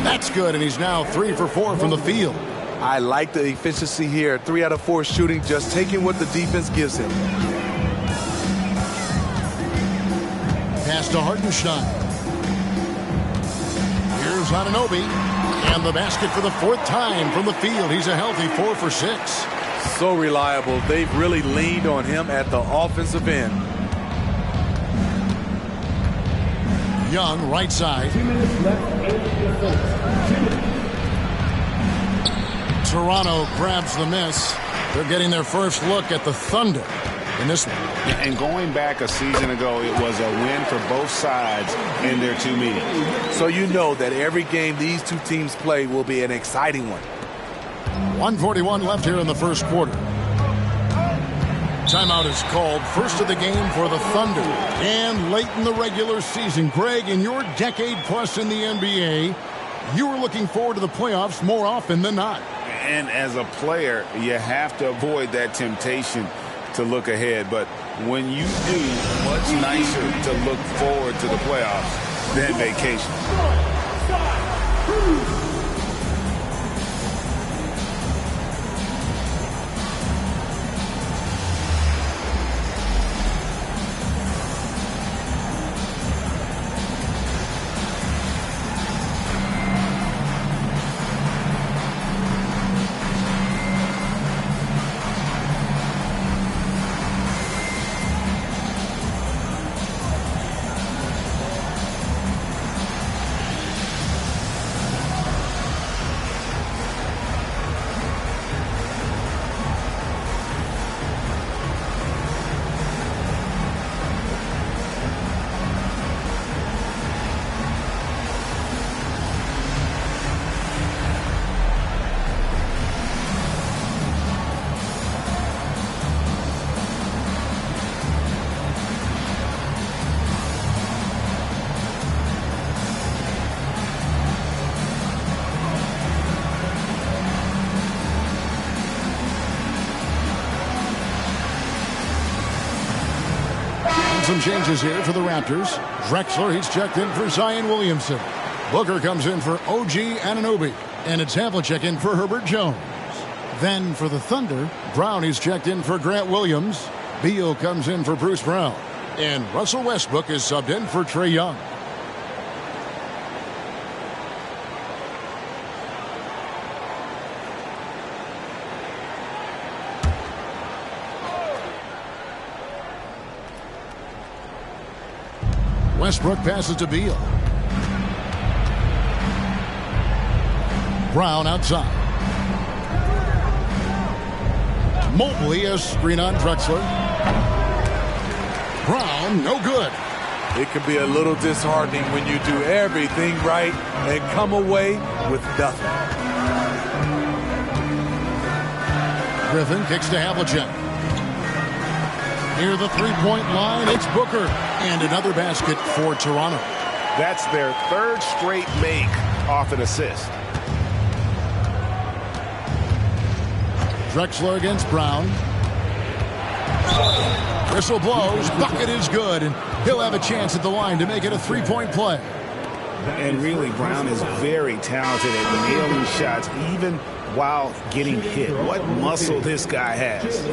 That's good, and he's now 3 for 4 from the field. I like the efficiency here. 3 out of 4 shooting, just taking what the defense gives him. Pass to Hartenstein. Here's Anunoby. And the basket for the 4th time from the field. He's a healthy 4 for 6. So reliable. They've really leaned on him at the offensive end. Young, right side. 2 minutes left in the Toronto grabs the miss. They're getting their first look at the Thunder. in this one. And going back a season ago, it was a win for both sides in their two meetings. So you know that every game these two teams play will be an exciting one. 1:41 left here in the first quarter. Timeout is called, first of the game for the Thunder. And late in the regular season, Greg, in your decade plus in the NBA, you were looking forward to the playoffs more often than not. And as a player, you have to avoid that temptation to look ahead. But when you do, what's nicer to look forward to the playoffs than vacation? Some changes here for the Raptors. Drexler, he's checked in for Zion Williamson. Booker comes in for OG Anunoby. And it's Havlicek in for Herbert Jones. Then for the Thunder, Brown, he's checked in for Grant Williams. Beal comes in for Bruce Brown. And Russell Westbrook is subbed in for Trae Young. Westbrook passes to Beal. Brown outside. Mobley, a screen on Drexler. Brown, no good. It can be a little disheartening when you do everything right and come away with nothing. Griffin kicks to Havlicek. Near the three-point line, it's Booker. And another basket for Toronto. That's their third straight make off an assist. Drexler against Brown. Whistle blows. Bucket is good. And he'll have a chance at the line to make it a three-point play. And really, Brown is very talented at nailing shots, even while getting hit. What muscle this guy has.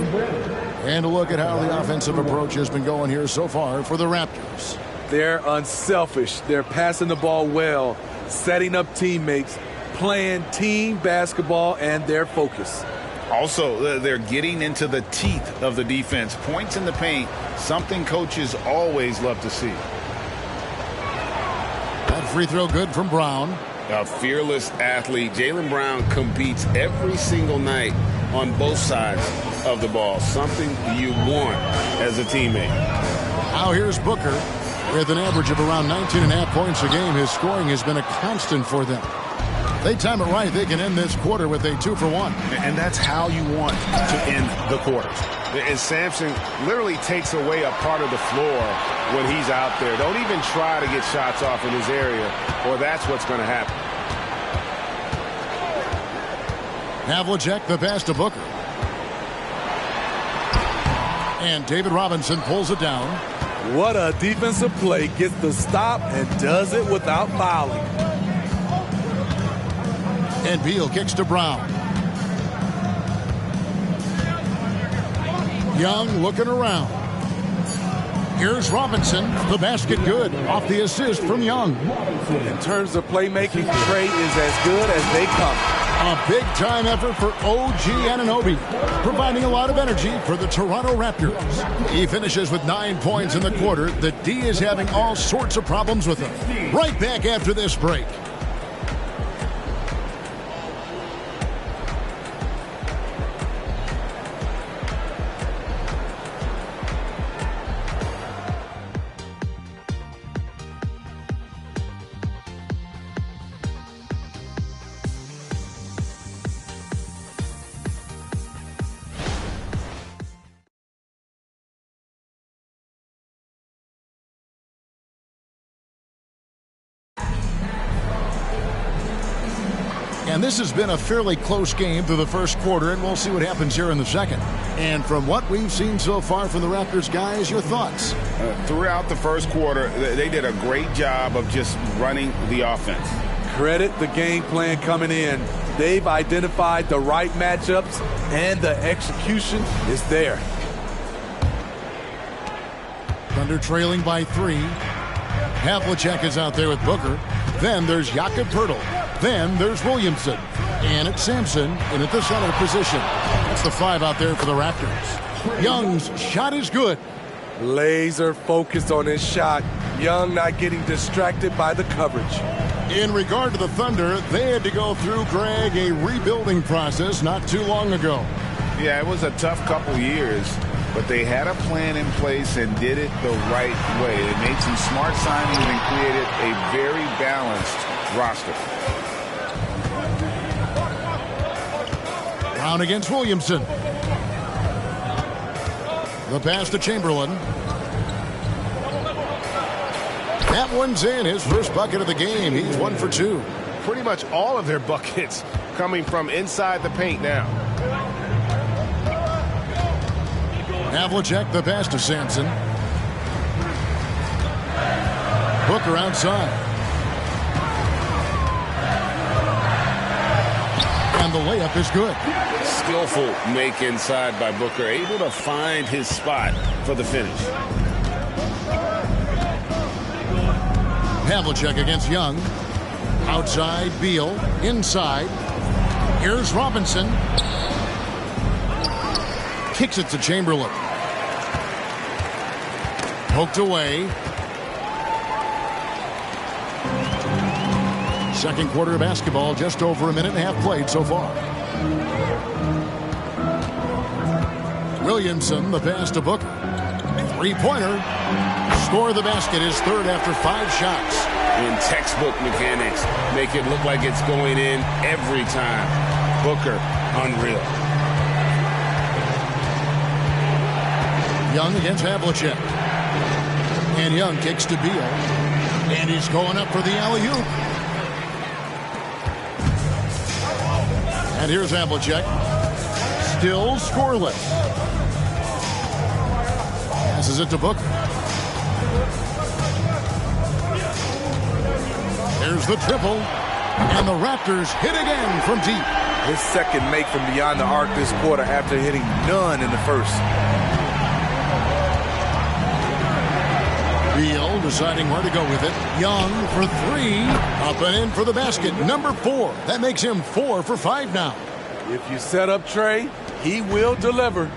And a look at how the offensive approach has been going here so far for the Raptors. They're unselfish. They're passing the ball well, setting up teammates, playing team basketball, and their focus. Also, they're getting into the teeth of the defense. Points in the paint, something coaches always love to see. That free throw good from Brown. A fearless athlete. Jaylen Brown competes every single night on both sides of the ball. Something you want as a teammate. Now here's Booker with an average of around 19.5 points a game. His scoring has been a constant for them. They time it right, they can end this quarter with a 2-for-1. And that's how you want to end the quarters. And Sampson literally takes away a part of the floor when he's out there. Don't even try to get shots off in his area, or that's what's going to happen. Havlicek, the pass to Booker. And David Robinson pulls it down. What a defensive play. Gets the stop and does it without fouling. And Beal kicks to Brown. Young looking around. Here's Robinson. The basket good. Off the assist from Young. In terms of playmaking, Trae is as good as they come. A big-time effort for OG Anunoby, providing a lot of energy for the Toronto Raptors. He finishes with 9 points in the quarter. The D is having all sorts of problems with him. Right back after this break. And this has been a fairly close game through the first quarter, and we'll see what happens here in the second. And from what we've seen so far from the Raptors, guys, your thoughts? Throughout the first quarter, they did a great job of just running the offense. Credit the game plan coming in. They've identified the right matchups, and the execution is there. Thunder trailing by 3. Havlicek is out there with Booker. Then there's Jakob Poeltl. Then there's Williamson. And it's Sampson in at the center position. That's the 5 out there for the Raptors. Young's shot is good. Laser focused on his shot. Young not getting distracted by the coverage. In regard to the Thunder, they had to go through, Greg, a rebuilding process not too long ago. Yeah, it was a tough couple years, but they had a plan in place and did it the right way. They made some smart signings and created a very balanced roster. Brown against Williamson. The pass to Chamberlain. That one's in. His first bucket of the game. He's 1 for 2. Pretty much all of their buckets coming from inside the paint now. Havlicek, the pass to Sampson. Booker outside. And the layup is good. Skillful make inside by Booker, able to find his spot for the finish. Havlicek against Young. Outside, Beal. Inside. Here's Robinson. Kicks it to Chamberlain. Poked away. Second quarter of basketball, just over a minute and a half played so far. Williamson, the pass to Booker. Three-pointer. Score the basket, his third after 5 shots. In textbook mechanics, make it look like it's going in every time. Booker, unreal. Young against Havlicek. And Young kicks to Beal. And he's going up for the alley-oop. And here's Havlicek. Still scoreless. Passes it to Booker. There's the triple. And the Raptors hit again from deep. His second make from beyond the arc this quarter after hitting none in the first. Beal deciding where to go with it. Young for 3. Up and in for the basket. Number 4. That makes him 4 for 5 now. If you set up Trey, he will deliver.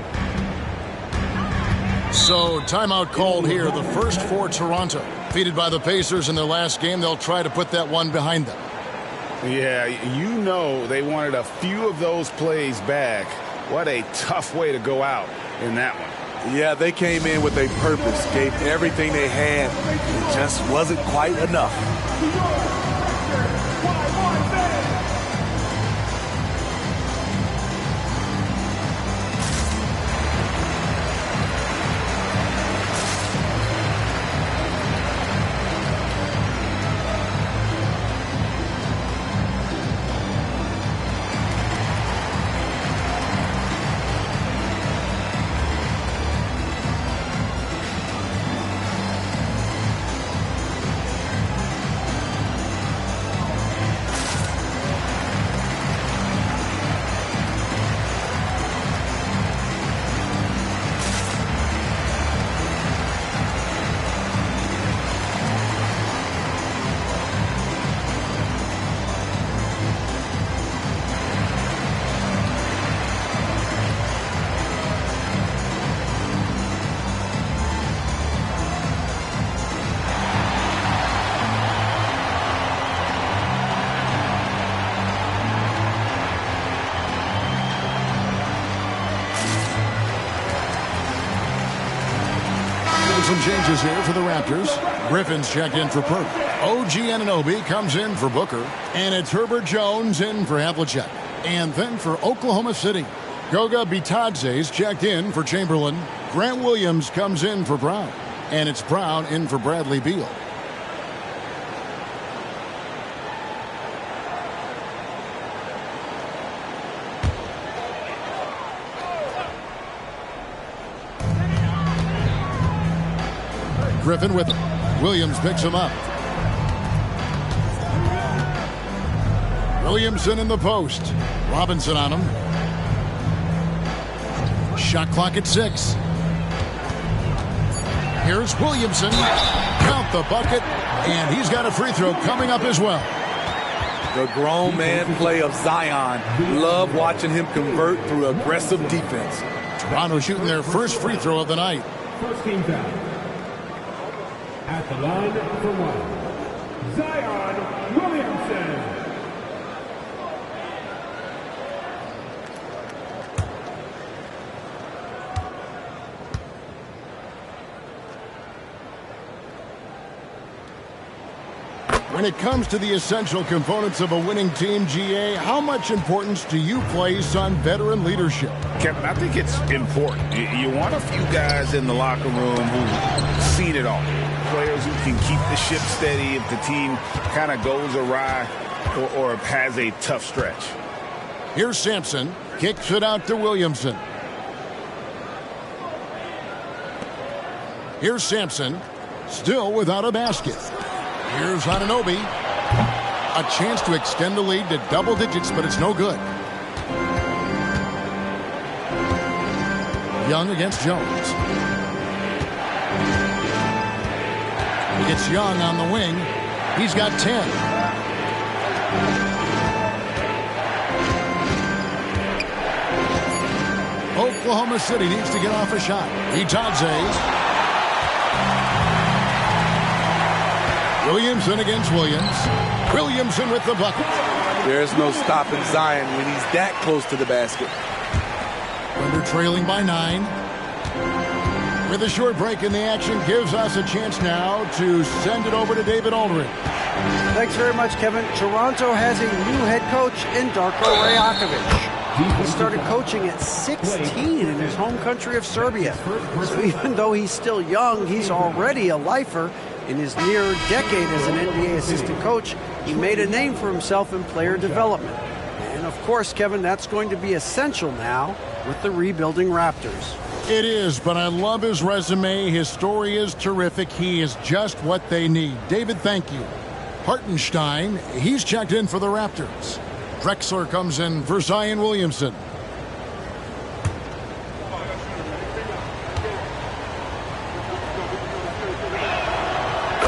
So timeout called here. The first for Toronto. Defeated by the Pacers in their last game. They'll try to put that one behind them. Yeah, you know they wanted a few of those plays back. What a tough way to go out in that one. Yeah, they came in with a purpose, gave everything they had. It just wasn't quite enough. Some changes here for the Raptors. Griffin's checked in for Perk. OG Anunoby comes in for Booker. And it's Herbert Jones in for Havlicek. And then for Oklahoma City, Goga Bitadze's checked in for Chamberlain. Grant Williams comes in for Brown. And it's Brown in for Bradley Beal. Griffin with him. Williams picks him up. Williamson in the post. Robinson on him. Shot clock at 6. Here's Williamson. Count the bucket. And he's got a free throw coming up as well. The grown man play of Zion. Love watching him convert through aggressive defense. Toronto shooting their first free throw of the night. First team foul. At the line for 1, Zion Williamson. When it comes to the essential components of a winning team, GA, how much importance do you place on veteran leadership? Kevin, I think it's important. You want a few guys in the locker room who've seen it all. Players who can keep the ship steady if the team kind of goes awry or has a tough stretch. Here's Sampson. Kicks it out to Williamson. Here's Sampson. Still without a basket. Here's Anunoby. A chance to extend the lead to double digits, but it's no good. Young against Jones. It's Young on the wing. He's got 10. Oklahoma City needs to get off a shot. Itadze. Williamson against Williams. Williamson with the bucket. There's no stopping Zion when he's that close to the basket. Thunder trailing by 9. With a short break in the action, gives us a chance now to send it over to David Aldridge. Thanks very much, Kevin. Toronto has a new head coach in Darko Rajakovic. He started coaching at 16 in his home country of Serbia. So even though he's still young, he's already a lifer. In his near decade as an NBA assistant coach, he made a name for himself in player development. And of course, Kevin, that's going to be essential now with the rebuilding Raptors. It is, but I love his resume. His story is terrific. He is just what they need. David, thank you. Hartenstein, he's checked in for the Raptors. Drexler comes in for Zion Williamson.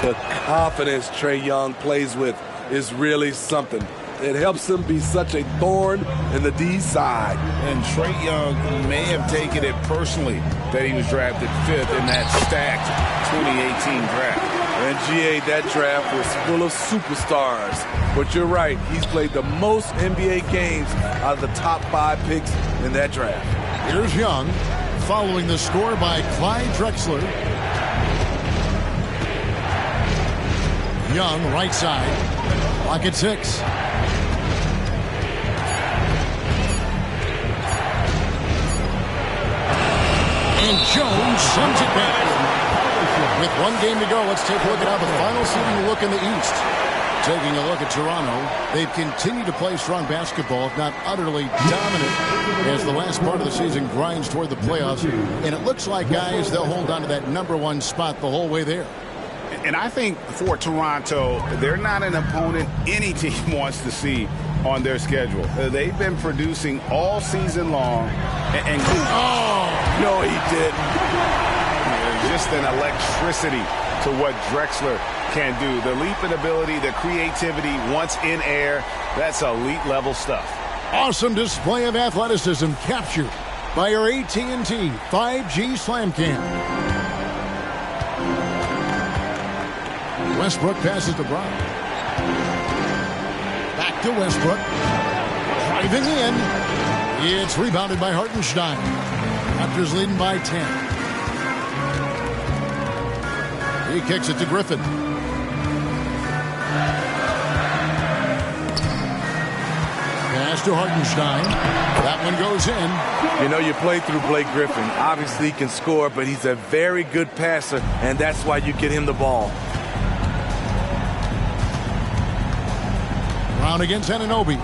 The confidence Trae Young plays with is really something. It helps him be such a thorn in the D side. And Trae Young may have taken it personally that he was drafted 5th in that stacked 2018 draft. And GA, that draft was full of superstars. But you're right, he's played the most NBA games out of the top 5 picks in that draft. Here's Young, following the score by Clyde Drexler. Young, right side. Clock at 6. And Jones sends it back. With one game to go, let's take a look at how the final seeding will look in the East. Taking a look at Toronto, they've continued to play strong basketball, if not utterly dominant, as the last part of the season grinds toward the playoffs. And it looks like, guys, they'll hold on to that #1 spot the whole way there. And I think for Toronto, they're not an opponent any team wants to see on their schedule. They've been producing all season long. And oh, no, he didn't. There's just an electricity to what Drexler can do. The leap in ability, the creativity once in air, that's elite level stuff. Awesome display of athleticism captured by our AT&T 5G Slam Cam. Westbrook passes to Brown. Back to Westbrook. Driving in. It's rebounded by Hartenstein. Raptors leading by 10. He kicks it to Griffin. Pass to Hartenstein. That one goes in. You know, you play through Blake Griffin. Obviously, he can score, but he's a very good passer, and that's why you get him the ball. Brown against Anunoby.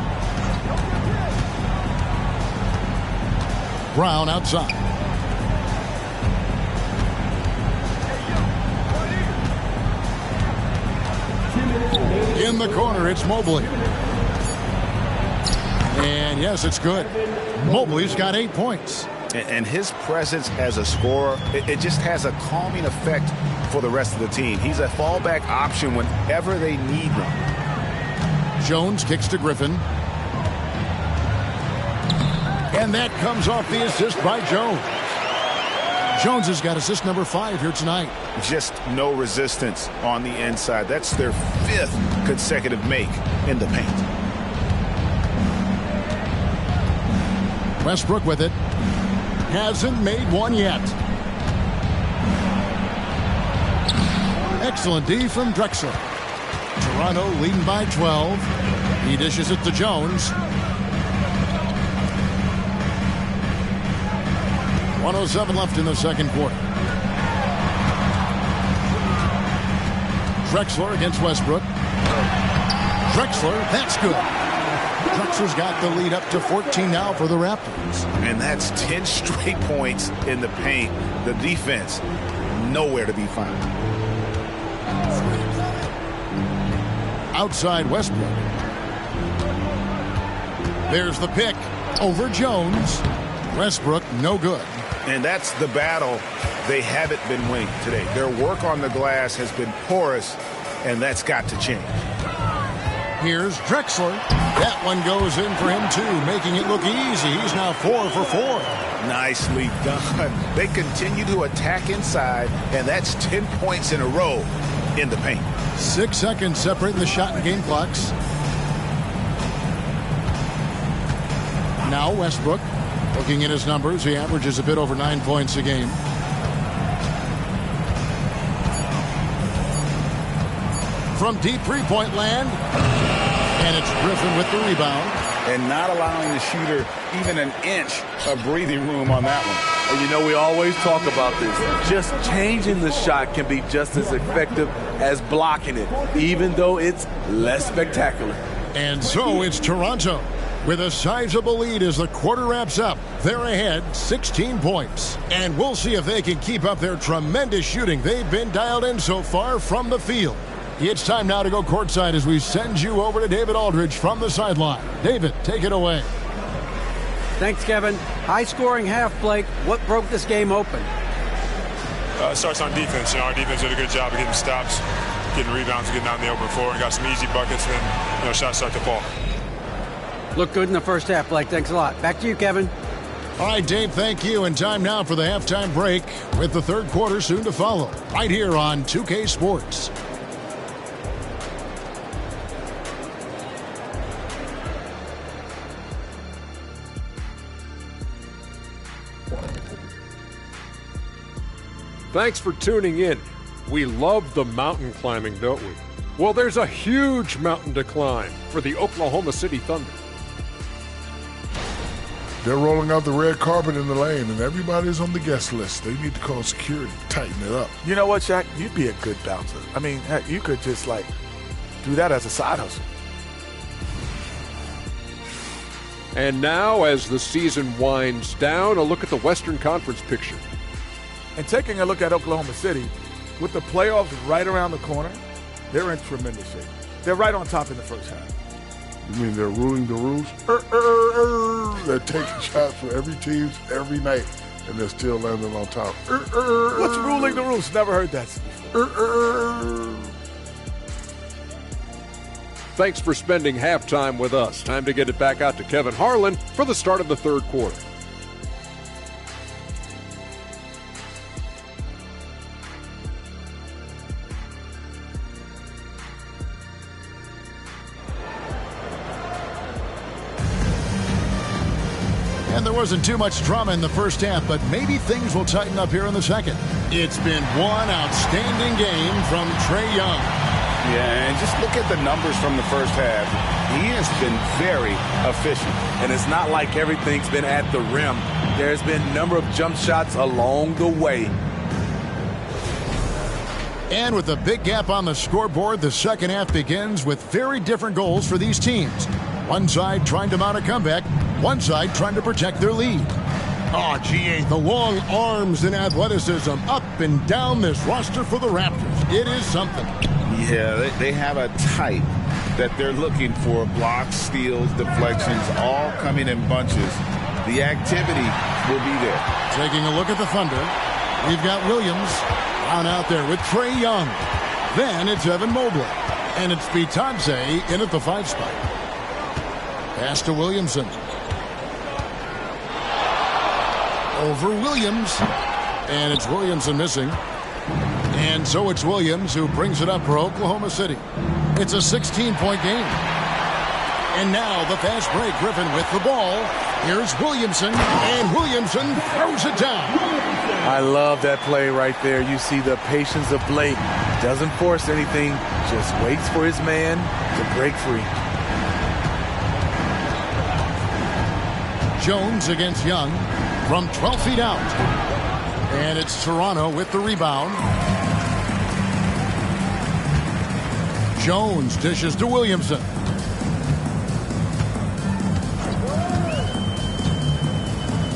Brown outside. In the corner, it's Mobley. And yes, it's good. Mobley's got 8 points. And his presence as a scorer, it just has a calming effect for the rest of the team. He's a fallback option whenever they need one. Jones kicks to Griffin. And that comes off the assist by Jones. Jones has got assist number 5 here tonight. Just no resistance on the inside. That's their 5th consecutive make in the paint. Westbrook with it. Hasn't made one yet. Excellent D from Drexler. Toronto leading by 12. He dishes it to Jones. 1:07 left in the second quarter. Drexler against Westbrook. Drexler, that's good. Drexler's got the lead up to 14 now for the Raptors. And that's 10 straight points in the paint. The defense, nowhere to be found. Outside Westbrook. There's the pick over Jones. Westbrook, no good. And that's the battle they haven't been winning today. Their work on the glass has been porous, and that's got to change. Here's Drexler. That one goes in for him, too, making it look easy. He's now 4 for 4. Nicely done. They continue to attack inside, and that's 10 points in a row in the paint. 6 seconds separating the shot and game clocks. Now Westbrook. Looking at his numbers, he averages a bit over 9 points a game. From deep three-point land. And it's Griffin with the rebound. And not allowing the shooter even an inch of breathing room on that one. And you know, we always talk about this. Just changing the shot can be just as effective as blocking it, even though it's less spectacular. And so it's Toronto with a sizable lead as the quarter wraps up. They're ahead 16 points. And we'll see if they can keep up their tremendous shooting they've been dialed in so far from the field. It's time now to go courtside as we send you over to David Aldridge from the sideline. David, take it away. Thanks, Kevin. High-scoring half, Blake. What broke this game open? It starts on defense. Our defense did a good job of getting stops, getting rebounds, getting out in the open floor, and got some easy buckets, and then shots start to fall. Looked good in the first half, Blake. Thanks a lot. Back to you, Kevin. All right, Dave, thank you. And time now for the halftime break with the third quarter soon to follow. Right here on 2K Sports. Thanks for tuning in. We love the mountain climbing, don't we? Well, there's a huge mountain to climb for the Oklahoma City Thunder. They're rolling out the red carpet in the lane, and everybody's on the guest list. They need to call security to tighten it up. You know what, Shaq? You'd be a good bouncer. I mean, heck, you could just, do that as a side hustle. And now, as the season winds down, a look at the Western Conference picture. And taking a look at Oklahoma City, with the playoffs right around the corner, they're in tremendous shape. They're right on top in the first half. You mean they're ruling the rules? They're taking shots for every team every night, and they're still landing on top. What's ruling the rules? Never heard that before. Thanks for spending halftime with us. Time to get it back out to Kevin Harlan for the start of the third quarter. And there wasn't too much drama in the first half, but maybe things will tighten up here in the second. It's been one outstanding game from Trae Young. Yeah, and just look at the numbers from the first half. He has been very efficient. And it's not like everything's been at the rim. There's been a number of jump shots along the way. And with a big gap on the scoreboard, the second half begins with very different goals for these teams. One side trying to mount a comeback, one side trying to protect their lead. Oh, GA, the long arms and athleticism up and down this roster for the Raptors. It is something. Yeah, they have a type that they're looking for blocks, steals, deflections, all coming in bunches. The activity will be there. Taking a look at the Thunder, we've got Williams down out there with Trae Young. Then it's Evan Mobley. And it's Bitadze in at the 5 spot. Pass to Williamson. Over Williams. And it's Williamson missing. And so it's Williams who brings it up for Oklahoma City. It's a 16-point game. And now the fast break. Griffin with the ball. Here's Williamson. And Williamson throws it down. I love that play right there. You see the patience of Blake. Doesn't force anything. Just waits for his man to break free. Jones against Young from 12 feet out. And it's Toronto with the rebound. Jones dishes to Williamson.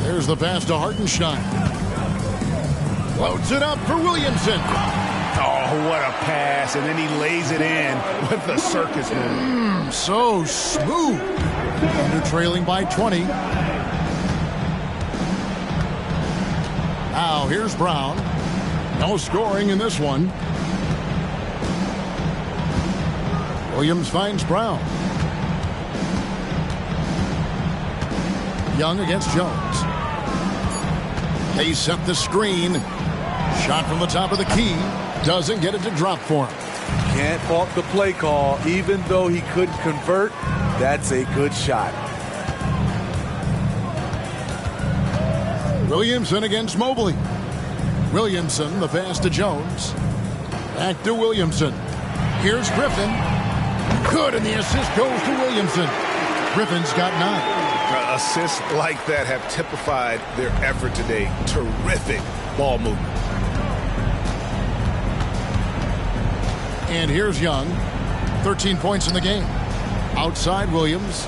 There's the pass to Hartenstein. Floats it up for Williamson. Oh, what a pass. And then he lays it in with the circus move. So smooth. They're trailing by 20. Now here's Brown. No scoring in this one. Williams finds Brown. Young against Jones. They set the screen. Shot from the top of the key. Doesn't get it to drop for him. Can't fault the play call. Even though he couldn't convert, that's a good shot. Williamson against Mobley. Williamson, the pass to Jones. Back to Williamson. Here's Griffin. Good, and the assist goes to Williamson. Griffin's got 9. Assists like that have typified their effort today. Terrific ball movement. And here's Young. 13 points in the game. Outside Williams.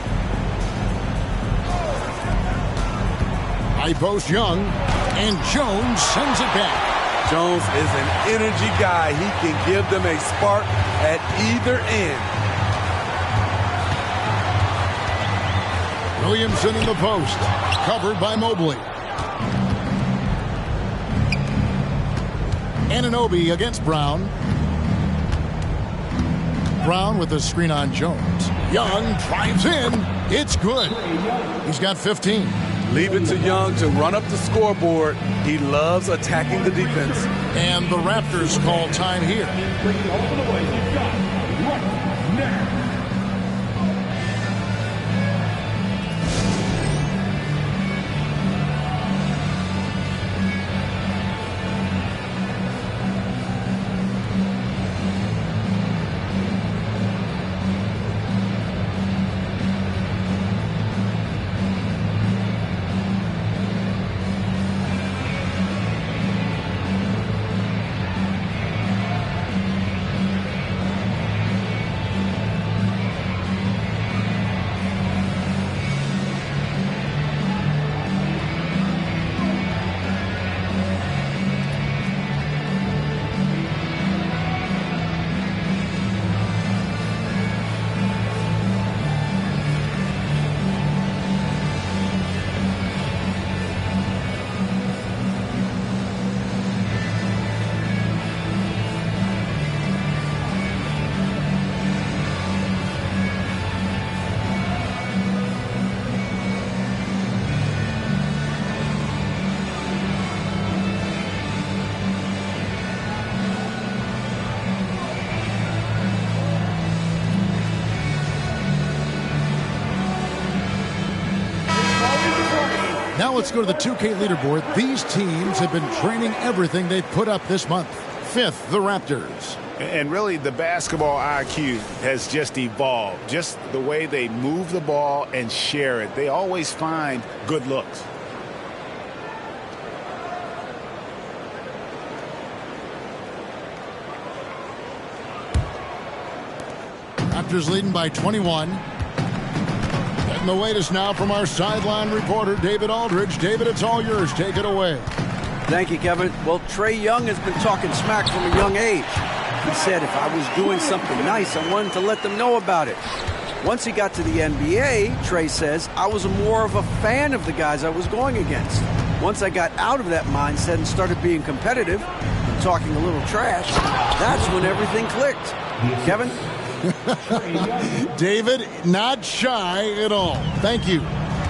High post Young. And Jones sends it back. Jones is an energy guy. He can give them a spark at either end. Williamson in the post. Covered by Mobley. Anunoby against Brown. Brown with the screen on Jones. Young drives in. It's good. He's got 15. Leave it to Young to run up the scoreboard. He loves attacking the defense. And the Raptors call time here. Now let's go to the 2K leaderboard. These teams have been training everything they've put up this month. 5th, the Raptors. And really, the basketball IQ has just evolved. Just the way they move the ball and share it. They always find good looks. Raptors leading by 21. And the latest now from our sideline reporter, David Aldridge. David, it's all yours. Take it away. Thank you, Kevin. Well, Trae Young has been talking smack from a young age. He said, if I was doing something nice, I wanted to let them know about it. Once he got to the NBA, Trey says, I was more of a fan of the guys I was going against. Once I got out of that mindset and started being competitive and talking a little trash, that's when everything clicked. Kevin? David, not shy at all. Thank you.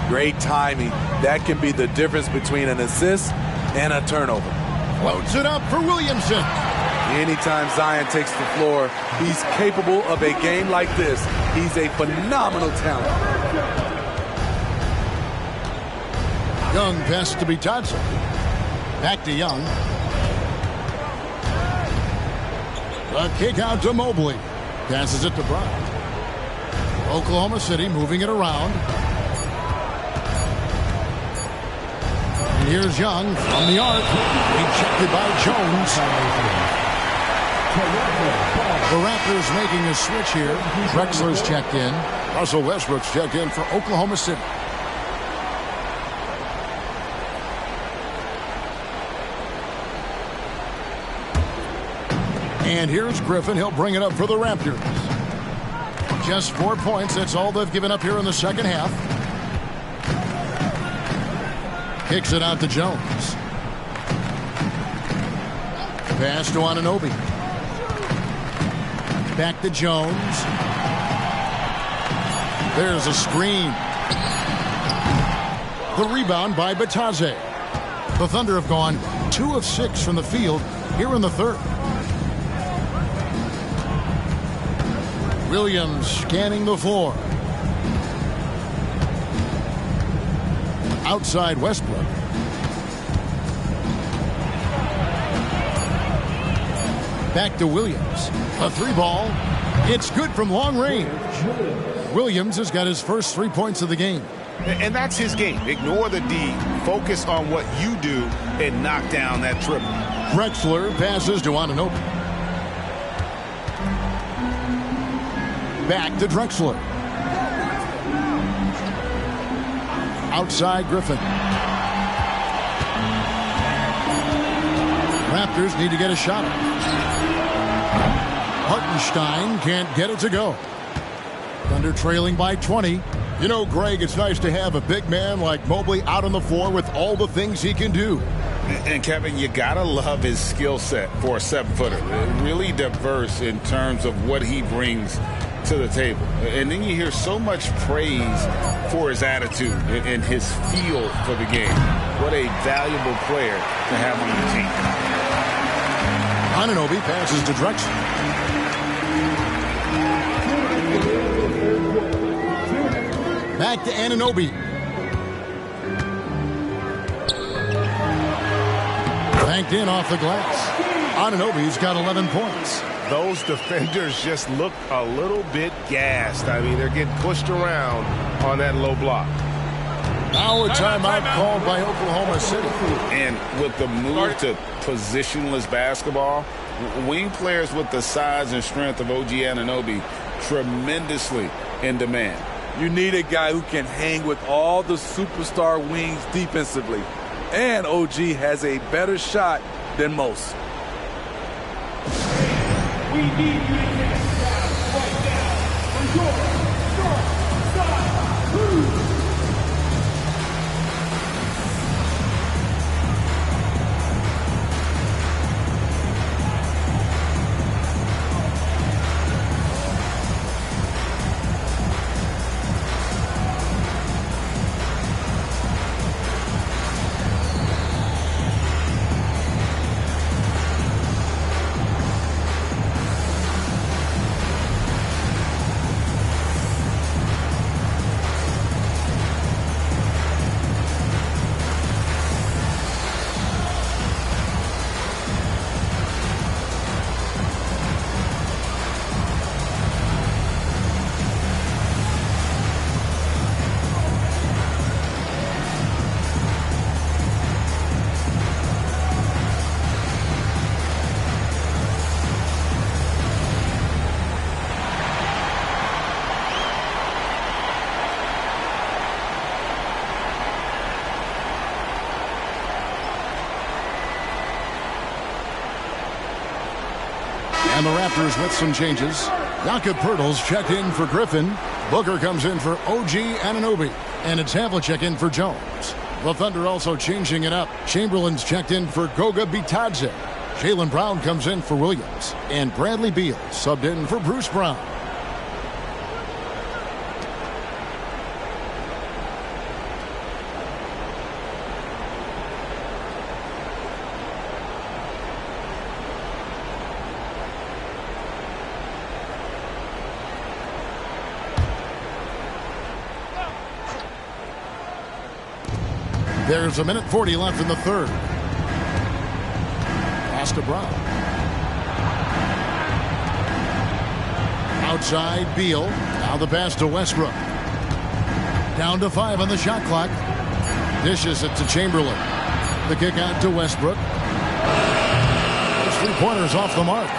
Great timing. That can be the difference between an assist and a turnover. Floats it up for Williamson. Anytime Zion takes the floor, he's capable of a game like this. He's a phenomenal talent. Young pass to Bitadze. Back to Young. A kick out to Mobley. Passes it to Brown. Oklahoma City moving it around. And here's Young from the arc. Rejected by Jones. The Raptors making a switch here. Drexler's checked in. Russell Westbrook's checked in for Oklahoma City. And here's Griffin. He'll bring it up for the Raptors. Just 4 points. That's all they've given up here in the second half. Kicks it out to Jones. Pass to Anunoby. Back to Jones. There's a screen. The rebound by Bitadze. The Thunder have gone 2 of 6 from the field here in the third. Williams scanning the floor. Outside Westbrook. Back to Williams. A 3-ball. It's good from long range. Williams has got his first 3 points of the game. And that's his game. Ignore the D. Focus on what you do and knock down that triple. Drexler passes to Anunoby. Back to Drexler. Outside Griffin. Raptors need to get a shot. Hartenstein can't get it to go. Thunder trailing by 20. You know, Greg, it's nice to have a big man like Mobley out on the floor with all the things he can do. And Kevin, you gotta love his skill set for a 7-footer. Really diverse in terms of what he brings to the table. And then you hear so much praise for his attitude and his feel for the game. What a valuable player to have on the team. Anunoby passes to Drexler. Back to Anunoby. Banked in off the glass. Anunoby's got 11 points. Those defenders just look a little bit gassed. I mean, they're getting pushed around on that low block. Now a timeout called by Oklahoma City. And with the move to positionless basketball, wing players with the size and strength of OG Anunoby tremendously in demand. You need a guy who can hang with all the superstar wings defensively. And OG has a better shot than most. We need you to take a shot right now for your short side crew. And the Raptors with some changes. Jakob Poeltl's checked in for Griffin. Booker comes in for OG Anunoby. And it's Havlicek in for Jones. The Thunder also changing it up. Chamberlain's checked in for Goga Bitadze. Jaylen Brown comes in for Williams. And Bradley Beal subbed in for Bruce Brown. There's a minute 40 left in the third. Pass to Brown. Outside Beal. Now the pass to Westbrook. Down to 5 on the shot clock. Dishes it to Chamberlain. The kick out to Westbrook. Those 3-pointers off the mark.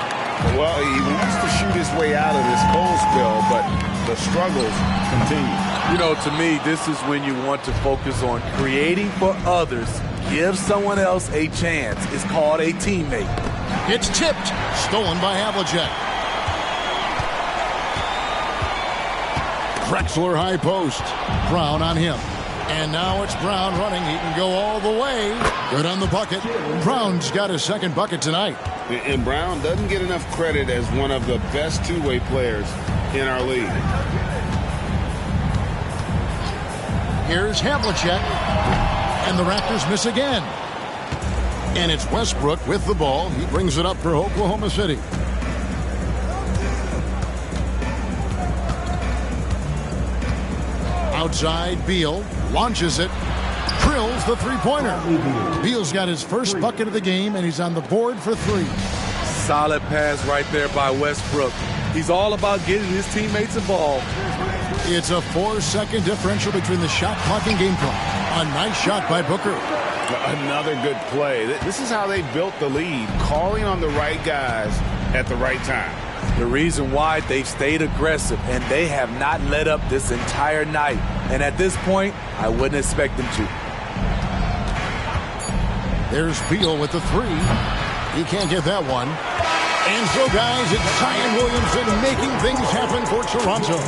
Well, he wants to shoot his way out of this cold spell, but the struggles continue. You know, to me, this is when you want to focus on creating for others. Give someone else a chance. It's called a teammate. It's tipped. Stolen by Havlicek. Drexler high post. Brown on him. And now it's Brown running. He can go all the way. Good on the bucket. Brown's got his second bucket tonight. And Brown doesn't get enough credit as one of the best two-way players in our league. Here's Havlicek. And the Raptors miss again. And it's Westbrook with the ball. He brings it up for Oklahoma City. Outside, Beal launches it. Drills the three-pointer. Beal's got his first bucket of the game, and he's on the board for 3. Solid pass right there by Westbrook. He's all about getting his teammates involved. It's a 4-second differential between the shot clock and game clock. A nice shot by Booker. Another good play. This is how they built the lead, calling on the right guys at the right time. The reason why they've stayed aggressive, and they have not let up this entire night. And at this point, I wouldn't expect them to. There's Beal with the 3. He can't get that one. And so, guys, it's Zion Williamson making things happen for Toronto.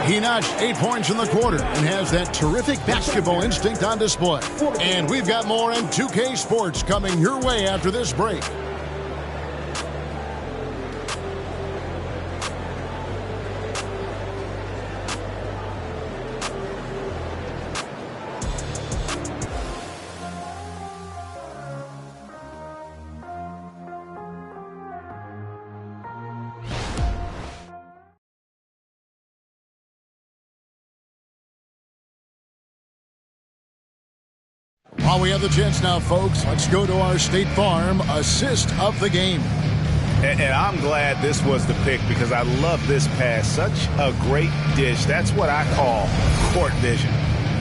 He notched 8 points in the quarter and has that terrific basketball instinct on display. And we've got more in 2K Sports coming your way after this break. While we have the chance now, folks, let's go to our State Farm assist of the game. And I'm glad this was the pick because I love this pass. Such a great dish. That's what I call court vision.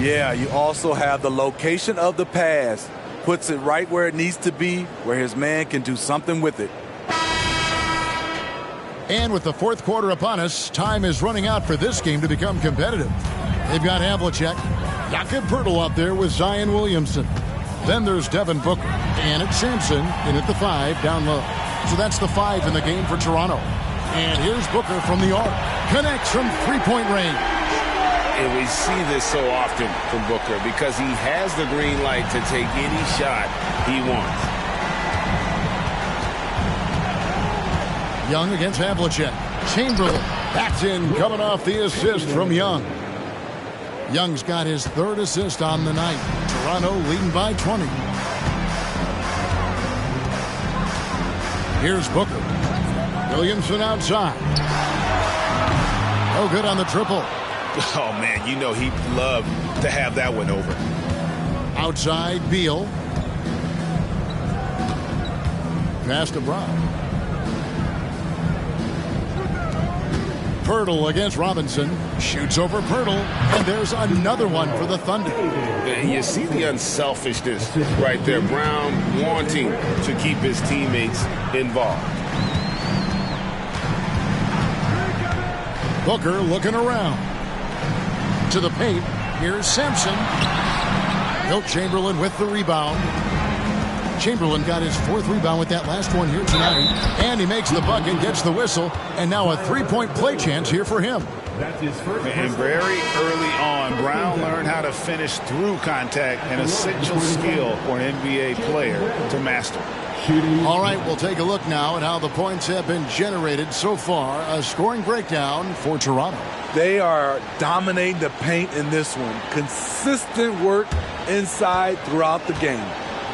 Yeah, you also have the location of the pass. Puts it right where it needs to be, where his man can do something with it. And with the fourth quarter upon us, time is running out for this game to become competitive. They've got Havlicek. Jakob Poeltl out there with Zion Williamson. Then there's Devin Booker. And it's Sampson in at the 5 down low. So that's the 5 in the game for Toronto. And here's Booker from the arc. Connects from three-point range. And we see this so often from Booker because he has the green light to take any shot he wants. Young against Havlicek. Chamberlain backs in, coming off the assist from Young. Young's got his third assist on the night. Toronto leading by 20. Here's Booker. Williamson outside. No good on the triple. Oh, man, you know he'd love to have that one over. Outside, Beal. Pass to Brown. Poeltl against Robinson. Shoots over Poeltl. And there's another one for the Thunder. You see the unselfishness right there. Brown wanting to keep his teammates involved. Booker looking around. To the paint. Here's Sampson. Wilt Chamberlain with the rebound. Chamberlain got his 4th rebound with that last one here tonight. And he makes the bucket, gets the whistle, and now a 3-point play chance here for him. And very early on, Brown learned how to finish through contact, an essential skill for an NBA player to master. All right, we'll take a look now at how the points have been generated so far. A scoring breakdown for Toronto. They are dominating the paint in this one. Consistent work inside throughout the game.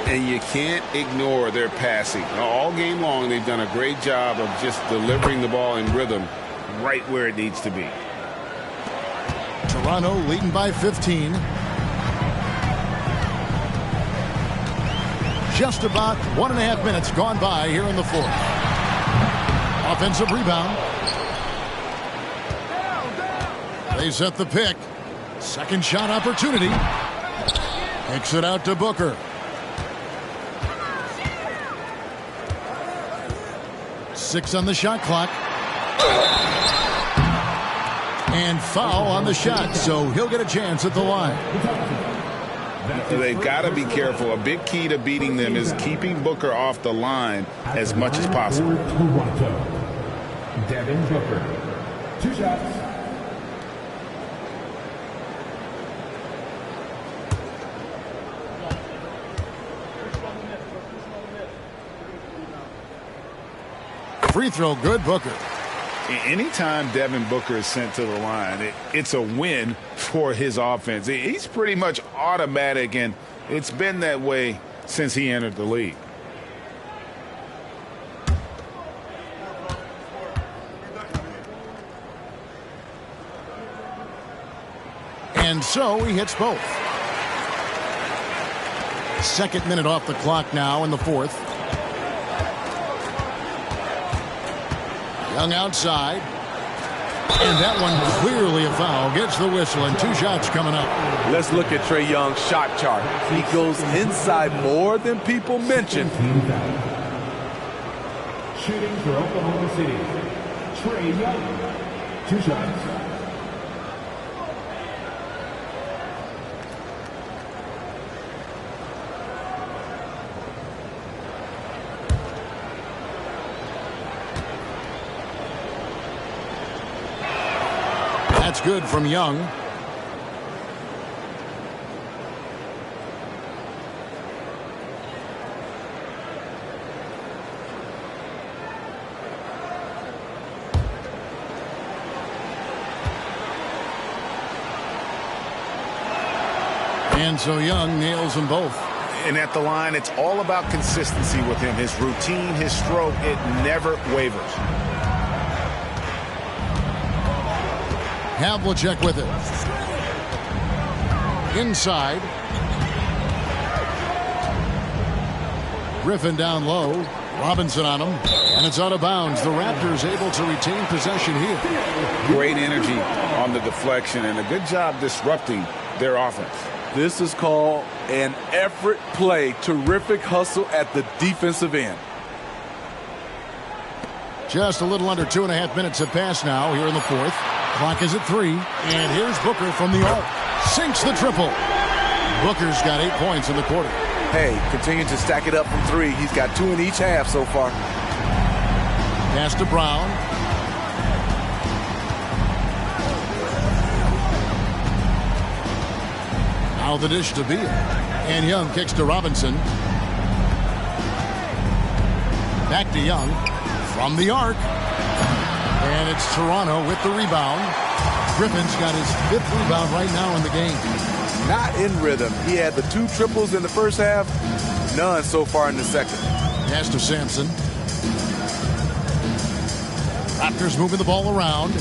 And you can't ignore their passing. All game long, they've done a great job of just delivering the ball in rhythm right where it needs to be. Toronto leading by 15. Just about 1.5 minutes gone by here in the 4th. Offensive rebound. They set the pick. Second shot opportunity. Kicks it out to Booker. Six on the shot clock. And foul on the shot, so he'll get a chance at the line. They've got to be careful. A big key to beating them is keeping Booker off the line as much as possible. Devin Booker, 2 shots. Free throw good, Booker. Anytime Devin Booker is sent to the line, it's a win for his offense. He's pretty much automatic, and it's been that way since he entered the league. And so he hits both. 2nd minute off the clock now in the 4th. Young outside. And that one clearly a foul. Gets the whistle, and 2 shots coming up. Let's look at Trae Young's shot chart. He goes inside more than people mention. Shooting for Oklahoma City, Trae Young, 2 shots. That's good from Young. And so Young nails them both. And at the line, it's all about consistency with him. His routine, his stroke, it never wavers. Havlicek with it. Inside. Griffin down low. Robinson on him. And it's out of bounds. The Raptors able to retain possession here. Great energy on the deflection and a good job disrupting their offense. This is called an effort play. Terrific hustle at the defensive end. Just a little under 2.5 minutes have passed now here in the 4th. Clock is at 3. And here's Booker from the arc. Sinks the triple. Booker's got 8 points in the quarter. Hey, continue to stack it up from 3. He's got 2 in each half so far. Pass to Brown. Now the dish to Beal. And Young kicks to Robinson. Back to Young. From the arc. And it's Toronto with the rebound. Griffin's got his 5th rebound right now in the game. Not in rhythm. He had the 2 triples in the first half. None so far in the second. Pass to Sampson. Raptors moving the ball around.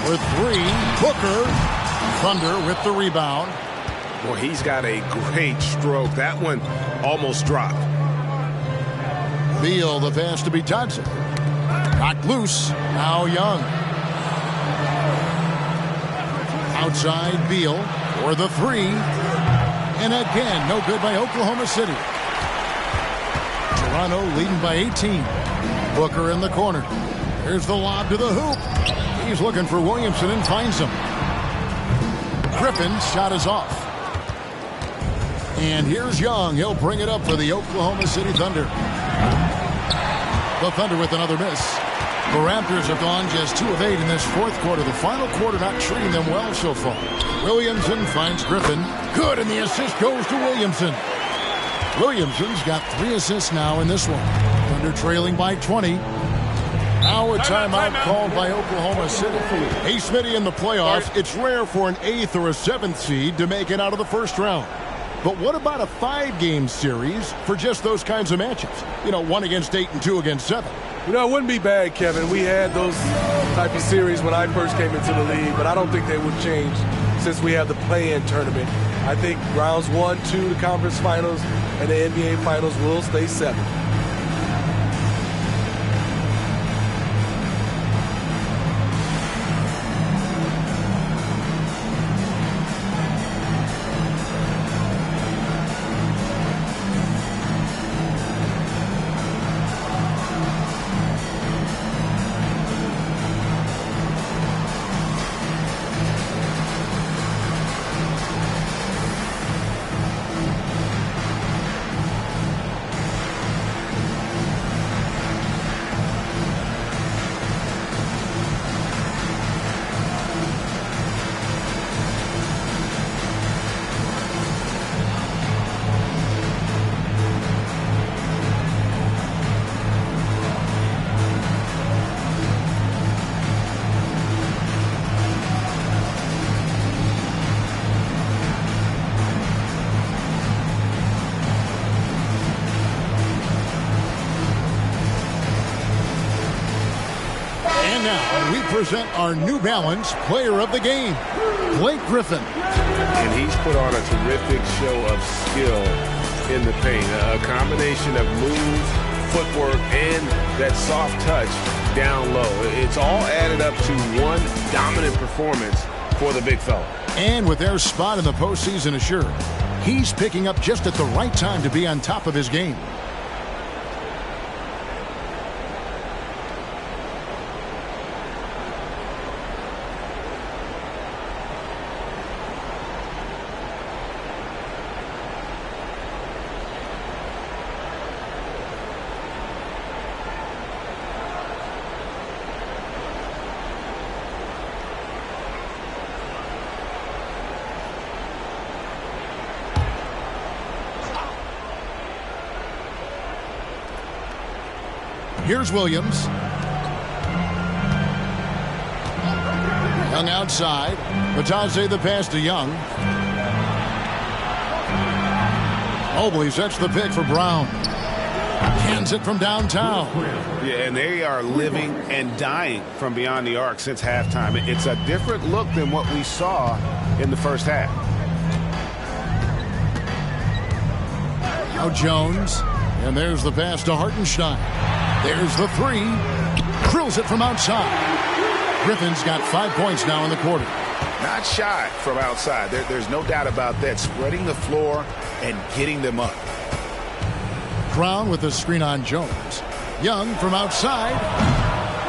For 3. Booker. Thunder with the rebound. Well, he's got a great stroke. That one almost dropped. Beal, the pass to be Johnson. Knocked loose. Now Young. Outside Beal for the 3. And again, no good by Oklahoma City. Toronto leading by 18. Booker in the corner. Here's the lob to the hoop. He's looking for Williamson and finds him. Griffin's shot is off. And here's Young. He'll bring it up for the Oklahoma City Thunder. The Thunder with another miss. The Raptors have gone just 2 of 8 in this fourth quarter. The final quarter not treating them well so far. Williamson finds Griffin. Good, and the assist goes to Williamson. Williamson's got 3 assists now in this one. Thunder trailing by 20. Now a timeout called by Oklahoma City. Hey, Smitty, in the playoffs, it's rare for an 8th or a 7th seed to make it out of the first round. But what about a 5-game series for just those kinds of matches? You know, 1 against 8 and 2 against 7. You know, it wouldn't be bad, Kevin. We had those type of series when I first came into the league, but I don't think they would change since we have the play-in tournament. I think rounds 1, 2, the conference finals, and the NBA finals will stay 7. Present our New Balance Player of the Game, Blake Griffin. And he's put on a terrific show of skill in the paint. A combination of moves, footwork, and that soft touch down low. It's all added up to one dominant performance for the big fella. And with their spot in the postseason assured, he's picking up just at the right time to be on top of his game. Here's Williams. Young outside. Batase the pass to Young. Mobley sets the pick for Brown. Cans it from downtown. Yeah, and they are living and dying from beyond the arc since halftime. It's a different look than what we saw in the first half. Now Jones. And there's the pass to Hartenstein. There's the 3. Drills it from outside. Griffin's got 5 points now in the quarter. Not shy from outside. There's no doubt about that. Spreading the floor and getting them up. Brown with the screen on Jones. Young from outside.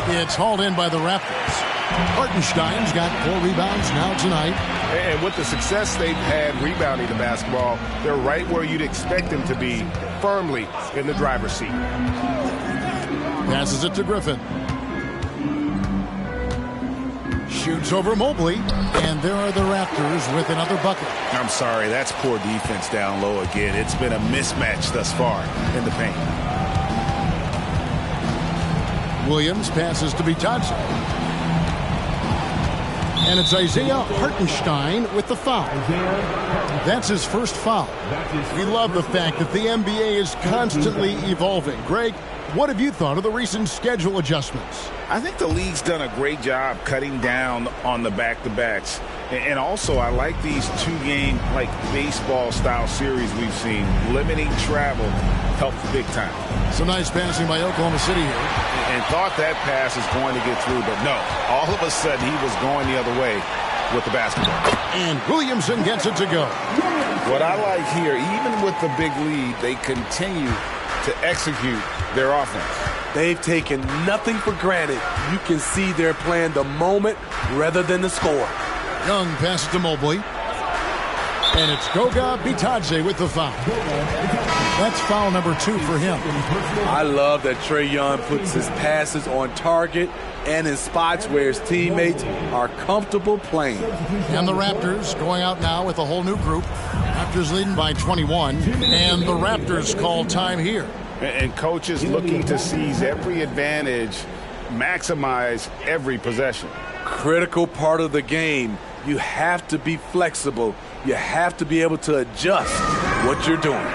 It's hauled in by the Raptors. Hartenstein's got 4 rebounds now tonight. And with the success they've had rebounding the basketball, they're right where you'd expect them to be, firmly in the driver's seat. Passes it to Griffin. Shoots over Mobley. And there are the Raptors with another bucket. I'm sorry, that's poor defense down low again. It's been a mismatch thus far in the paint. Williams passes to Batase. And it's Isaiah Hartenstein with the foul. That's his first foul. We love the fact that the NBA is constantly evolving. Greg, what have you thought of the recent schedule adjustments? I think the league's done a great job cutting down on the back-to-backs. And also, I like these 2-game, like baseball-style series we've seen. Limiting travel helps big time. Some nice passing by Oklahoma City here. And thought that pass is going to get through, but no. All of a sudden, he was going the other way with the basketball. And Williamson gets it to go. What I like here, even with the big lead, they continue to execute their offense. They've taken nothing for granted. You can see they're playing the moment rather than the score. Young passes to Mobley. And it's Goga Bitadze with the foul. That's foul number 2 for him. I love that Trae Young puts his passes on target and in spots where his teammates are comfortable playing. And the Raptors going out now with a whole new group. Raptors leading by 21. And the Raptors call time here. And coaches looking to seize every advantage, maximize every possession. Critical part of the game. You have to be flexible. You have to be able to adjust what you're doing.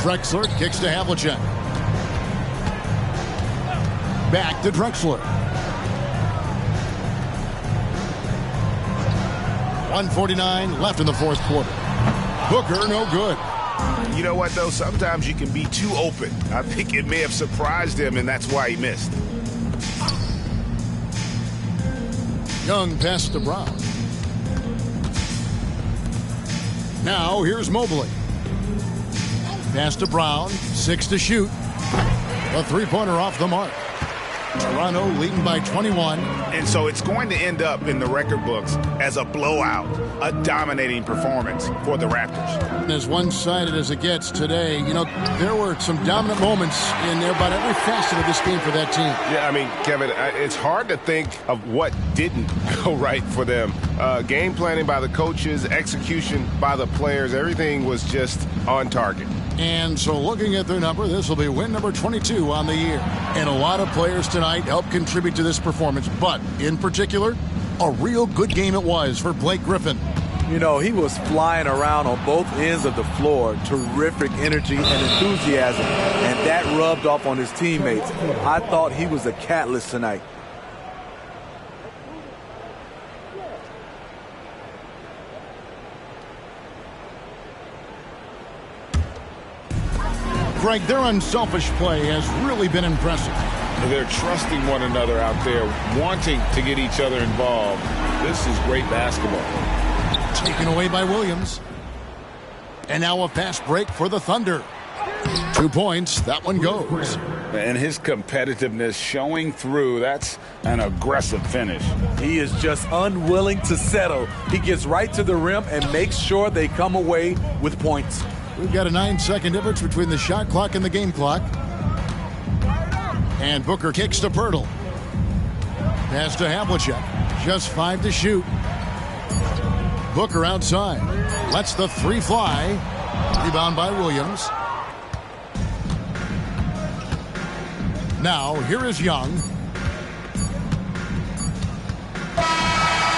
Drexler kicks to Havlicek. Back to Drexler. 1:49 left in the fourth quarter. Booker, no good. You know what, though? Sometimes you can be too open. I think it may have surprised him, and that's why he missed. Young pass to Brown. Now here's Mobley. Pass to Brown. 6 to shoot. A three-pointer off the mark. Toronto leading by 21. And so it's going to end up in the record books as a blowout, a dominating performance for the Raptors. As one-sided as it gets today, you know, there were some dominant moments in about every facet of this game for that team. Yeah, I mean, Kevin, it's hard to think of what didn't go right for them. Game planning by the coaches, execution by the players, everything was just on target. And so looking at their number, this will be win number 22 on the year. And a lot of players tonight helped contribute to this performance, but in particular, a real good game it was for Blake Griffin. You know, he was flying around on both ends of the floor. Terrific energy and enthusiasm, and that rubbed off on his teammates. I thought he was a catalyst tonight. Greg, their unselfish play has really been impressive. They're trusting one another out there, wanting to get each other involved. This is great basketball. Taken away by Williams. And now a fast break for the Thunder. 2 points, that one goes. And his competitiveness showing through. That's an aggressive finish. He is just unwilling to settle. He gets right to the rim and makes sure they come away with points. We've got a 9-second difference between the shot clock and the game clock. And Booker kicks to Pirtle. Pass to Havlicek. Just 5 to shoot. Booker outside. Lets the three fly. Rebound by Williams. Now, here is Young.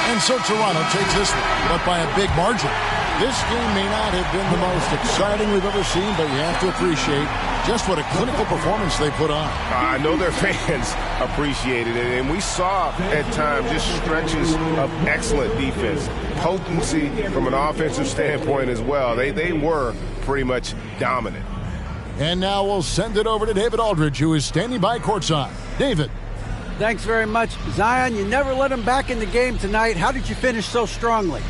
And so Toronto takes this one, but by a big margin. This game may not have been the most exciting we've ever seen, but you have to appreciate Just what a clinical performance they put on. I know their fans appreciated it, and we saw at times just stretches of excellent defense, potency from an offensive standpoint as well. They were pretty much dominant. And now we'll send it over to David Aldridge, who is standing by courtside. David. Thanks very much. Zion, you never let him back in the game tonight. How did you finish so strongly?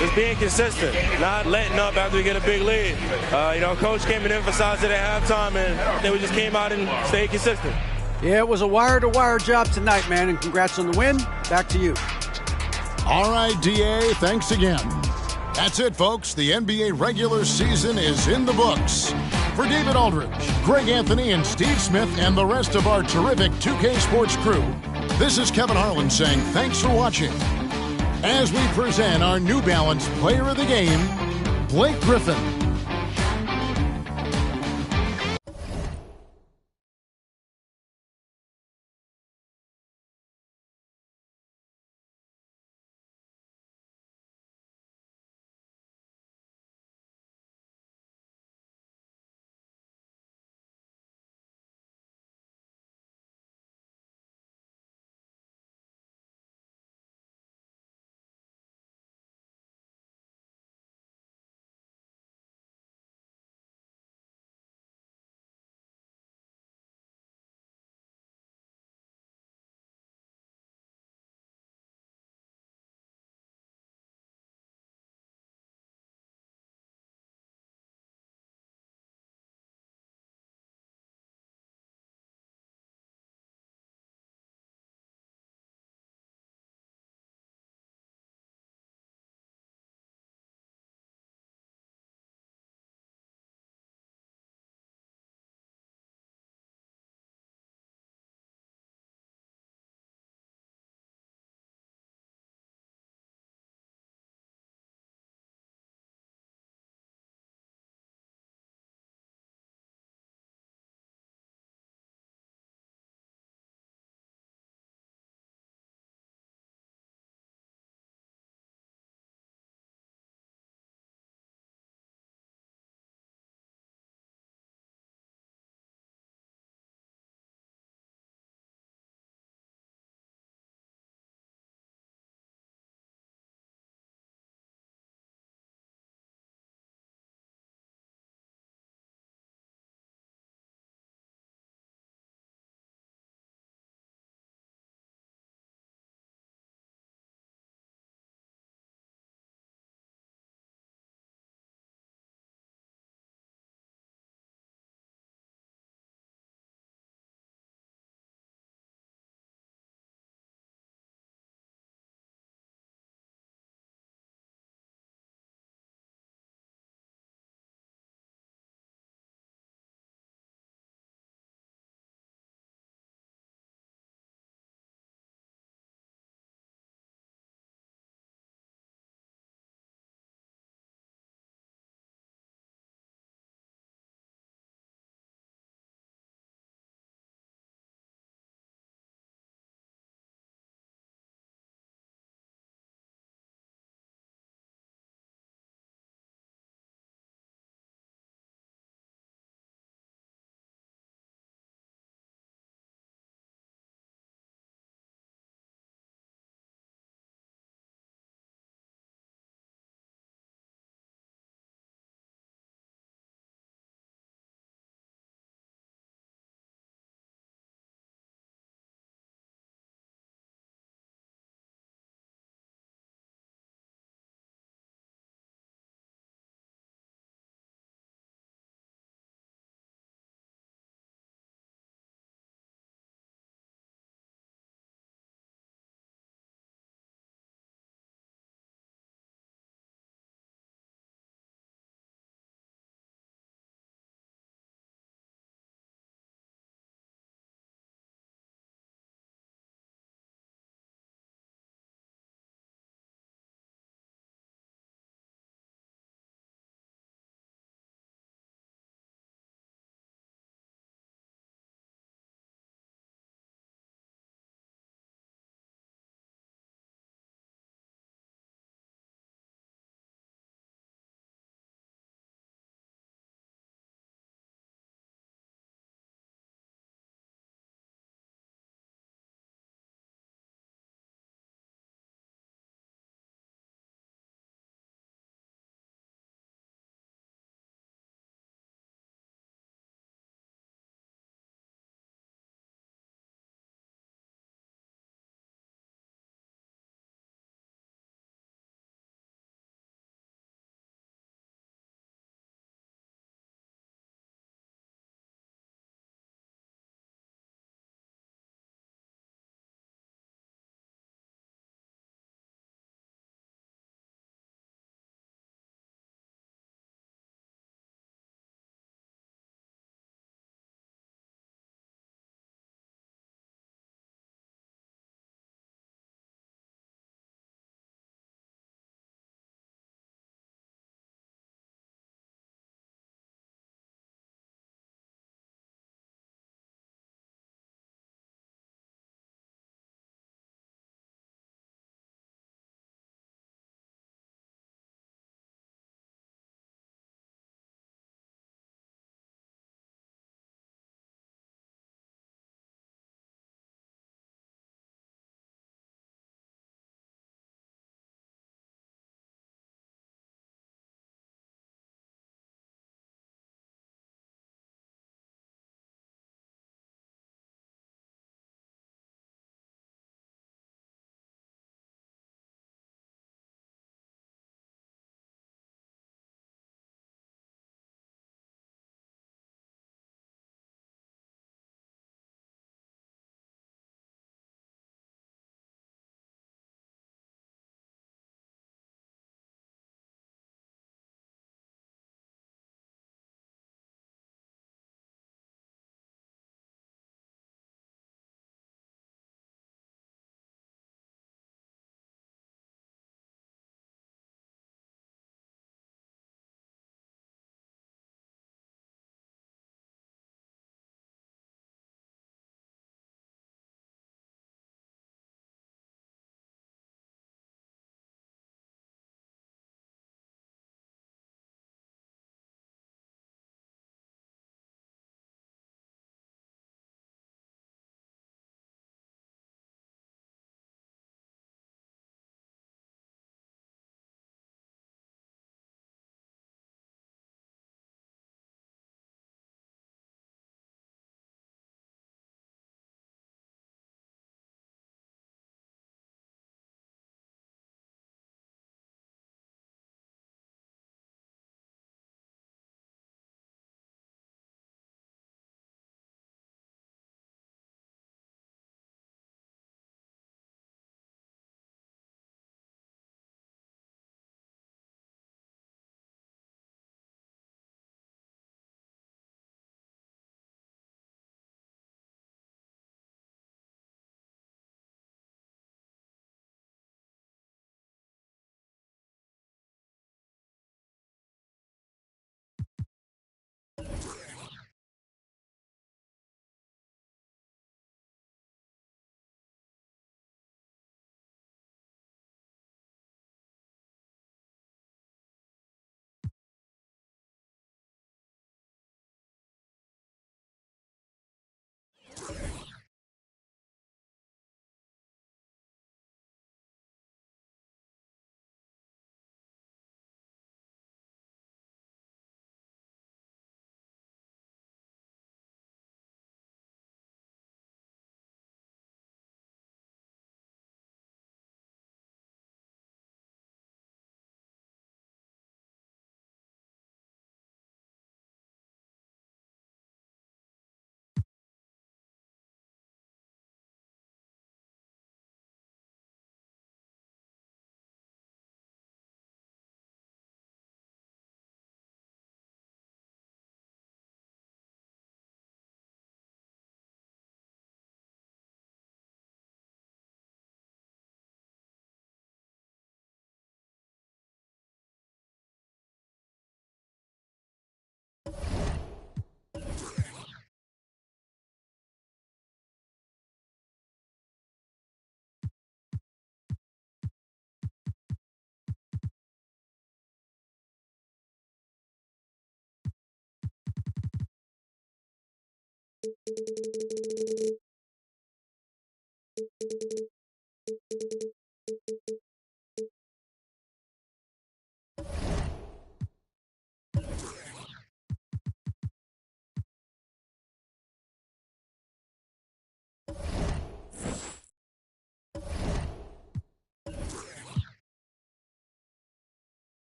Just being consistent, not letting up after we get a big lead. Coach came and emphasized it at halftime, and then we just came out and stayed consistent. Yeah, it was a wire-to-wire job tonight, man, and congrats on the win. Back to you. All right, DA, thanks again. That's it, folks. The NBA regular season is in the books. For David Aldridge, Greg Anthony, and Steve Smith, and the rest of our terrific 2K Sports crew, this is Kevin Harlan saying thanks for watching. As we present our New Balance Player of the Game, Blake Griffin.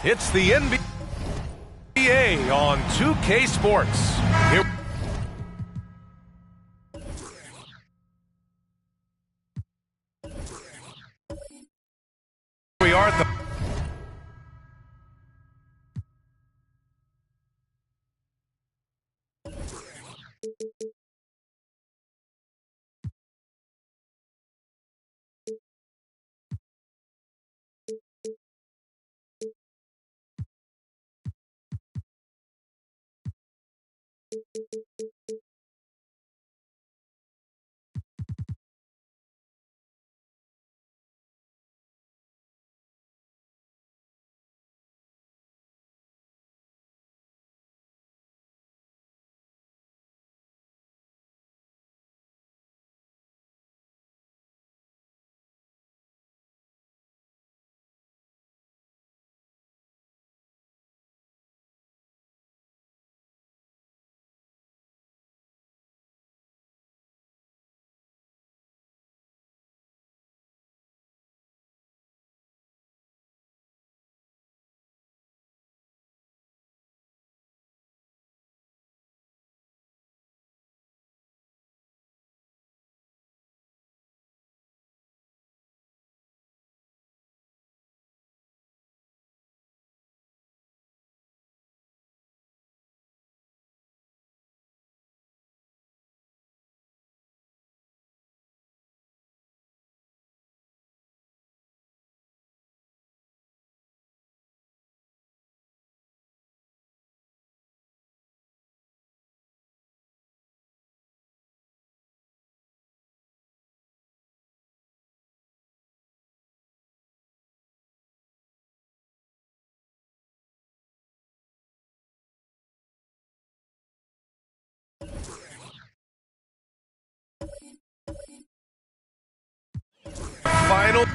It's the NBA on 2K Sports. Here we are at the final.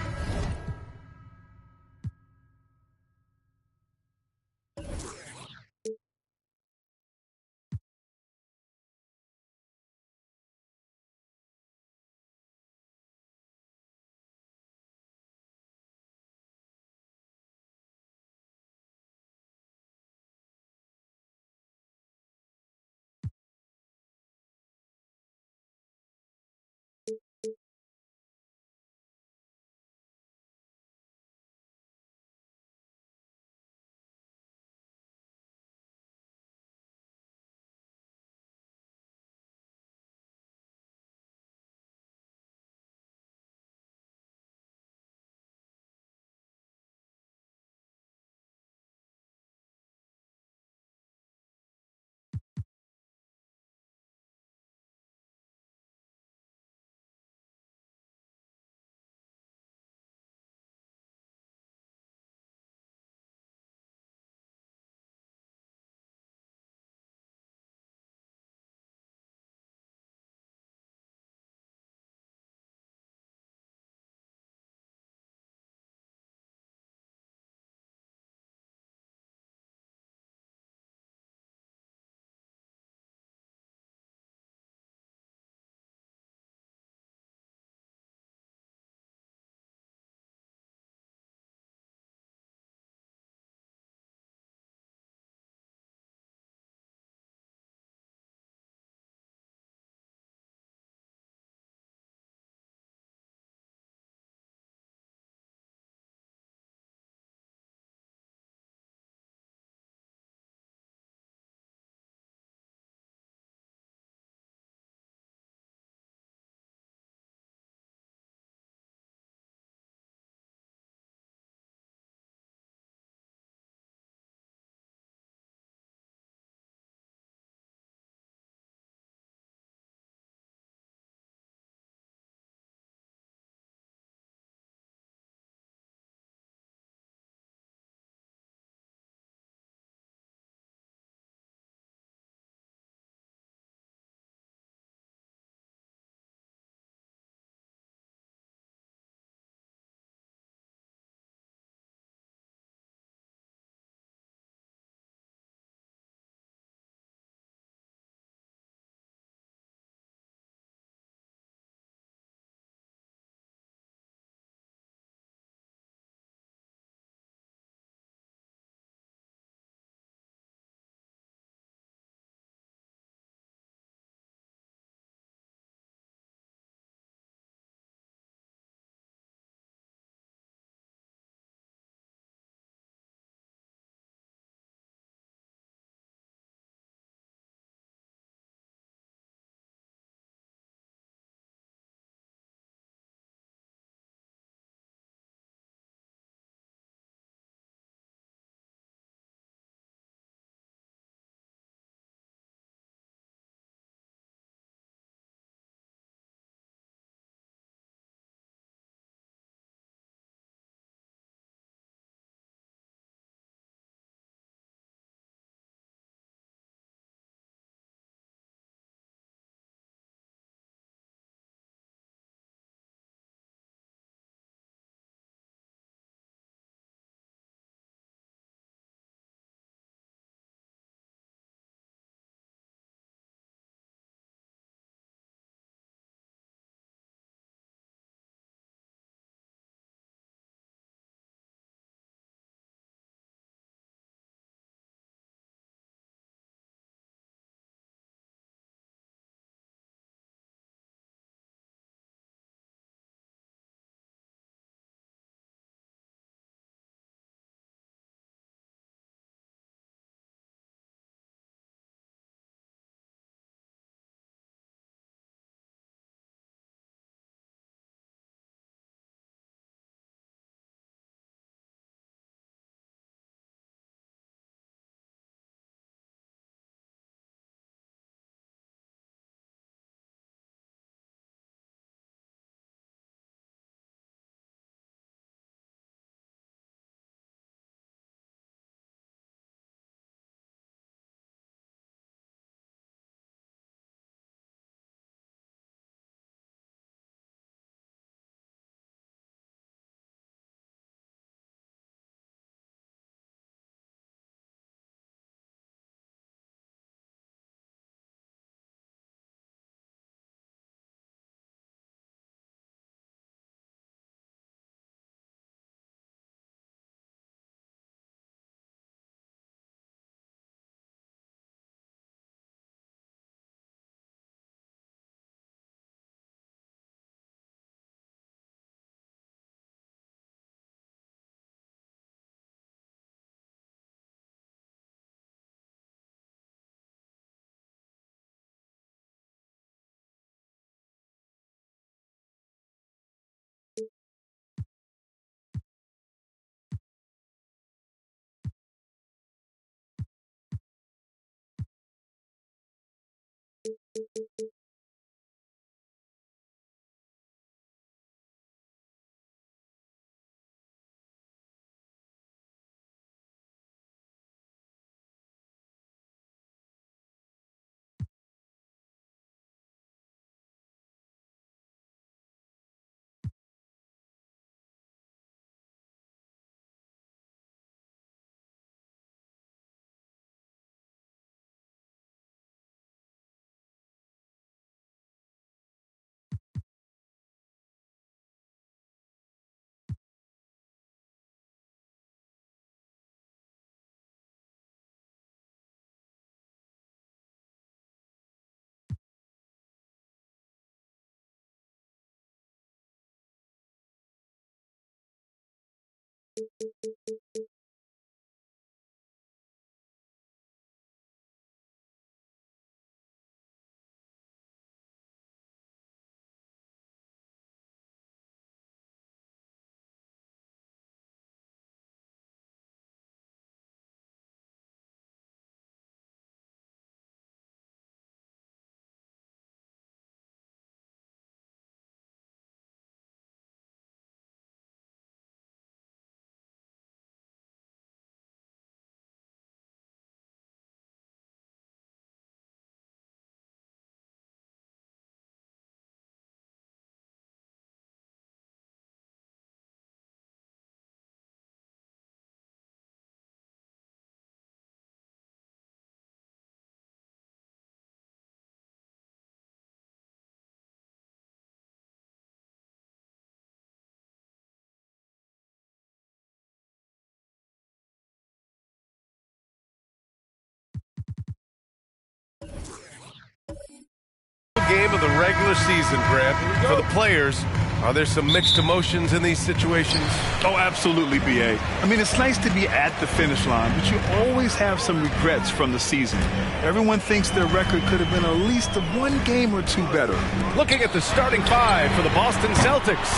game of the regular season, Grant. For the players, are there some mixed emotions in these situations? Oh, absolutely, B.A. I mean, it's nice to be at the finish line, but you always have some regrets from the season. Everyone thinks their record could have been at least one game or two better. Looking at the starting five for the Boston Celtics.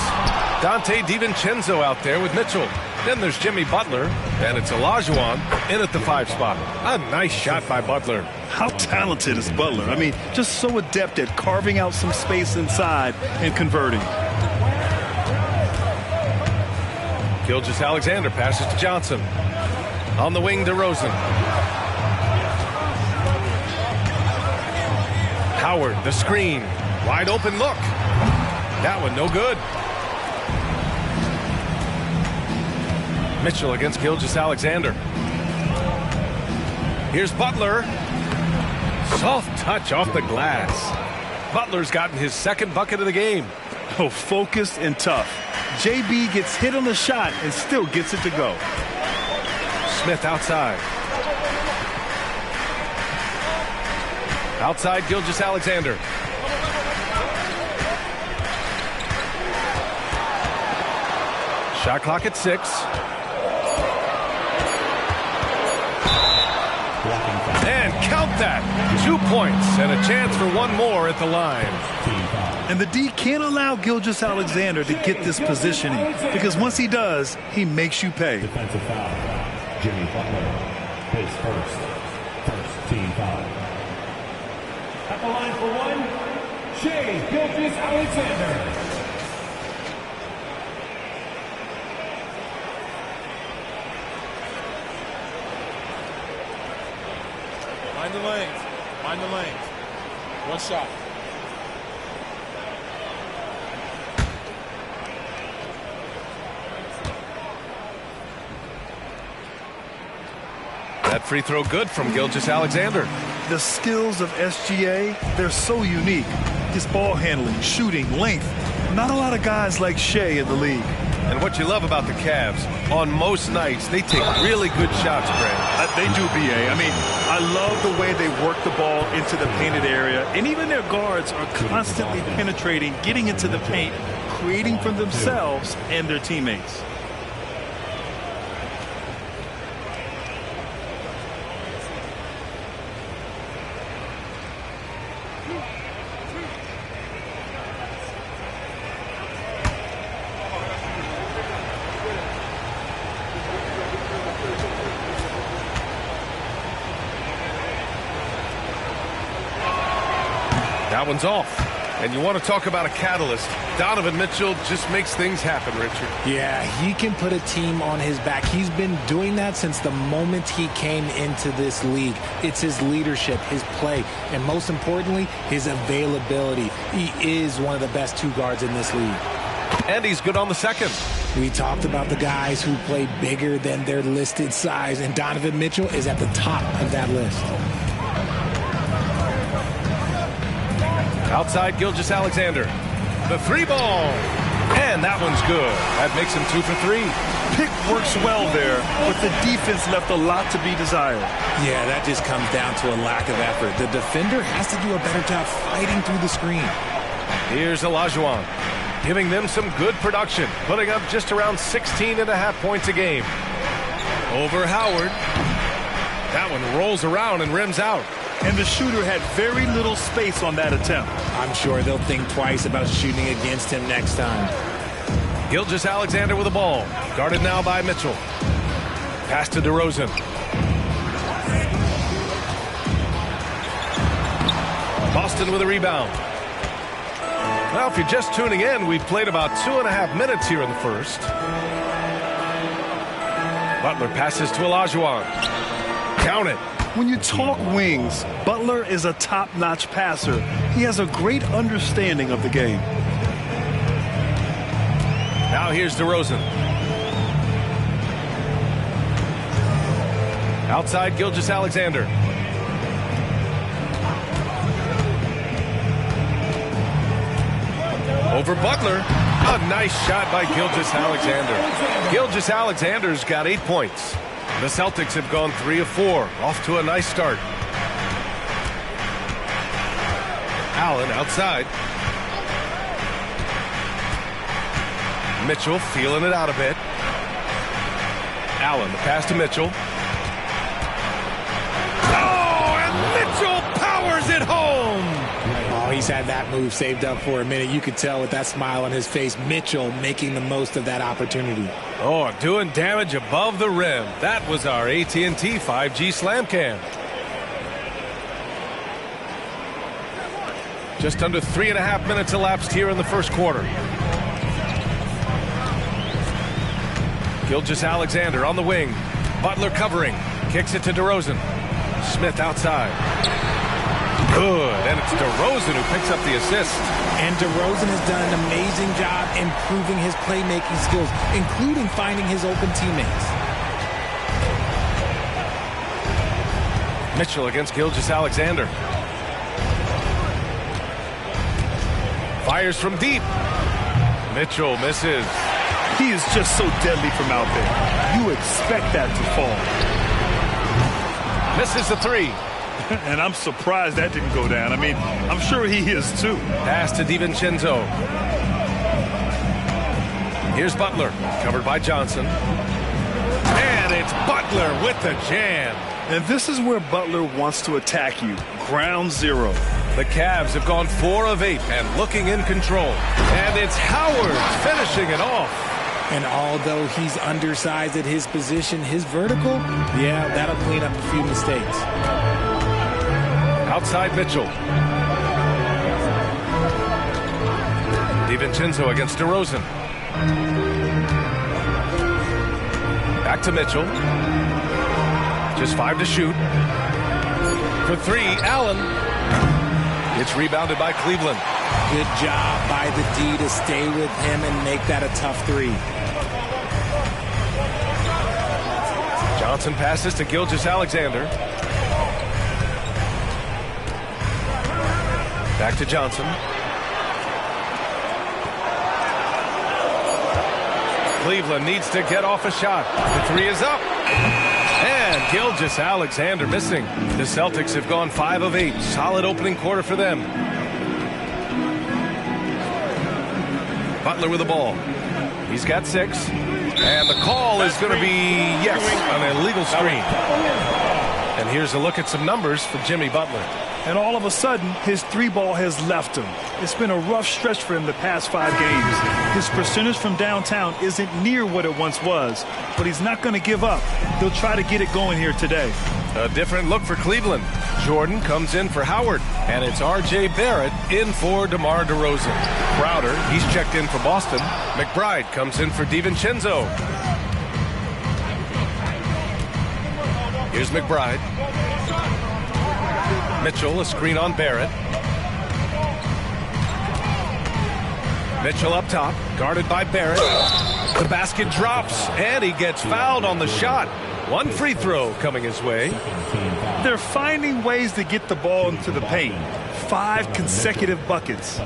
Dante DiVincenzo out there with Mitchell. Then there's Jimmy Butler, and it's Olajuwon in at the 5 spot. A nice shot by Butler. How talented is Butler? I mean, just so adept at carving out some space inside and converting. Gilgeous-Alexander passes to Johnson. On the wing, DeRozan. Howard, the screen. Wide open look. That one no good. Mitchell against Gilgeous-Alexander. Here's Butler. Soft touch off the glass. Butler's gotten his second bucket of the game. Oh, focused and tough. JB gets hit on the shot and still gets it to go. Smith outside. Outside Gilgeous-Alexander. Shot clock at 6. And count that. 2 points and a chance for one more at the line. And the D can't allow Gilgeous-Alexander to get this positioning, because once he does, he makes you pay. Defensive foul. Jimmy Butler, his first team foul. At the line for one, Shea Gilgeous-Alexander. Mind the lanes. Mind the lanes. One shot. That free throw good from Gilgeous-Alexander. The skills of SGA, they're so unique. His ball handling, shooting, length. Not a lot of guys like Shea in the league. And what you love about the Cavs, on most nights, they take really good shots, Brad. They do, B.A. I mean, I love the way they work the ball into the painted area. And even their guards are constantly penetrating, getting into the paint, creating for themselves and their teammates. That one's off. And you want to talk about a catalyst. Donovan Mitchell just makes things happen, Richard. Yeah, he can put a team on his back. He's been doing that since the moment he came into this league. It's his leadership, his play, and most importantly, his availability. He is one of the best 2 guards in this league. And he's good on the second. We talked about the guys who play bigger than their listed size, and Donovan Mitchell is at the top of that list. Outside Gilgeous-Alexander. The 3-ball. And that one's good. That makes him 2 for 3. Pick works well there, but the defense left a lot to be desired. Yeah, that just comes down to a lack of effort. The defender has to do a better job fighting through the screen. Here's Olajuwon, giving them some good production, putting up just around 16.5 points a game. Over Howard. That one rolls around and rims out. And the shooter had very little space on that attempt. I'm sure they'll think twice about shooting against him next time. Gilgeous-Alexander with the ball. Guarded now by Mitchell. Pass to DeRozan. Boston with a rebound. Well, if you're just tuning in, we've played about 2.5 minutes here in the first. Butler passes to Olajuwon. Count it. When you talk wings, Butler is a top-notch passer. He has a great understanding of the game. Now here's DeRozan. Outside Gilgeous-Alexander. Over Butler. A nice shot by Gilgeous-Alexander. Gilgeous-Alexander's got 8 points. The Celtics have gone 3 of 4, off to a nice start. Allen outside. Mitchell feeling it out a bit. Allen, the pass to Mitchell. Oh, and Mitchell powers it home. Oh, he's had that move saved up for a minute. You could tell with that smile on his face, Mitchell making the most of that opportunity. Oh, doing damage above the rim. That was our AT&T 5G Slam Cam. Just under 3.5 minutes elapsed here in the first quarter. Gilgeous-Alexander on the wing. Butler covering. Kicks it to DeRozan. Smith outside. Good. And it's DeRozan who picks up the assist. And DeRozan has done an amazing job improving his playmaking skills, including finding his open teammates. Mitchell against Gilgeous-Alexander. Fires from deep. Mitchell misses. He is just so deadly from out there. You expect that to fall. Misses the three. And I'm surprised that didn't go down. I mean, I'm sure he is too. Pass to DiVincenzo. Here's Butler, covered by Johnson. And it's Butler with the jam. And this is where Butler wants to attack you. Ground zero. The Cavs have gone 4 of 8 and looking in control. And it's Howard finishing it off. And although he's undersized at his position, his vertical, yeah, that'll clean up a few mistakes. Outside Mitchell. DiVincenzo against DeRozan. Back to Mitchell. Just 5 to shoot. For 3, Allen. It's rebounded by Cleveland. Good job by the D to stay with him and make that a tough 3. Johnson passes to Gilgeous-Alexander. Back to Johnson. Cleveland needs to get off a shot. The 3 is up. And Gilgeous-Alexander missing. The Celtics have gone 5 of 8. Solid opening quarter for them. Butler with the ball. He's got 6. And the call is going to be, yes, an illegal screen. And here's a look at some numbers for Jimmy Butler. And all of a sudden, his 3-ball has left him. It's been a rough stretch for him the past 5 games. His percentage from downtown isn't near what it once was, but he's not going to give up. He'll try to get it going here today. A different look for Cleveland. Jordan comes in for Howard, and it's R.J. Barrett in for DeMar DeRozan. Crowder, he's checked in for Boston. McBride comes in for DiVincenzo. Here's McBride. Mitchell, a screen on Barrett. Mitchell up top, guarded by Barrett. The basket drops, and he gets fouled on the shot. 1 free throw coming his way. They're finding ways to get the ball into the paint. 5 consecutive buckets.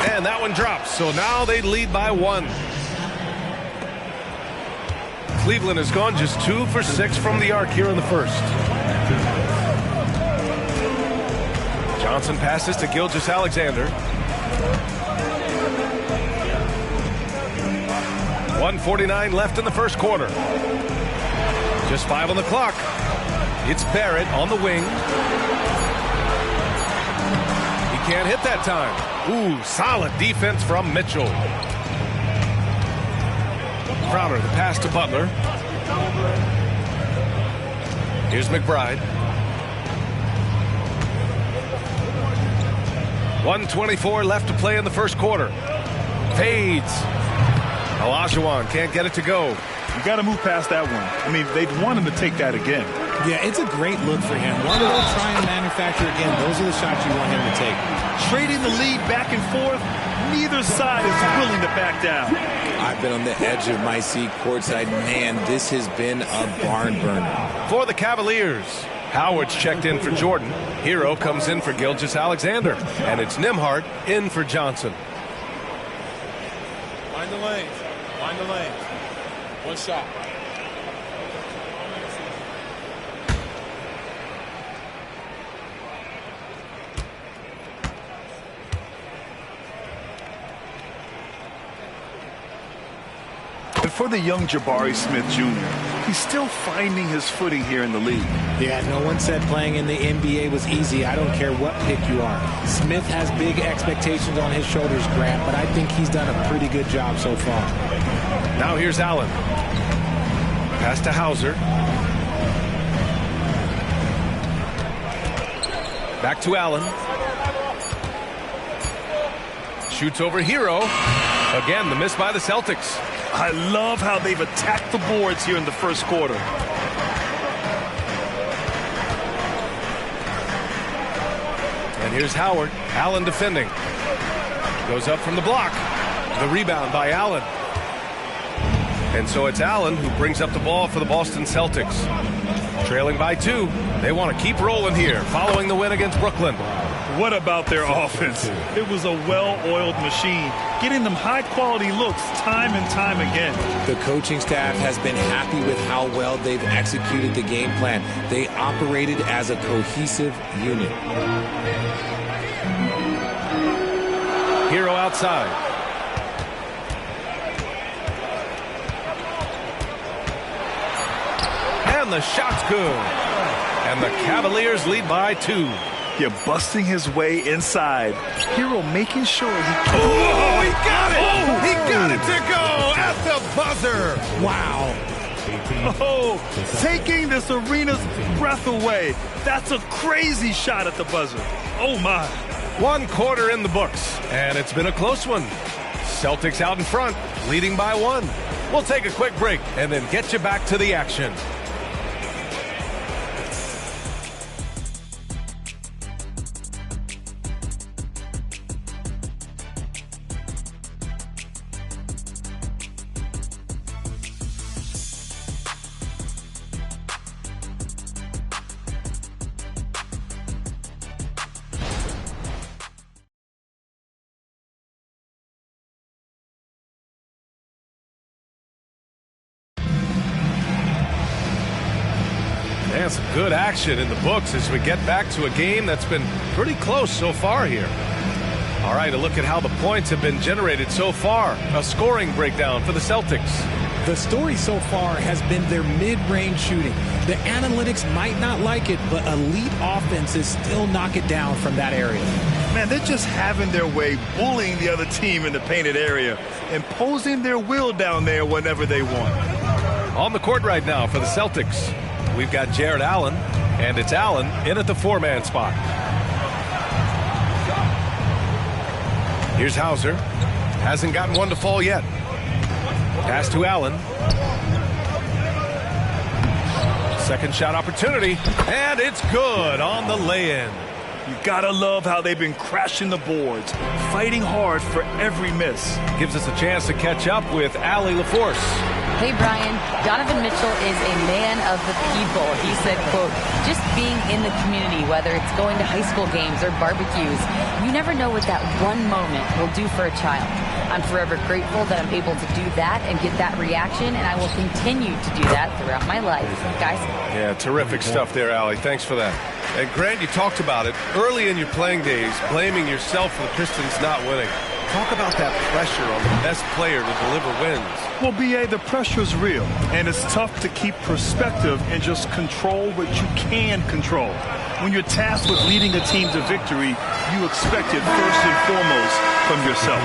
And that one drops, so now they lead by 1. Cleveland has gone just 2 for 6 from the arc here in the first. Johnson passes to Gilgeous-Alexander. 1:49 left in the first quarter. Just 5 on the clock. It's Barrett on the wing. He can't hit that time. Ooh, solid defense from Mitchell. Crowder, the pass to Butler. Here's McBride. 1:24 left to play in the first quarter. Fades. Olajuwon can't get it to go. You got to move past that one. I mean, they'd want him to take that again. Yeah, it's a great look for him. One to try and manufacture again. Those are the shots you want him to take. Trading the lead back and forth, neither side is willing to back down. I've been on the edge of my seat courtside. Man, this has been a barn burner. For the Cavaliers, Howard's checked in for Jordan. Hero comes in for Gilgeous-Alexander. And it's Nembhard in for Johnson. Mind the lanes. Mind the lanes. One shot. And for the young Jabari Smith Jr., he's still finding his footing here in the league. Yeah, no one said playing in the NBA was easy. I don't care what pick you are. Smith has big expectations on his shoulders, Grant, but I think he's done a pretty good job so far. Now here's Allen. Pass to Hauser. Back to Allen. Shoots over Hero. Again, the miss by the Celtics. I love how they've attacked the boards here in the first quarter. And here's Howard. Allen defending. Goes up from the block. The rebound by Allen. And so it's Allen who brings up the ball for the Boston Celtics. Trailing by 2. They want to keep rolling here, following the win against Brooklyn. What about their offense? It was a well-oiled machine, getting them high-quality looks time and time again. The coaching staff has been happy with how well they've executed the game plan. They operated as a cohesive unit. Hero outside. And the shot's good. And the Cavaliers lead by 2. Yeah, busting his way inside. Hero making sure he... Oh, he got it! Oh, he got it to go at the buzzer! Wow. Oh, taking this arena's breath away. That's a crazy shot at the buzzer. Oh, my. 1 quarter in the books, and it's been a close one. Celtics out in front, leading by 1. We'll take a quick break and then get you back to the action. And some good action in the books as we get back to a game that's been pretty close so far here. All right, a look at how the points have been generated so far. A scoring breakdown for the Celtics. The story so far has been their mid-range shooting. The analytics might not like it, but elite offenses still knock it down from that area. Man, they're just having their way, bullying the other team in the painted area, imposing their will down there whenever they want. On the court right now for the Celtics, we've got Jared Allen, and it's Allen in at the 4-man spot. Here's Hauser. Hasn't gotten one to fall yet. Pass to Allen. Second shot opportunity, and it's good on the lay-in. You gotta love how they've been crashing the boards, fighting hard for every miss. Gives us a chance to catch up with Allie LaForce. Hey, Brian, Donovan Mitchell is a man of the people. He said, quote, just being in the community, whether it's going to high school games or barbecues, you never know what that one moment will do for a child. I'm forever grateful that I'm able to do that and get that reaction, and I will continue to do that throughout my life. Guys? Yeah, terrific stuff there, Allie. Thanks for that. And Grant, you talked about it early in your playing days, blaming yourself for the Pistons not winning. Talk about that pressure on the best player to deliver wins. Well, B.A., the pressure is real, and it's tough to keep perspective and just control what you can control. When you're tasked with leading a team to victory, you expect it first and foremost from yourself.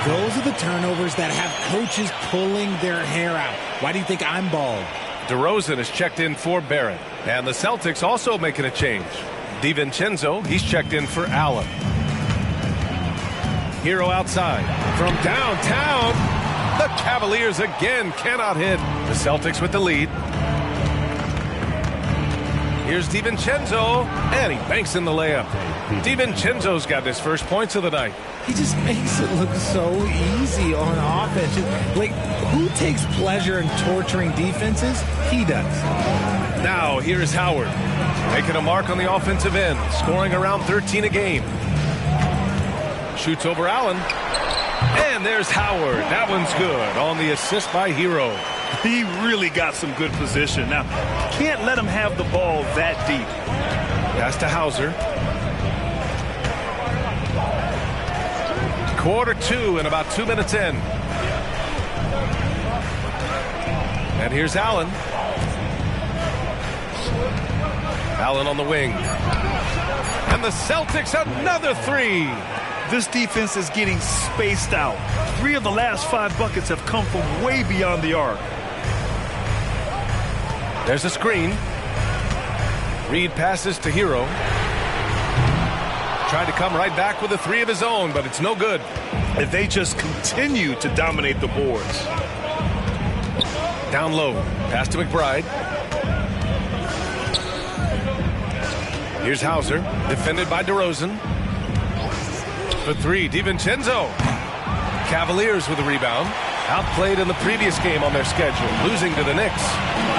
Those are the turnovers that have coaches pulling their hair out. Why do you think I'm bald? DeRozan is checked in for Barrett. And the Celtics also making a change. DiVincenzo, he's checked in for Allen. Hero outside. From downtown, the Cavaliers again cannot hit. The Celtics with the lead. Here's DiVincenzo, and he banks in the layup. DiVincenzo's got his first points of the night. He just makes it look so easy on offense. Like, who takes pleasure in torturing defenses? He does. Now, here's Howard, making a mark on the offensive end, scoring around 13 a game. Shoots over Allen, and there's Howard. That one's good on the assist by Hero. He really got some good position. Now, can't let him have the ball that deep. Pass to Hauser. Quarter 2 and about 2 minutes in. And here's Allen. Allen on the wing. And the Celtics another three. This defense is getting spaced out. 3 of the last 5 buckets have come from way beyond the arc. There's a screen. Reed passes to Hero. Tried to come right back with a 3 of his own, but it's no good. If they just continue to dominate the boards. Down low. Pass to McBride. Here's Hauser. Defended by DeRozan. For 3, DiVincenzo. Cavaliers with a rebound. Outplayed in the previous game on their schedule, losing to the Knicks.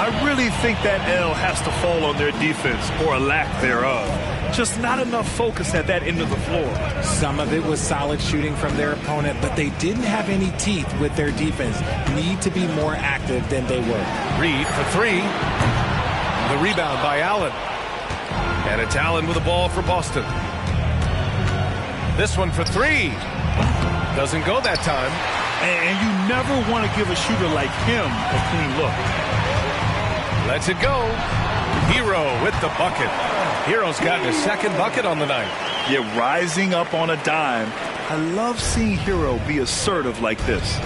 I really think that L has to fall on their defense, or a lack thereof. Just not enough focus at that end of the floor. Some of it was solid shooting from their opponent, but they didn't have any teeth with their defense. Need to be more active than they were. Reed for 3. The rebound by Allen. And it's Allen with the ball for Boston. This one for 3. Doesn't go that time. And you never want to give a shooter like him a clean look. Lets it go. Hero with the bucket. Hero's gotten his second bucket on the night. Yeah, rising up on a dime. I love seeing Hero be assertive like this.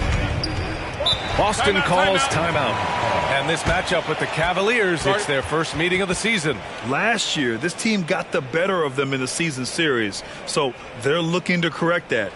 Boston calls timeout. And this matchup with the Cavaliers, it's their first meeting of the season. Last year, this team got the better of them in the season series, so they're looking to correct that.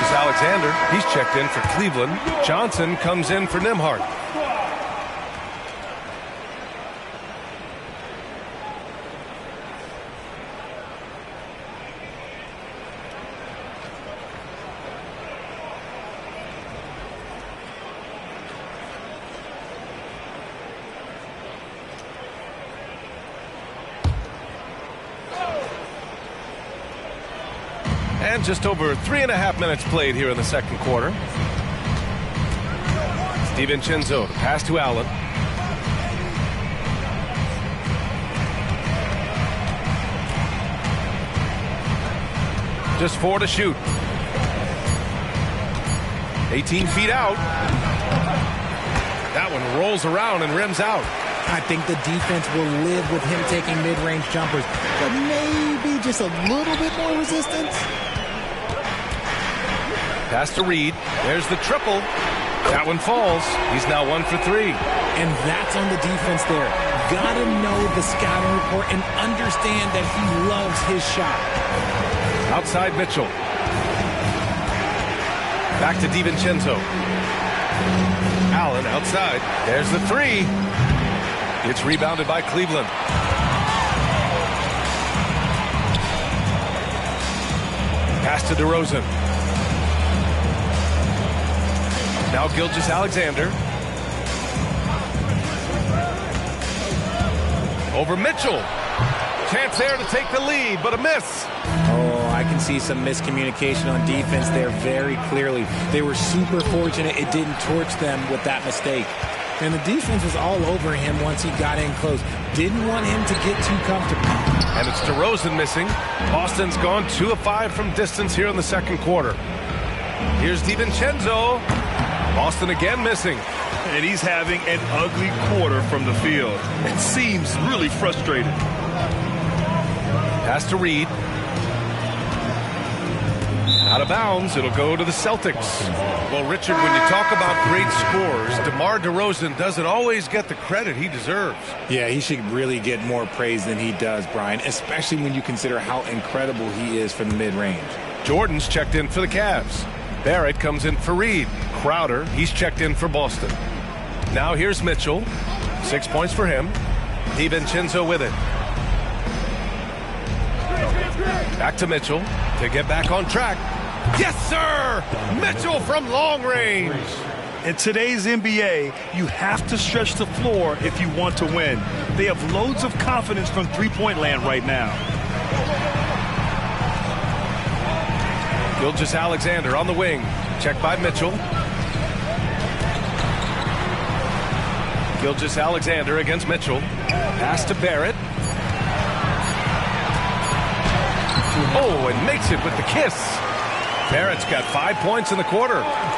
Alexander, he's checked in for Cleveland. Johnson comes in for Nembhard. And just over 3.5 minutes played here in the second quarter. DiVincenzo, pass to Allen. Just 4 to shoot. 18 feet out. That one rolls around and rims out. I think the defense will live with him taking mid-range jumpers, but maybe just a little bit more resistance. Pass to Reed. There's the triple. That one falls. He's now 1 for 3. And that's on the defense there. Gotta know the scouting report and understand that he loves his shot. Outside Mitchell. Back to DiVincenzo. Allen outside. There's the three. It's rebounded by Cleveland. Pass to DeRozan. Now Gilgeous-Alexander. Over Mitchell. Chance there to take the lead, but a miss. Oh, I can see some miscommunication on defense there very clearly. They were super fortunate it didn't torch them with that mistake. And the defense was all over him once he got in close. Didn't want him to get too comfortable. And it's DeRozan missing. Boston's gone 2 of 5 from distance here in the second quarter. Here's DiVincenzo. Boston again missing. And he's having an ugly quarter from the field. It seems really frustrated. Pass to Reed. Out of bounds, it'll go to the Celtics. Well, Richard, when you talk about great scores, DeMar DeRozan doesn't always get the credit he deserves. Yeah, he should really get more praise than he does, Brian, especially when you consider how incredible he is from the mid-range. Jordan's checked in for the Cavs. Barrett comes in for Reed. Crowder, he's checked in for Boston. Now here's Mitchell. 6 points for him. DiVincenzo with it. Back to Mitchell to get back on track. Yes, sir! Mitchell from long range. In today's NBA, you have to stretch the floor if you want to win. They have loads of confidence from three-point land right now. Gilgeous-Alexander on the wing. Checked by Mitchell. Gilgeous-Alexander against Mitchell. Pass to Barrett. Oh, and makes it with the kiss. Barrett's got 5 points in the quarter.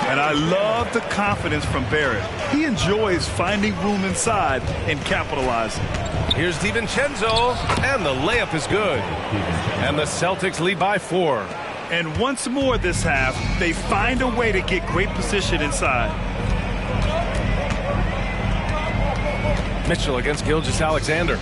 And I love the confidence from Barrett. He enjoys finding room inside and capitalizing. Here's DiVincenzo, and the layup is good. And the Celtics lead by 4. And once more this half, they find a way to get great position inside. Mitchell against Gilgeous-Alexander.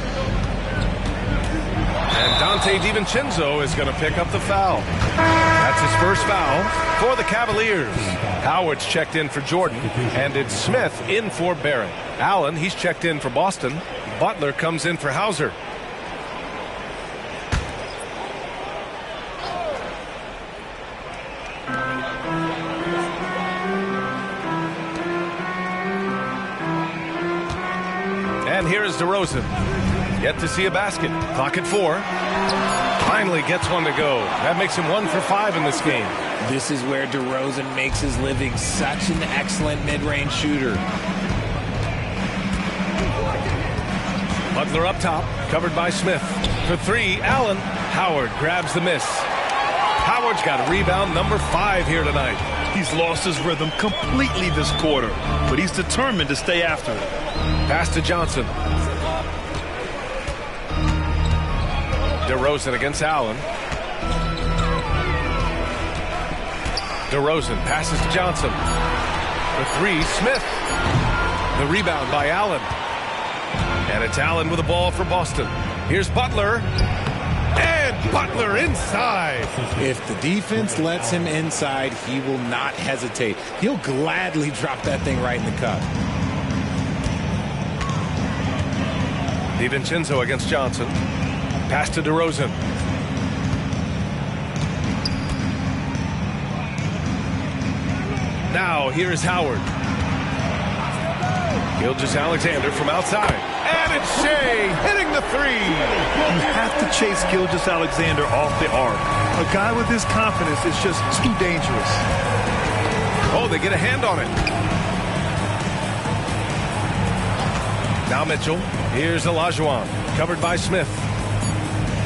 And Dante DiVincenzo is going to pick up the foul. That's his first foul for the Cavaliers. Howard's checked in for Jordan, and it's Smith in for Barrett. Allen, he's checked in for Boston. Butler comes in for Hauser. And here is DeRozan. Yet to see a basket. Clock at 4. Finally gets one to go. That makes him 1 for 5 in this game. This is where DeRozan makes his living. Such an excellent mid-range shooter. Butler up top, covered by Smith. For 3, Allen. Howard grabs the miss. Howard's got rebound number 5 here tonight. He's lost his rhythm completely this quarter, but he's determined to stay after it. Pass to Johnson. DeRozan against Allen. DeRozan passes to Johnson. For 3, Smith. The rebound by Allen. And it's Allen with the ball for Boston. Here's Butler. And Butler inside. If the defense lets him inside, he will not hesitate. He'll gladly drop that thing right in the cup. DiVincenzo against Johnson. Pass to DeRozan. Now here is Howard. Gilgeous-Alexander from outside. And it's Shea hitting the 3. You have to chase Gilgeous-Alexander off the arc. A guy with his confidence is just too dangerous. Oh, they get a hand on it. Now Mitchell. Here's Olajuwon. Covered by Smith.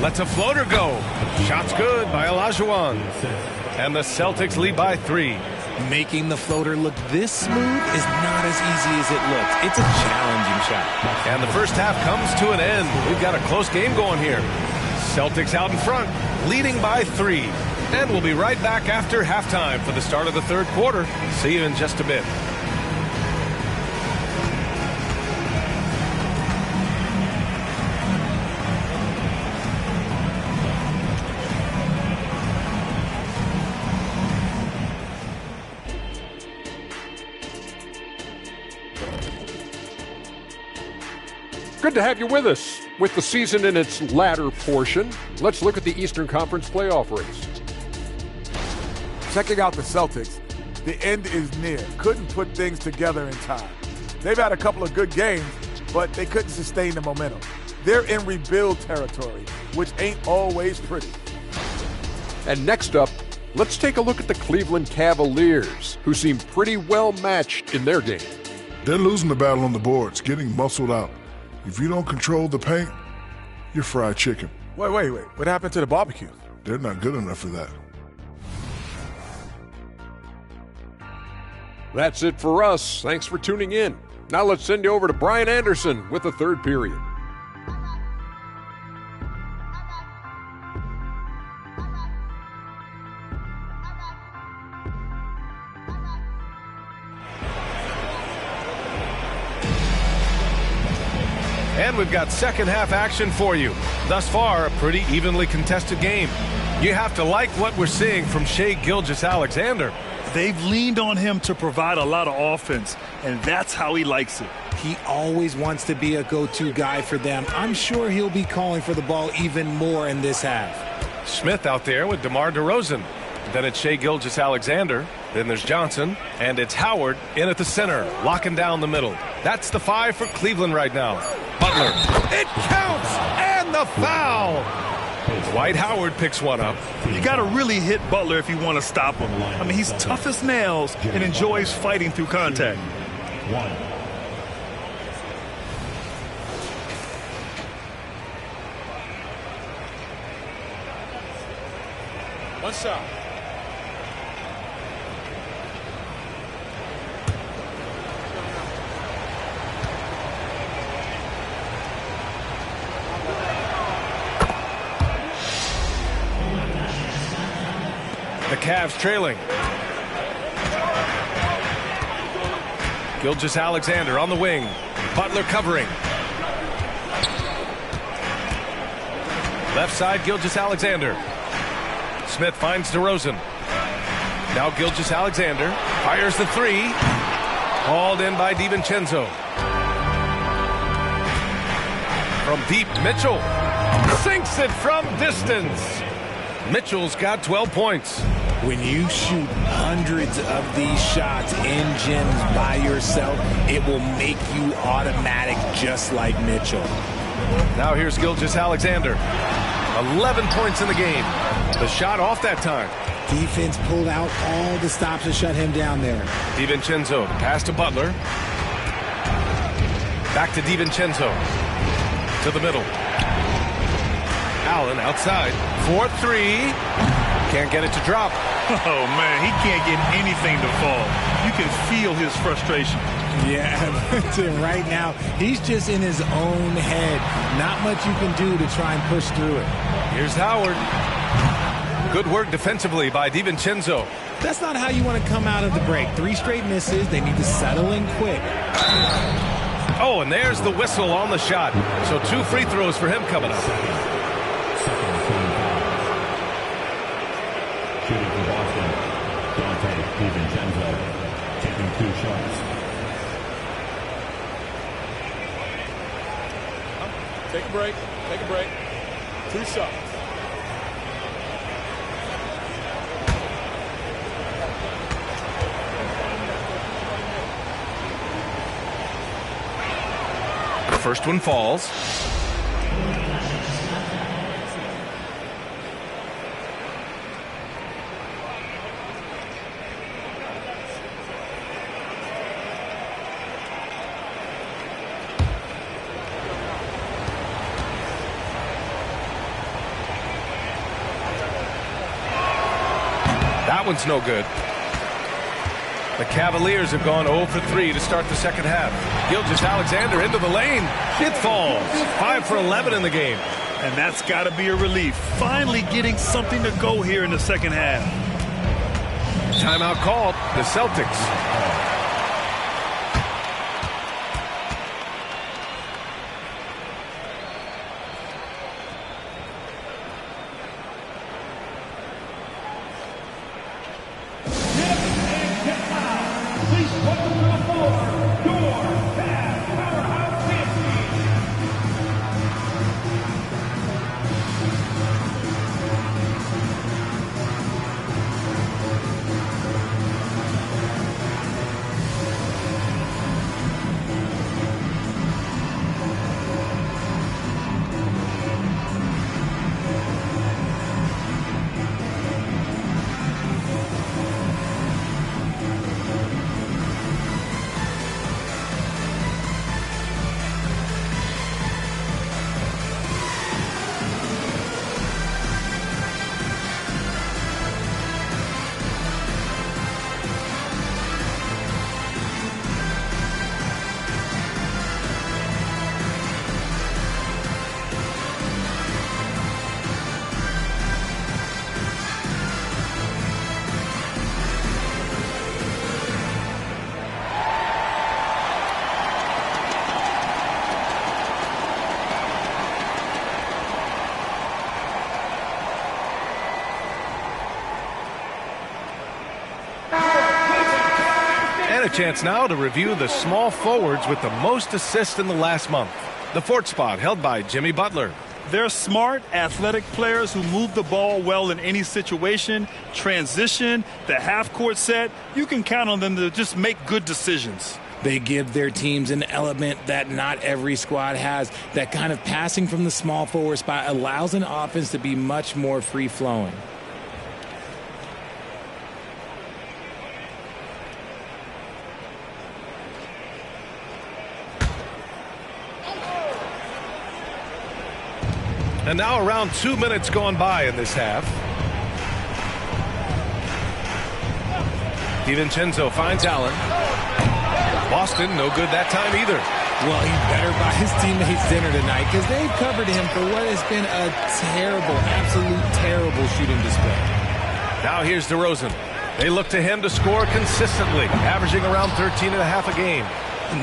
Lets a floater go. Shot's good by Olajuwon. And the Celtics lead by 3. Making the floater look this smooth is not as easy as it looks. It's a challenging shot. And the first half comes to an end. We've got a close game going here. Celtics out in front, leading by 3. And we'll be right back after halftime for the start of the third quarter. See you in just a bit. Good to have you with us. With the season in its latter portion, let's look at the Eastern Conference playoff race. Checking out the Celtics, the end is near. Couldn't put things together in time. They've had a couple of good games, but they couldn't sustain the momentum. They're in rebuild territory, which ain't always pretty. And next up, let's take a look at the Cleveland Cavaliers, who seem pretty well matched in their game. They're losing the battle on the boards, getting muscled out. If you don't control the paint, you're fried chicken. Wait. What happened to the barbecue? They're not good enough for that. That's it for us. Thanks for tuning in. Now let's send you over to Brian Anderson with the third period. And we've got second half action for you. Thus far, a pretty evenly contested game. You have to like what we're seeing from Shai Gilgeous-Alexander. They've leaned on him to provide a lot of offense, and that's how he likes it. He always wants to be a go-to guy for them. I'm sure he'll be calling for the ball even more in this half. Smith out there with DeMar DeRozan. Then it's Shai Gilgeous-Alexander. Then there's Johnson. And it's Howard in at the center, locking down the middle. That's the 5 for Cleveland right now. Butler. It counts! And the foul! Dwight Howard picks one up. You got to really hit Butler if you want to stop him. I mean, he's tough as nails and enjoys fighting through contact. One shot. The Cavs trailing. Gilgeous-Alexander on the wing. Butler covering. Left side, Gilgeous-Alexander. Smith finds DeRozan. Now Gilgeous-Alexander fires the 3. Hauled in by DiVincenzo. From deep, Mitchell sinks it from distance. Mitchell's got 12 points. When you shoot hundreds of these shots in gyms by yourself, it will make you automatic just like Mitchell. Now here's Gilgeous-Alexander. 11 points in the game. The shot off that time. Defense pulled out all the stops to shut him down there. DiVincenzo, pass to Butler. Back to DiVincenzo. To the middle. Allen outside. 4-3. Can't get it to drop. Oh, man, he can't get anything to fall. You can feel his frustration. Yeah, right now, he's just in his own head. Not much you can do to try and push through it. Here's Howard. Good work defensively by DiVincenzo. That's not how you want to come out of the break. 3 straight misses. They need to settle in quick. Oh, and there's the whistle on the shot. So 2 free throws for him coming up. Shooting for Boston, DiVincenzo, taking 2 shots. Take a break. Take a break. 2 shots. The first one falls. That one's no good. The Cavaliers have gone 0 for 3 to start the second half. Gilgeous-Alexander into the lane. It falls. 5 for 11 in the game. And that's got to be a relief. Finally getting something to go here in the second half. Timeout called. The Celtics. And a chance now to review the small forwards with the most assists in the last month. The fourth spot held by Jimmy Butler. They're smart, athletic players who move the ball well in any situation, transition, the half-court set. You can count on them to just make good decisions. They give their teams an element that not every squad has. That kind of passing from the small forward spot allows an offense to be much more free-flowing. And now around 2 minutes gone by in this half. DiVincenzo finds Allen. Boston, no good that time either. Well, he better buy his teammates dinner tonight because they've covered him for what has been a terrible, absolute terrible shooting display. Now here's DeRozan. They look to him to score consistently, averaging around 13.5 a game.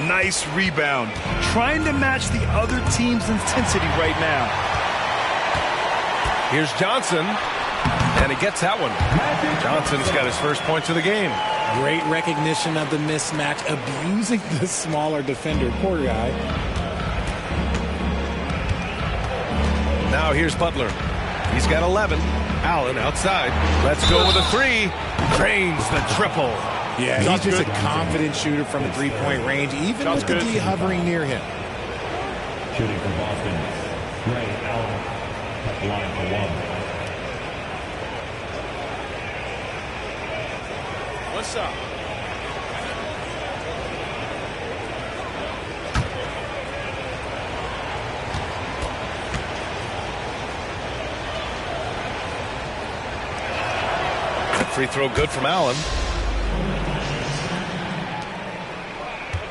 Nice rebound. Trying to match the other team's intensity right now. Here's Johnson, and he gets that one. Johnson's got his first points of the game. Great recognition of the mismatch, abusing the smaller defender. Poor guy. Now here's Butler. He's got 11. Allen outside. Let's go with a three. Drains the triple. Yeah, he's just a confident shooter from the three-point range, even with the D hovering near him. Shooting for Boston, Ray Allen. Line for one. What's up? That free throw good from Allen.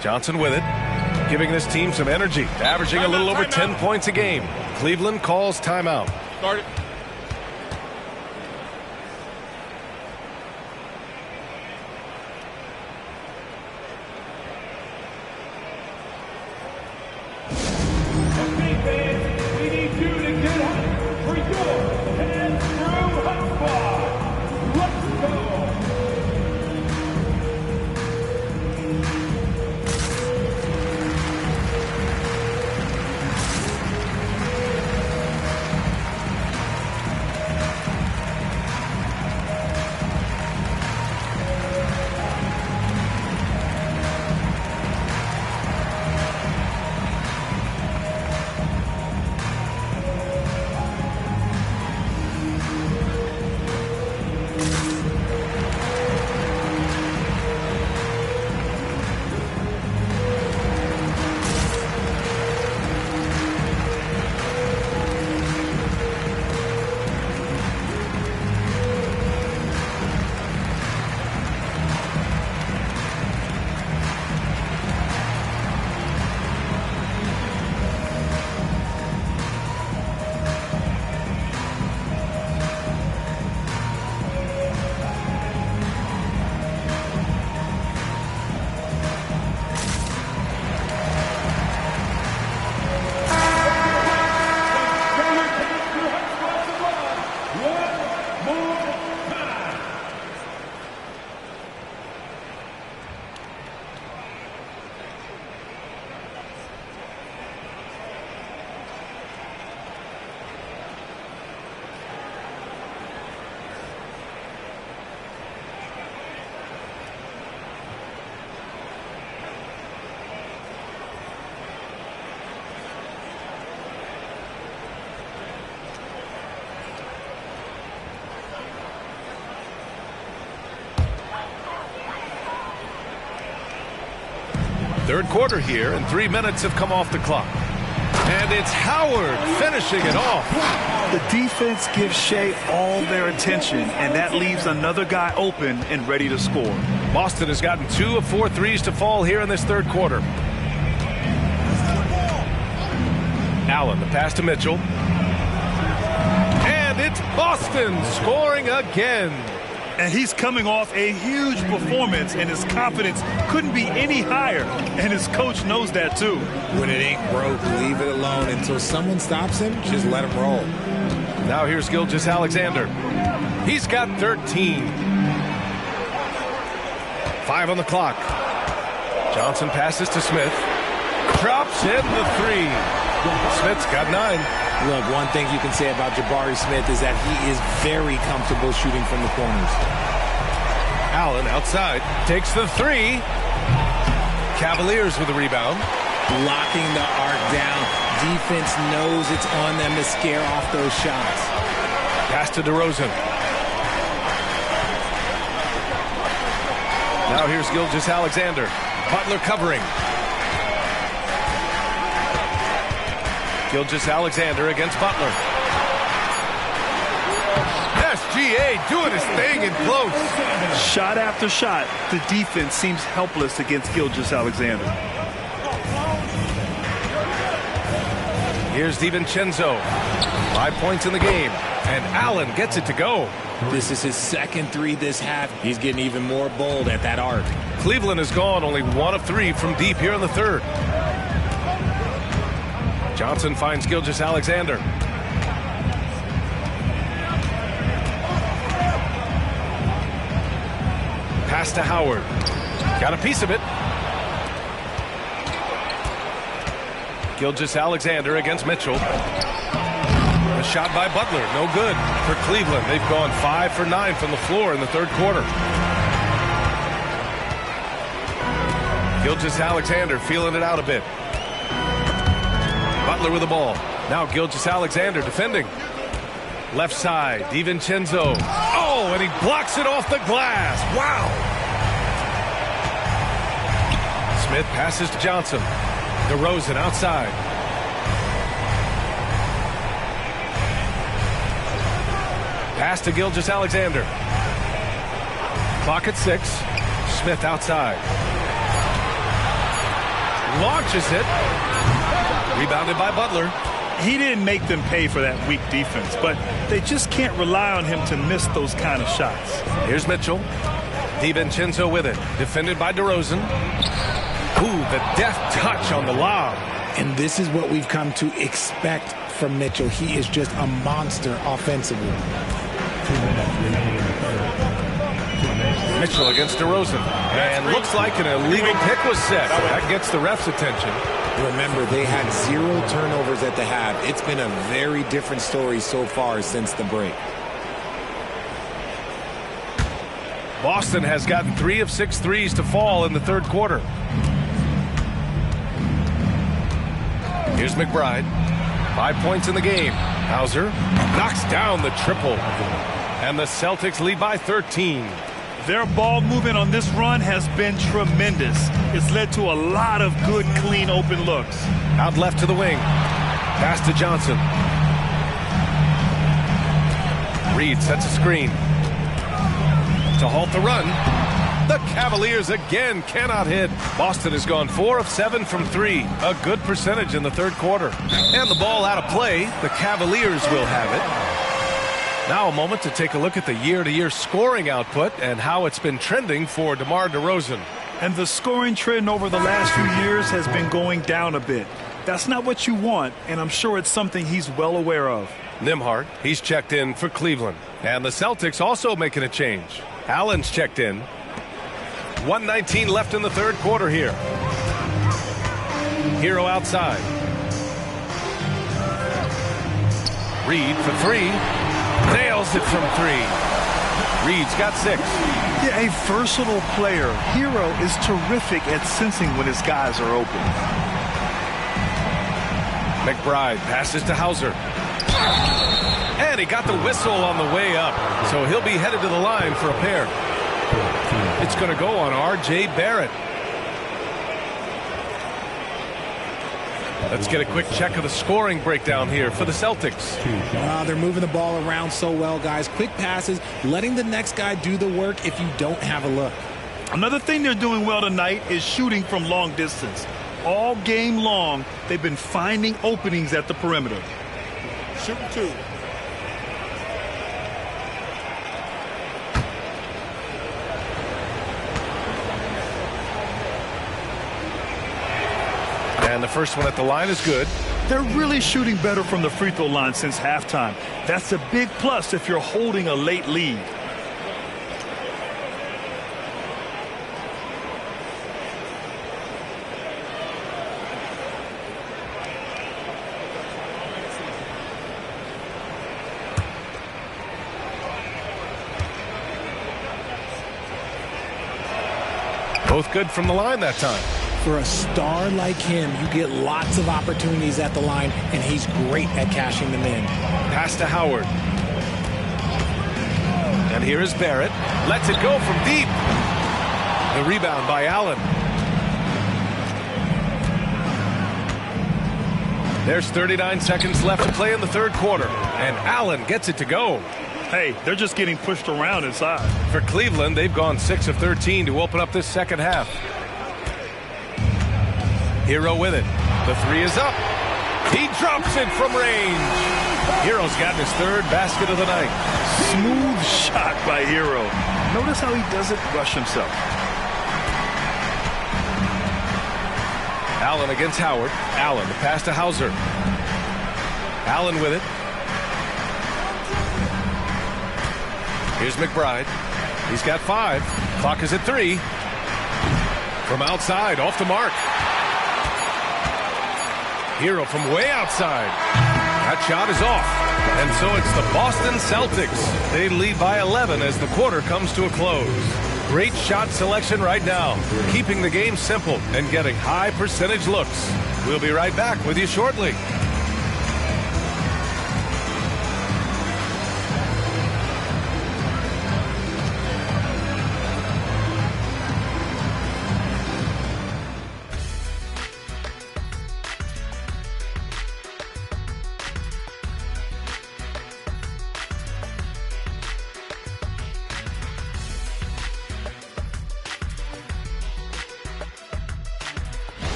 Johnson with it, giving this team some energy, averaging a little over 10 points a game. Cleveland calls timeout. Start it. We need you to get up for your hands through hotspot. Let's go. Third quarter here, and 3 minutes have come off the clock. And it's Howard finishing it off. The defense gives Shea all their attention, and that leaves another guy open and ready to score. Boston has gotten 2 of 4 threes to fall here in this third quarter. Allen, the pass to Mitchell. And it's Boston scoring again. And he's coming off a huge performance, and his confidence couldn't be any higher. And his coach knows that, too. When it ain't broke, leave it alone. Until someone stops him, just let him roll. Now here's Gilgeous-Alexander. He's got 13. 5 on the clock. Johnson passes to Smith. Drops in the three. Smith's got 9. Look, one thing you can say about Jabari Smith is that he is very comfortable shooting from the corners. Allen outside. Takes the 3. Cavaliers with a rebound. Blocking the arc down. Defense knows it's on them to scare off those shots. Pass to DeRozan. Now here's Gilgeous-Alexander. Butler covering. Gilgeous-Alexander against Butler. SGA doing his thing in close. Shot after shot, the defense seems helpless against Gilgeous-Alexander. Here's DiVincenzo. 5 points in the game. And Allen gets it to go. This is his second 3 this half. He's getting even more bold at that arc. Cleveland has gone only 1 of 3 from deep here in the third. Johnson finds Gilgeous-Alexander. Pass to Howard. Got a piece of it. Gilgeous-Alexander against Mitchell. A shot by Butler. No good for Cleveland. They've gone 5 for 9 from the floor in the third quarter. Gilgeous-Alexander feeling it out a bit. Butler with the ball. Now Gilgeous-Alexander defending. Left side, DiVincenzo. Oh, and he blocks it off the glass. Wow. Smith passes to Johnson. DeRozan outside. Pass to Gilgeous-Alexander. Clock at 6. Smith outside. Launches it. Rebounded by Butler. He didn't make them pay for that weak defense, but they just can't rely on him to miss those kind of shots. Here's Mitchell. DiVincenzo with it. Defended by DeRozan. Ooh, the deft touch on the lob. And this is what we've come to expect from Mitchell. He is just a monster offensively. Mitchell against DeRozan. And looks like an illegal pick was set. That gets the ref's attention. Remember, they had 0 turnovers at the half. It's been a very different story so far since the break. Boston has gotten 3 of 6 threes to fall in the third quarter. Here's McBride. 5 points in the game. Hauser knocks down the triple. And the Celtics lead by 13. Their ball movement on this run has been tremendous. It's led to a lot of good, clean, open looks. Out left to the wing. Pass to Johnson. Reed sets a screen. To halt the run. The Cavaliers again cannot hit. Boston has gone 4 of 7 from 3. A good percentage in the third quarter. And the ball out of play. The Cavaliers will have it. Now a moment to take a look at the year-to-year scoring output and how it's been trending for DeMar DeRozan. And the scoring trend over the last few years has been going down a bit. That's not what you want, and I'm sure it's something he's well aware of. Nembhard, he's checked in for Cleveland. And the Celtics also making a change. Allen's checked in. 1:19 left in the third quarter here. Hero outside. Reed for 3. Nails it from 3. Reed's got 6. Yeah, a versatile player. Hero is terrific at sensing when his guys are open. McBride passes to Hauser. And he got the whistle on the way up. So he'll be headed to the line for a pair. It's going to go on R.J. Barrett. Let's get a quick check of the scoring breakdown here for the Celtics. They're moving the ball around so well, guys. Quick passes, letting the next guy do the work if you don't have a look. Another thing they're doing well tonight is shooting from long distance. All game long, they've been finding openings at the perimeter. Shooting 2. And the first one at the line is good. They're really shooting better from the free throw line since halftime. That's a big plus if you're holding a late lead. Both good from the line that time. For a star like him, you get lots of opportunities at the line, and he's great at cashing them in. Pass to Howard. And here is Barrett. Lets it go from deep. The rebound by Allen. There's 39 seconds left to play in the third quarter, and Allen gets it to go. Hey, they're just getting pushed around inside. For Cleveland, they've gone 6 of 13 to open up this second half. Hero with it. The three is up. He drops it from range. Hero's gotten his third basket of the night. Smooth shot by Hero. Notice how he doesn't rush himself. Allen against Howard. Allen, the pass to Hauser. Allen with it. Here's McBride. He's got 5. Clock is at 3. From outside, off the mark. Hero from way outside. That shot is off. And so it's the Boston Celtics. They lead by 11 as the quarter comes to a close. Great shot selection right now, keeping the game simple and getting high percentage looks. We'll be right back with you shortly.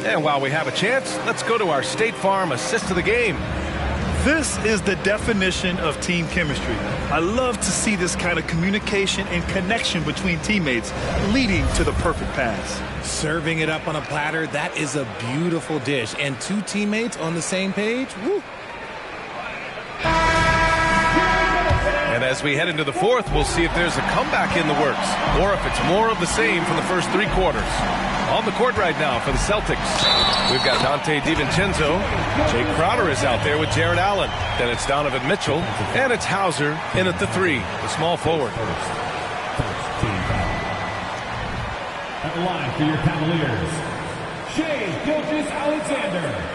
And while we have a chance, let's go to our State Farm assist of the game. This is the definition of team chemistry. I love to see this kind of communication and connection between teammates leading to the perfect pass. Serving it up on a platter, that is a beautiful dish. And 2 teammates on the same page, woo. And as we head into the fourth, we'll see if there's a comeback in the works or if it's more of the same from the first 3 quarters. On the court right now for the Celtics, we've got Dante DiVincenzo. Jay Crowder is out there with Jared Allen. Then it's Donovan Mitchell, and it's Hauser in at the 3, the small forward. At the line for your Cavaliers, Shai Gilgeous-Alexander.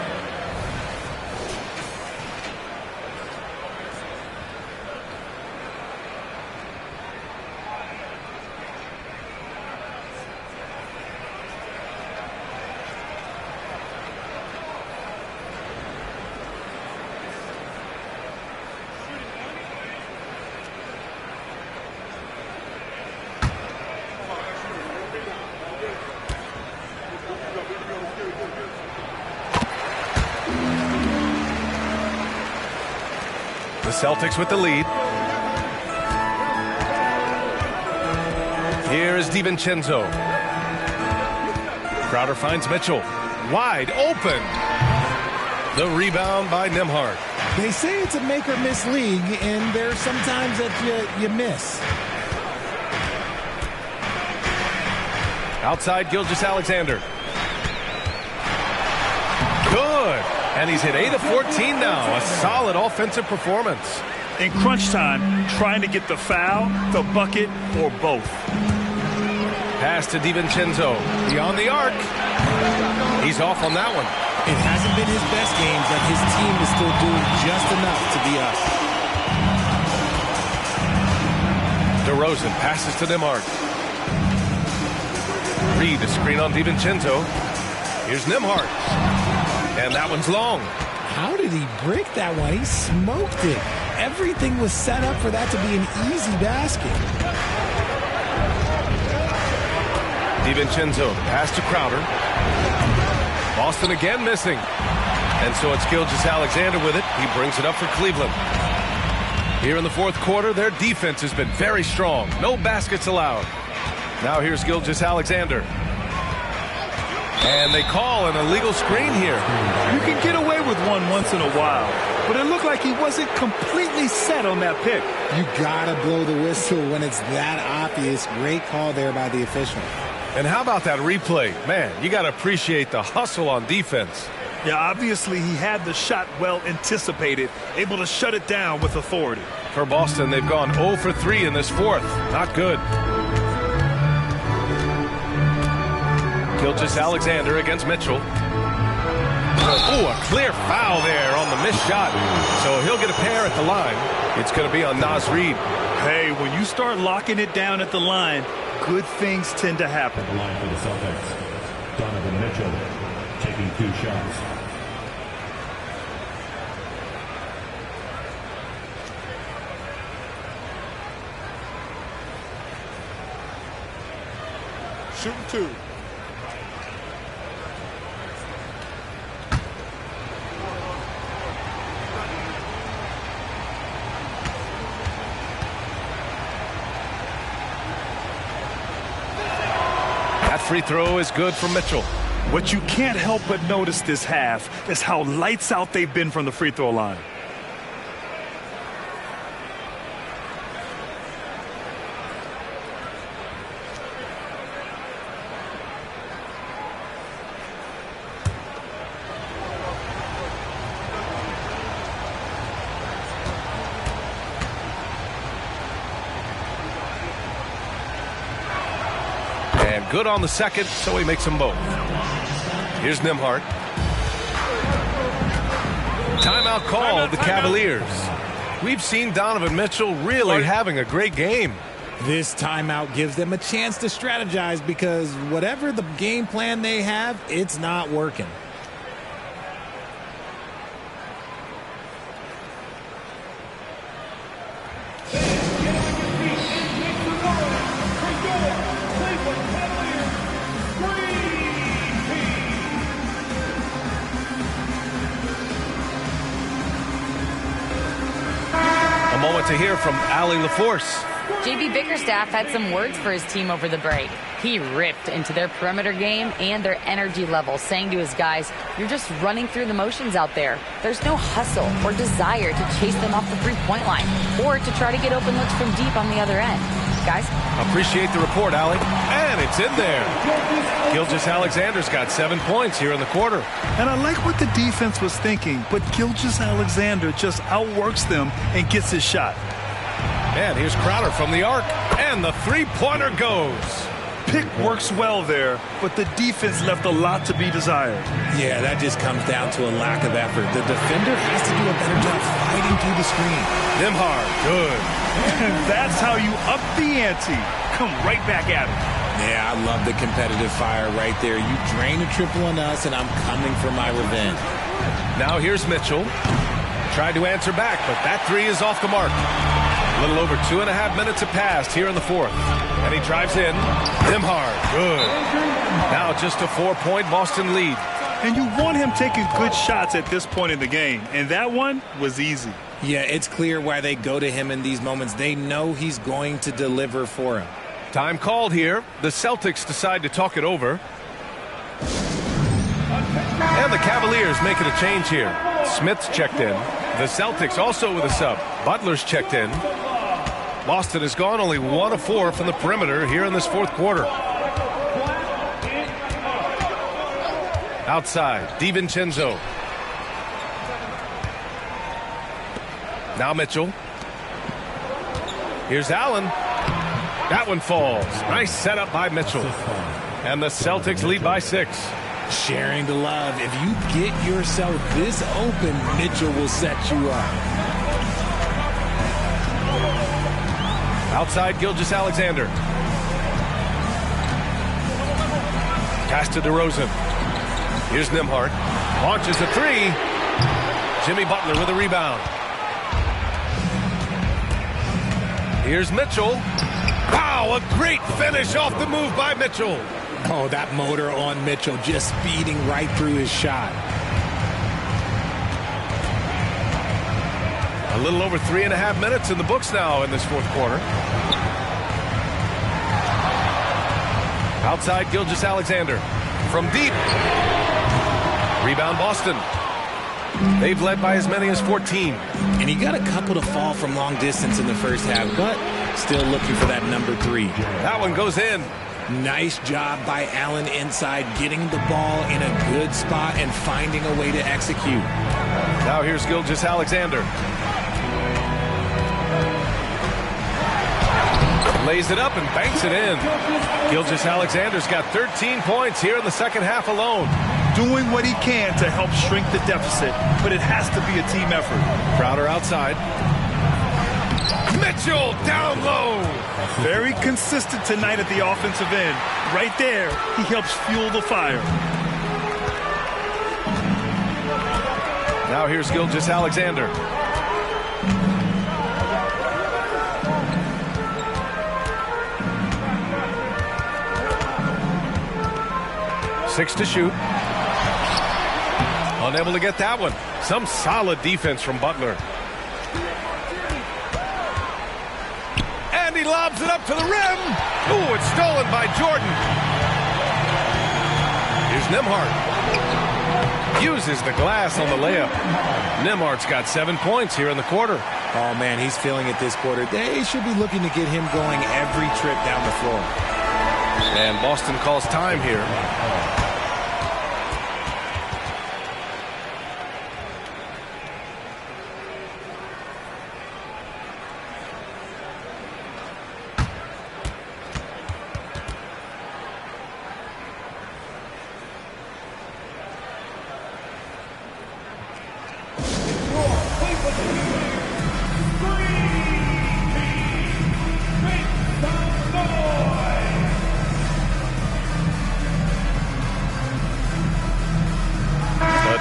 The Celtics with the lead. Here is DiVincenzo. Crowder finds Mitchell. Wide open. The rebound by Nembhard. They say it's a make-or-miss league, and there's sometimes that you miss. Outside Gilgeous-Alexander. Good. And he's hit 8 of 14 now. A solid offensive performance. In crunch time, trying to get the foul, the bucket, or both. Pass to DiVincenzo. Beyond the arc. He's off on that one. It hasn't been his best game, but his team is still doing just enough to be up. DeRozan passes to Nembhard. Reed, a screen on DiVincenzo. Here's Nembhard. And that one's long. How did he break that one? He smoked it. Everything was set up for that to be an easy basket. DiVincenzo, pass to Crowder. Boston again missing. And so it's Gilgeous-Alexander with it. He brings it up for Cleveland. Here in the fourth quarter, their defense has been very strong. No baskets allowed. Now here's Gilgeous-Alexander. And they call an illegal screen here. You can get away with one once in a while, but it looked like he wasn't completely set on that pick. You gotta blow the whistle when it's that obvious. Great call there by the official. And how about that replay? Man, you gotta appreciate the hustle on defense. Yeah, obviously he had the shot well anticipated, able to shut it down with authority. For Boston, they've gone 0 for 3 in this fourth. Not good. Gilgeous-Alexander against Mitchell. Oh, a clear foul there on the missed shot. So he'll get a pair at the line. It's going to be on Naz Reid. Hey, when you start locking it down at the line, good things tend to happen. The line for the Celtics, Donovan Mitchell taking 2 shots. Shooting 2. That free throw is good for Mitchell. What you can't help but notice this half is how lights out they've been from the free throw line. And good on the second, so he makes them both. Here's Nembhard. Timeout called the Cavaliers. We've seen Donovan Mitchell really having a great game. This timeout gives them a chance to strategize because whatever the game plan they have, it's not working. To hear from Allie LaForce. JB Bickerstaff had some words for his team over the break. He ripped into their perimeter game and their energy level, saying to his guys, "You're just running through the motions out there. There's no hustle or desire to chase them off the three-point line or to try to get open looks from deep on the other end." Guys? Appreciate the report, Allie. And it's in there. Gilgeous-Alexander's got 7 points here in the quarter. And I like what the defense was thinking, but Gilgeous-Alexander just outworks them and gets his shot. And here's Crowder from the arc, and the three-pointer goes. Pick works well there, but the defense left a lot to be desired. Yeah, that just comes down to a lack of effort. The defender has to do a better job fighting through the screen. Nembhard, good. And that's how you up the ante. Come right back at him. Yeah, I love the competitive fire right there. You drain a triple on us, and I'm coming for my revenge. Now here's Mitchell. Tried to answer back, but that three is off the mark. A little over 2.5 minutes have passed here in the fourth. And he drives in. Nembhard, good. Now just a 4-point Boston lead. And you want him taking good shots at this point in the game. And that one was easy. Yeah, it's clear why they go to him in these moments. They know he's going to deliver for him. Time called here. The Celtics decide to talk it over. And the Cavaliers making a change here. Smith's checked in. The Celtics also with a sub. Butler's checked in. Boston has gone only 1 of 4 from the perimeter here in this fourth quarter. Outside, DiVincenzo. Now Mitchell. Here's Allen. That one falls. Nice setup by Mitchell. And the Celtics lead by 6. Sharing the love. If you get yourself this open, Mitchell will set you up. Outside, Gilgeous-Alexander. Pass to DeRozan. Here's Nembhard. Launches a three. Jimmy Butler with a rebound. Here's Mitchell. Wow, a great finish off the move by Mitchell. Oh, that motor on Mitchell just speeding right through his shot. A little over 3.5 minutes in the books now in this fourth quarter. Outside, Gilgeous-Alexander. From deep. Rebound, Boston. They've led by as many as 14. And he got a couple to fall from long distance in the first half, but still looking for that number 3. That one goes in. Nice job by Allen inside, getting the ball in a good spot and finding a way to execute. Now here's Gilgeous-Alexander. Lays it up and banks it in. Gilgeous-Alexander's got 13 points here in the second half alone. Doing what he can to help shrink the deficit, but it has to be a team effort. Crowder outside. Mitchell down low. Very consistent tonight at the offensive end. Right there, he helps fuel the fire. Now here's Gilgeous-Alexander. Six to shoot. Unable to get that one. Some solid defense from Butler. And he lobs it up to the rim. Ooh, it's stolen by Jordan. Here's Nembhard. Uses the glass on the layup. Nembhard's got 7 points here in the quarter. Oh, man, he's feeling it this quarter. They should be looking to get him going every trip down the floor. And Boston calls time here.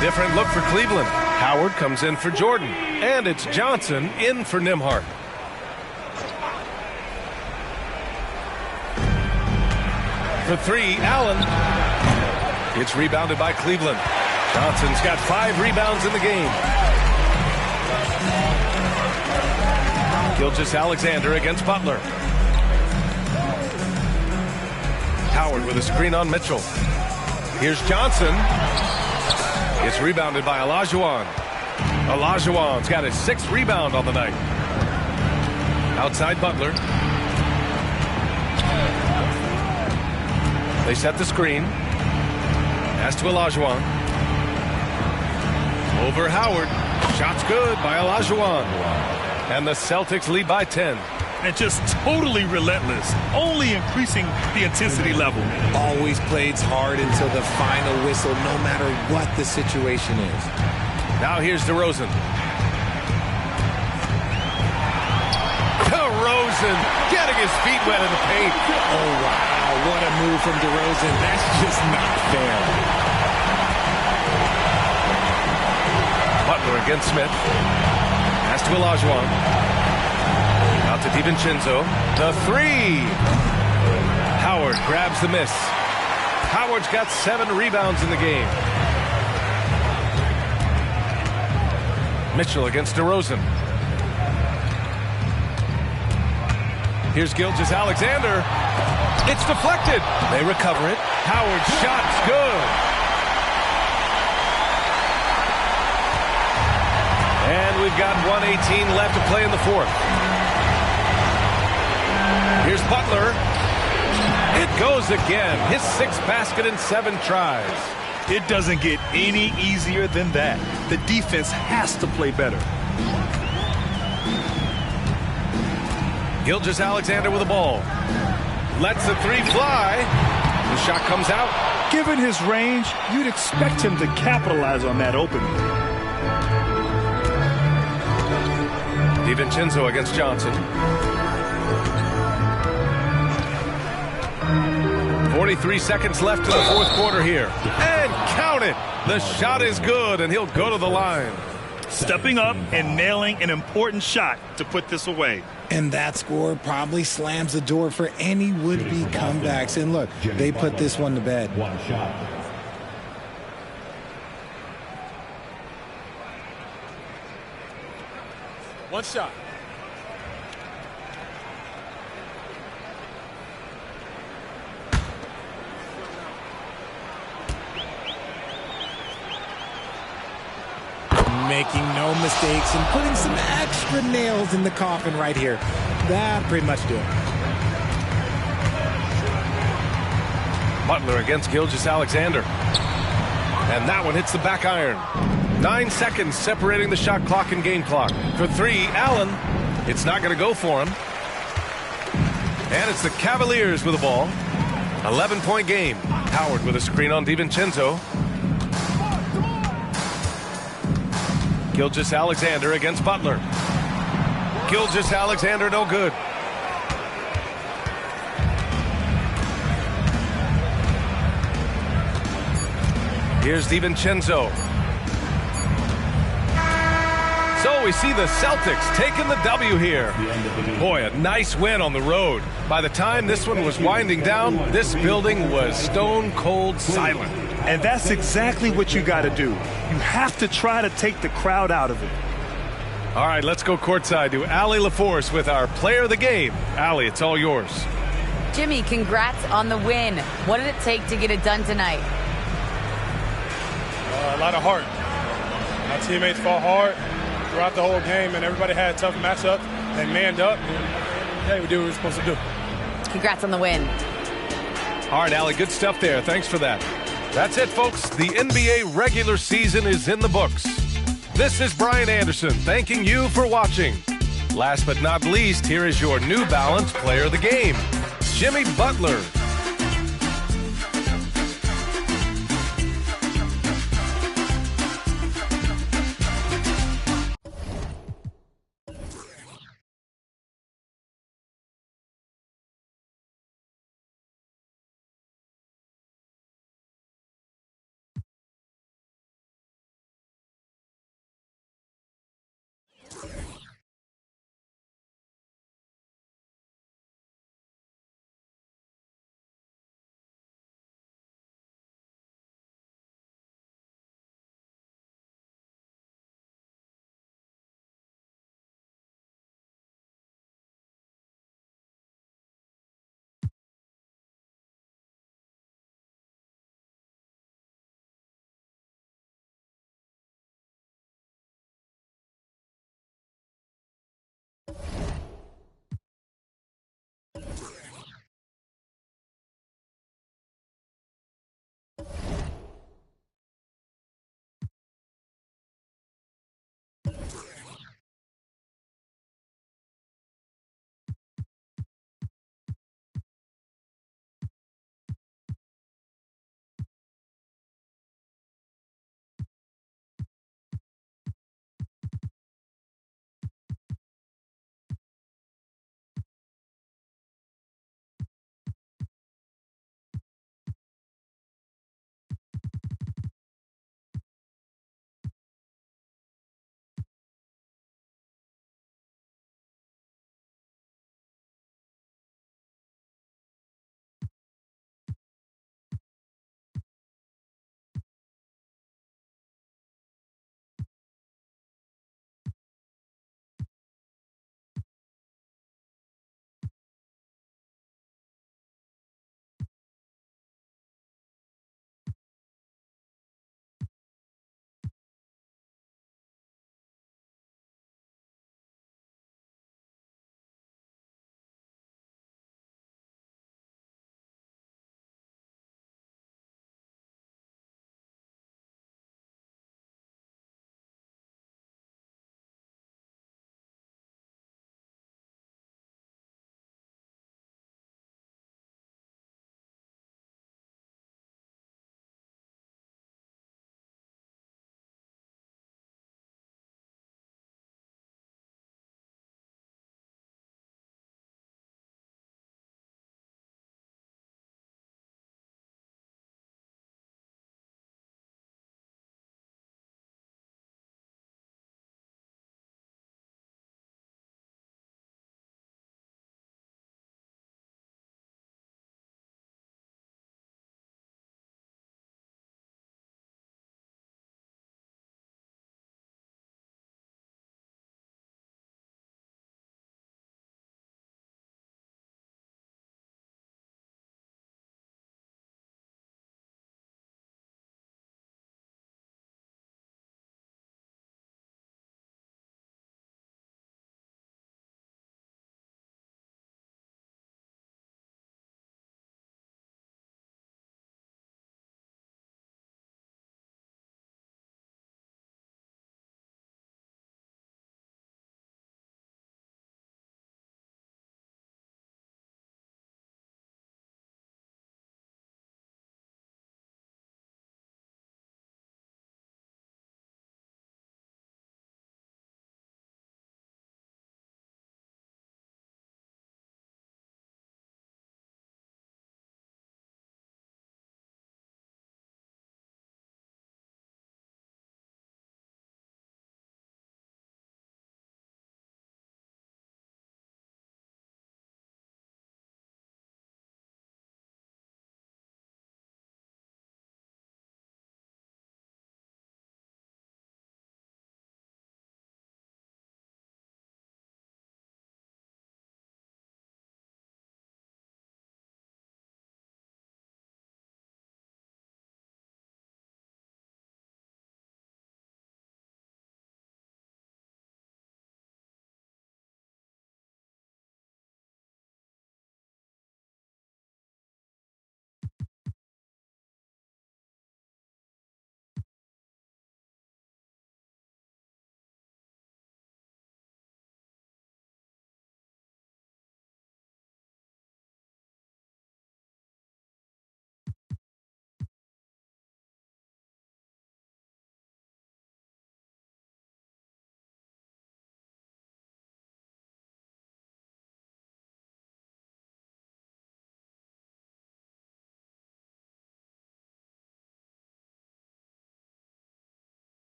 Different look for Cleveland. Howard comes in for Jordan. And it's Johnson in for Nembhard. For three, Allen. It's rebounded by Cleveland. Johnson's got 5 rebounds in the game. Gilgeous-Alexander against Butler. Howard with a screen on Mitchell. Here's Johnson. It's rebounded by Olajuwon. Olajuwon's got his 6th rebound on the night. Outside Butler. They set the screen. Pass to Olajuwon. Over Howard. Shot's good by Olajuwon. And the Celtics lead by 10. And just totally relentless, only increasing the intensity level. Always plays hard until the final whistle, no matter what the situation is. Now here's DeRozan. DeRozan getting his feet wet in the paint. Oh, wow, what a move from DeRozan. That's just not fair. Butler against Smith. Pass to Olajuwon. Out to DiVincenzo. The 3. Howard grabs the miss. Howard's got 7 rebounds in the game. Mitchell against DeRozan. Here's Gilgeous-Alexander. It's deflected. They recover it. Howard's shot's good. And we've got 1:18 left to play in the fourth. Here's Butler. It goes again. His 6th basket in 7 tries. It doesn't get any easier than that. The defense has to play better. Gilgeous-Alexander with the ball. Lets the 3 fly. The shot comes out. Given his range, you'd expect him to capitalize on that opening. DiVincenzo against Johnson. 43 seconds left in the fourth quarter here. And count it. The shot is good, and he'll go to the line. Stepping up and nailing an important shot to put this away. And that score probably slams the door for any would-be comebacks. And look, they put this one to bed. One shot. One shot. Making no mistakes and putting some extra nails in the coffin right here. That pretty much do it. Butler against Gilgeous-Alexander. And that one hits the back iron. 9 seconds separating the shot clock and game clock. For three, Allen. It's not going to go for him. And it's the Cavaliers with the ball. 11-point game. Howard with a screen on DiVincenzo. Gilgeous-Alexander against Butler. Gilgeous-Alexander no good. Here's DiVincenzo. So we see the Celtics taking the W here. Boy, a nice win on the road. By the time this one was winding down, this building was stone cold silent. And that's exactly what you got to do. You have to try to take the crowd out of it. All right, let's go courtside to Allie LaForce with our player of the game. Allie, it's all yours. Jimmy, congrats on the win. What did it take to get it done tonight? A lot of heart. My teammates fought hard throughout the whole game, and everybody had tough matchups. They manned up, and hey, we did what we were supposed to do. Congrats on the win. All right, Allie, good stuff there. Thanks for that. That's it, folks. The NBA regular season is in the books. This is Brian Anderson thanking you for watching. Last but not least, here is your New Balance player of the game, Jimmy Butler.